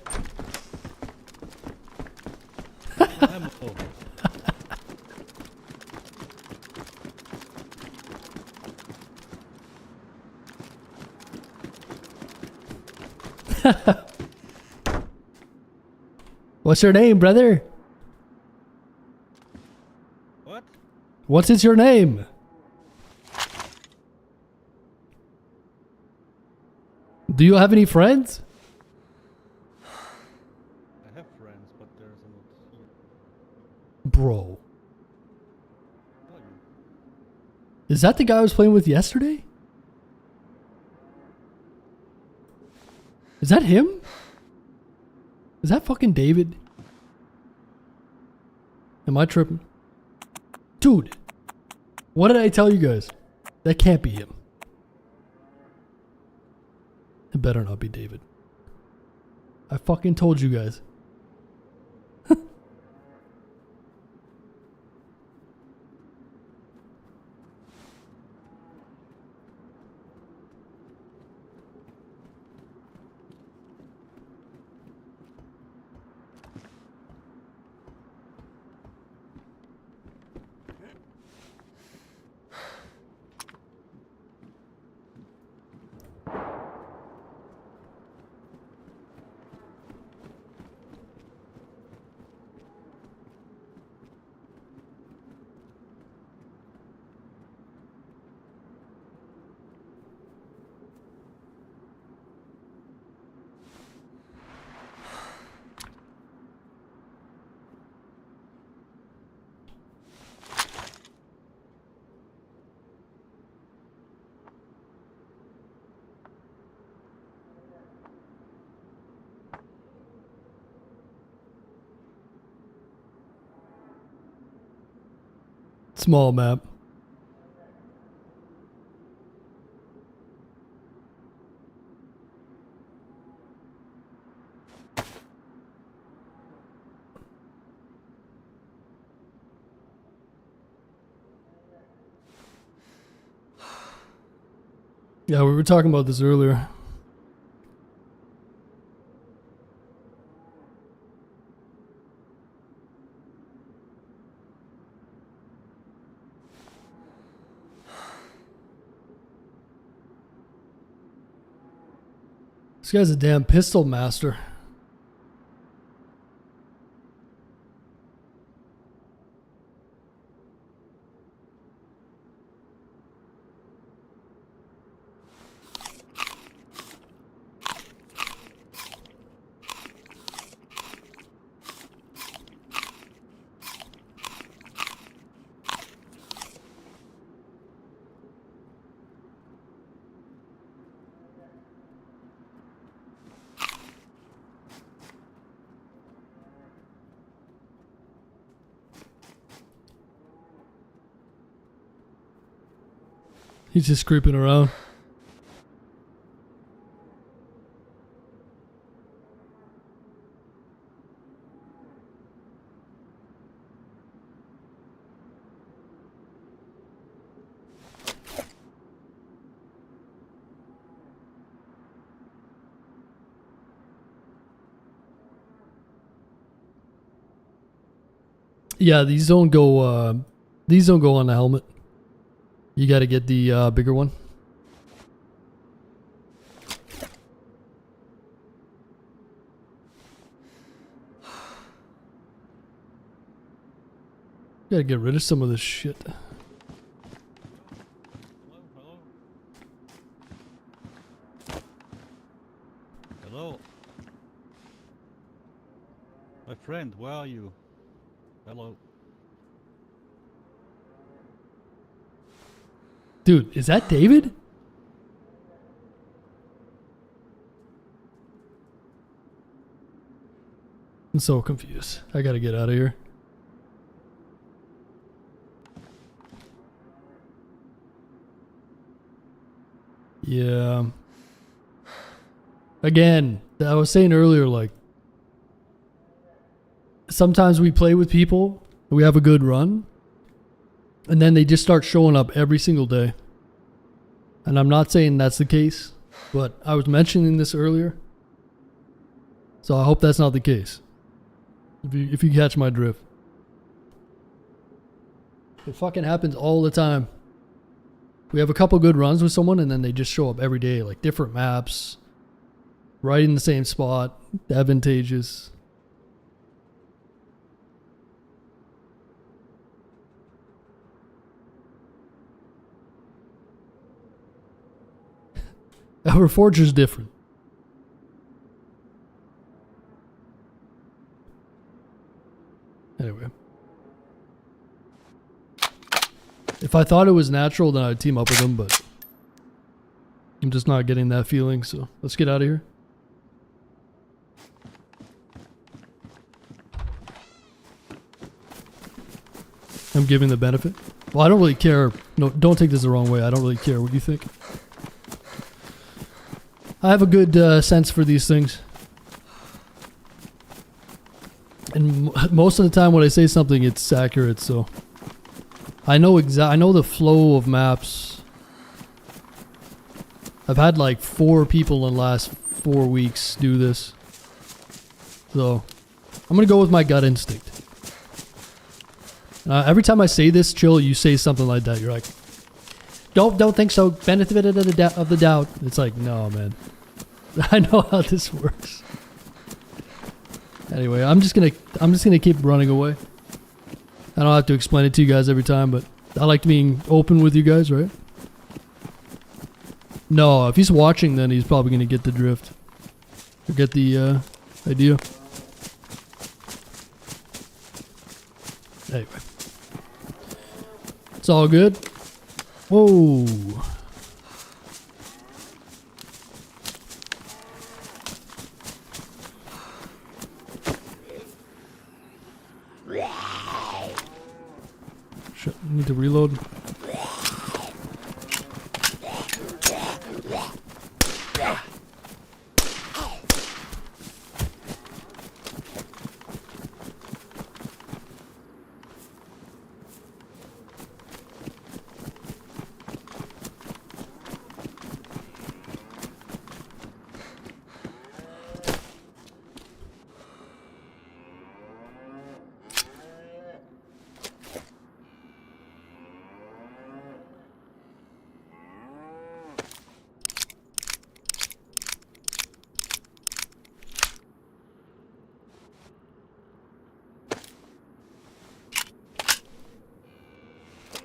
What's your name, brother? What? What is your name? Do you have any friends? I have friends, but there's not here. Bro. Is that the guy I was playing with yesterday? Is that him? Is that fucking David? Am I tripping? Dude. What did I tell you guys? That can't be him. It better not be David. I fucking told you guys. Small map. Yeah, we were talking about this earlier. This guy's a damn pistol master. He's just creeping around. Yeah, these don't go on the helmet. You got to get the bigger one. Got to get rid of some of this shit. Hello, hello. Hello. My friend, where are you? Hello. Dude, is that David? I'm so confused. I gotta get out of here. Yeah. Again, I was saying earlier, like, sometimes we play with people, we have a good run, and then they just start showing up every single day. And I'm not saying that's the case, but I was mentioning this earlier. So I hope that's not the case. If you catch my drift. It fucking happens all the time. We have a couple good runs with someone and then they just show up every day, like different maps, right in the same spot, advantageous. Our Forger's different. Anyway. If I thought it was natural, then I'd team up with him, but I'm just not getting that feeling, so let's get out of here. I'm giving the benefit. Well, I don't really care. No, don't take this the wrong way. I don't really care what you think. I have a good sense for these things. And most of the time when I say something, it's accurate, so I know I know the flow of maps. I've had like 4 people in the last 4 weeks do this. So I'm going to go with my gut instinct. Every time I say this, Chill, you say something like that. You're like, don't think so. Benefit of the doubt. It's like, no, man. I know how this works. Anyway, I'm just gonna keep running away. I don't have to explain it to you guys every time, but I like being open with you guys, right? No, if he's watching, then he's probably gonna get the drift. Or get the idea. Anyway. It's all good. Whoa. Shut Need to reload.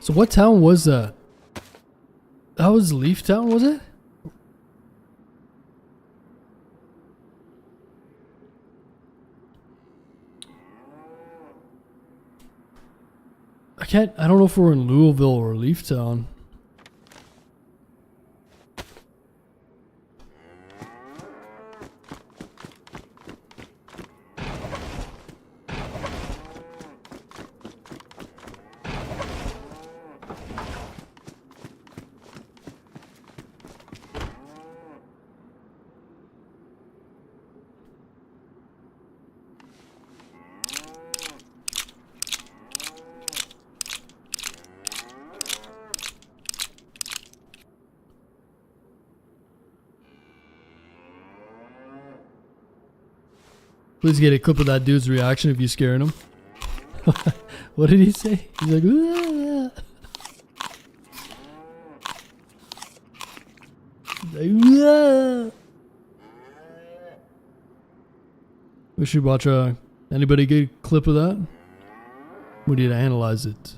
So what town was that? That was Leaf Town, was it? I don't know if we're in Louisville or Leaf Town. Please get a clip of that dude's reaction if you scaring him. What did he say? He's like, "Aah." He's like, "Aah." We should watch anybody get a clip of that? We need to analyze it.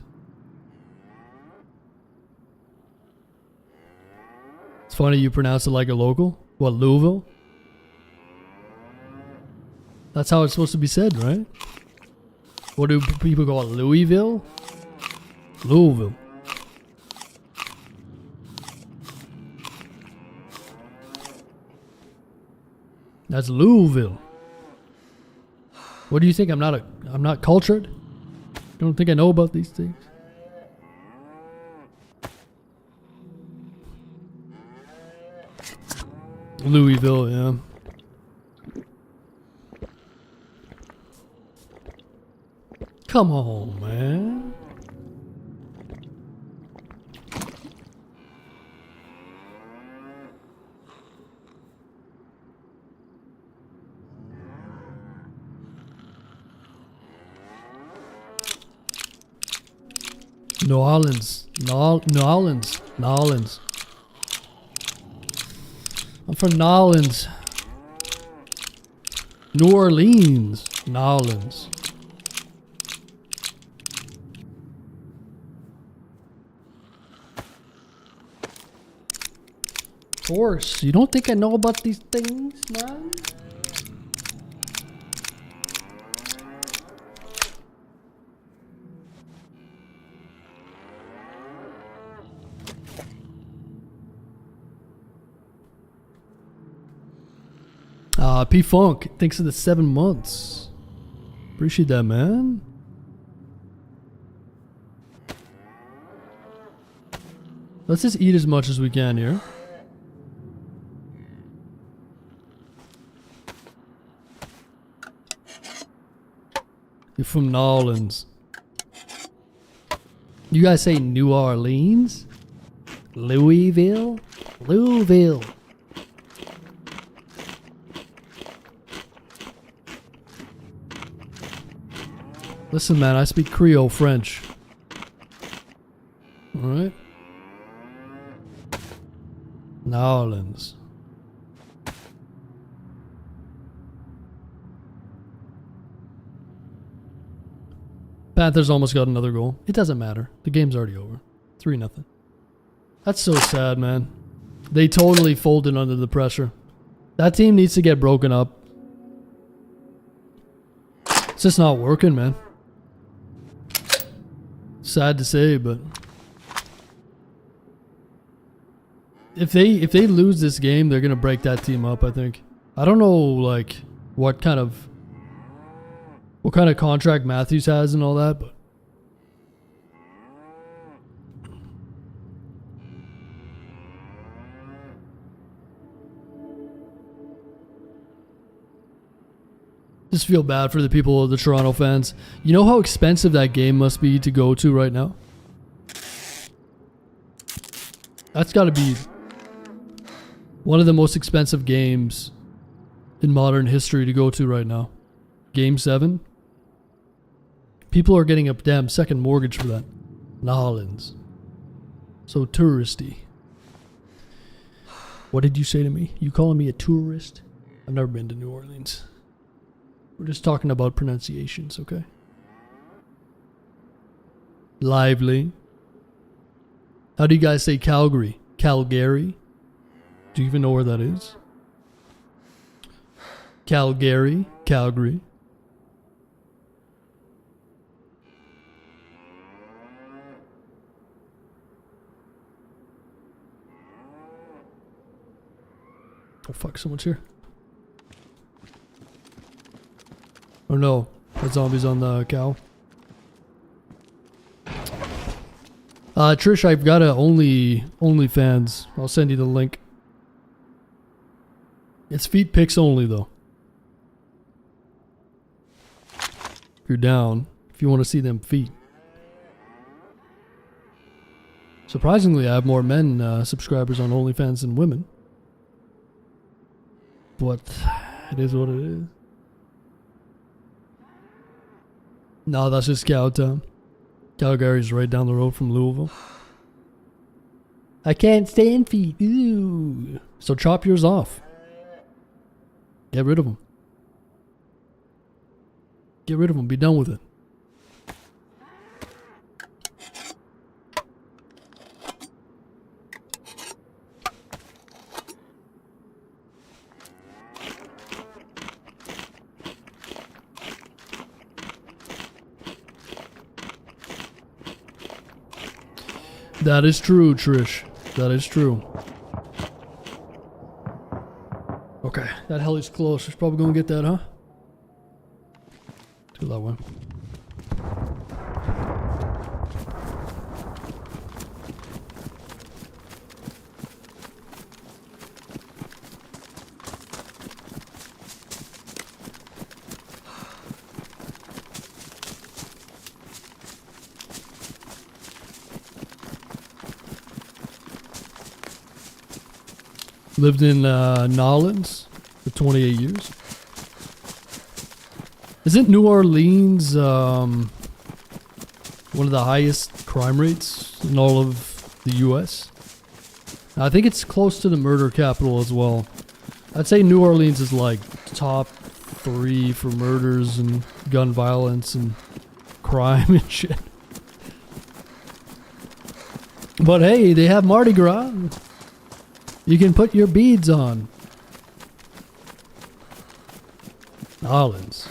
It's funny you pronounce it like a local. What, Louisville? That's how it's supposed to be said, right? What do people call it? Louisville? Louisville. That's Louisville. What do you think? I'm not cultured? Don't think I know about these things? Louisville, yeah. Come on, man. New Orleans. New Orleans. I'm from New Orleans. New Orleans. New Orleans. Of course. You don't think I know about these things, man? P-Funk, thanks for the 7 months. Appreciate that, man. Let's just eat as much as we can here. You're from New Orleans. You guys say New Orleans? Louisville? Louisville. Listen, man, I speak Creole French. Alright? New Orleans. Panthers almost got another goal. It doesn't matter. The game's already over. 3-0. That's so sad, man. They totally folded under the pressure. That team needs to get broken up. It's just not working, man. Sad to say, but if they lose this game, they're gonna break that team up, I think. I don't know like what kind of contract Matthews has and all that, but Just feel bad for the people, the Toronto fans. You know how expensive that game must be to go to right now? That's got to be one of the most expensive games in modern history to go to right now. Game 7. People are getting a damn second mortgage for that. Nolans. So touristy. What did you say to me? You calling me a tourist? I've never been to New Orleans. We're just talking about pronunciations, okay? Lively. How do you guys say Calgary? Calgary? Do you even know where that is? Calgary? Calgary? Oh fuck, someone's here. Oh no, that zombie's on the cow. Trish, I've got a OnlyFans. I'll send you the link. It's feet pics only though. If you're down, if you want to see them feet. Surprisingly, I have more men subscribers on OnlyFans than women. But it is what it is. No, that's just Cowtown. Calgary's right down the road from Louisville. I can't stand feet. Ooh. So chop yours off. Get rid of them. Get rid of them. Be done with it. That is true, Trish. That is true. Okay, that heli's close. She's probably gonna get that, huh? Let's go that way. Lived in Nolans for 28 years. Isn't New Orleans one of the highest crime rates in all of the U.S.? I think it's close to the murder capital as well. I'd say New Orleans is like top 3 for murders and gun violence and crime and shit. But hey, they have Mardi Gras. You can put your beads on. Nolans.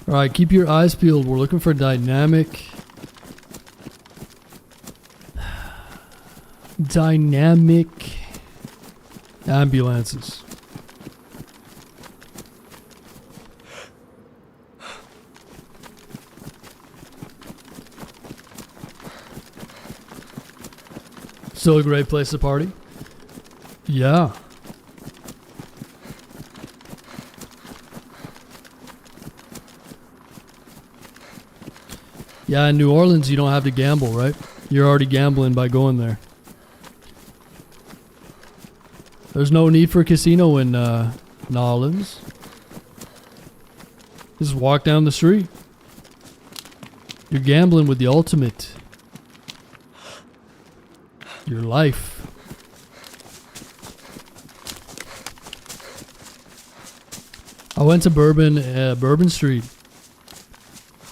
Alright, keep your eyes peeled. We're looking for dynamic ambulances. Still a great place to party? Yeah. Yeah, in New Orleans you don't have to gamble, right? You're already gambling by going there. There's no need for a casino in Nolans. Just walk down the street. You're gambling with the ultimate. Your life. I went to Bourbon Street.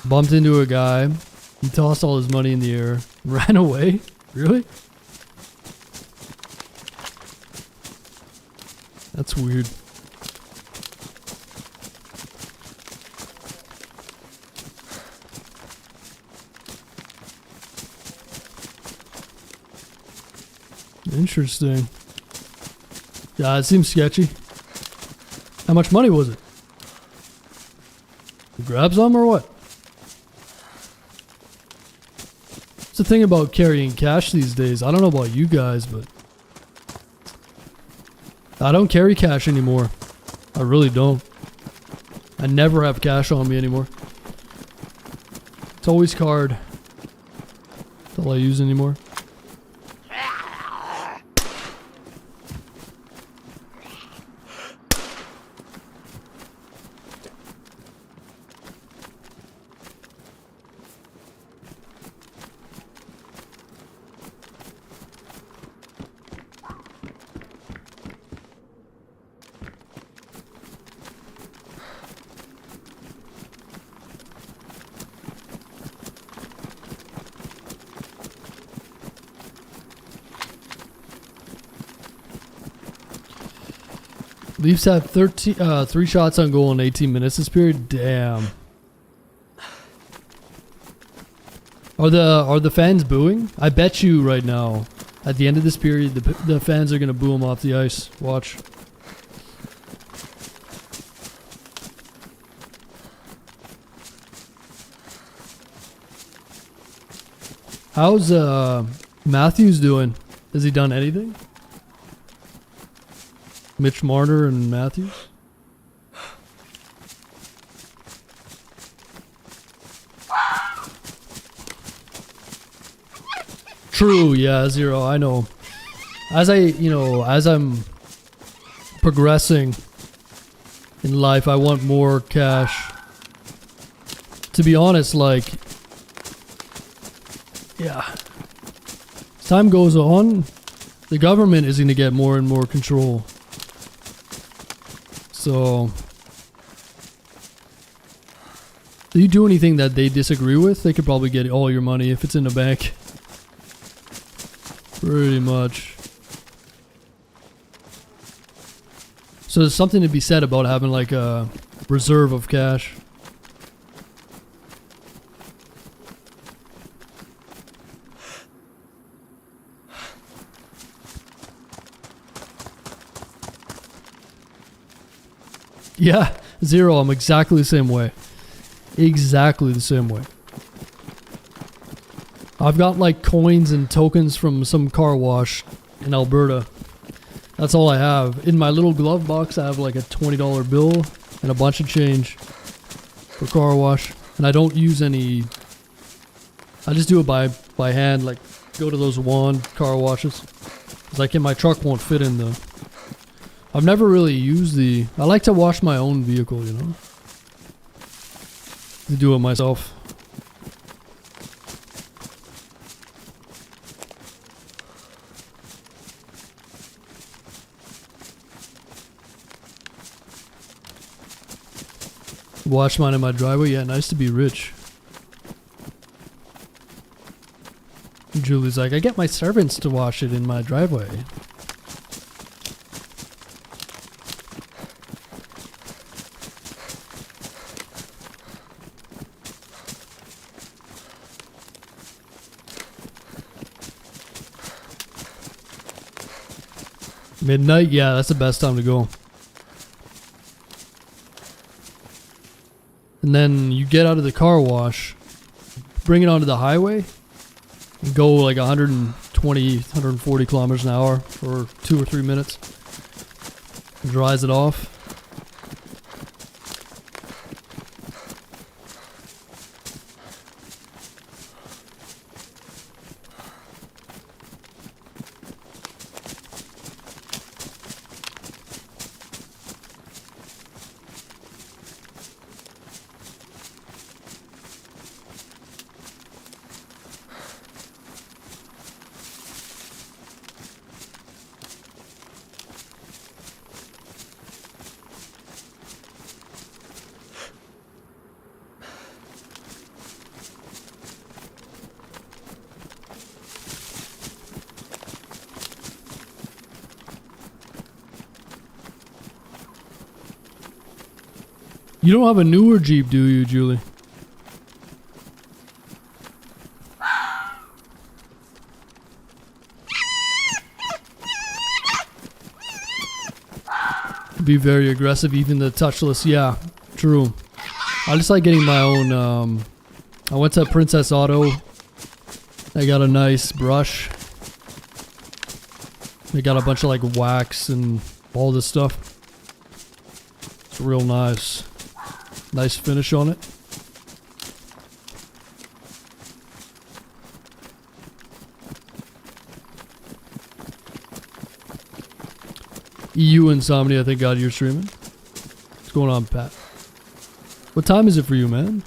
Bumped into a guy. He tossed all his money in the air. Ran away. Really? That's weird. Interesting. Yeah, it seems sketchy. How much money was it? You grab some or what? It's the thing about carrying cash these days. I don't know about you guys, but I don't carry cash anymore. I really don't. I never have cash on me anymore. It's always card. That's all I use anymore. Leafs had 3 shots on goal in 18 minutes this period. Damn. Are the fans booing? I bet you right now, at the end of this period, the fans are gonna boo him off the ice. Watch. How's Matthews doing? Has he done anything? Mitch Marner and Matthews? True, yeah, Zero, I know. As I'm progressing in life, I want more cash. To be honest, like, yeah. As time goes on, the government is going to get more and more control. So, if you do anything that they disagree with, they could probably get all your money if it's in the bank. Pretty much. So there's something to be said about having like a reserve of cash. Yeah, Zero, I'm exactly the same way. Exactly the same way. I've got like coins and tokens from some car wash in Alberta. That's all I have. In my little glove box, I have like a $20 bill and a bunch of change for car wash. And I don't use any... I just do it by hand, like go to those wand car washes. It's like my truck won't fit in the... I've never really used the... I like to wash my own vehicle, you know? To do it myself. Wash mine in my driveway? Yeah, nice to be rich. Julie's like, I get my servants to wash it in my driveway. Midnight? Yeah, that's the best time to go. And then you get out of the car wash, bring it onto the highway, and go like 120, 140 kilometers an hour for 2 or 3 minutes. And dries it off. You don't have a newer Jeep, do you, Julie? be very aggressive, even the touchless. Yeah, true. I just like getting my own. I went to Princess Auto. I got a nice brush. They got a bunch of like wax and all this stuff. It's real nice. Nice finish on it. EU Insomnia, thank God you're streaming. What's going on, Pat? What time is it for you, man?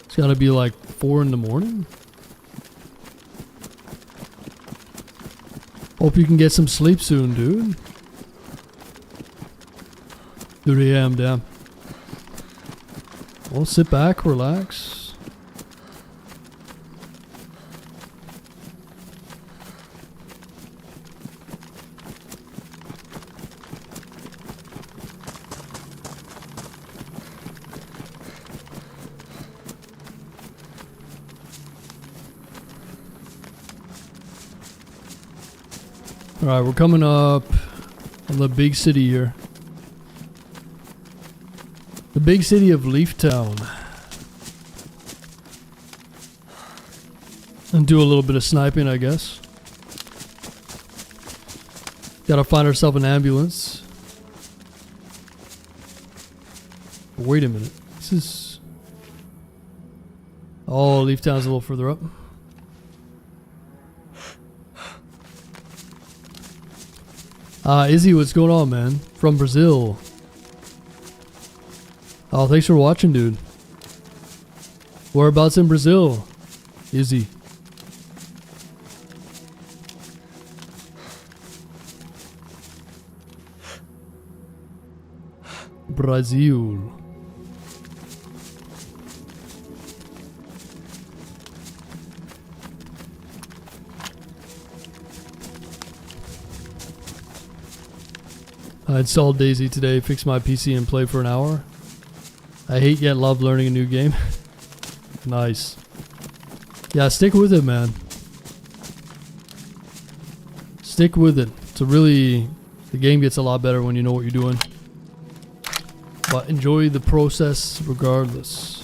It's gotta be like 4 in the morning. Hope you can get some sleep soon, dude. 3 a.m. damn. Well, sit back, relax. Alright, we're coming up on the big city here. The big city of Leaftown. And do a little bit of sniping, I guess. Gotta find ourselves an ambulance. Wait a minute. This is... Oh, Leaftown's a little further up. Izzy, what's going on, man? From Brazil. Oh, thanks for watching, dude. Whereabouts in Brazil? Izzy. Brazil. I installed DayZ today, fixed my PC and played for an hour. I hate yet love learning a new game. Nice. Yeah, stick with it, man. Stick with it. It's a really... The game gets a lot better when you know what you're doing. But enjoy the process regardless.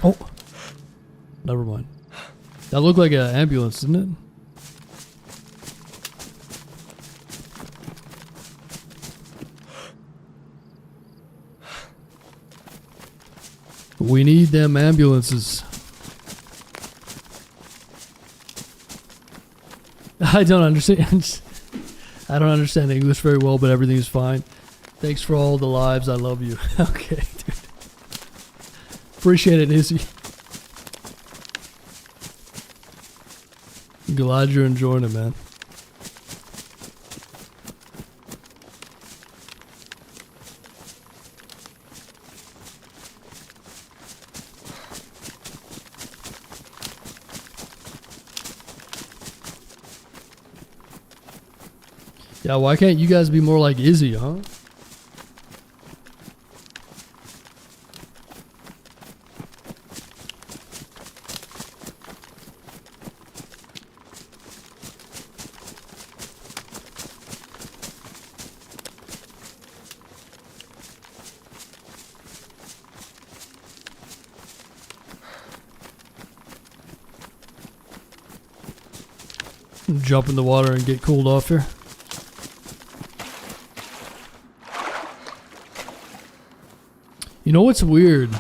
Oh, never mind. That looked like an ambulance, didn't it? We need them ambulances. I don't understand. I don't understand English very well, but everything is fine. Thanks for all the lives. I love you. Okay, dude. Appreciate it, Izzy. Glad you're enjoying it, man. Yeah, why can't you guys be more like Izzy, huh? Jump in the water and get cooled off here. You know what's weird?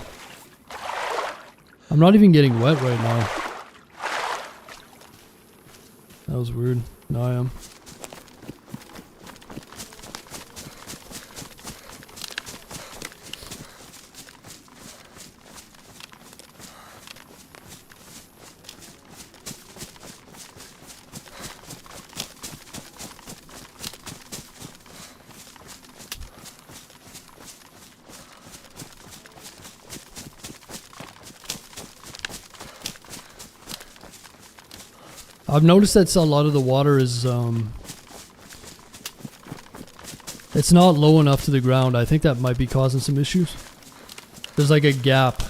I'm not even getting wet right now. That was weird. Now I am. I've noticed that a lot of the water is it's not low enough to the ground. I think that might be causing some issues. There's like a gap.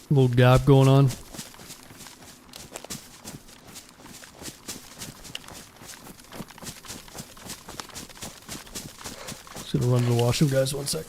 Little gap going on. Just gonna run to the washroom, guys. 1 sec.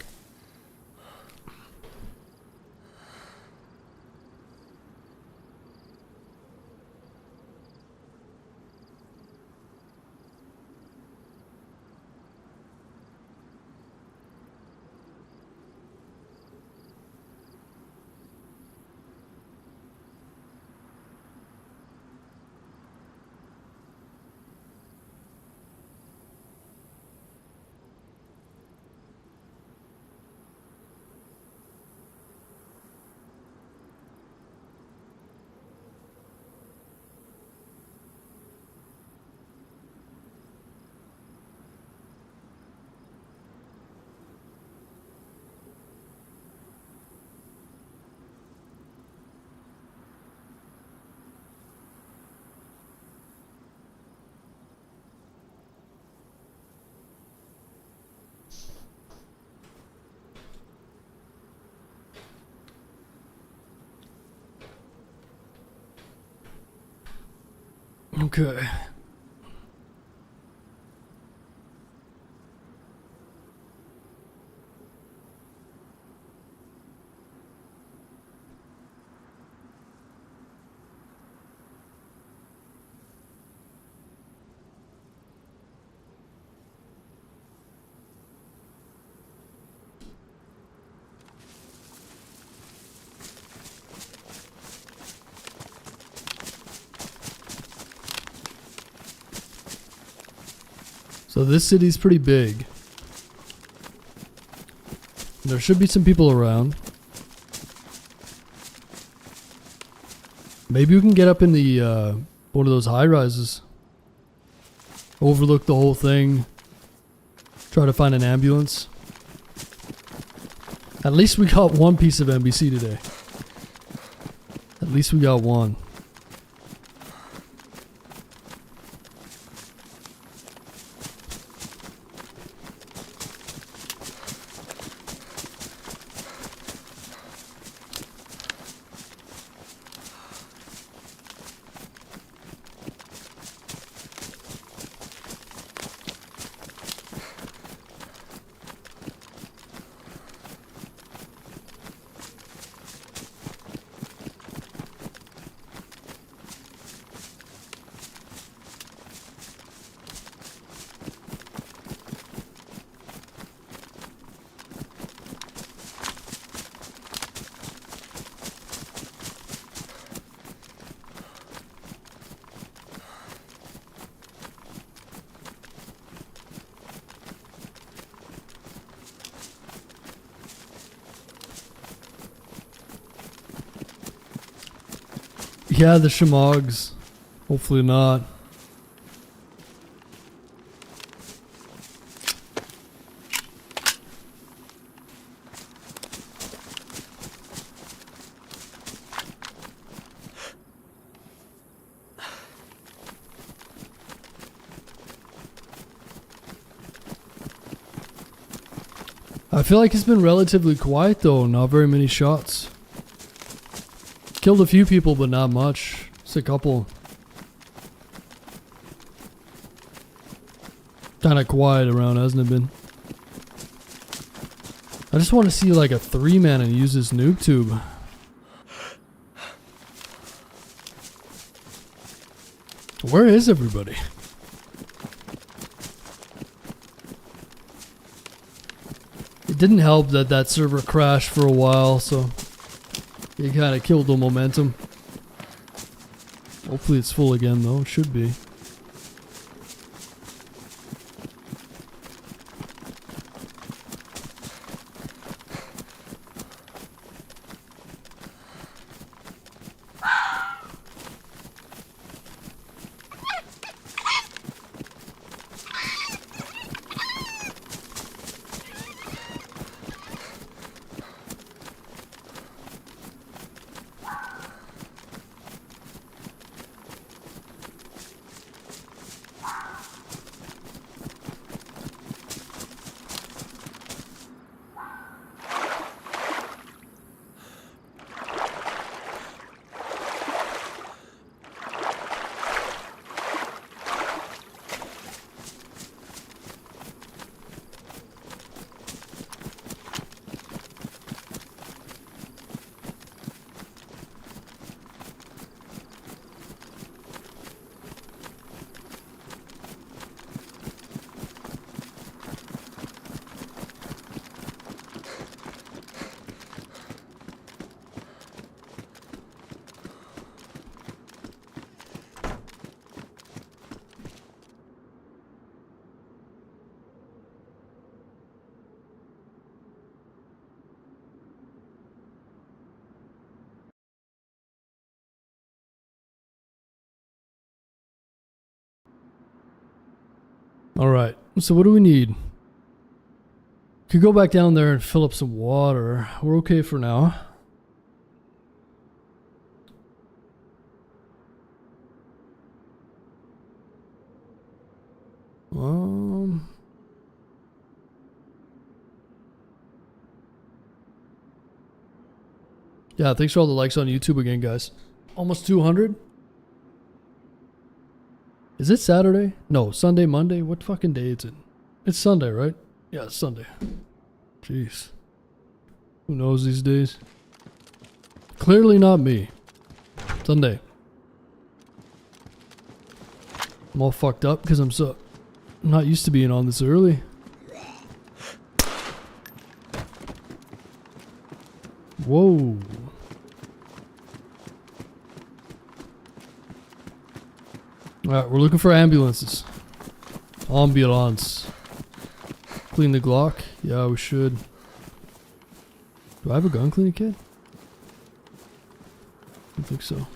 Okay. So this city's pretty big. There should be some people around. Maybe we can get up in the one of those high rises. Overlook the whole thing. Try to find an ambulance. At least we got one piece of NBC today. At least we got one. Yeah, the Shamogs. Hopefully not. I feel like it's been relatively quiet though, not very many shots. Killed a few people, but not much. Just a couple. Kinda quiet around, hasn't it been? I just want to see like a 3-man and use this noob tube. Where is everybody? It didn't help that that server crashed for a while, so it kind of killed the momentum. Hopefully it's full again though, it should be. Alright, so what do we need? Could go back down there and fill up some water. We're okay for now. Yeah, thanks for all the likes on YouTube again, guys. Almost 200. Is it Saturday? No, Sunday, Monday? What fucking day is it? It's Sunday, right? Yeah, it's Sunday. Jeez. Who knows these days? Clearly not me. Sunday. I'm all fucked up because I'm not used to being on this early. Whoa. Alright, we're looking for ambulances. Ambulance. Clean the Glock? Yeah, we should. Do I have a gun cleaning kit? I don't think so.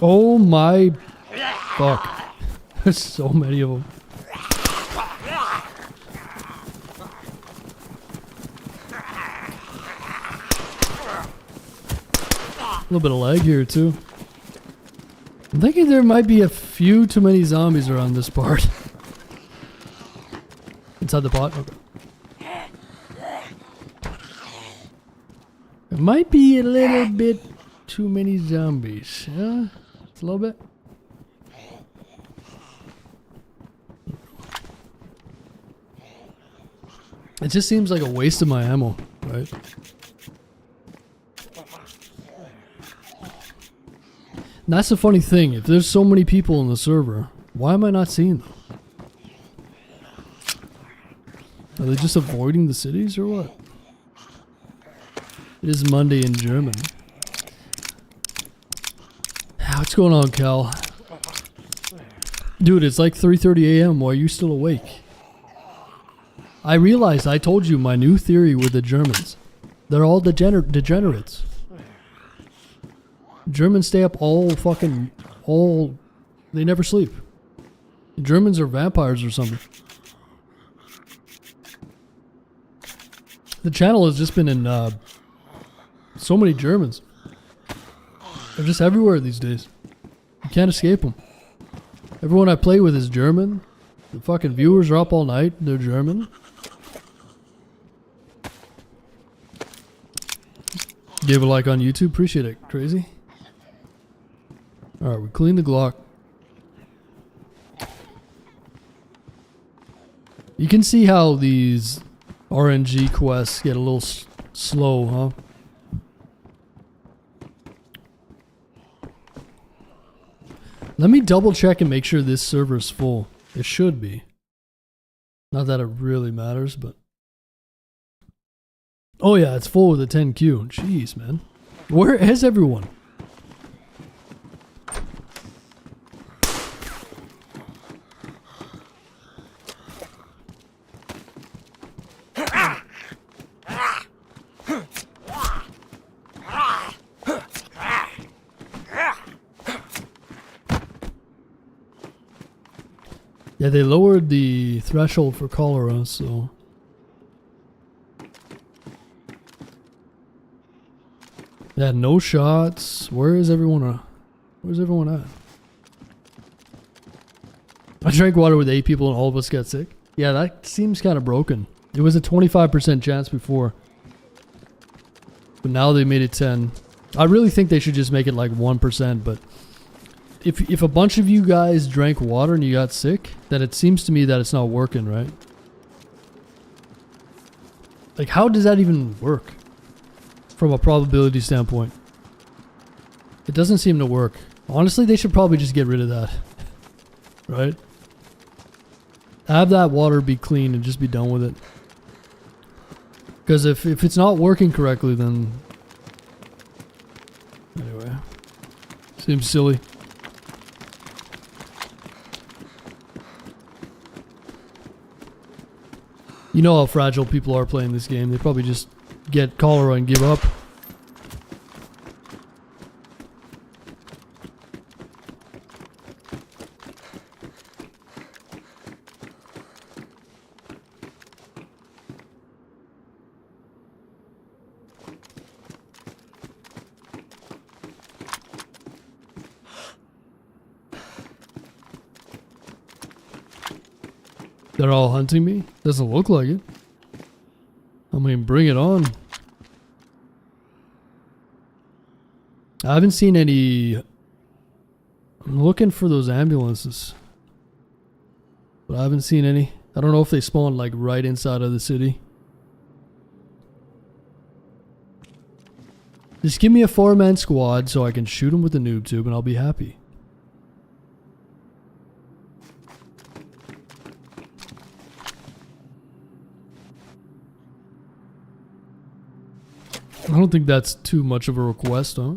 Oh my fuck. There's so many of them. A little bit of lag here too. I'm thinking there might be a few too many zombies around this part. Inside the pot? Okay. It might be a little bit too many zombies. Yeah? Just a little bit. It just seems like a waste of my ammo, right? And that's the funny thing. If there's so many people in the server, why am I not seeing them? Are they just avoiding the cities or what? It is Monday in German. What's going on, Cal? Dude, it's like 3:30 a.m. Why are you still awake? I realized I told you my new theory with the Germans. They're all degenerates. Germans stay up they never sleep. The Germans are vampires or something. The channel has just been in so many Germans. They're just everywhere these days. You can't escape them. Everyone I play with is German. The fucking viewers are up all night. They're German. Gave a like on YouTube. Appreciate it. Crazy. Alright, we clean the Glock. You can see how these RNG quests get a little slow, huh? Let me double check and make sure this server is full. It should be. Not that it really matters, but... Oh yeah, it's full with a 10Q. Jeez, man. Where is everyone? Yeah, they lowered the threshold for cholera, so... Yeah, no shots. Where is everyone? Where's everyone at? I drank water with 8 people and all of us got sick. Yeah, that seems kind of broken. It was a 25% chance before. But now they made it 10. I really think they should just make it like 1%, but... If a bunch of you guys drank water and you got sick, then it seems to me that it's not working, right? Like, how does that even work? From a probability standpoint. It doesn't seem to work. Honestly, they should probably just get rid of that. Right? Have that water be clean and just be done with it. Because if it's not working correctly, then... Anyway. Seems silly. You know how fragile people are playing this game. They probably just get cholera and give up. They're all hunting me? Doesn't look like it. I mean, bring it on. I haven't seen any... I'm looking for those ambulances. But I haven't seen any. I don't know if they spawn like right inside of the city. Just give me a 4-man squad so I can shoot them with the noob tube and I'll be happy. I don't think that's too much of a request, huh?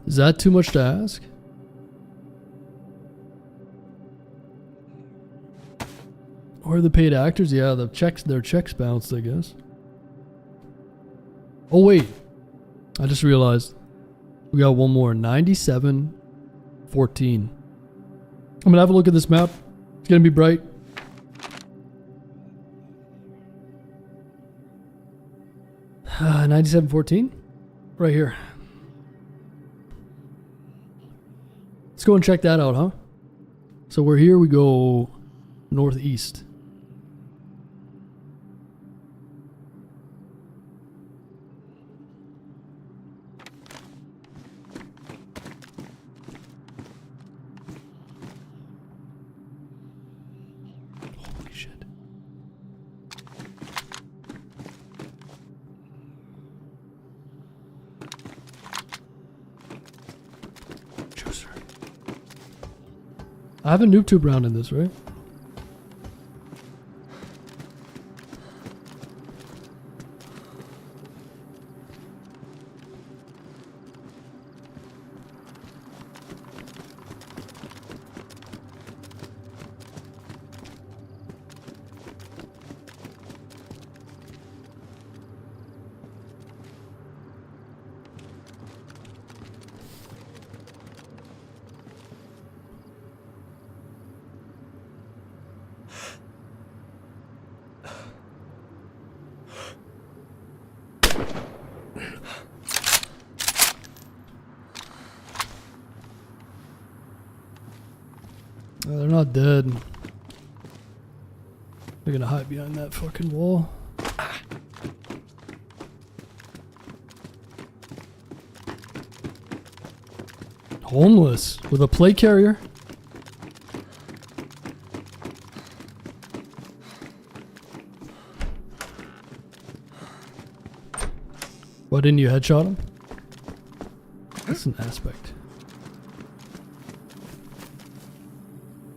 Is that too much to ask? Or the paid actors? Yeah, their checks bounced, I guess. Oh wait, I just realized we got one more. 97-14. I'm gonna have a look at this map. It's gonna be bright. — 97-14? Right here. Let's go and check that out, huh? So we're here, we go northeast. Holy shit. Juicer. I have a noob tube round in this, right? They're not dead. They're gonna hide behind that fucking wall. Homeless with a plate carrier. Why didn't you headshot him? That's an aspect.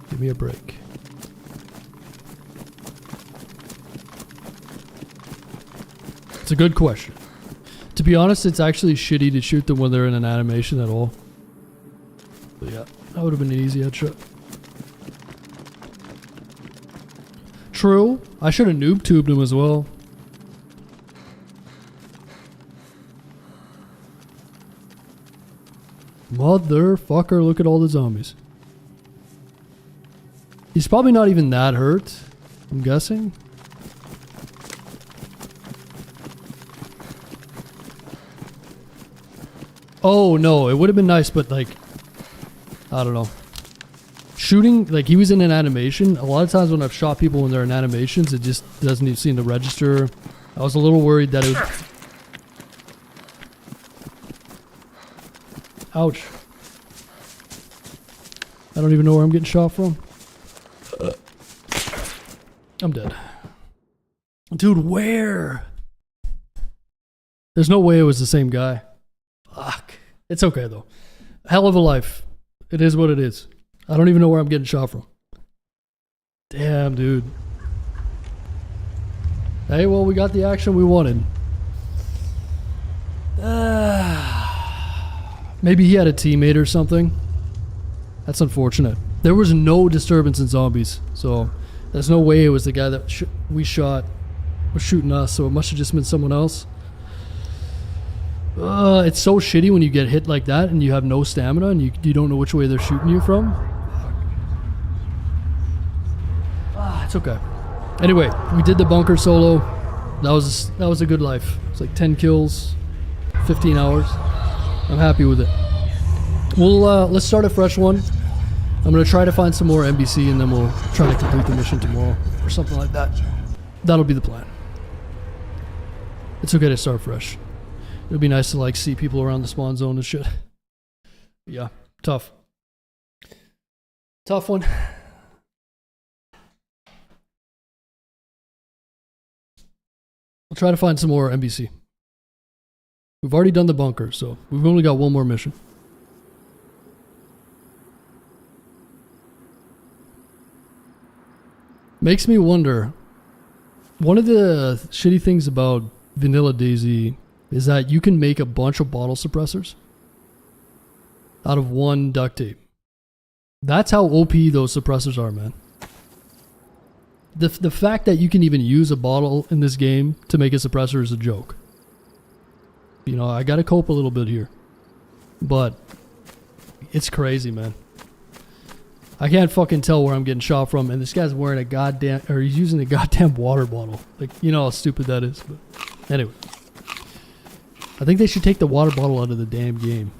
Give me a break. It's a good question. To be honest, it's actually shitty to shoot them when they're in an animation at all. But yeah, that would have been an easy headshot. True. I should have noob tubed him as well. Motherfucker, look at all the zombies. He's probably not even that hurt, I'm guessing. Oh no, it would have been nice, but like, I don't know. Shooting, like he was in an animation. A lot of times when I've shot people when they're in animations, it just doesn't even seem to register. I was a little worried that it would... Ouch. I don't even know where I'm getting shot from. I'm dead. Dude, where? There's no way it was the same guy. Fuck. It's okay though. Hell of a life. It is what it is. I don't even know where I'm getting shot from. Damn, dude. Hey, well, we got the action we wanted. Maybe he had a teammate or something. That's unfortunate. There was no disturbance in zombies, so there's no way it was the guy that we shot was shooting us, so it must have just been someone else. It's so shitty when you get hit like that and you have no stamina and you don't know which way they're shooting you from. It's okay. Anyway, we did the bunker solo. That was a good life. It's like 10 kills, 15 hours. I'm happy with it. Let's start a fresh one. I'm gonna try to find some more NBC and then we'll try to complete the mission tomorrow or something like that. That'll be the plan. It's okay to start fresh. It'll be nice to like see people around the spawn zone and shit. Yeah, tough. Tough one. I'll try to find some more NBC. We've already done the bunker, so we've only got one more mission. Makes me wonder, one of the shitty things about vanilla DayZ is that you can make a bunch of bottle suppressors out of one duct tape. That's how OP those suppressors are, man. The fact that you can even use a bottle in this game to make a suppressor is a joke. You know, I gotta cope a little bit here. But it's crazy, man. I can't fucking tell where I'm getting shot from, and this guy's wearing he's using a goddamn water bottle. Like, you know how stupid that is. But anyway. I think they should take the water bottle out of the damn game.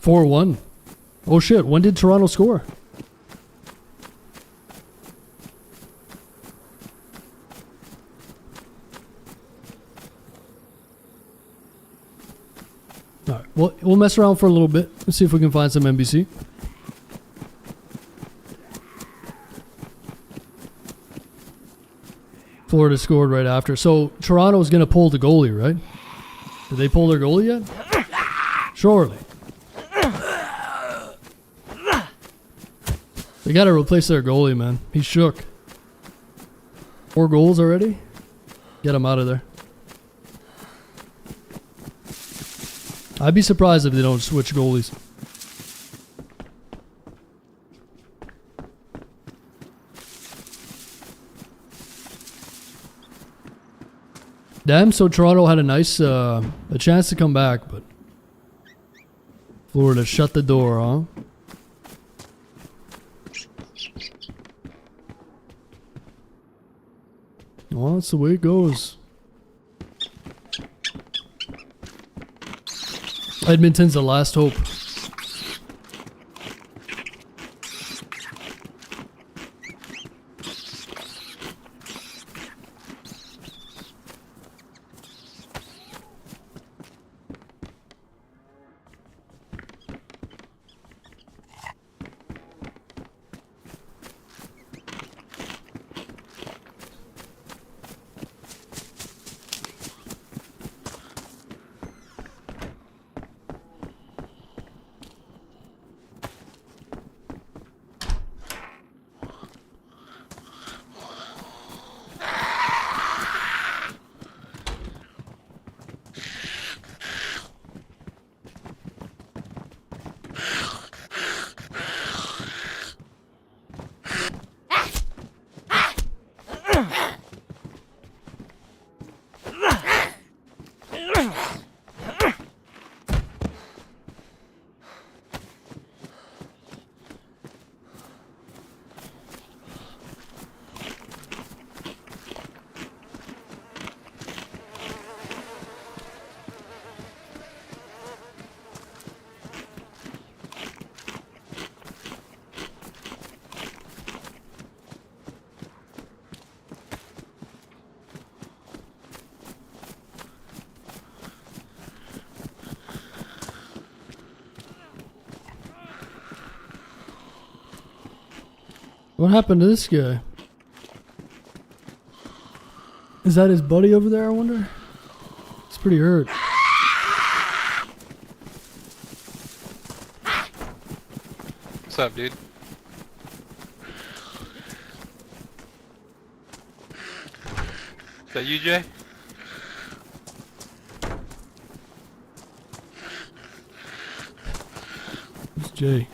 (4-1). Oh shit, when did Toronto score? Alright, we'll mess around for a little bit. Let's see if we can find some NBC. Florida scored right after. So Toronto's going to pull the goalie, right? Did they pull their goalie yet? Surely. They got to replace their goalie, man. He's shook. 4 goals already? Get him out of there. I'd be surprised if they don't switch goalies. Damn, so Toronto had a nice a chance to come back, but Florida shut the door, huh? Well, that's the way it goes. Edmonton's the last hope. What happened to this guy? Is that his buddy over there, I wonder? It's pretty hurt. What's up, dude? Is that you, Jay? Jay.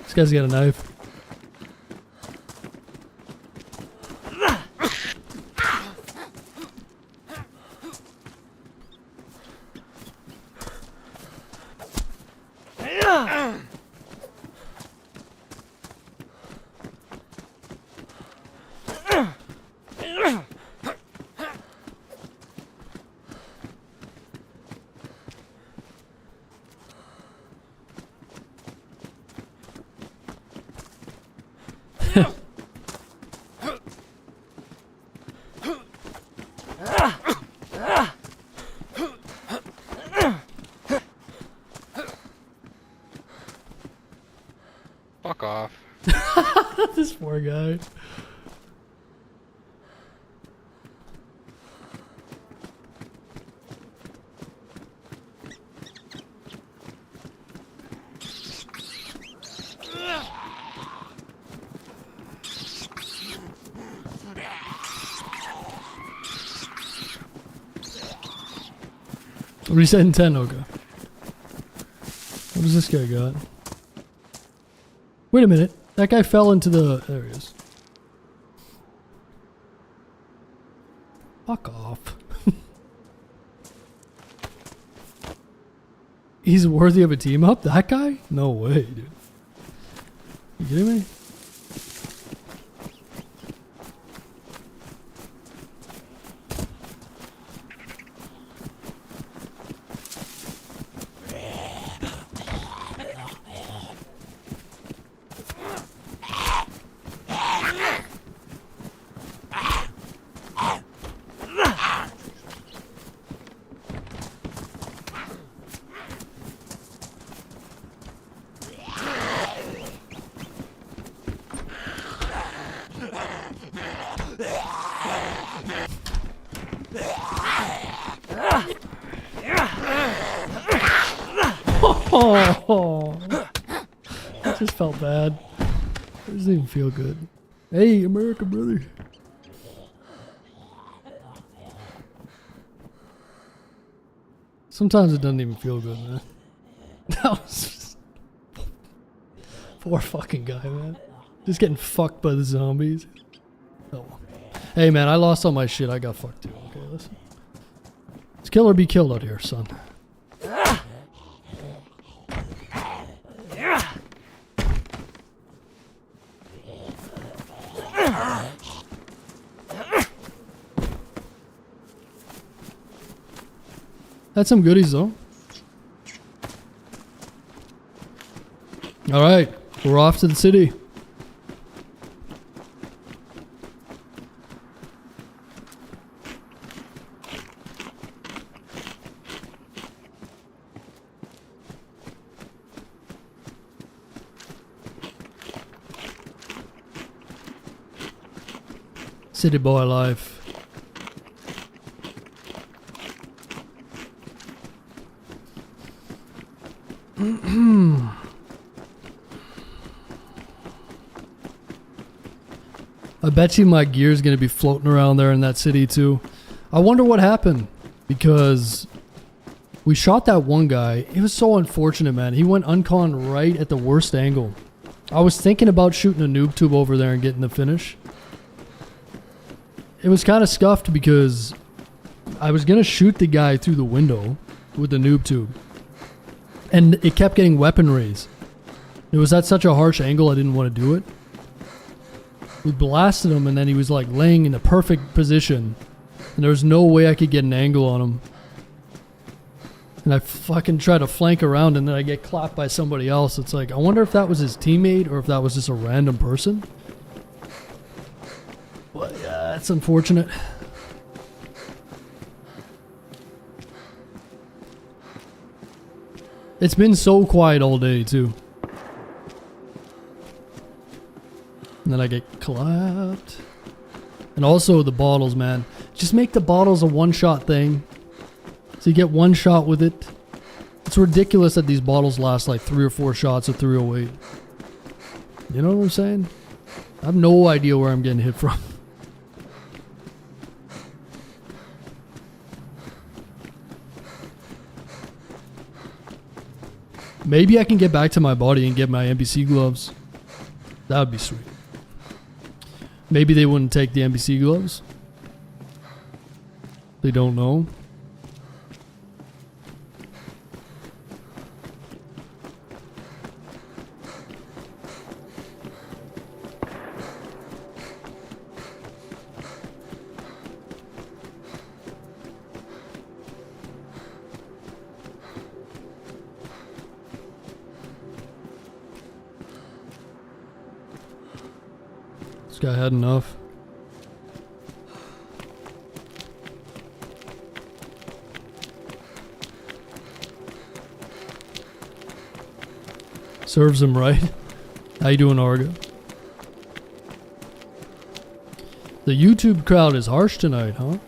This guy's got a knife. Fuck off. This poor guy. Reset in 10, okay. What does this guy got? Wait a minute. That guy fell into the... There he is. Fuck off. He's worthy of a team up? That guy? No way, dude. You kidding me? Oh, I just felt bad. It doesn't even feel good. Hey, America, brother. Sometimes it doesn't even feel good, man. That was poor fucking guy, man. Just getting fucked by the zombies. Oh well. Hey, man, I lost all my shit. I got fucked too. Okay, listen. It's kill or be killed out here, son. That's some goodies though. Alright, we're off to the city. City boy life. I bet you my gear's gonna be floating around there in that city too. I wonder what happened, because we shot that one guy. It was so unfortunate, man. He went uncon right at the worst angle. I was thinking about shooting a noob tube over there and getting the finish. It was kind of scuffed because I was gonna shoot the guy through the window with the noob tube, and it kept getting weapon rays. It was at such a harsh angle I didn't want to do it. We blasted him, and then he was like laying in the perfect position, and there was no way I could get an angle on him. And I fucking try to flank around, and then I get clapped by somebody else. It's like, I wonder if that was his teammate or if that was just a random person. But yeah, that's unfortunate. It's been so quiet all day too. And then I get clapped. And also the bottles, man. Just make the bottles a one-shot thing. So you get one shot with it. It's ridiculous that these bottles last like 3 or 4 shots of 308. You know what I'm saying? I have no idea where I'm getting hit from. Maybe I can get back to my body and get my NBC gloves. That would be sweet. Maybe they wouldn't take the NBC gloves. They don't know. This guy had enough. Serves him right. How you doing, Argo? The YouTube crowd is harsh tonight, huh?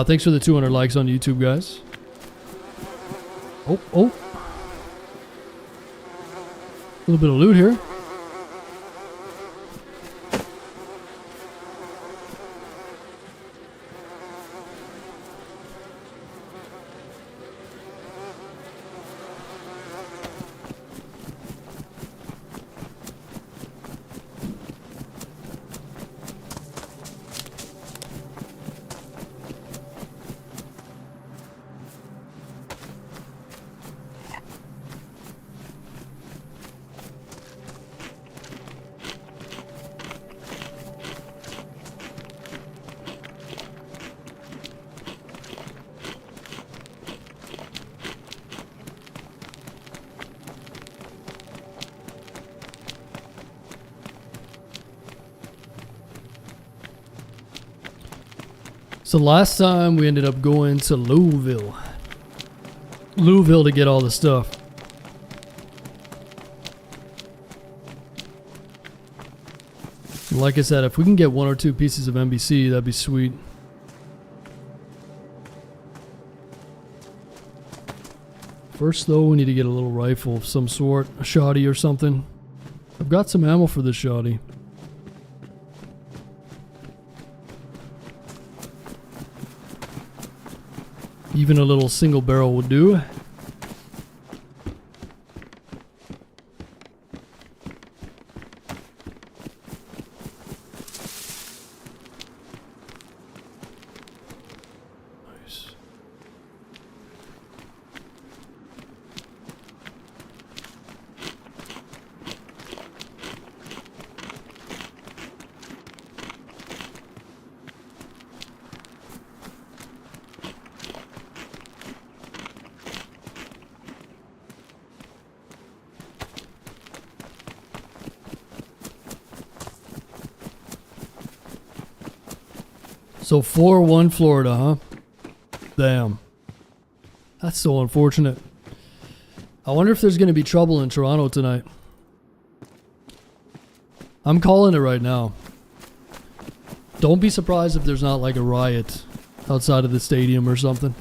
Thanks for the 200 likes on YouTube, guys. Oh. A little bit of loot here. So last time we ended up going to Louisville to get all the stuff. Like I said, if we can get 1 or 2 pieces of NBC, that'd be sweet. First though, we need to get a little rifle of some sort, a shoddy or something. I've got some ammo for this shoddy. Even a little single barrel would do. Nice. So 4-1 Florida, huh? Damn. That's so unfortunate. I wonder if there's going to be trouble in Toronto tonight. I'm calling it right now. Don't be surprised if there's not like a riot outside of the stadium or something.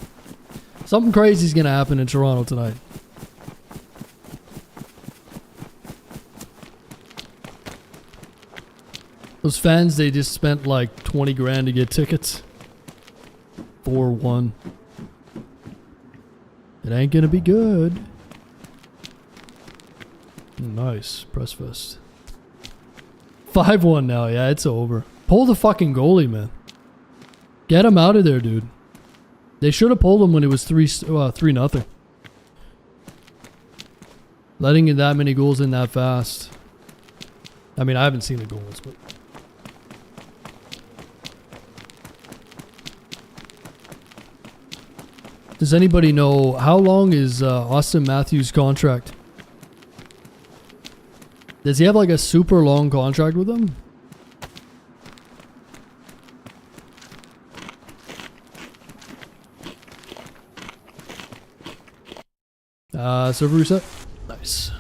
Something crazy is going to happen in Toronto tonight. Those fans, they just spent like 20 grand to get tickets. 4-1. It ain't gonna be good. Nice. Press fest. 5-1 now. Yeah, it's over. Pull the fucking goalie, man. Get him out of there, dude. They should have pulled him when it was 3-0. Letting in that many goals in that fast. I mean, I haven't seen the goals, but... Does anybody know how long is Austin Matthews' contract? Does he have like a super long contract with them? Server reset. Nice.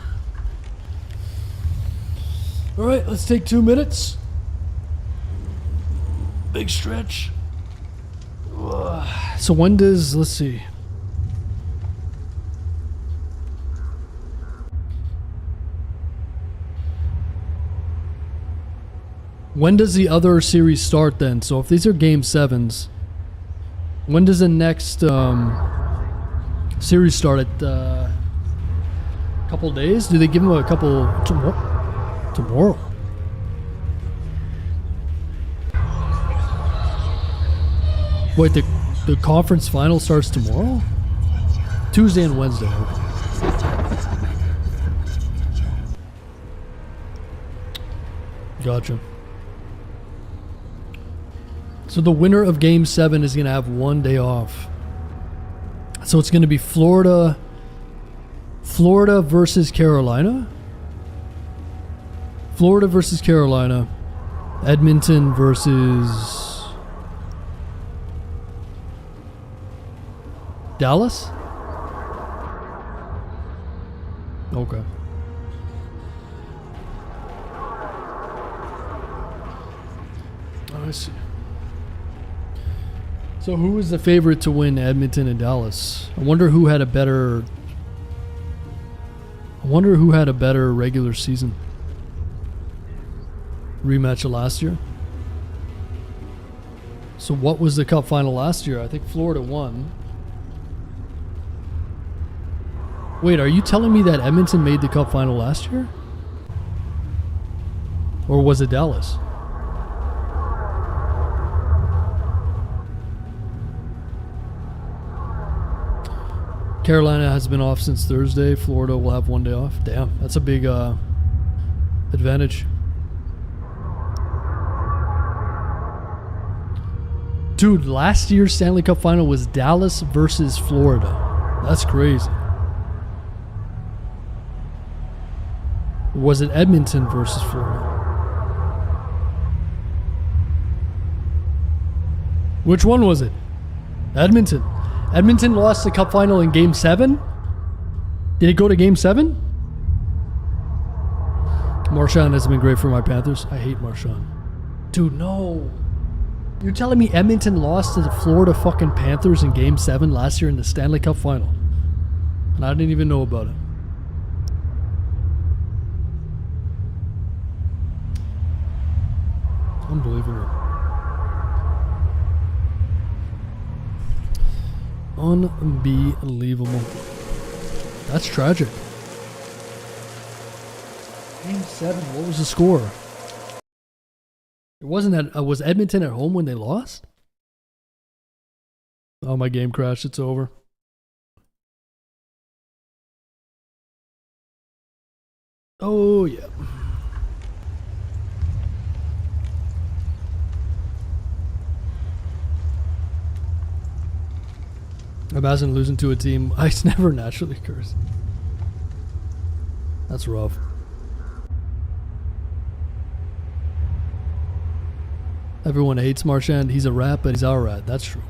All right, let's take 2 minutes. Big stretch. So when does, let's see. When does the other series start then? So if these are game 7s, when does the next series start? At couple days? Do they give them a couple tomorrow? Wait, the conference final starts tomorrow? Tuesday and Wednesday. Okay. Gotcha. So the winner of Game 7 is going to have 1 day off. So it's going to be Florida versus Carolina. Florida versus Carolina. Edmonton versus Dallas? Okay. I see. So who is the favorite to win Edmonton and Dallas? I wonder who had a better regular season. Rematch of last year. So what was the cup final last year? I think Florida won. Wait, are you telling me that Edmonton made the cup final last year? Or was it Dallas? Carolina has been off since Thursday. Florida will have 1 day off. Damn, that's a big advantage. Dude, last year's Stanley Cup final was Dallas versus Florida. That's crazy. Or was it Edmonton versus Florida? Which one was it? Edmonton. Edmonton lost the cup final in Game 7? Did it go to Game 7? Marchand has been great for my Panthers. I hate Marchand. Dude, no. You're telling me Edmonton lost to the Florida fucking Panthers in Game 7 last year in the Stanley Cup final? And I didn't even know about it. Unbelievable. Unbelievable. That's tragic. Game 7, what was the score? It wasn't that. Was Edmonton at home when they lost? Oh, my game crashed. It's over. Oh, yeah. Imagine losing to a team. Ice never naturally occurs. That's rough. Everyone hates Marchand. He's a rat, but he's our rat. That's true.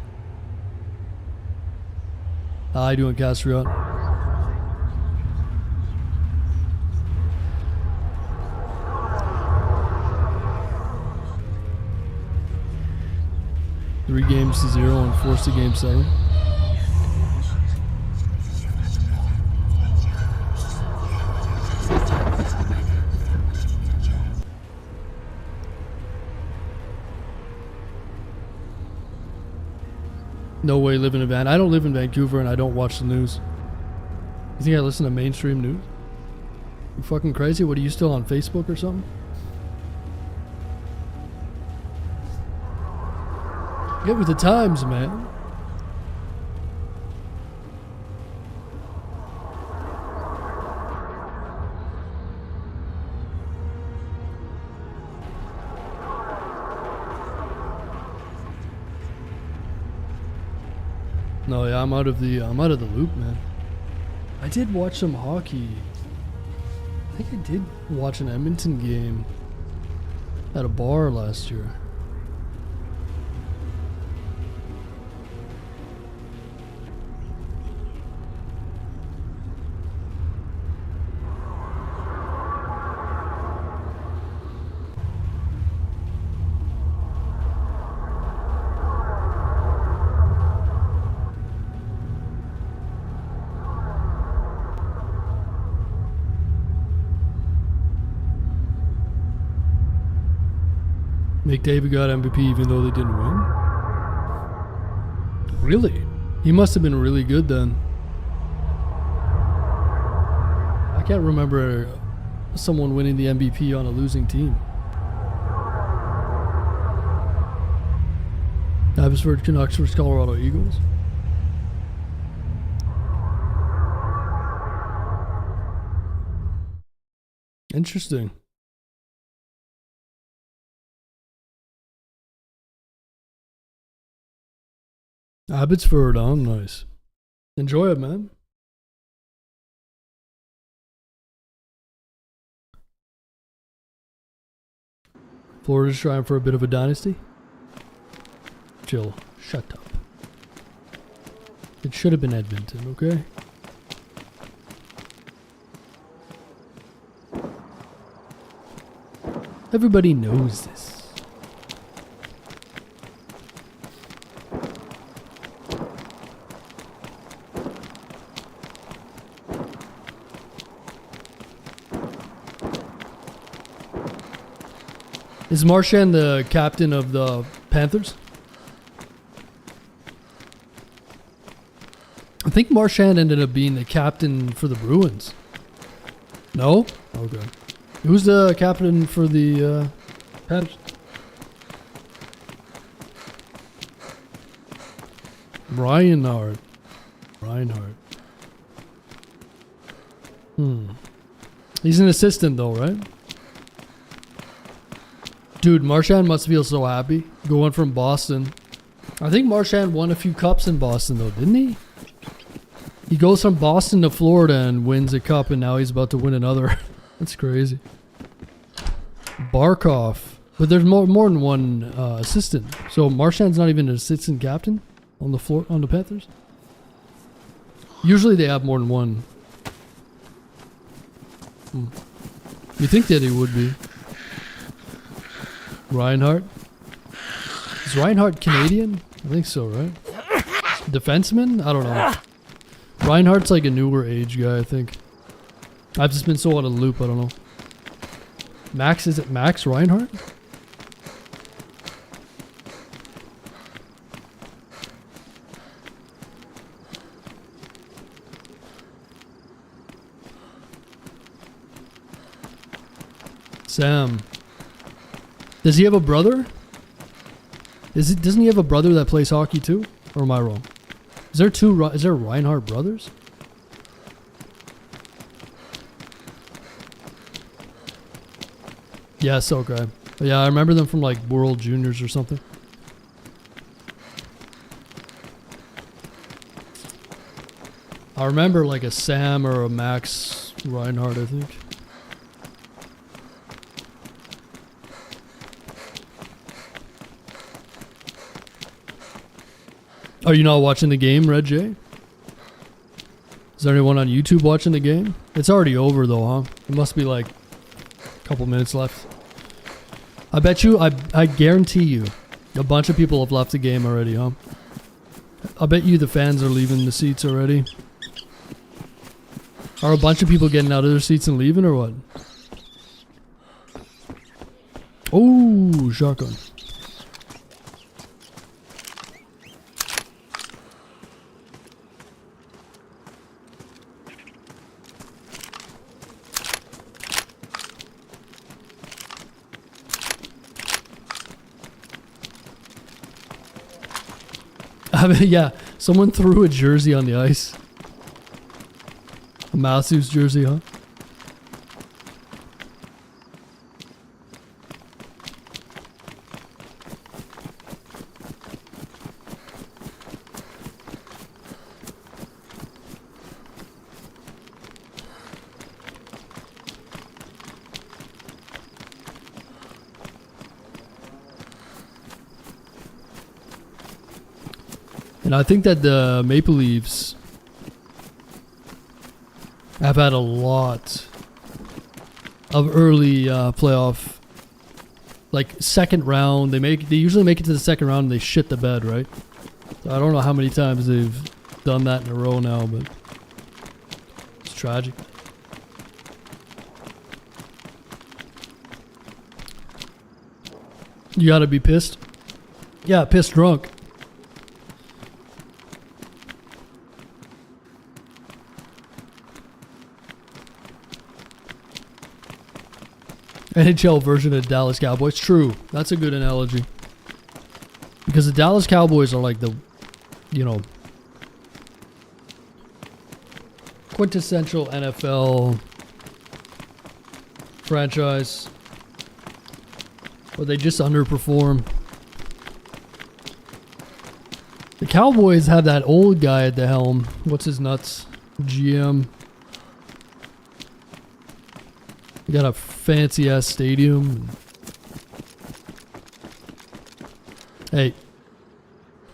How you doing, Castriot? Three games to 0 and forced to Game 7. No way living in Vancouver. I don't live in Vancouver and I don't watch the news. You think I listen to mainstream news? You fucking crazy? What, are you still on Facebook or something? Get with the times, man. No, yeah, I'm out of the loop, man. I did watch some hockey. I think I did watch an Edmonton game at a bar last year. McDavid got MVP even though they didn't win? Really? He must have been really good then. I can't remember someone winning the MVP on a losing team. Abbotsford Canucks versus Colorado Eagles. Interesting. Abbotsford, nice. Enjoy it, man. Florida's trying for a bit of a dynasty. Jill, shut up. It should have been Edmonton, okay? Everybody knows this. Is Marchand the captain of the Panthers? I think Marchand ended up being the captain for the Bruins. No? Okay. Who's the captain for the Panthers? Reinhardt. He's an assistant though, right? Dude, Marchand must feel so happy going from Boston. I think Marchand won a few cups in Boston though, didn't he? He goes from Boston to Florida and wins a cup, and now he's about to win another. That's crazy. Barkov. But there's more than one assistant. So Marchand's not even an assistant captain on the floor on the Panthers? Usually they have more than one. You think that he would be. Reinhardt? Is Reinhardt Canadian? I think so, right? Defenseman? I don't know. Reinhardt's like a newer age guy, I think. I've just been so out of the loop, I don't know. Max, is it Max Reinhardt? Sam. Does he have a brother? Doesn't he have a brother that plays hockey too? Or am I wrong? Is there Reinhardt brothers? Yes, okay. Yeah, I remember them from like World Juniors or something. I remember like a Sam or a Max Reinhardt, I think. Are you not watching the game, Red J? Is there anyone on YouTube watching the game? It's already over though, huh? It must be like a couple minutes left. I bet you, I guarantee you, a bunch of people have left the game already, huh? I bet you the fans are leaving the seats already. Are a bunch of people getting out of their seats and leaving or what? Oh, shotgun. Yeah, someone threw a jersey on the ice. A Matthews jersey, huh? And I think that the Maple Leafs have had a lot of early playoff, like second round. They usually make it to the second round and they shit the bed, right? So I don't know how many times they've done that in a row now, but it's tragic. You gotta be pissed. Yeah, pissed drunk. NHL version of Dallas Cowboys. True. That's a good analogy. Because the Dallas Cowboys are like the, you know, quintessential NFL franchise. But they just underperform. The Cowboys have that old guy at the helm. What's his nuts? GM. You got a fancy ass stadium. Hey.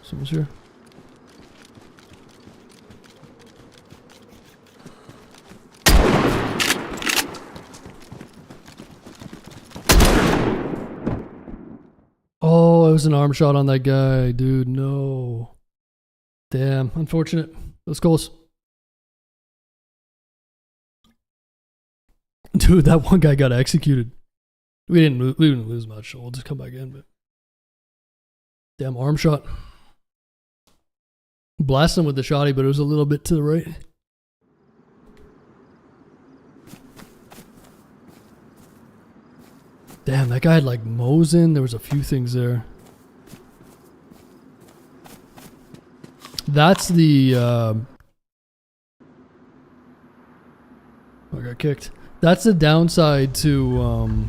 Someone's here. Oh, it was an arm shot on that guy, dude. No. Damn. Unfortunate. Let's close. Dude, that one guy got executed. We didn't lose much, so we'll just come back in. But damn arm shot. Blast him with the shotty, but it was a little bit to the right. Damn, that guy had like Mosin. There was a few things there. That's the I got kicked. That's the downside to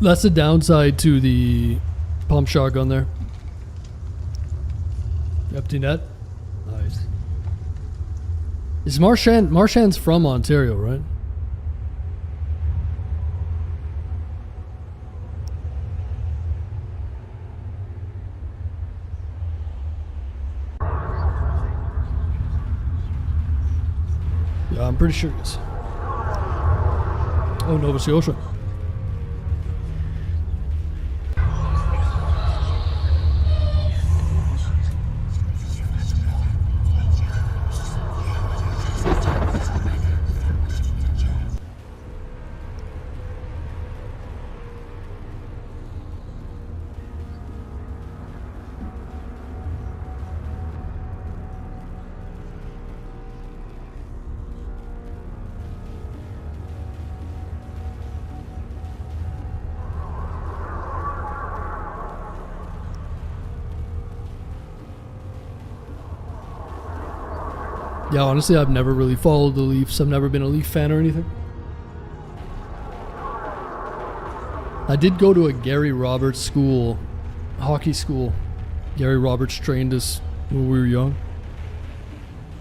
that's the downside to the pump shotgun there. Empty net. Nice. Is Marchand's from Ontario, right? Yeah, I'm pretty sure it is. Oh, Nova Scotia. Yeah, honestly, I've never really followed the Leafs. I've never been a Leaf fan or anything. I did go to a Gary Roberts school, hockey school. Gary Roberts trained us when we were young.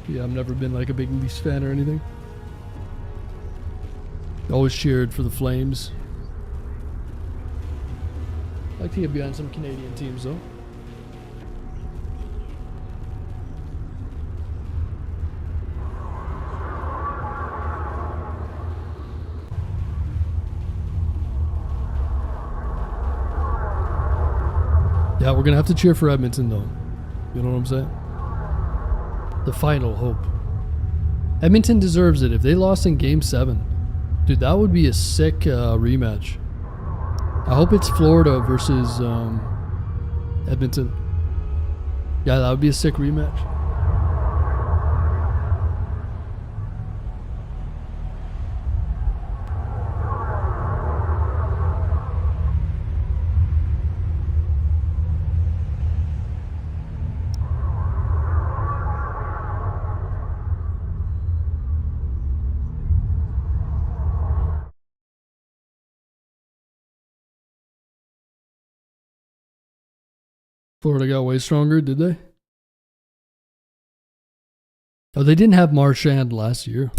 Yeah, I've never been like a big Leafs fan or anything. Always cheered for the Flames. I like to get behind some Canadian teams though. Yeah, we're going to have to cheer for Edmonton, though. You know what I'm saying? The final hope. Edmonton deserves it. If they lost in Game 7, dude, that would be a sick rematch. I hope it's Florida versus Edmonton. Yeah, that would be a sick rematch. Florida got way stronger, did they? Oh, they didn't have Marchand last year.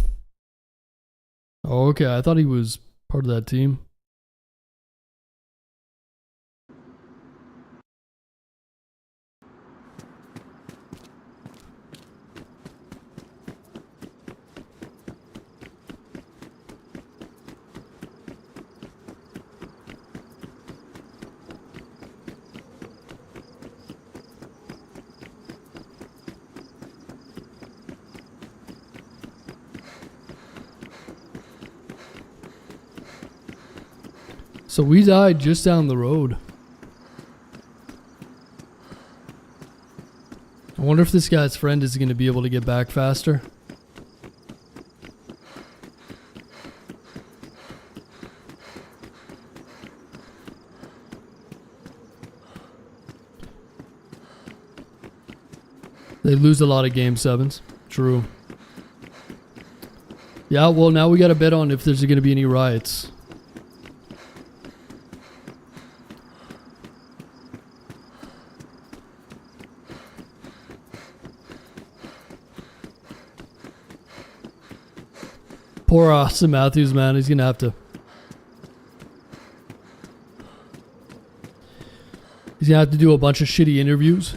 Oh, okay. I thought he was part of that team. So we died just down the road. I wonder if this guy's friend is going to be able to get back faster. They lose a lot of game 7s. True. Yeah, well, now we got to bet on if there's going to be any riots. Poor Austin Matthews, man. He's going to have to... He's going to have to do a bunch of shitty interviews.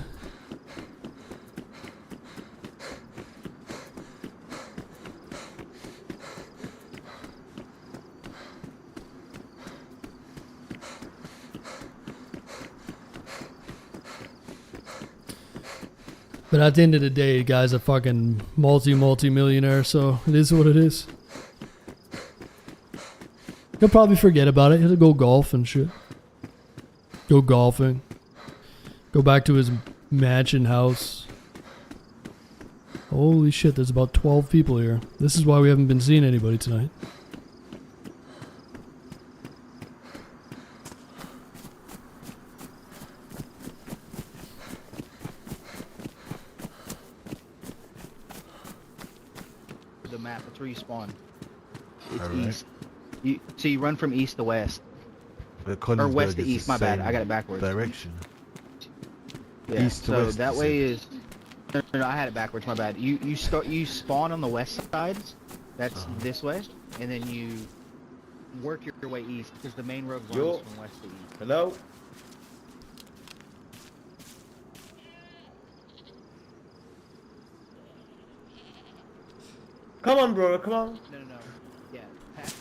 But at the end of the day, the guy's a fucking multi-millionaire, so it is what it is. He'll probably forget about it. He'll go golf and shit. Go golfing. Go back to his mansion house. Holy shit, there's about 12 people here. This is why we haven't been seeing anybody tonight. The map, it's where you spawn. It's east. So you run from east to west. Or west to east, my bad. I got it backwards. Direction. Yeah, East to so west, that you way said. is... No, I had it backwards, my bad. You spawn on the west side. That's this way. And then you work your way east, because the main road runs from west to east. Hello? Come on, bro, come on. No. Yeah. Pass.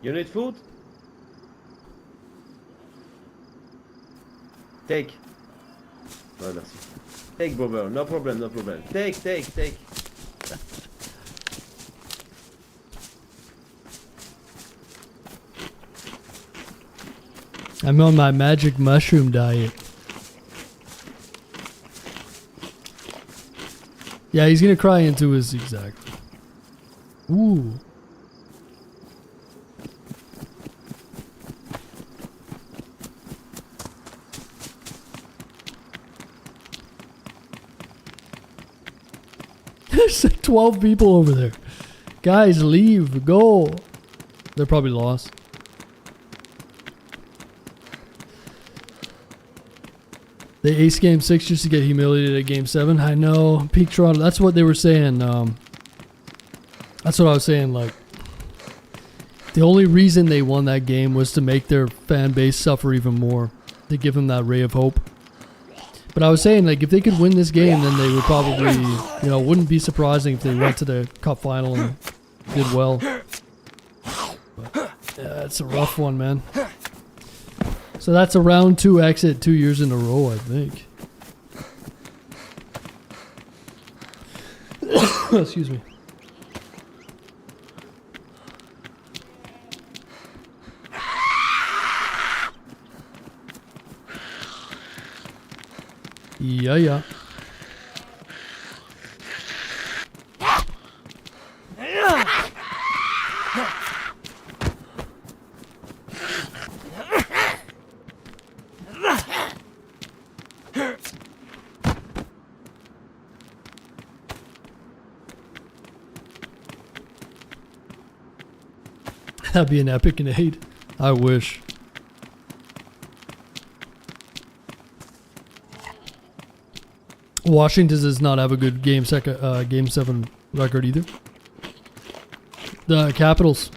You need food? Take. No, merci. Take, bro, no problem, no problem. Take. I'm on my magic mushroom diet. Yeah, he's gonna cry into his exactly. Ooh. There's like 12 people over there. Guys, leave. Go. They're probably lost. They ace game 6 just to get humiliated at game 7. I know. Peak Toronto. That's what they were saying. That's what I was saying. Like, the only reason they won that game was to make their fan base suffer even more. To give them that ray of hope. But I was saying, like, if they could win this game, then they would probably, you know, wouldn't be surprising if they went to the cup final and did well. But, yeah, it's a rough one, man. So that's a round 2 exit 2 years in a row, I think. Excuse me. Yeah. That'd be an epic nade. I wish. Washington does not have a good game 7 record either. The Capitals.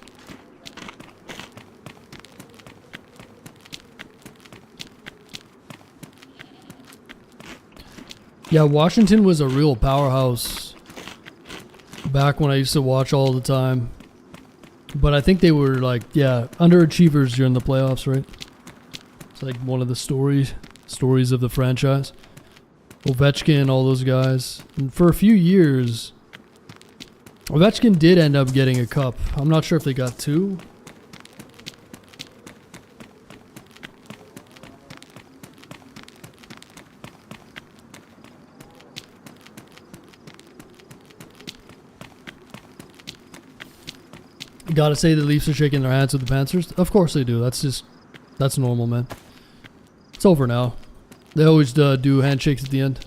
Yeah, Washington was a real powerhouse back when I used to watch all the time. But I think they were like, yeah, underachievers during the playoffs, right? It's like one of the stories of the franchise. Ovechkin, all those guys. And for a few years, Ovechkin did end up getting a cup. I'm not sure if they got 2. Gotta say the Leafs are shaking their hands with the Panthers. Of course they do. That's normal, man. It's over now. They always do handshakes at the end.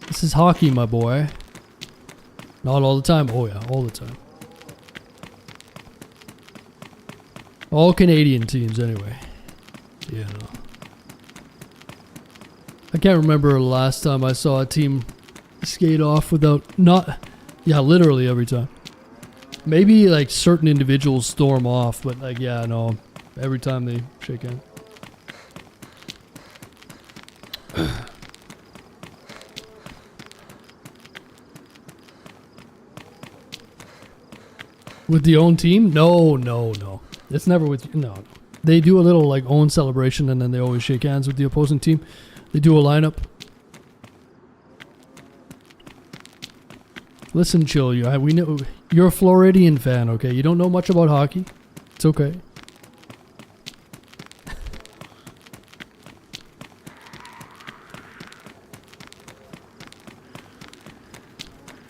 This is hockey, my boy. Not all the time. Oh yeah, all the time. All Canadian teams, anyway. Yeah. No. I can't remember the last time I saw a team skate off without not. Yeah, literally every time. Maybe like certain individuals storm off, but like yeah, no. Every time they shake hands. With the own team? No. It's never with no. They do a little like own celebration and then they always shake hands with the opposing team. They do a lineup. Listen, chill. We know you're a Floridian fan, okay? You don't know much about hockey. It's okay.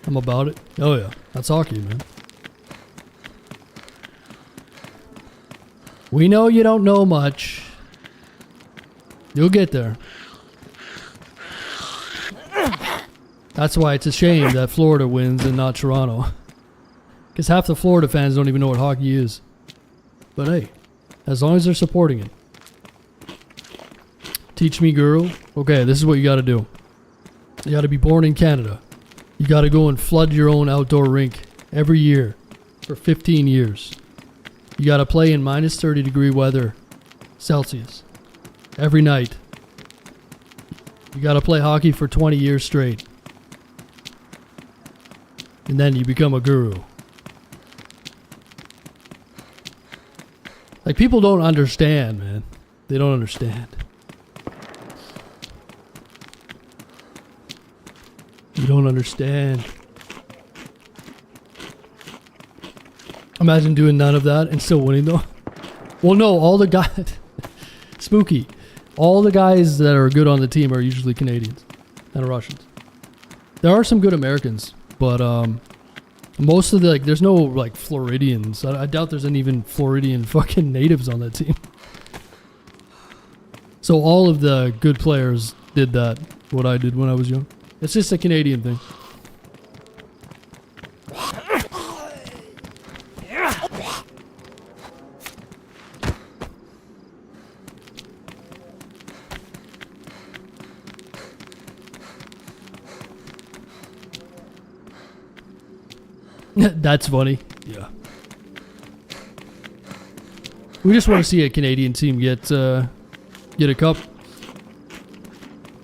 I'm about it. Oh yeah, that's hockey, man. We know you don't know much. You'll get there. That's why it's a shame that Florida wins and not Toronto. Because half the Florida fans don't even know what hockey is. But hey, as long as they're supporting it. Teach me, guru. Okay, this is what you gotta do. You gotta be born in Canada. You gotta go and flood your own outdoor rink every year for 15 years. You gotta play in minus 30 degree weather, Celsius, every night. You gotta play hockey for 20 years straight. And then you become a guru. Like, people don't understand, man. They don't understand. You don't understand. Imagine doing none of that and still winning, though. Well, no, all the guys... Spooky. All the guys that are good on the team are usually Canadians and Russians. There are some good Americans, but most of the, like, there's no, like, Floridians. I doubt there's any even Floridian fucking natives on that team. So all of the good players did that, what I did when I was young. It's just a Canadian thing. That's funny. Yeah. We just want to see a Canadian team get a cup.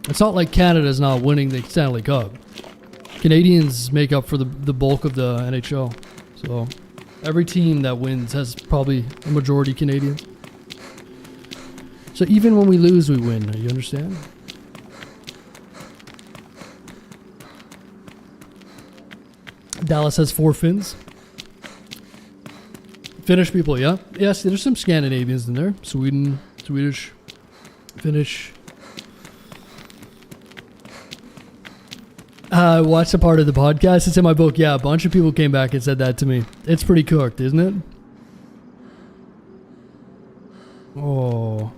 It's not like Canada's not winning the Stanley Cup. Canadians make up for the bulk of the NHL. So every team that wins has probably a majority Canadian. So even when we lose, we win. You understand? Dallas has 4 Finns. Finnish people, yeah. Yes, there's some Scandinavians in there. Sweden, Swedish, Finnish. Watch a part of the podcast. It's in my book. Yeah, a bunch of people came back and said that to me. It's pretty cooked, isn't it? Oh,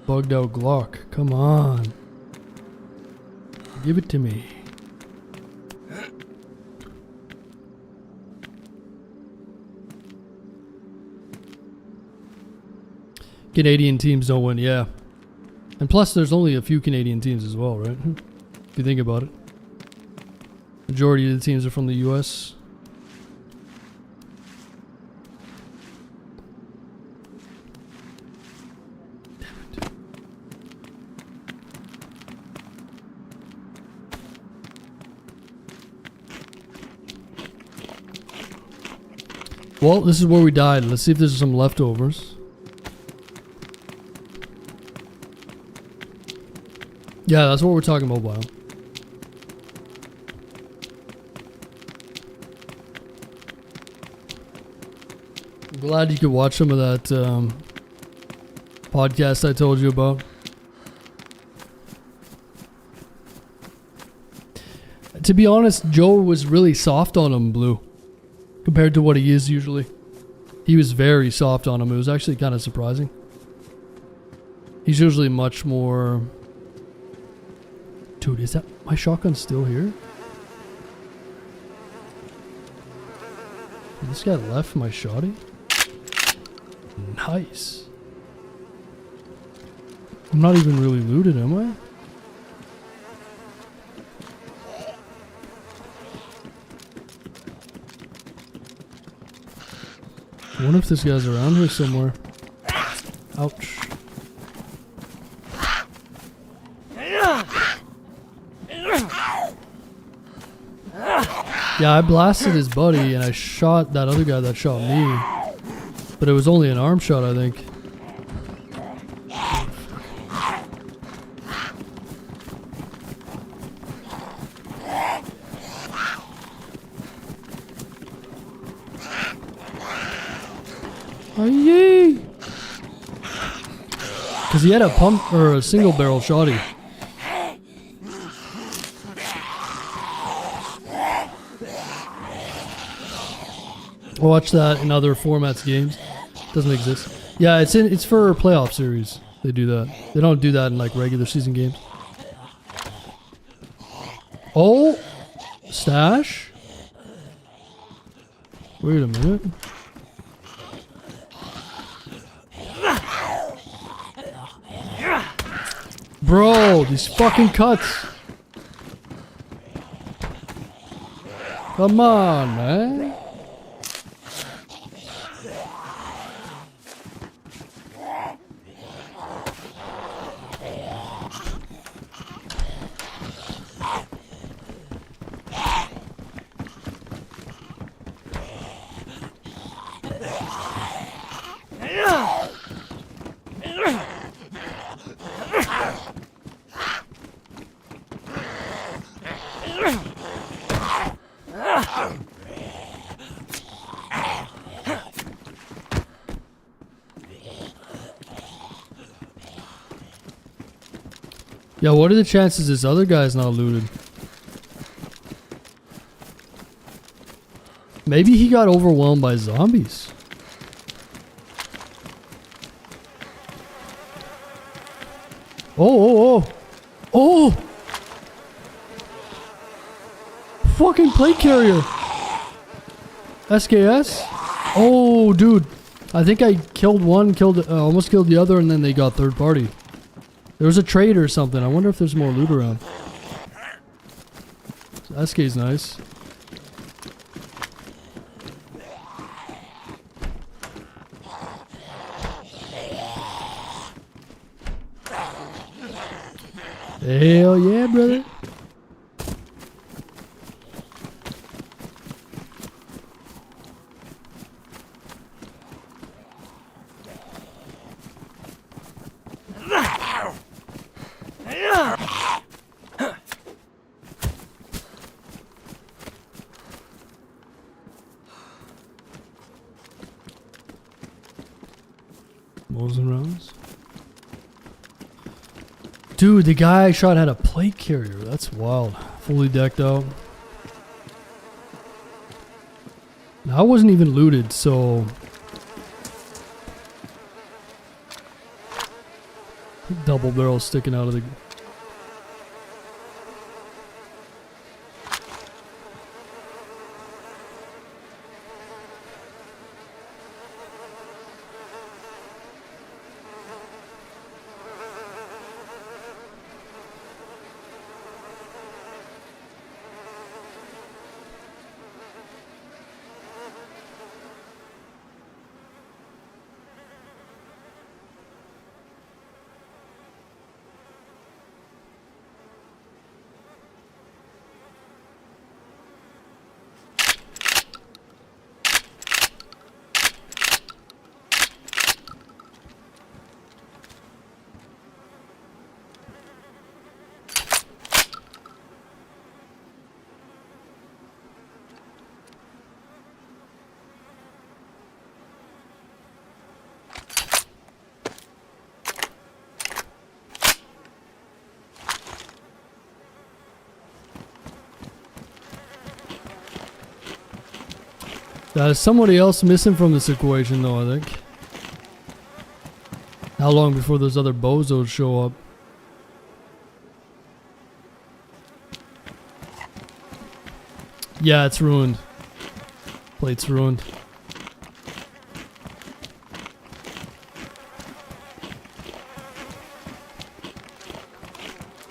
bugged out Glock. Come on. Give it to me. Canadian teams don't win, yeah. And plus, there's only a few Canadian teams as well, right? If you think about it. Majority of the teams are from the US. Well, this is where we died. Let's see if there's some leftovers. Yeah, that's what we're talking about, Wild. I'm glad you could watch some of that podcast I told you about. To be honest, Joe was really soft on him, Blue, compared to what he is usually. He was very soft on him. It was actually kind of surprising. He's usually much more... Dude, is that... my shotgun still here? This guy left my shotty? Nice. I'm not even really looted, am I? I wonder if this guy's around here somewhere. Ouch. Yeah, I blasted his buddy and I shot that other guy that shot me. But it was only an arm shot, I think. Aye. Because he had a pump or a single barrel shotty. Watch that in other formats games. Doesn't exist. Yeah, it's for playoff series. They do that. They don't do that in like regular season games. Oh, stash. Wait a minute. Bro, these fucking cuts. Come on, man. Yeah, what are the chances this other guy's not looted? Maybe he got overwhelmed by zombies. Oh, oh, oh. Oh! Fucking plate carrier. SKS? Oh, dude. I think I killed one, almost killed the other, and then they got third party. There was a trade or something. I wonder if there's more loot around. So SK's nice. Hell yeah, brother. Moles and rounds. Dude, the guy I shot had a plate carrier. That's wild. Fully decked out. Now, I wasn't even looted, so... Double barrel sticking out of the... There's somebody else missing from this equation though, I think. How long before those other bozos show up? Yeah, it's ruined. Plate's ruined.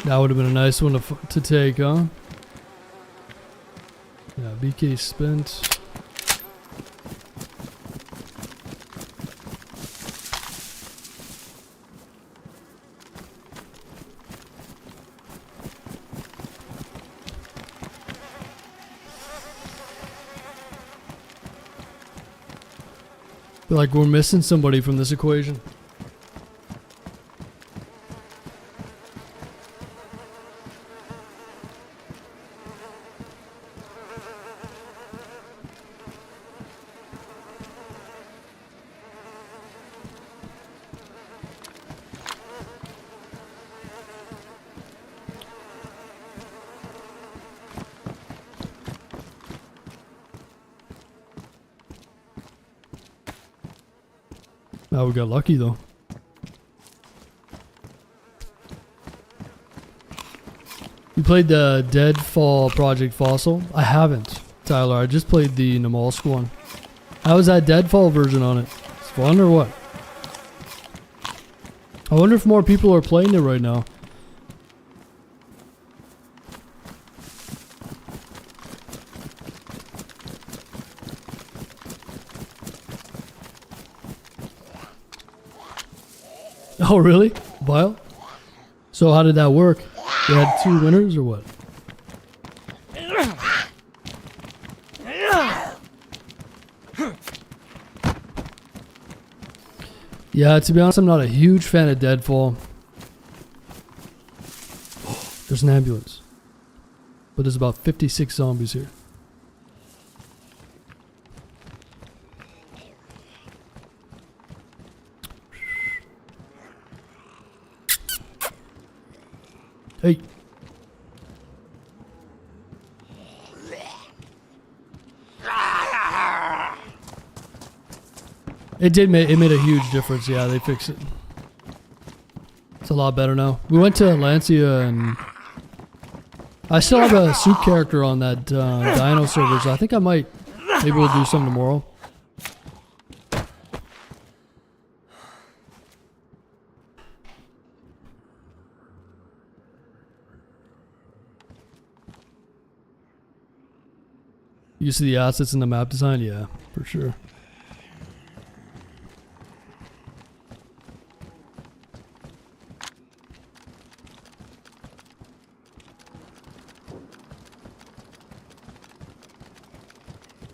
That would have been a nice one to take, huh? Yeah, BK spent. Feel like we're missing somebody from this equation. Oh, we got lucky though. You played the Deadfall Project Fossil? I haven't, Tyler. I just played the Namalsk one. How was that Deadfall version on it? It's fun or what? I wonder if more people are playing it right now. Oh, really? Vile? So how did that work? You had 2 winners or what? Yeah, to be honest, I'm not a huge fan of Deadfall. There's an ambulance. But there's about 56 zombies here. Hey. It made a huge difference. Yeah, they fixed it. It's a lot better now. We went to Lancia and I still have a suit character on that Dino server, so I think maybe we'll do some tomorrow. You see the assets in the map design? Yeah, for sure.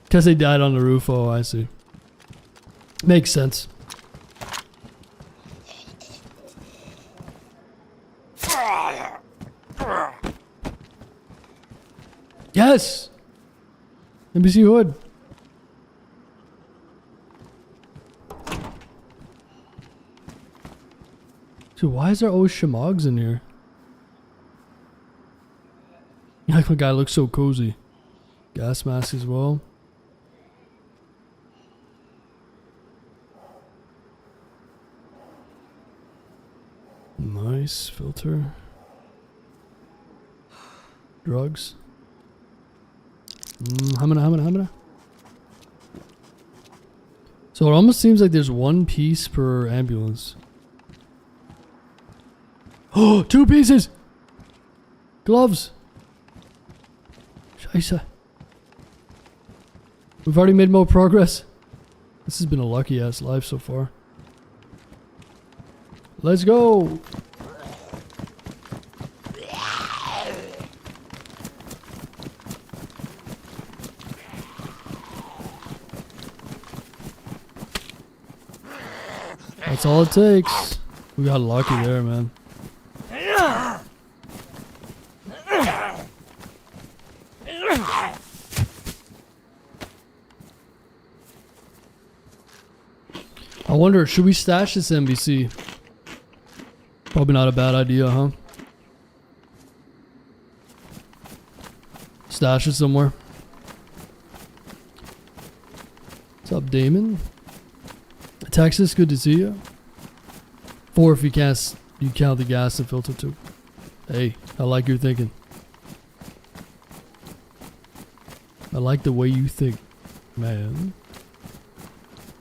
Because they died on the roof. Oh, I see. Makes sense. Yes! NBC Hood. Dude, why is there always shamogs in here? Like my guy looks so cozy. Gas mask as well. Nice filter. Drugs. Hamana. So it almost seems like there's 1 piece per ambulance. Oh, 2 pieces! Gloves! Scheisse. We've already made more progress. This has been a lucky ass life so far. Let's go! That's all it takes. We got lucky there, man. I wonder, should we stash this NBC? Probably not a bad idea, huh? Stash it somewhere. Damon. Texas, good to see you. 4 if you can't, you count the gas and filter too. Hey, I like your thinking. I like the way you think, man.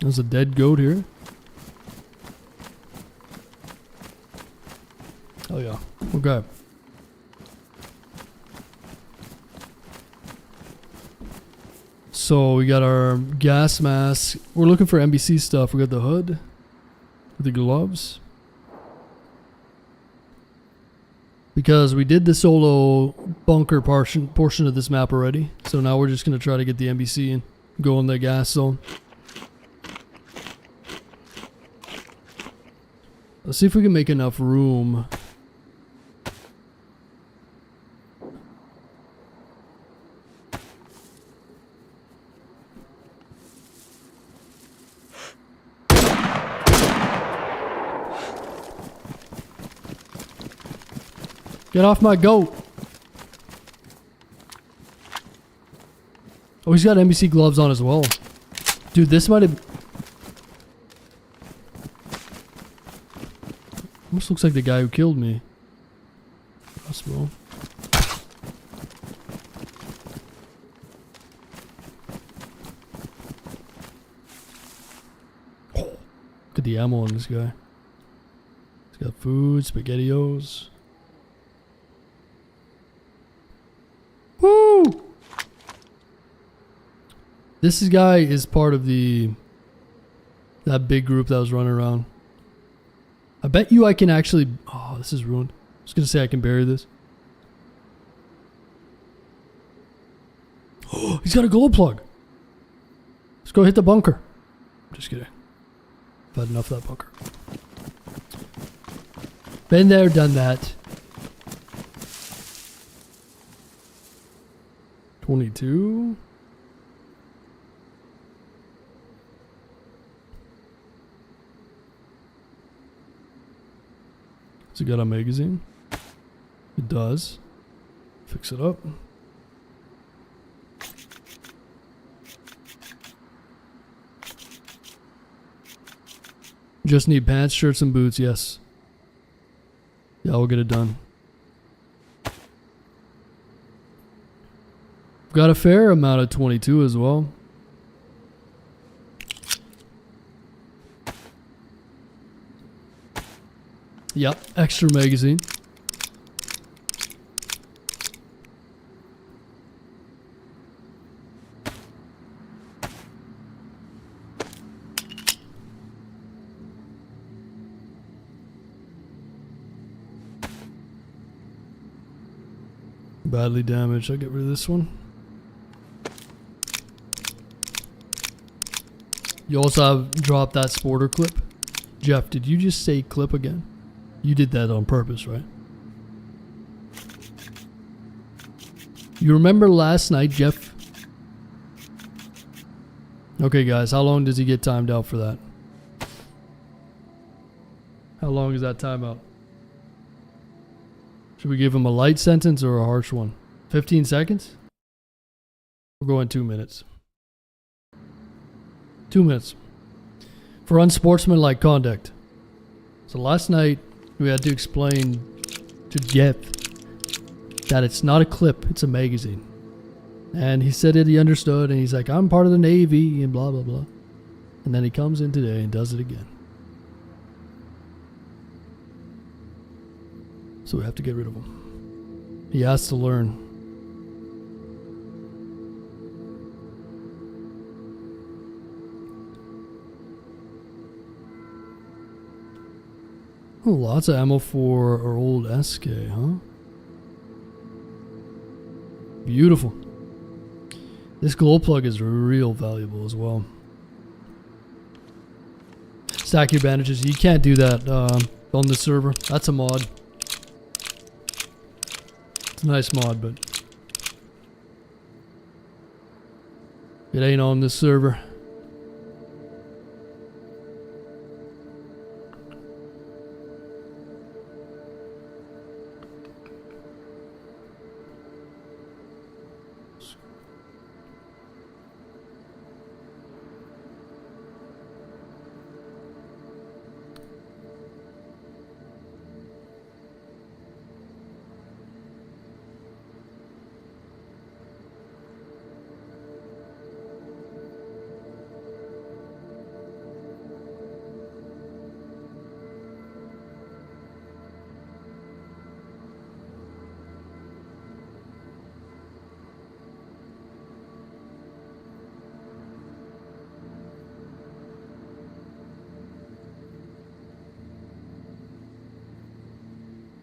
There's a dead goat here. Oh yeah, okay. So we got our gas mask. We're looking for NBC stuff. We got the hood, the gloves. Because we did the solo bunker portion of this map already. So now we're just going to try to get the NBC and go in the gas zone. Let's see if we can make enough room. Get off my goat. Oh, he's got NBC gloves on as well. Dude, this might have... Almost looks like the guy who killed me. Possible. Oh, look at the ammo on this guy. He's got food, SpaghettiOs. Woo! This guy is part of that big group that was running around. I bet you I can actually... Oh, this is ruined. I was going to say I can bury this. Oh, he's got a glow plug. Let's go hit the bunker. Just kidding. I've had enough of that bunker. Been there, done that. 22. Has it got a magazine? It does. Fix it up. Just need pants, shirts, and boots, yes. Yeah, we'll get it done. Got a fair amount of 22 as well. Yep, extra magazine. Badly damaged. I'll get rid of this one. You also have dropped that sporter clip. Jeff, did you just say clip again? You did that on purpose, right? You remember last night, Jeff? Okay, guys, how long does he get timed out for that? How long is that timeout? Should we give him a light sentence or a harsh one? 15 seconds? We're going 2 minutes. 2 minutes. For unsportsmanlike conduct. So last night, we had to explain to Jeff that it's not a clip, it's a magazine. And he said it, he understood, and he's like, I'm part of the Navy, and blah, blah, blah. And then he comes in today and does it again. So we have to get rid of him. He has to learn. Oh, lots of ammo for our old SK, huh? Beautiful. This glow plug is real valuable as well. Stack your bandages. You can't do that on the server. That's a mod. It's a nice mod, but it ain't on this server.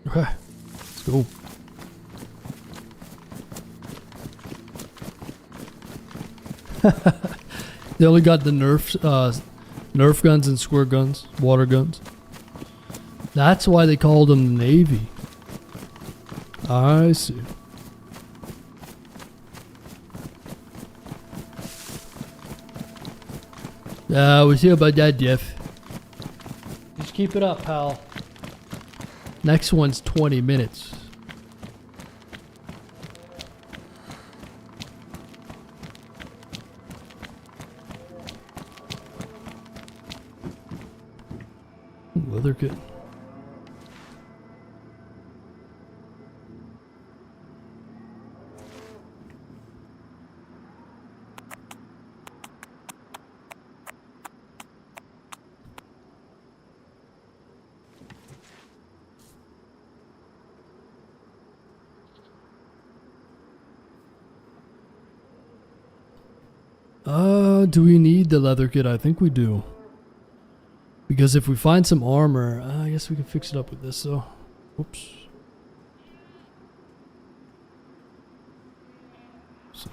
Okay, let's go. They only got the Nerf guns and squirt guns, water guns. That's why they called them the Navy. I see. We'll see about that, Jeff. Just keep it up, pal. Next one's 20 minutes. Leather kit. Do we need the leather kit? I think we do. Because if we find some armor, I guess we can fix it up with this though. Oops. So,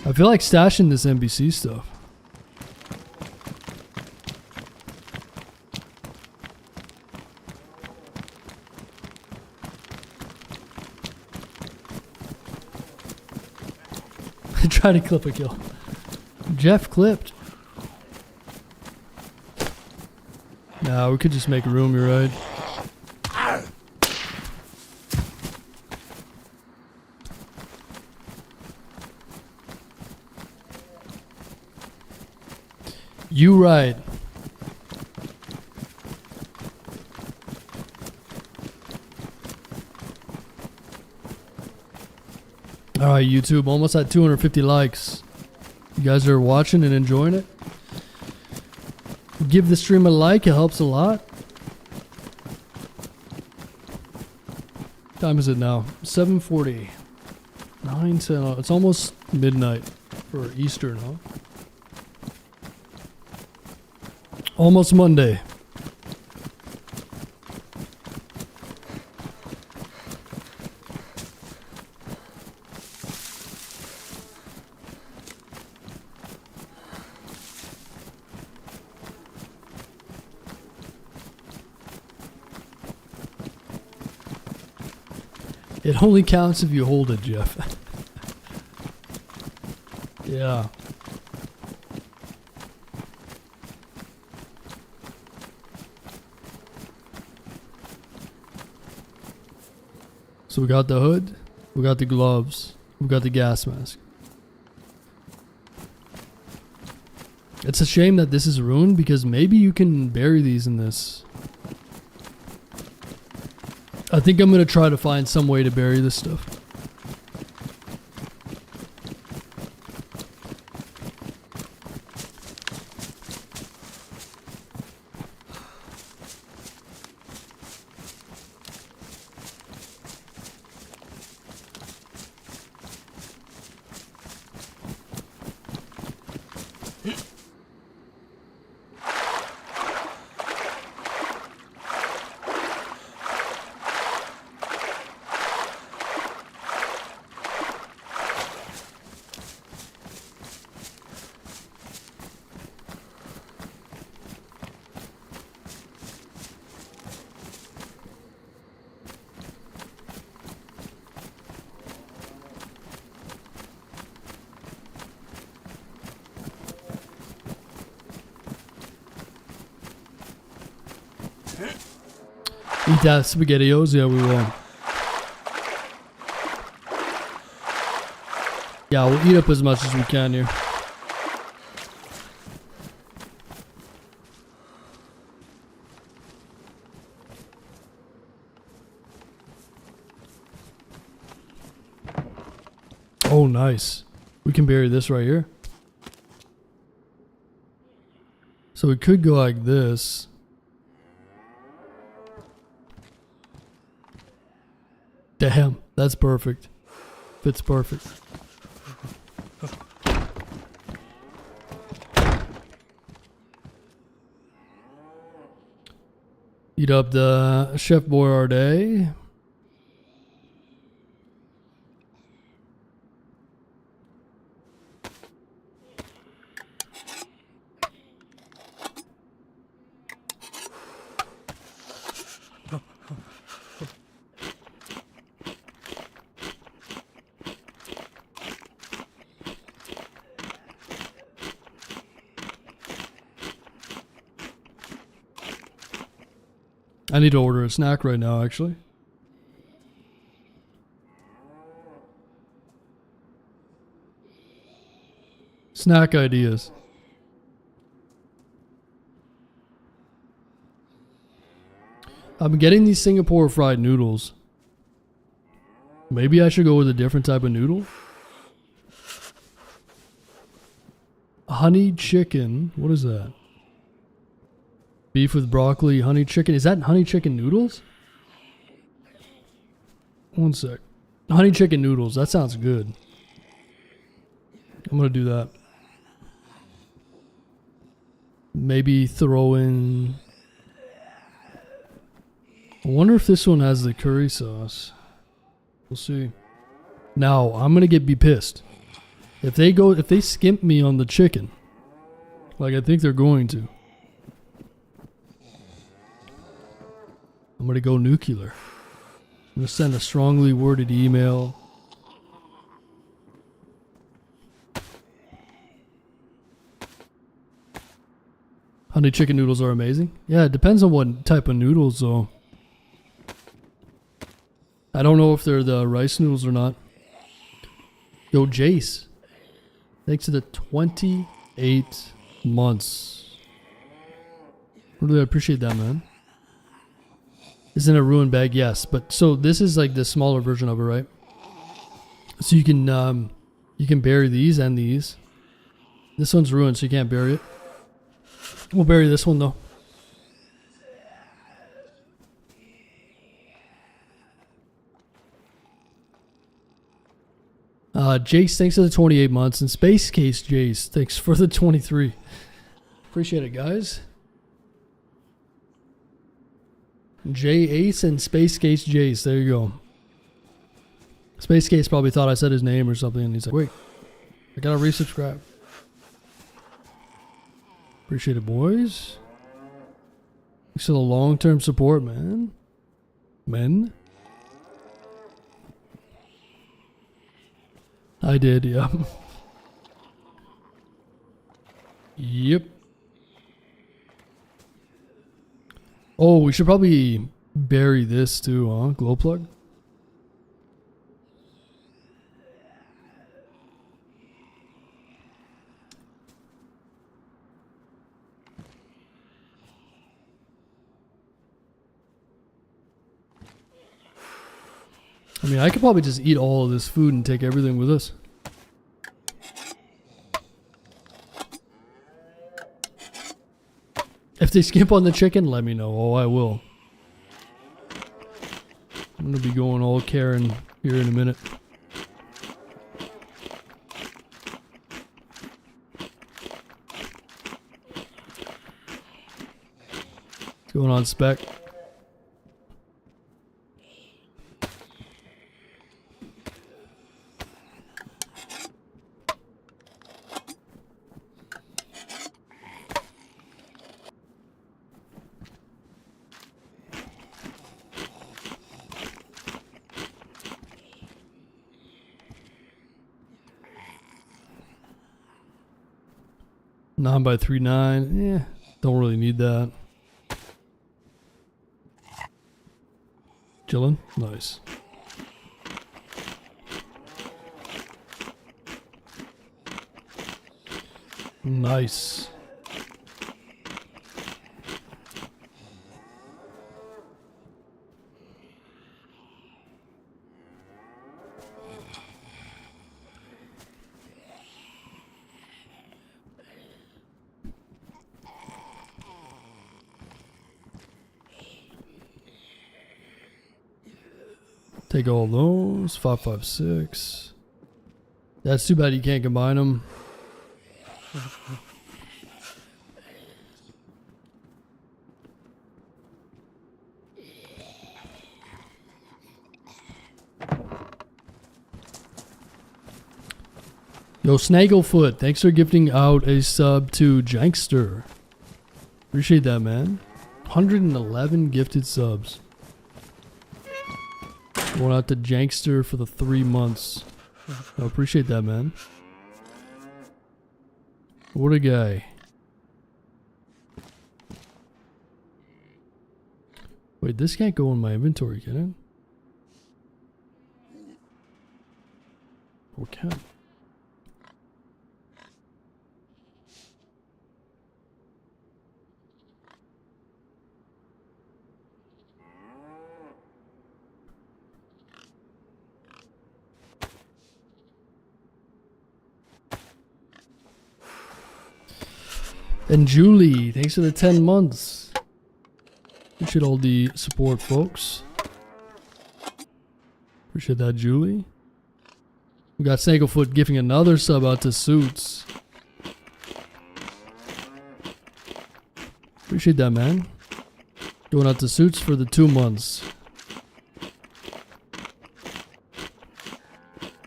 I feel like stashing this NBC stuff. Try to clip a kill. Jeff clipped. Nah, we could just make room, you're right. You right. Alright, YouTube, almost at 250 likes. You guys are watching and enjoying it? Give the stream a like, it helps a lot. What time is it now? 7:40. 9, 10, it's almost midnight for Easter now. Almost Monday. It only counts if you hold it, Jeff. Yeah. So we got the hood, we got the gloves, we got the gas mask. It's a shame that this is ruined because maybe you can bury these in this. I think I'm going to try to find some way to bury this stuff. Eat that SpaghettiOs? Yeah, we will. Yeah, we'll eat up as much as we can here. Oh, nice. We can bury this right here. So we could go like this. Damn, that's perfect. Fits perfect. Eat up the Chef Boyardee. I need to order a snack right now, actually. Snack ideas. I'm getting these Singapore fried noodles. Maybe I should go with a different type of noodle. Honey chicken. What is that? Beef with broccoli, honey chicken. Is that honey chicken noodles? One sec. Honey chicken noodles. That sounds good. I'm going to do that. Maybe throw in... I wonder if this one has the curry sauce. We'll see. Now, I'm going to be pissed. If they skimp me on the chicken, like I think they're going to, I'm going to go nuclear. I'm going to send a strongly worded email. Honey chicken noodles are amazing. Yeah, it depends on what type of noodles though. I don't know if they're the rice noodles or not. Yo, Jace. Thanks to the 28 months. Really appreciate that, man. Isn't a ruined bag? Yes, but so this is like the smaller version of it, right? So you can bury these and these. This one's ruined, so you can't bury it. We'll bury this one though. Jace, thanks for the 28 months. And Space Case Jace, thanks for the 23. Appreciate it, guys. J Ace and Space Case Jace. There you go. Space Case probably thought I said his name or something, and he's like, wait, I gotta resubscribe. Appreciate it, boys. Thanks for the long-term support, man. Men. I did, yeah. Yep. Oh, we should probably bury this too, huh? Glow plug. I mean, I could probably just eat all of this food and take everything with us. If they skip on the chicken, let me know. Oh, I will. I'm going to be going all Karen here in a minute. What's going on, Spec? Nine by 3.9. Yeah, don't really need that. Chillin'? Nice. Nice. Take all those. 556. That's too bad you can't combine them. Yo, Snagglefoot, thanks for gifting out a sub to Jankster. Appreciate that, man. 111 gifted subs. Going out to Jankster for the 3 months. I appreciate that, man. What a guy. Wait, this can't go in my inventory, can it? Or can it? And Julie, thanks for the 10 months. Appreciate all the support, folks. Appreciate that, Julie. We got Snagglefoot giving another sub out to Suits. Appreciate that, man. Going out to Suits for the 2 months.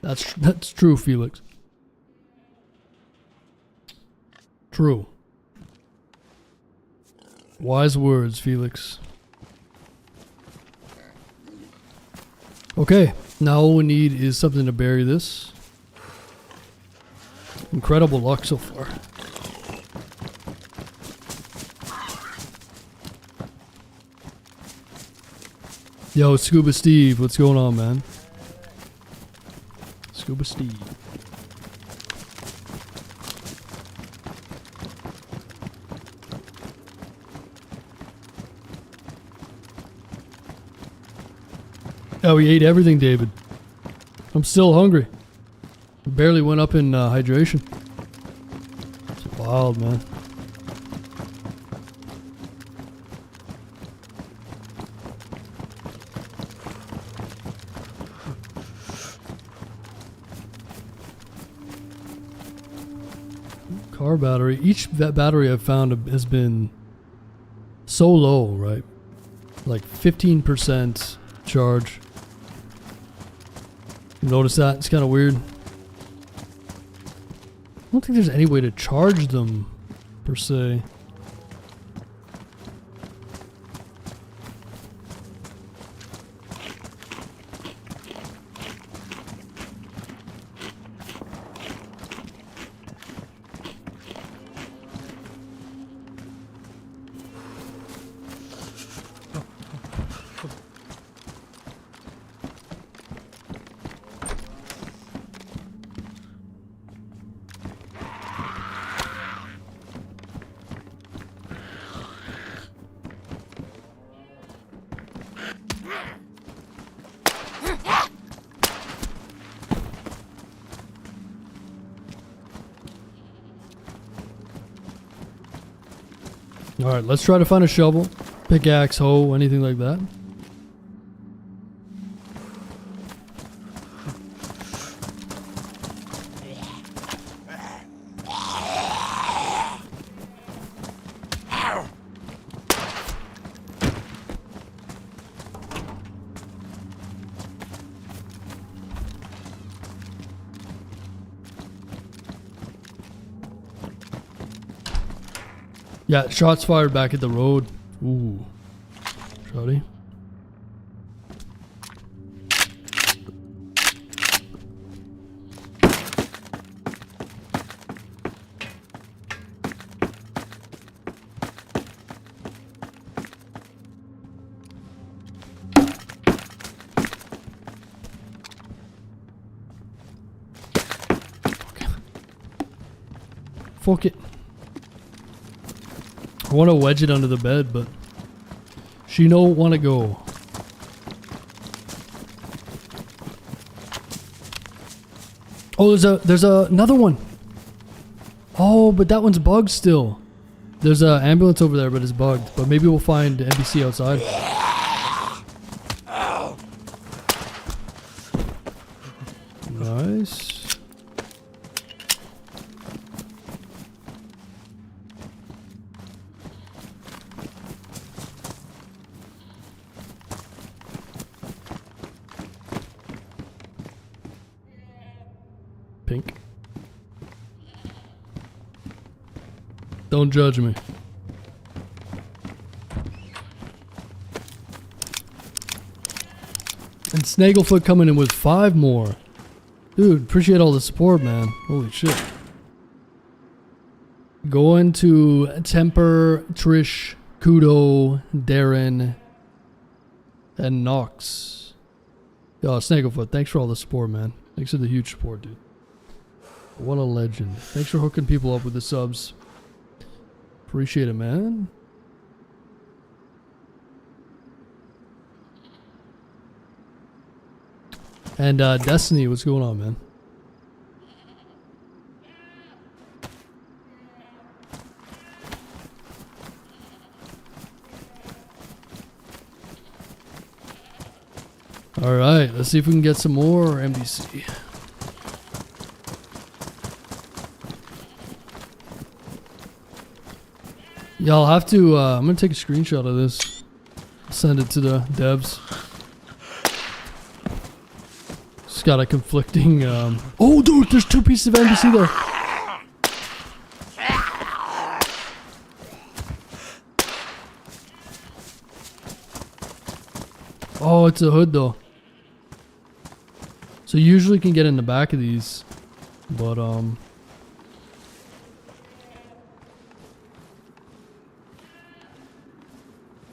That's true, Felix. True. Wise words, Felix. Okay, now all we need is something to bury this. Incredible luck so far. Yo, Scuba Steve, what's going on, man? Scuba Steve. Oh, we ate everything, David. I'm still hungry. Barely went up in hydration. It's wild, man. Car battery. Each battery I've found has been so low, right? Like 15% charge. Notice that? It's kind of weird. I don't think there's any way to charge them, per se. Alright, let's try to find a shovel, pickaxe, hoe, anything like that. Yeah, shots fired back at the road. Ooh. Shotty. Fuck it. I want to wedge it under the bed, but she don't want to go. Oh, there's another one. Oh, but that one's bugged still. There's an ambulance over there, but it's bugged. But maybe we'll find NBC outside. Nice. Pink. Don't judge me. And Snagglefoot coming in with 5 more. Dude, appreciate all the support, man. Holy shit. Going to Temper, Trish, Kudo, Darren, and Nox. Yo, Snagglefoot, thanks for all the support, man. Thanks for the huge support, dude. What a legend. Thanks for hooking people up with the subs. Appreciate it, man. And Destiny, what's going on, man? All right, let's see if we can get some more NBC. Yeah, I'll have to, I'm gonna take a screenshot of this. Send it to the devs. It's got a conflicting, oh dude, there's 2 pieces of NBC there. Oh, it's a hood though. So you usually can get in the back of these, but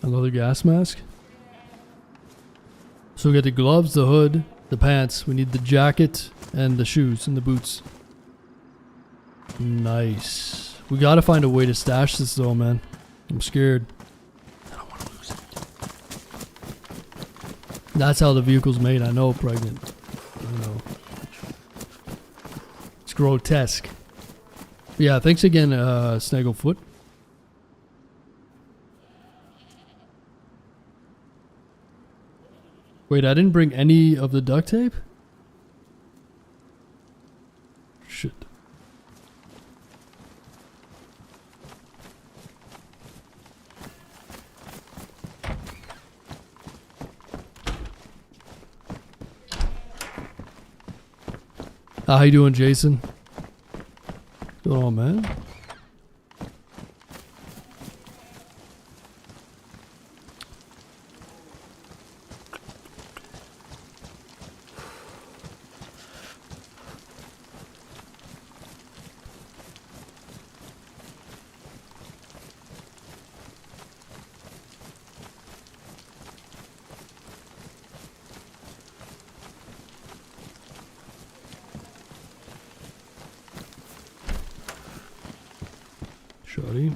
another gas mask. So we get the gloves, the hood, the pants. We need the jacket and the shoes and the boots. Nice. We gotta find a way to stash this though, man. I'm scared. I don't want to lose it. That's how the vehicle's made. I know, pregnant. I know. It's grotesque. Yeah, thanks again, Snagglefoot. Wait, I didn't bring any of the duct tape? Shit. How you doing, Jason? What's going on, man? Shoddy.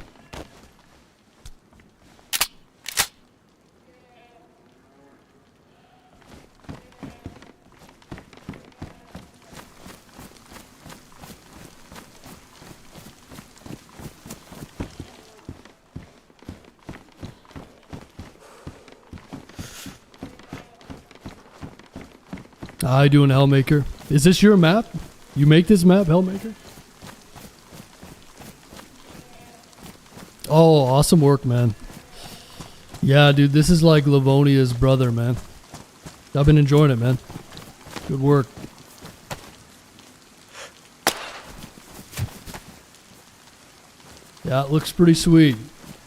How you doing, Hellmaker? Is this your map? You make this map, Hellmaker? Oh, awesome work, man. Yeah, dude, this is like Livonia's brother, man. I've been enjoying it, man. Good work. Yeah, it looks pretty sweet.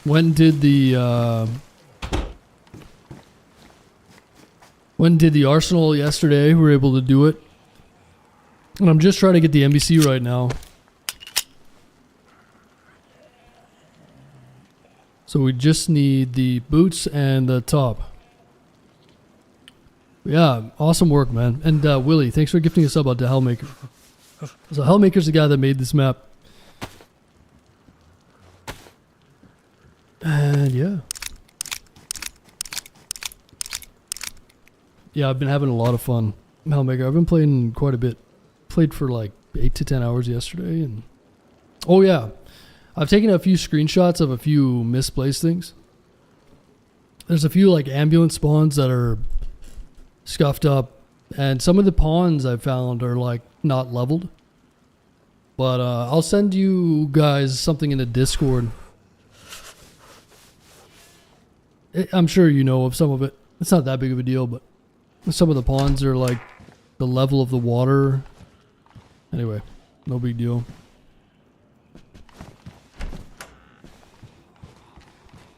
Went and did the Arsenal yesterday. We were able to do it. And I'm just trying to get the NBC right now. So we just need the boots and the top. Yeah, awesome work, man. And Willie, thanks for gifting us up out to Hellmaker. So Hellmaker's the guy that made this map. And yeah. Yeah, I've been having a lot of fun. Hellmaker, I've been playing quite a bit. Played for like 8 to 10 hours yesterday. And oh yeah. I've taken a few screenshots of a few misplaced things. There's a few like ambulance spawns that are scuffed up, and some of the pawns I found are like not leveled. But I'll send you guys something in the Discord. I'm sure you know of some of it. It's not that big of a deal, but some of the pawns are like the level of the water. Anyway, no big deal.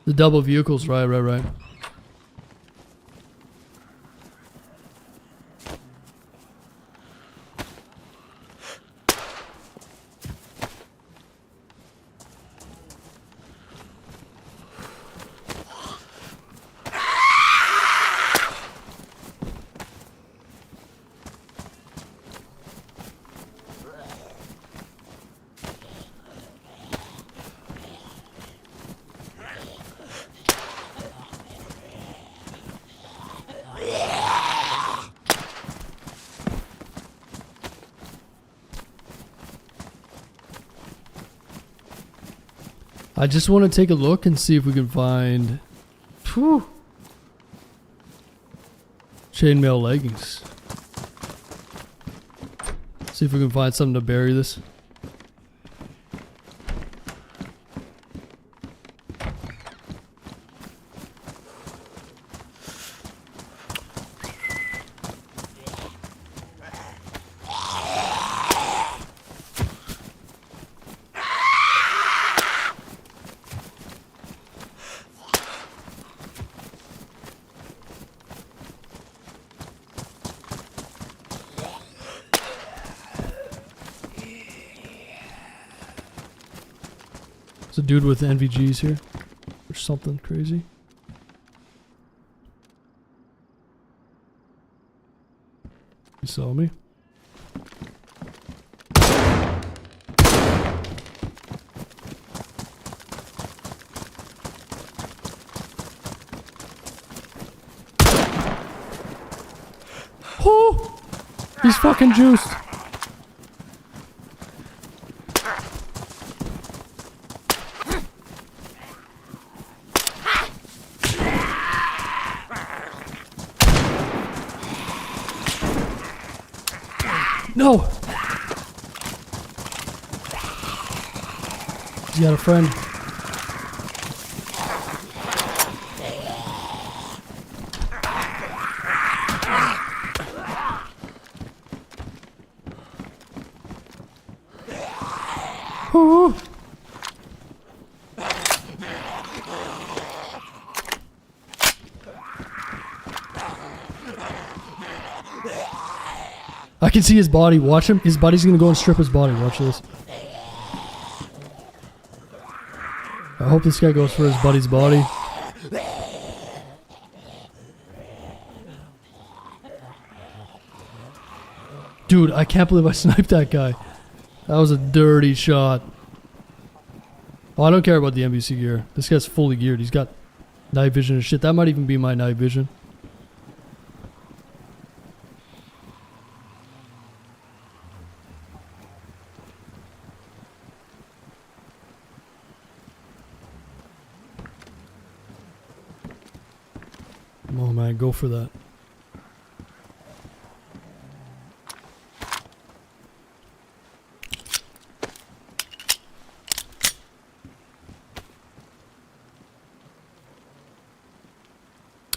The double vehicles, right. I just want to take a look and see if we can find chainmail leggings. See if we can find something to bury this. There's a dude with NVGs here. Or something crazy. He saw me. Oh! He's fucking juiced. No! He's got a friend. Ooh. I can see his body. Watch him. His buddy's gonna go and strip his body. Watch this. I hope this guy goes for his buddy's body. Dude, I can't believe I sniped that guy. That was a dirty shot. Oh, I don't care about the NBC gear. This guy's fully geared. He's got night vision and shit. That might even be my night vision. Come on, man. Go for that.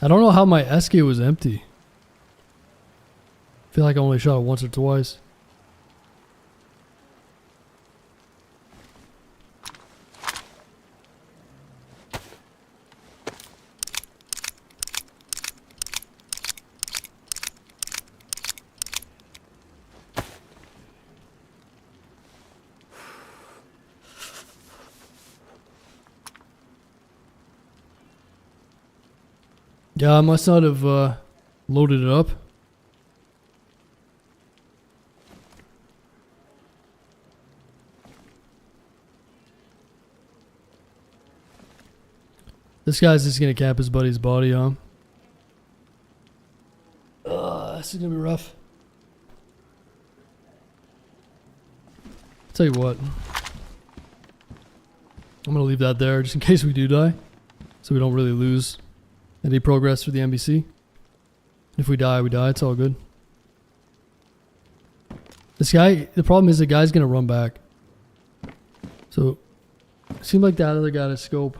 I don't know how my SK was empty. I feel like I only shot it once or twice. Yeah, I must not have loaded it up. This guy's just gonna cap his buddy's body on. This is gonna be rough. Tell you what. I'm gonna leave that there just in case we do die. So we don't really lose any progress for the NBC. If we die, we die. It's all good. This guy, the problem is the guy's gonna run back. So, it seemed like that other guy had a scope.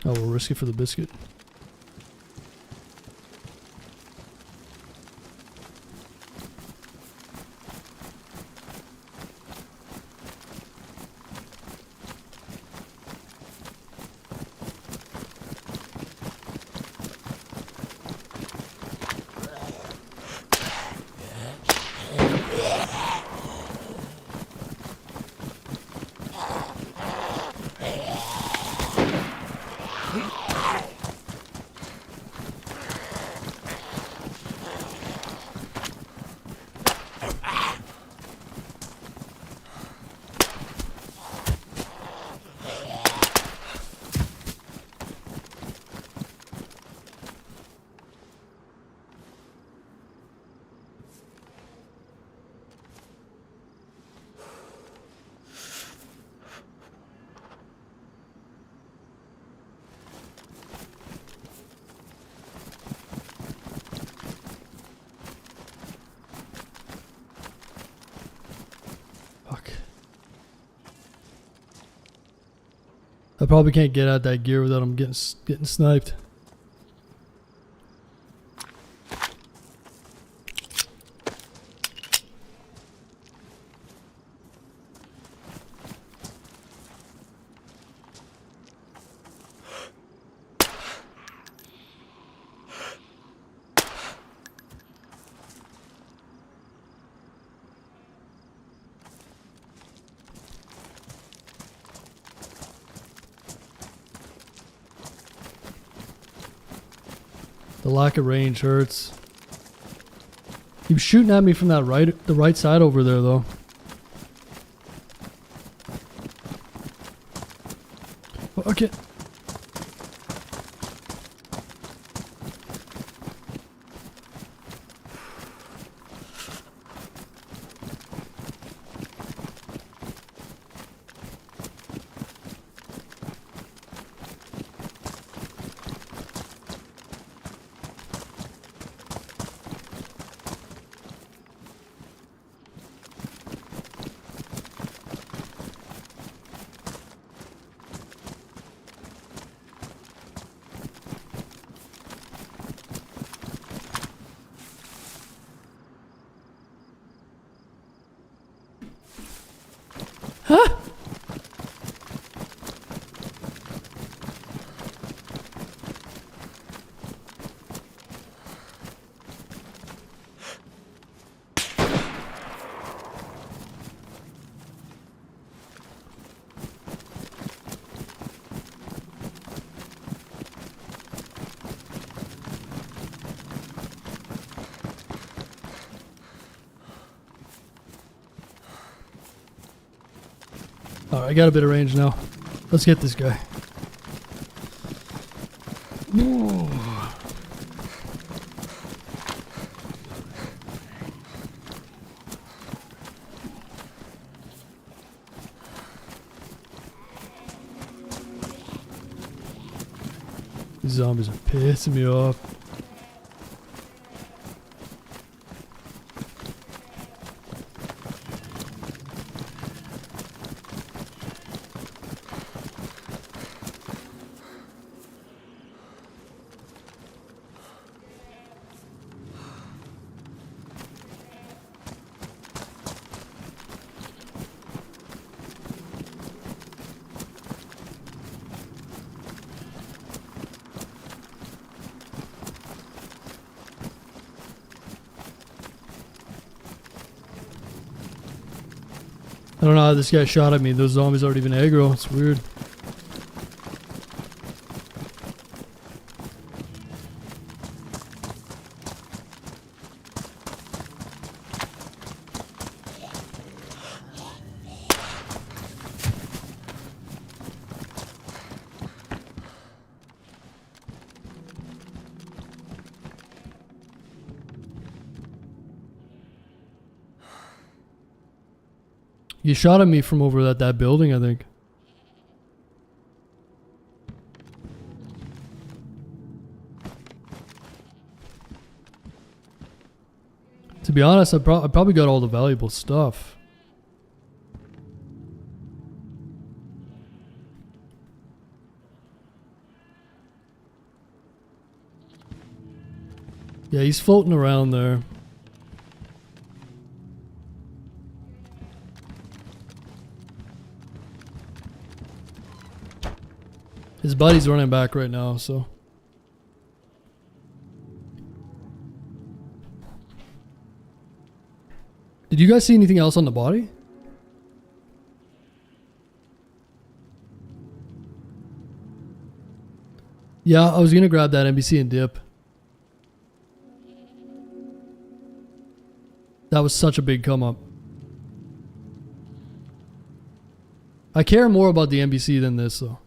Oh, we'll risk it for the biscuit. probably can't get at that gear without him getting sniped. The lack of range hurts. He was shooting at me from that the right side over there though. Okay. Huh? Alright, I got a bit of range now. Let's get this guy. Ooh. These zombies are pissing me off. I don't know how this guy shot at me. Those zombies aren't even aggro. It's weird. You shot at me from over at that building, I think. To be honest, I probably got all the valuable stuff. Yeah, he's floating around there. His buddy's running back right now, so. Did you guys see anything else on the body? Yeah, I was gonna grab that NBC and dip. That was such a big come up. I care more about the NBC than this though.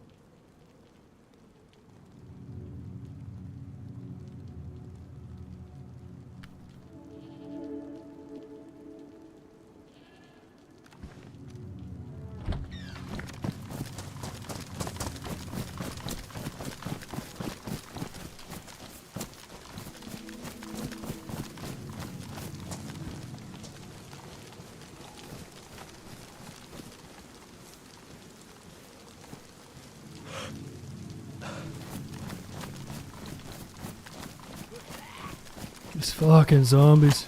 These fucking zombies.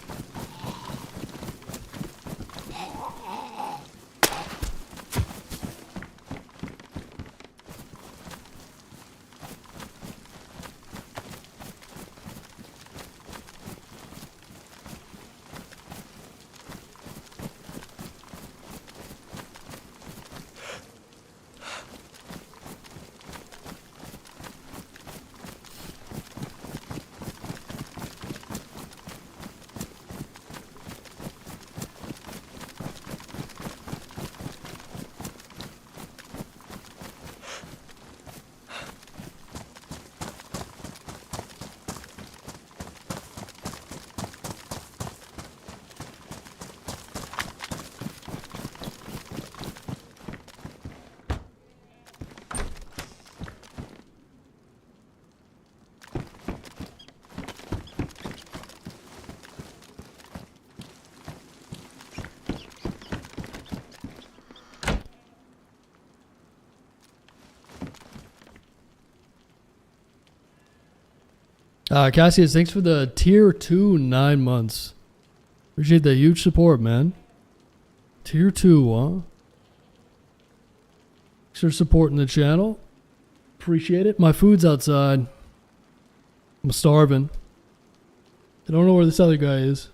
Cassius, thanks for the tier 2 9 months. Appreciate the huge support, man. Tier 2, huh? Thanks for supporting the channel. Appreciate it. My food's outside. I'm starving. I don't know where this other guy is.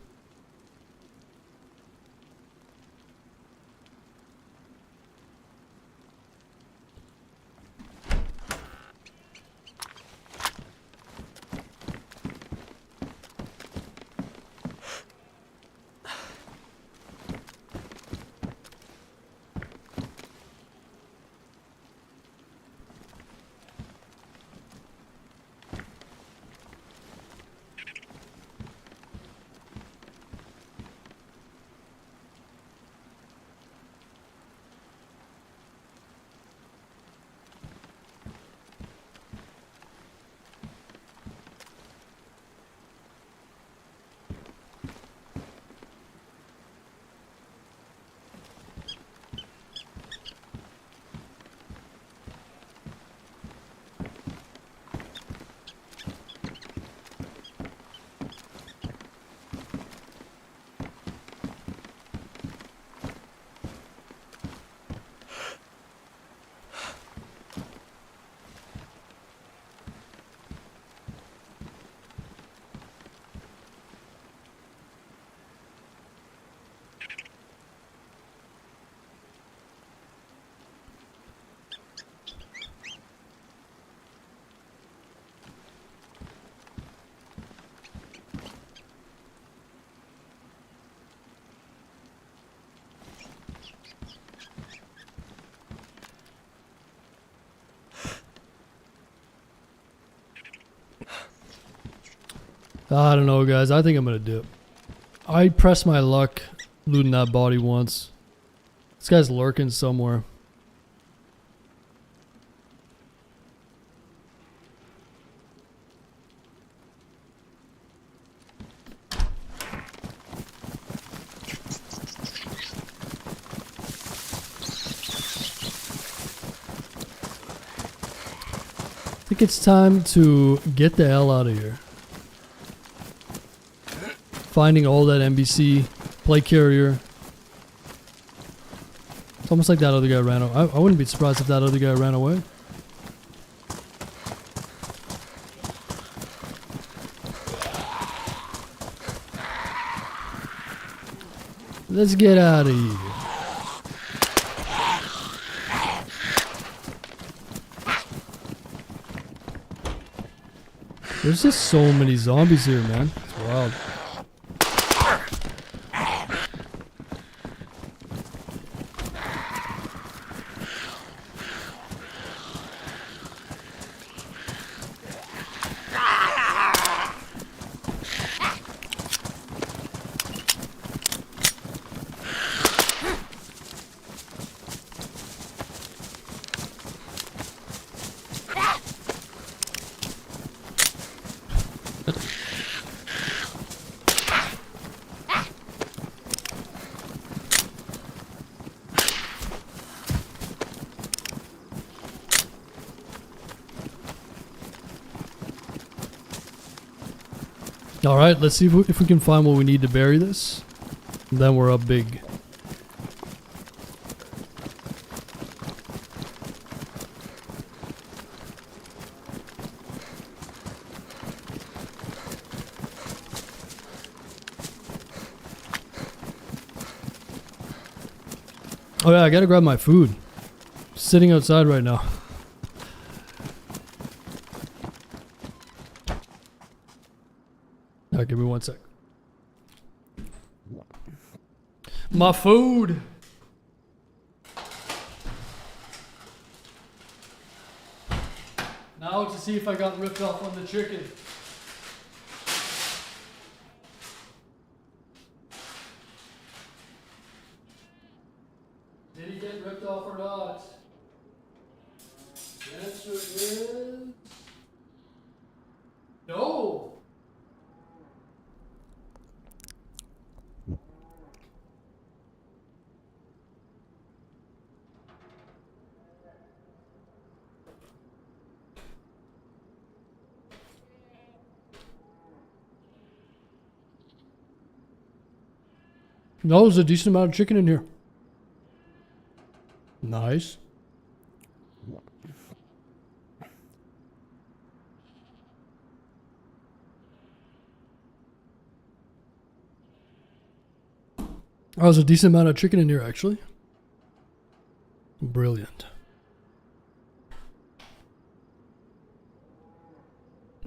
I don't know, guys. I think I'm gonna dip. I pressed my luck looting that body once. This guy's lurking somewhere. I think it's time to get the hell out of here. Finding all that NBC plate carrier. It's almost like that other guy ran away. I wouldn't be surprised if that other guy ran away. Let's get out of here. There's just so many zombies here, man. It's wild. All right, let's see if we can find what we need to bury this. And then we're up big. Oh yeah, I gotta grab my food. Sitting outside right now. Alright, give me 1 sec. My food! Now to see if I got ripped off on the chicken. Did he get ripped off or not? The answer is no. No, there's a decent amount of chicken in here. Nice. Oh, there's a decent amount of chicken in here, actually. Brilliant.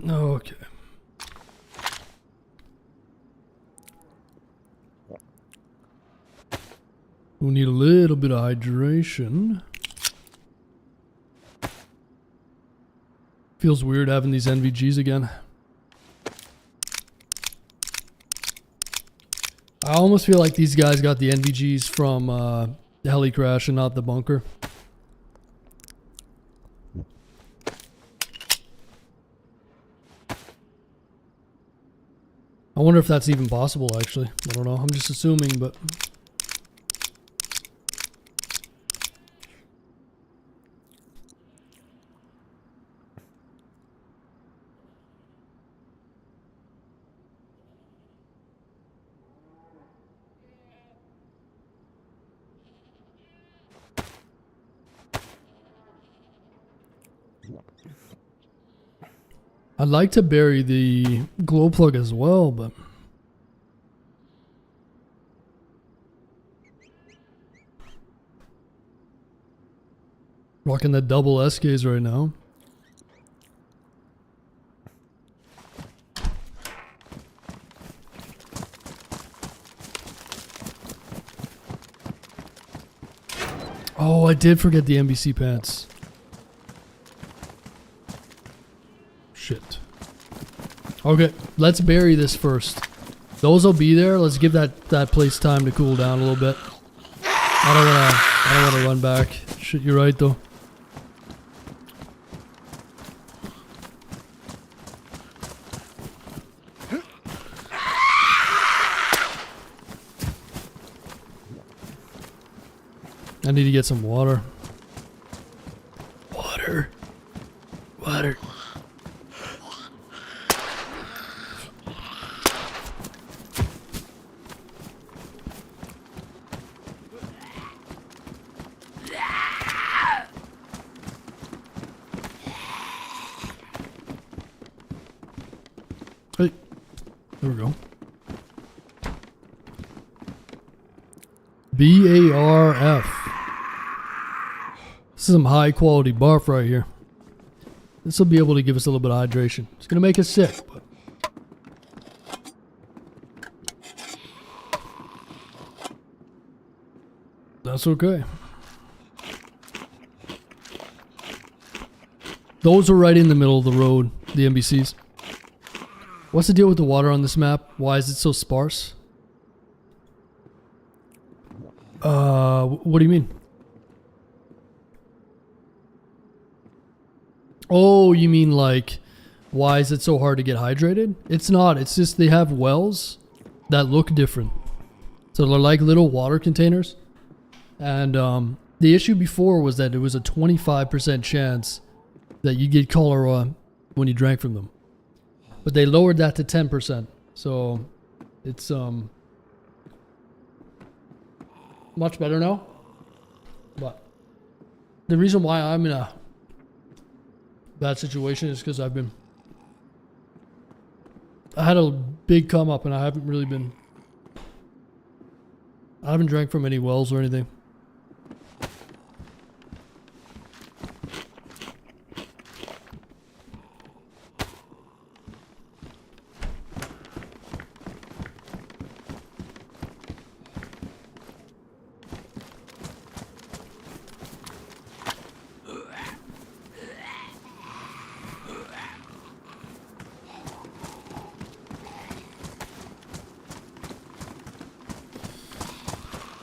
Okay. We need a little bit of hydration. Feels weird having these NVGs again. I almost feel like these guys got the NVGs from the heli crash and not the bunker. I wonder if that's even possible, actually. I don't know. I'm just assuming, but... I'd like to bury the glow plug as well, but... Rocking the double SKs right now. Oh, I did forget the NBC pants. Shit. Okay, let's bury this first. Those will be there. Let's give that place time to cool down a little bit. I don't wanna run back. Shit, you're right though. I need to get some water. Water. Water. Hey, there we go. BARF. This is some high quality barf right here. This will be able to give us a little bit of hydration. It's going to make us sick, but... that's okay. Those are right in the middle of the road, the NBCs. What's the deal with the water on this map? Why is it so sparse? What do you mean? Oh, you mean like, why is it so hard to get hydrated? It's not. It's just they have wells that look different. So they're like little water containers. And the issue before was that it was a 25% chance that you get cholera when you drank from them. But they lowered that to 10%. So it's much better now. But the reason why I'm in a bad situation is because I had a big come up and I haven't drank from any wells or anything.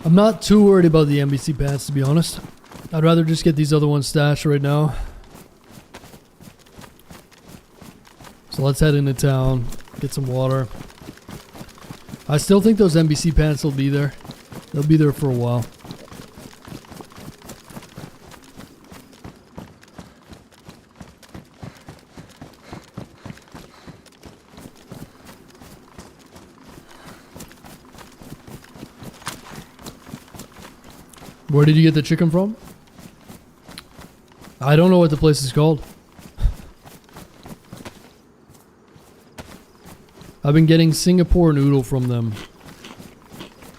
I'm not too worried about the NBC pants, to be honest. I'd rather just get these other ones stashed right now. So let's head into town, get some water. I still think those NBC pants will be there. They'll be there for a while. Where did you get the chicken from? I don't know what the place is called. I've been getting Singapore noodle from them.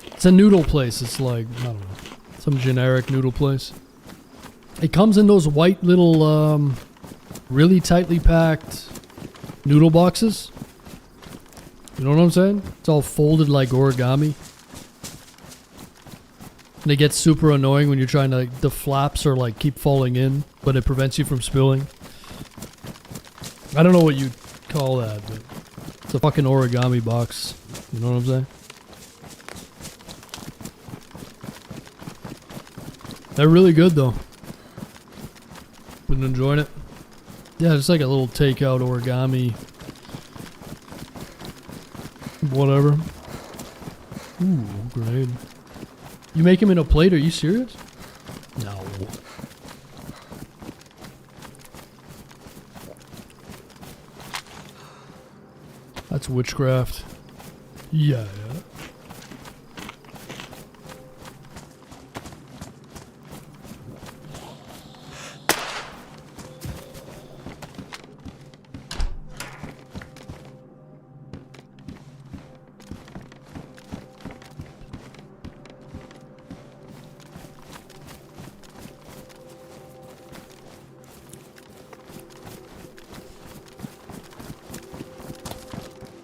It's a noodle place. It's like, I don't know, some generic noodle place. It comes in those white little, really tightly packed noodle boxes. You know what I'm saying? It's all folded like origami. And it gets super annoying when you're trying to, like, the flaps are like keep falling in, but it prevents you from spilling. I don't know what you call that, but it's a fucking origami box. You know what I'm saying? They're really good though. Been enjoying it. Yeah, it's like a little takeout origami. Whatever. Ooh, grenade. You make him in a plate? Are you serious? No. That's witchcraft. Yeah.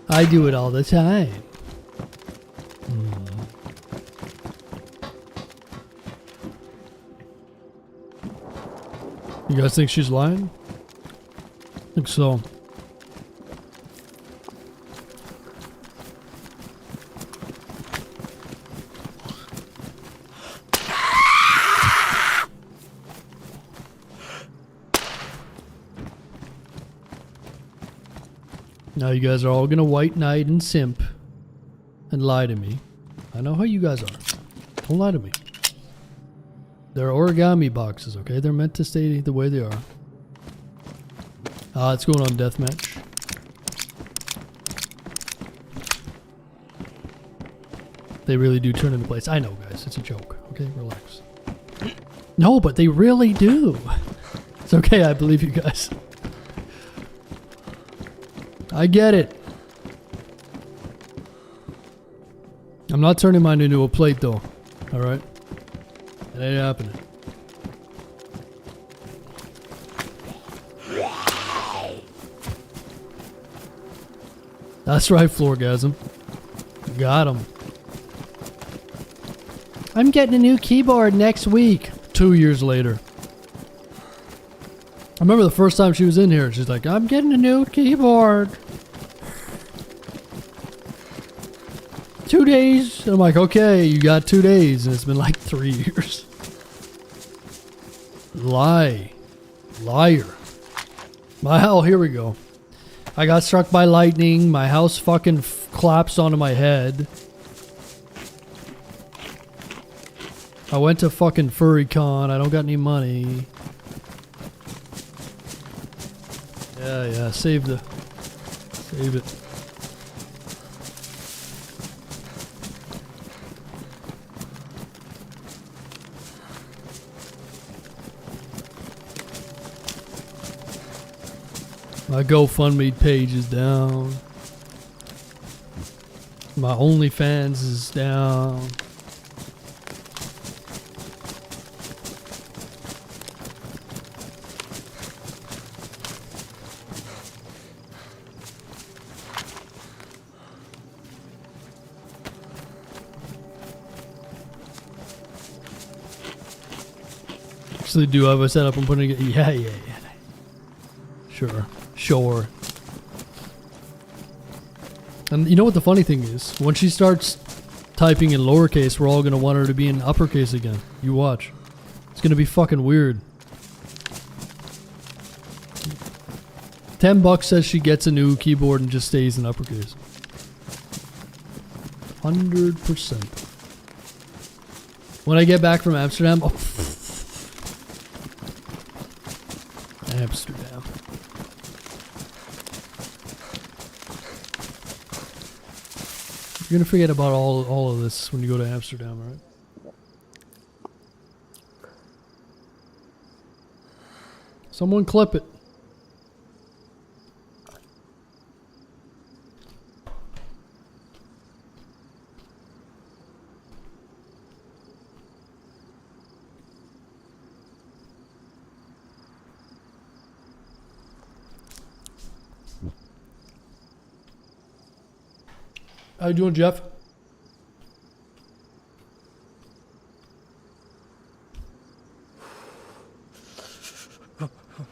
I do it all the time. You guys think she's lying? I think so. Now you guys are all gonna white knight and simp and lie to me. I know how you guys are. Don't lie to me. They're origami boxes, okay? They're meant to stay the way they are. It's going on deathmatch. They really do turn into plates. I know, guys. It's a joke. Okay, relax. No, but they really do. It's okay. I believe you guys. I get it. I'm not turning mine into a plate though. Alright? It ain't happening. That's right, Floorgasm. Got him. I'm getting a new keyboard next week. 2 years later. I remember the first time she was in here, she's like, I'm getting a new keyboard. 2 days. And I'm like, okay, you got 2 days. And it's been like 3 years. Lie. Liar. Well, here we go. I got struck by lightning. My house fucking collapsed onto my head. I went to fucking FurryCon. I don't got any money. Yeah, save it. My GoFundMe page is down. My OnlyFans is down. Actually, do have a setup. I'm putting it. Yeah. Sure. And you know what the funny thing is? When she starts typing in lowercase, we're all gonna want her to be in uppercase again. You watch. It's gonna be fucking weird. $10 says she gets a new keyboard and just stays in uppercase. 100%. When I get back from Amsterdam, Amsterdam. You're gonna forget about all of this when you go to Amsterdam, right? Someone clip it. How you doing, Jeff?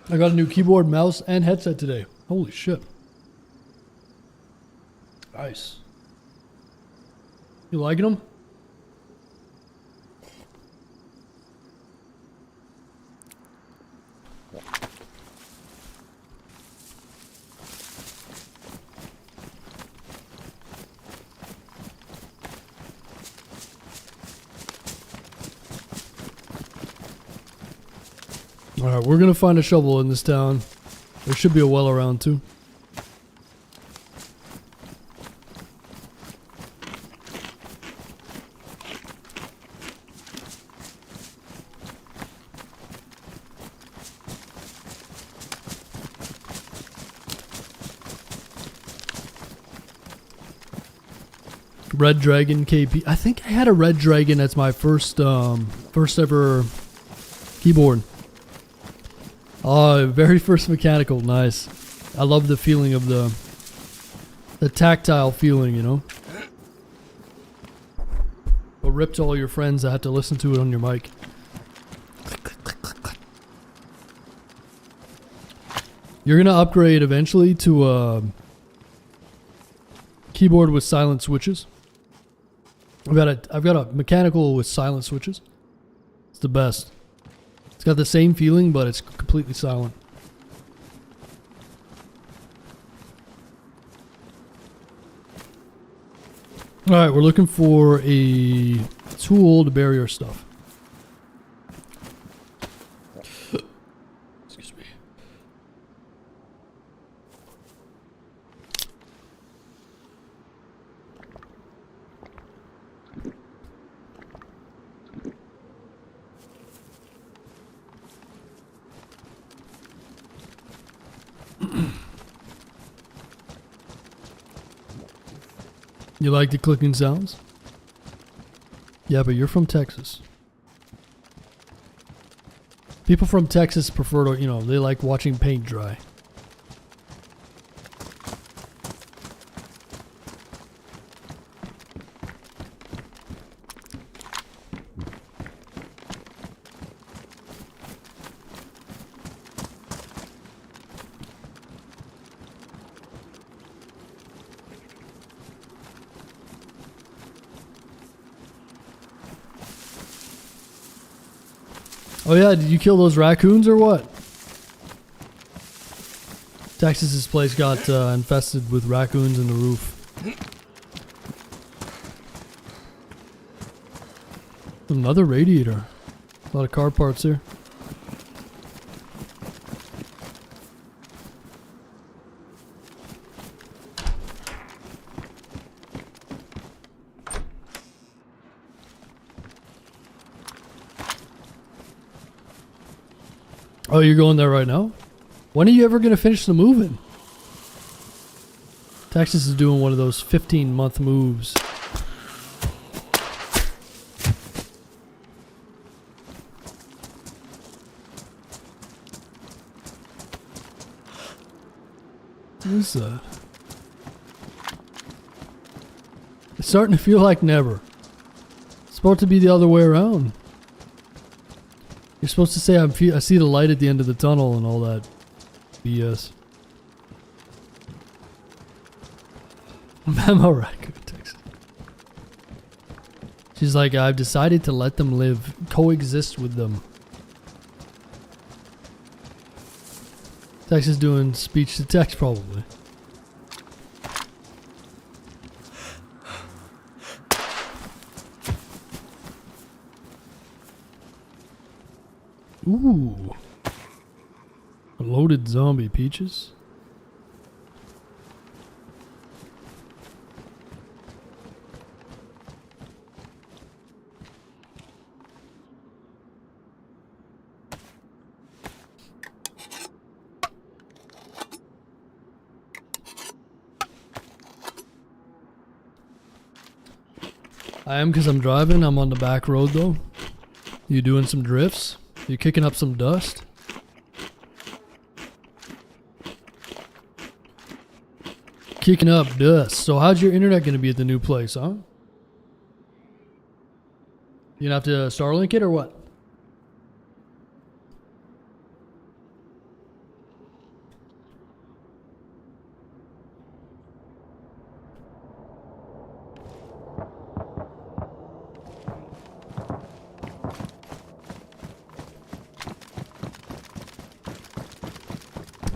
I got a new keyboard, mouse, and headset today. Holy shit. Nice. You liking them? Alright, we're gonna find a shovel in this town. There should be a well around too. Red Dragon KP. I think I had a Red Dragon as my first ever keyboard. Oh, very first mechanical, nice. I love the feeling of the tactile feeling, you know. But rip to all your friends that had to listen to it on your mic. You're gonna upgrade eventually to a keyboard with silent switches. I've got a mechanical with silent switches. It's the best. It's got the same feeling, but it's completely silent. Alright, we're looking for a tool to bury our stuff. Excuse me. You like the clicking sounds? Yeah, but you're from Texas. People from Texas prefer to, you know, they like watching paint dry. Oh yeah, did you kill those raccoons or what? Texas's place got infested with raccoons in the roof. Another radiator. A lot of car parts here. Oh, you're going there right now? When are you ever going to finish the moving? Texas is doing one of those 15-month moves. What is that? It's starting to feel like never. It's supposed to be the other way around. You're supposed to say I see the light at the end of the tunnel and all that BS. I'm alright, good Texas. She's like, I've decided to let them live, coexist with them. Texas doing speech to text probably. Ooh. A loaded zombie, Peaches. I am because I'm driving. I'm on the back road though. You doing some drifts? You kicking up some dust? Kicking up dust. So how's your internet going to be at the new place, huh? You gonna have to Starlink it or what?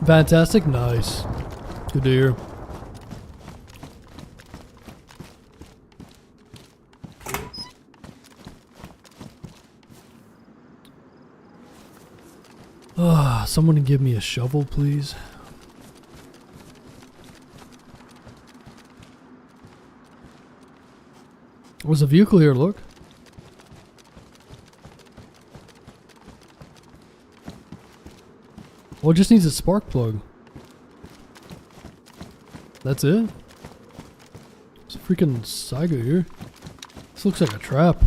Fantastic, nice. Good to hear. Someone give me a shovel, please. Was a vehicle here, look. Well, it just needs a spark plug. That's it? There's a freaking Saiga here. This looks like a trap.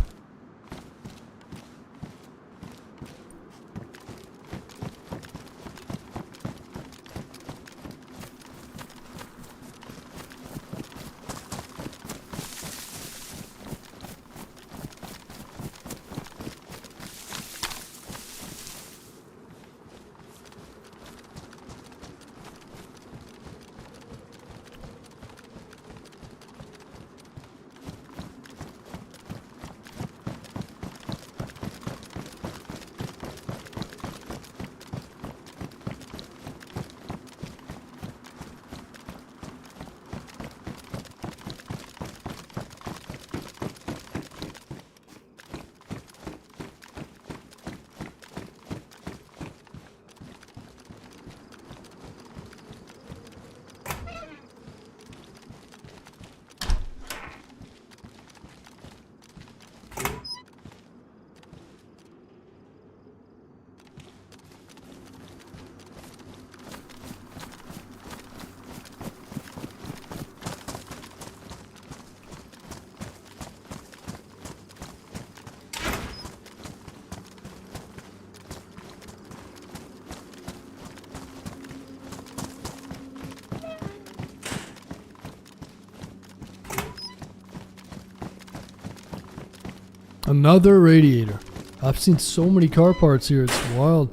Another radiator. I've seen so many car parts here, it's wild.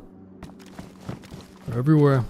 They're everywhere.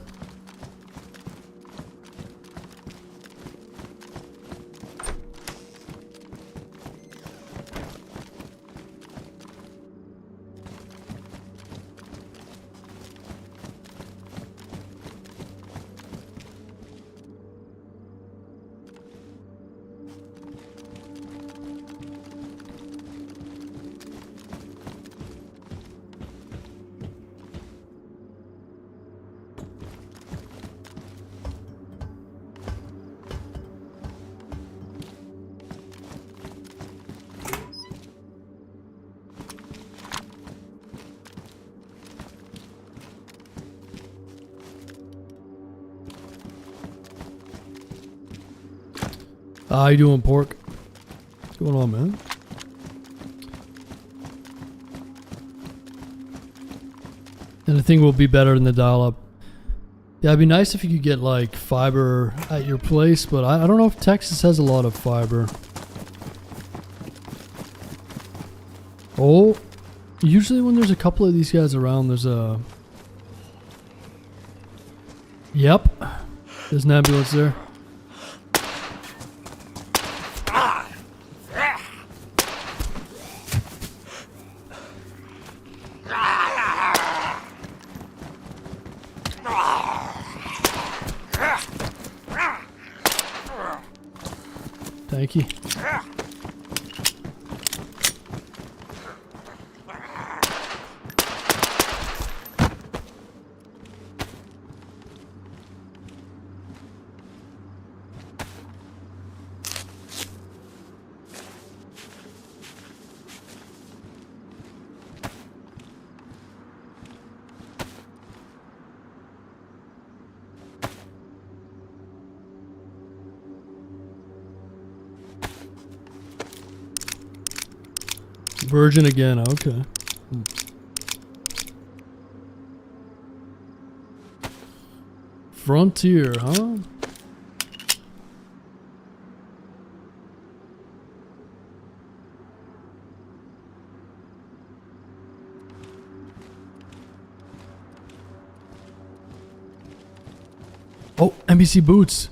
How you doing, Pork? What's going on, man? And I think we'll be better in the dial-up. Yeah, it'd be nice if you could get like fiber at your place, but I don't know if Texas has a lot of fiber. Oh, usually when there's a couple of these guys around, there's a... Yep, there's an ambulance there. Thank you. Virgin again, okay. Frontier, huh? Oh, NBC boots.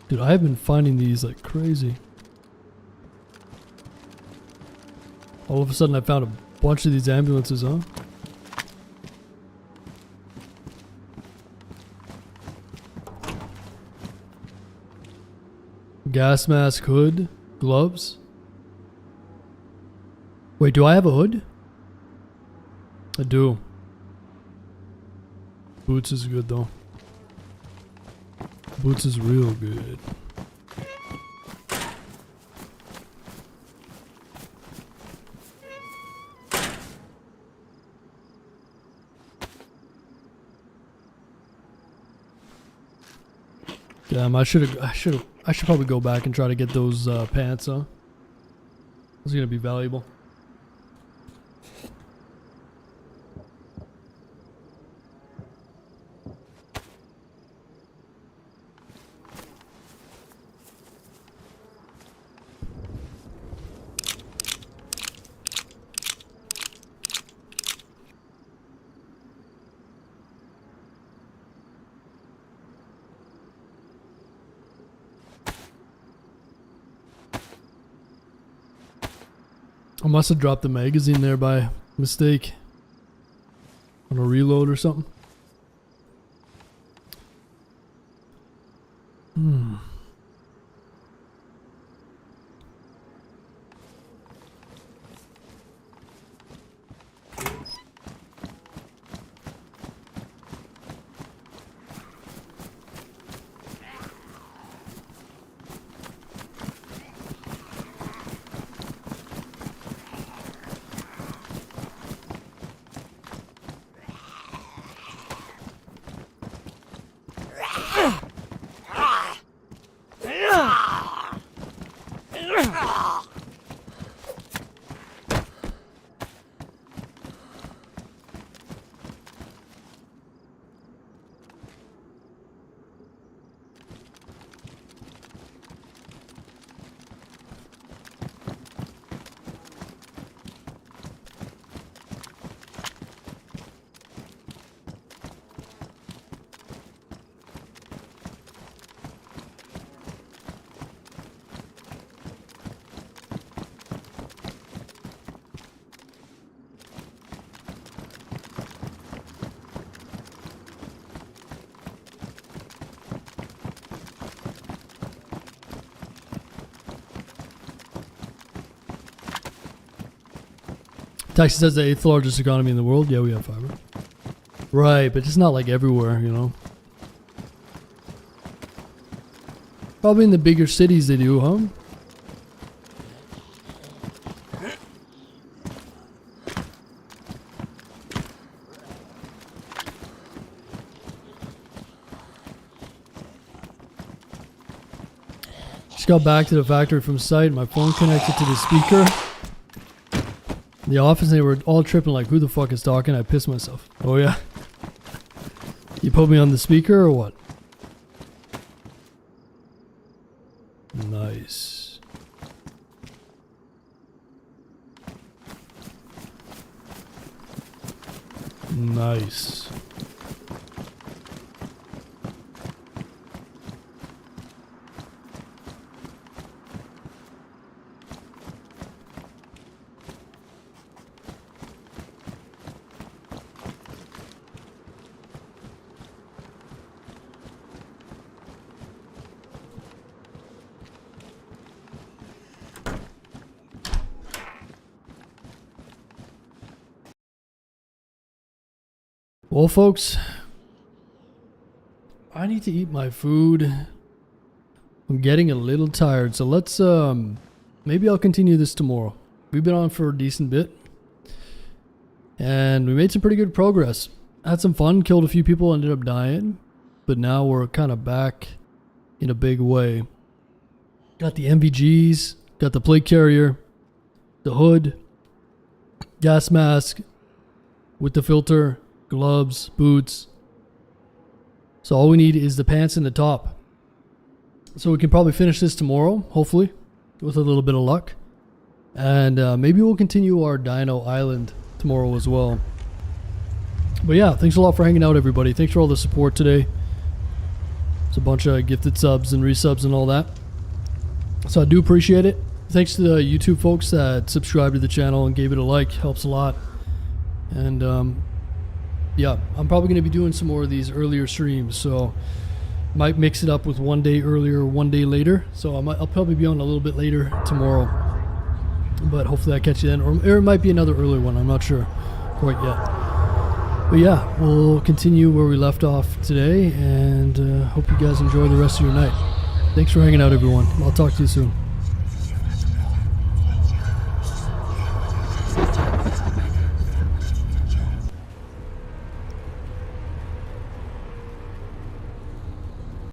Dude, I have been finding these like crazy. All of a sudden I found a bunch of these ambulances, huh? Gas mask, hood, gloves. Wait, do I have a hood? I do. Boots is good though. Boots is real good. Damn, I should probably go back and try to get those pants, huh? Those are gonna be valuable. I must have dropped the magazine there by mistake. On a reload or something. Texas has the 8th largest economy in the world. Yeah, we have fiber. Right, but it's not like everywhere, you know. Probably in the bigger cities they do, huh? got back to the factory from site. My phone connected to the speaker. In the office, they were all tripping like, who the fuck is talking? I pissed myself. Oh yeah. You put me on the speaker or what? Nice. Nice. Well, folks, I need to eat my food. I'm getting a little tired, so let's maybe I'll continue this tomorrow. We've been on for a decent bit, and we made some pretty good progress. Had some fun, killed a few people, ended up dying, but now we're kind of back in a big way. Got the MVGs, got the plate carrier, the hood, gas mask with the filter, gloves, boots. So all we need is the pants and the top. So we can probably finish this tomorrow, hopefully, with a little bit of luck. And maybe we'll continue our Dino Island tomorrow as well. But yeah, thanks a lot for hanging out, everybody. Thanks for all the support today. It's a bunch of gifted subs and resubs and all that. So I do appreciate it. Thanks to the YouTube folks that subscribed to the channel and gave it a like. Helps a lot. And yeah, I'm probably going to be doing some more of these earlier streams, so might mix it up with one day earlier, one day later. So I'll probably be on a little bit later tomorrow, but hopefully I catch you then, or it might be another early one. I'm not sure quite yet. But yeah, we'll continue where we left off today, and hope you guys enjoy the rest of your night. Thanks for hanging out, everyone. I'll talk to you soon.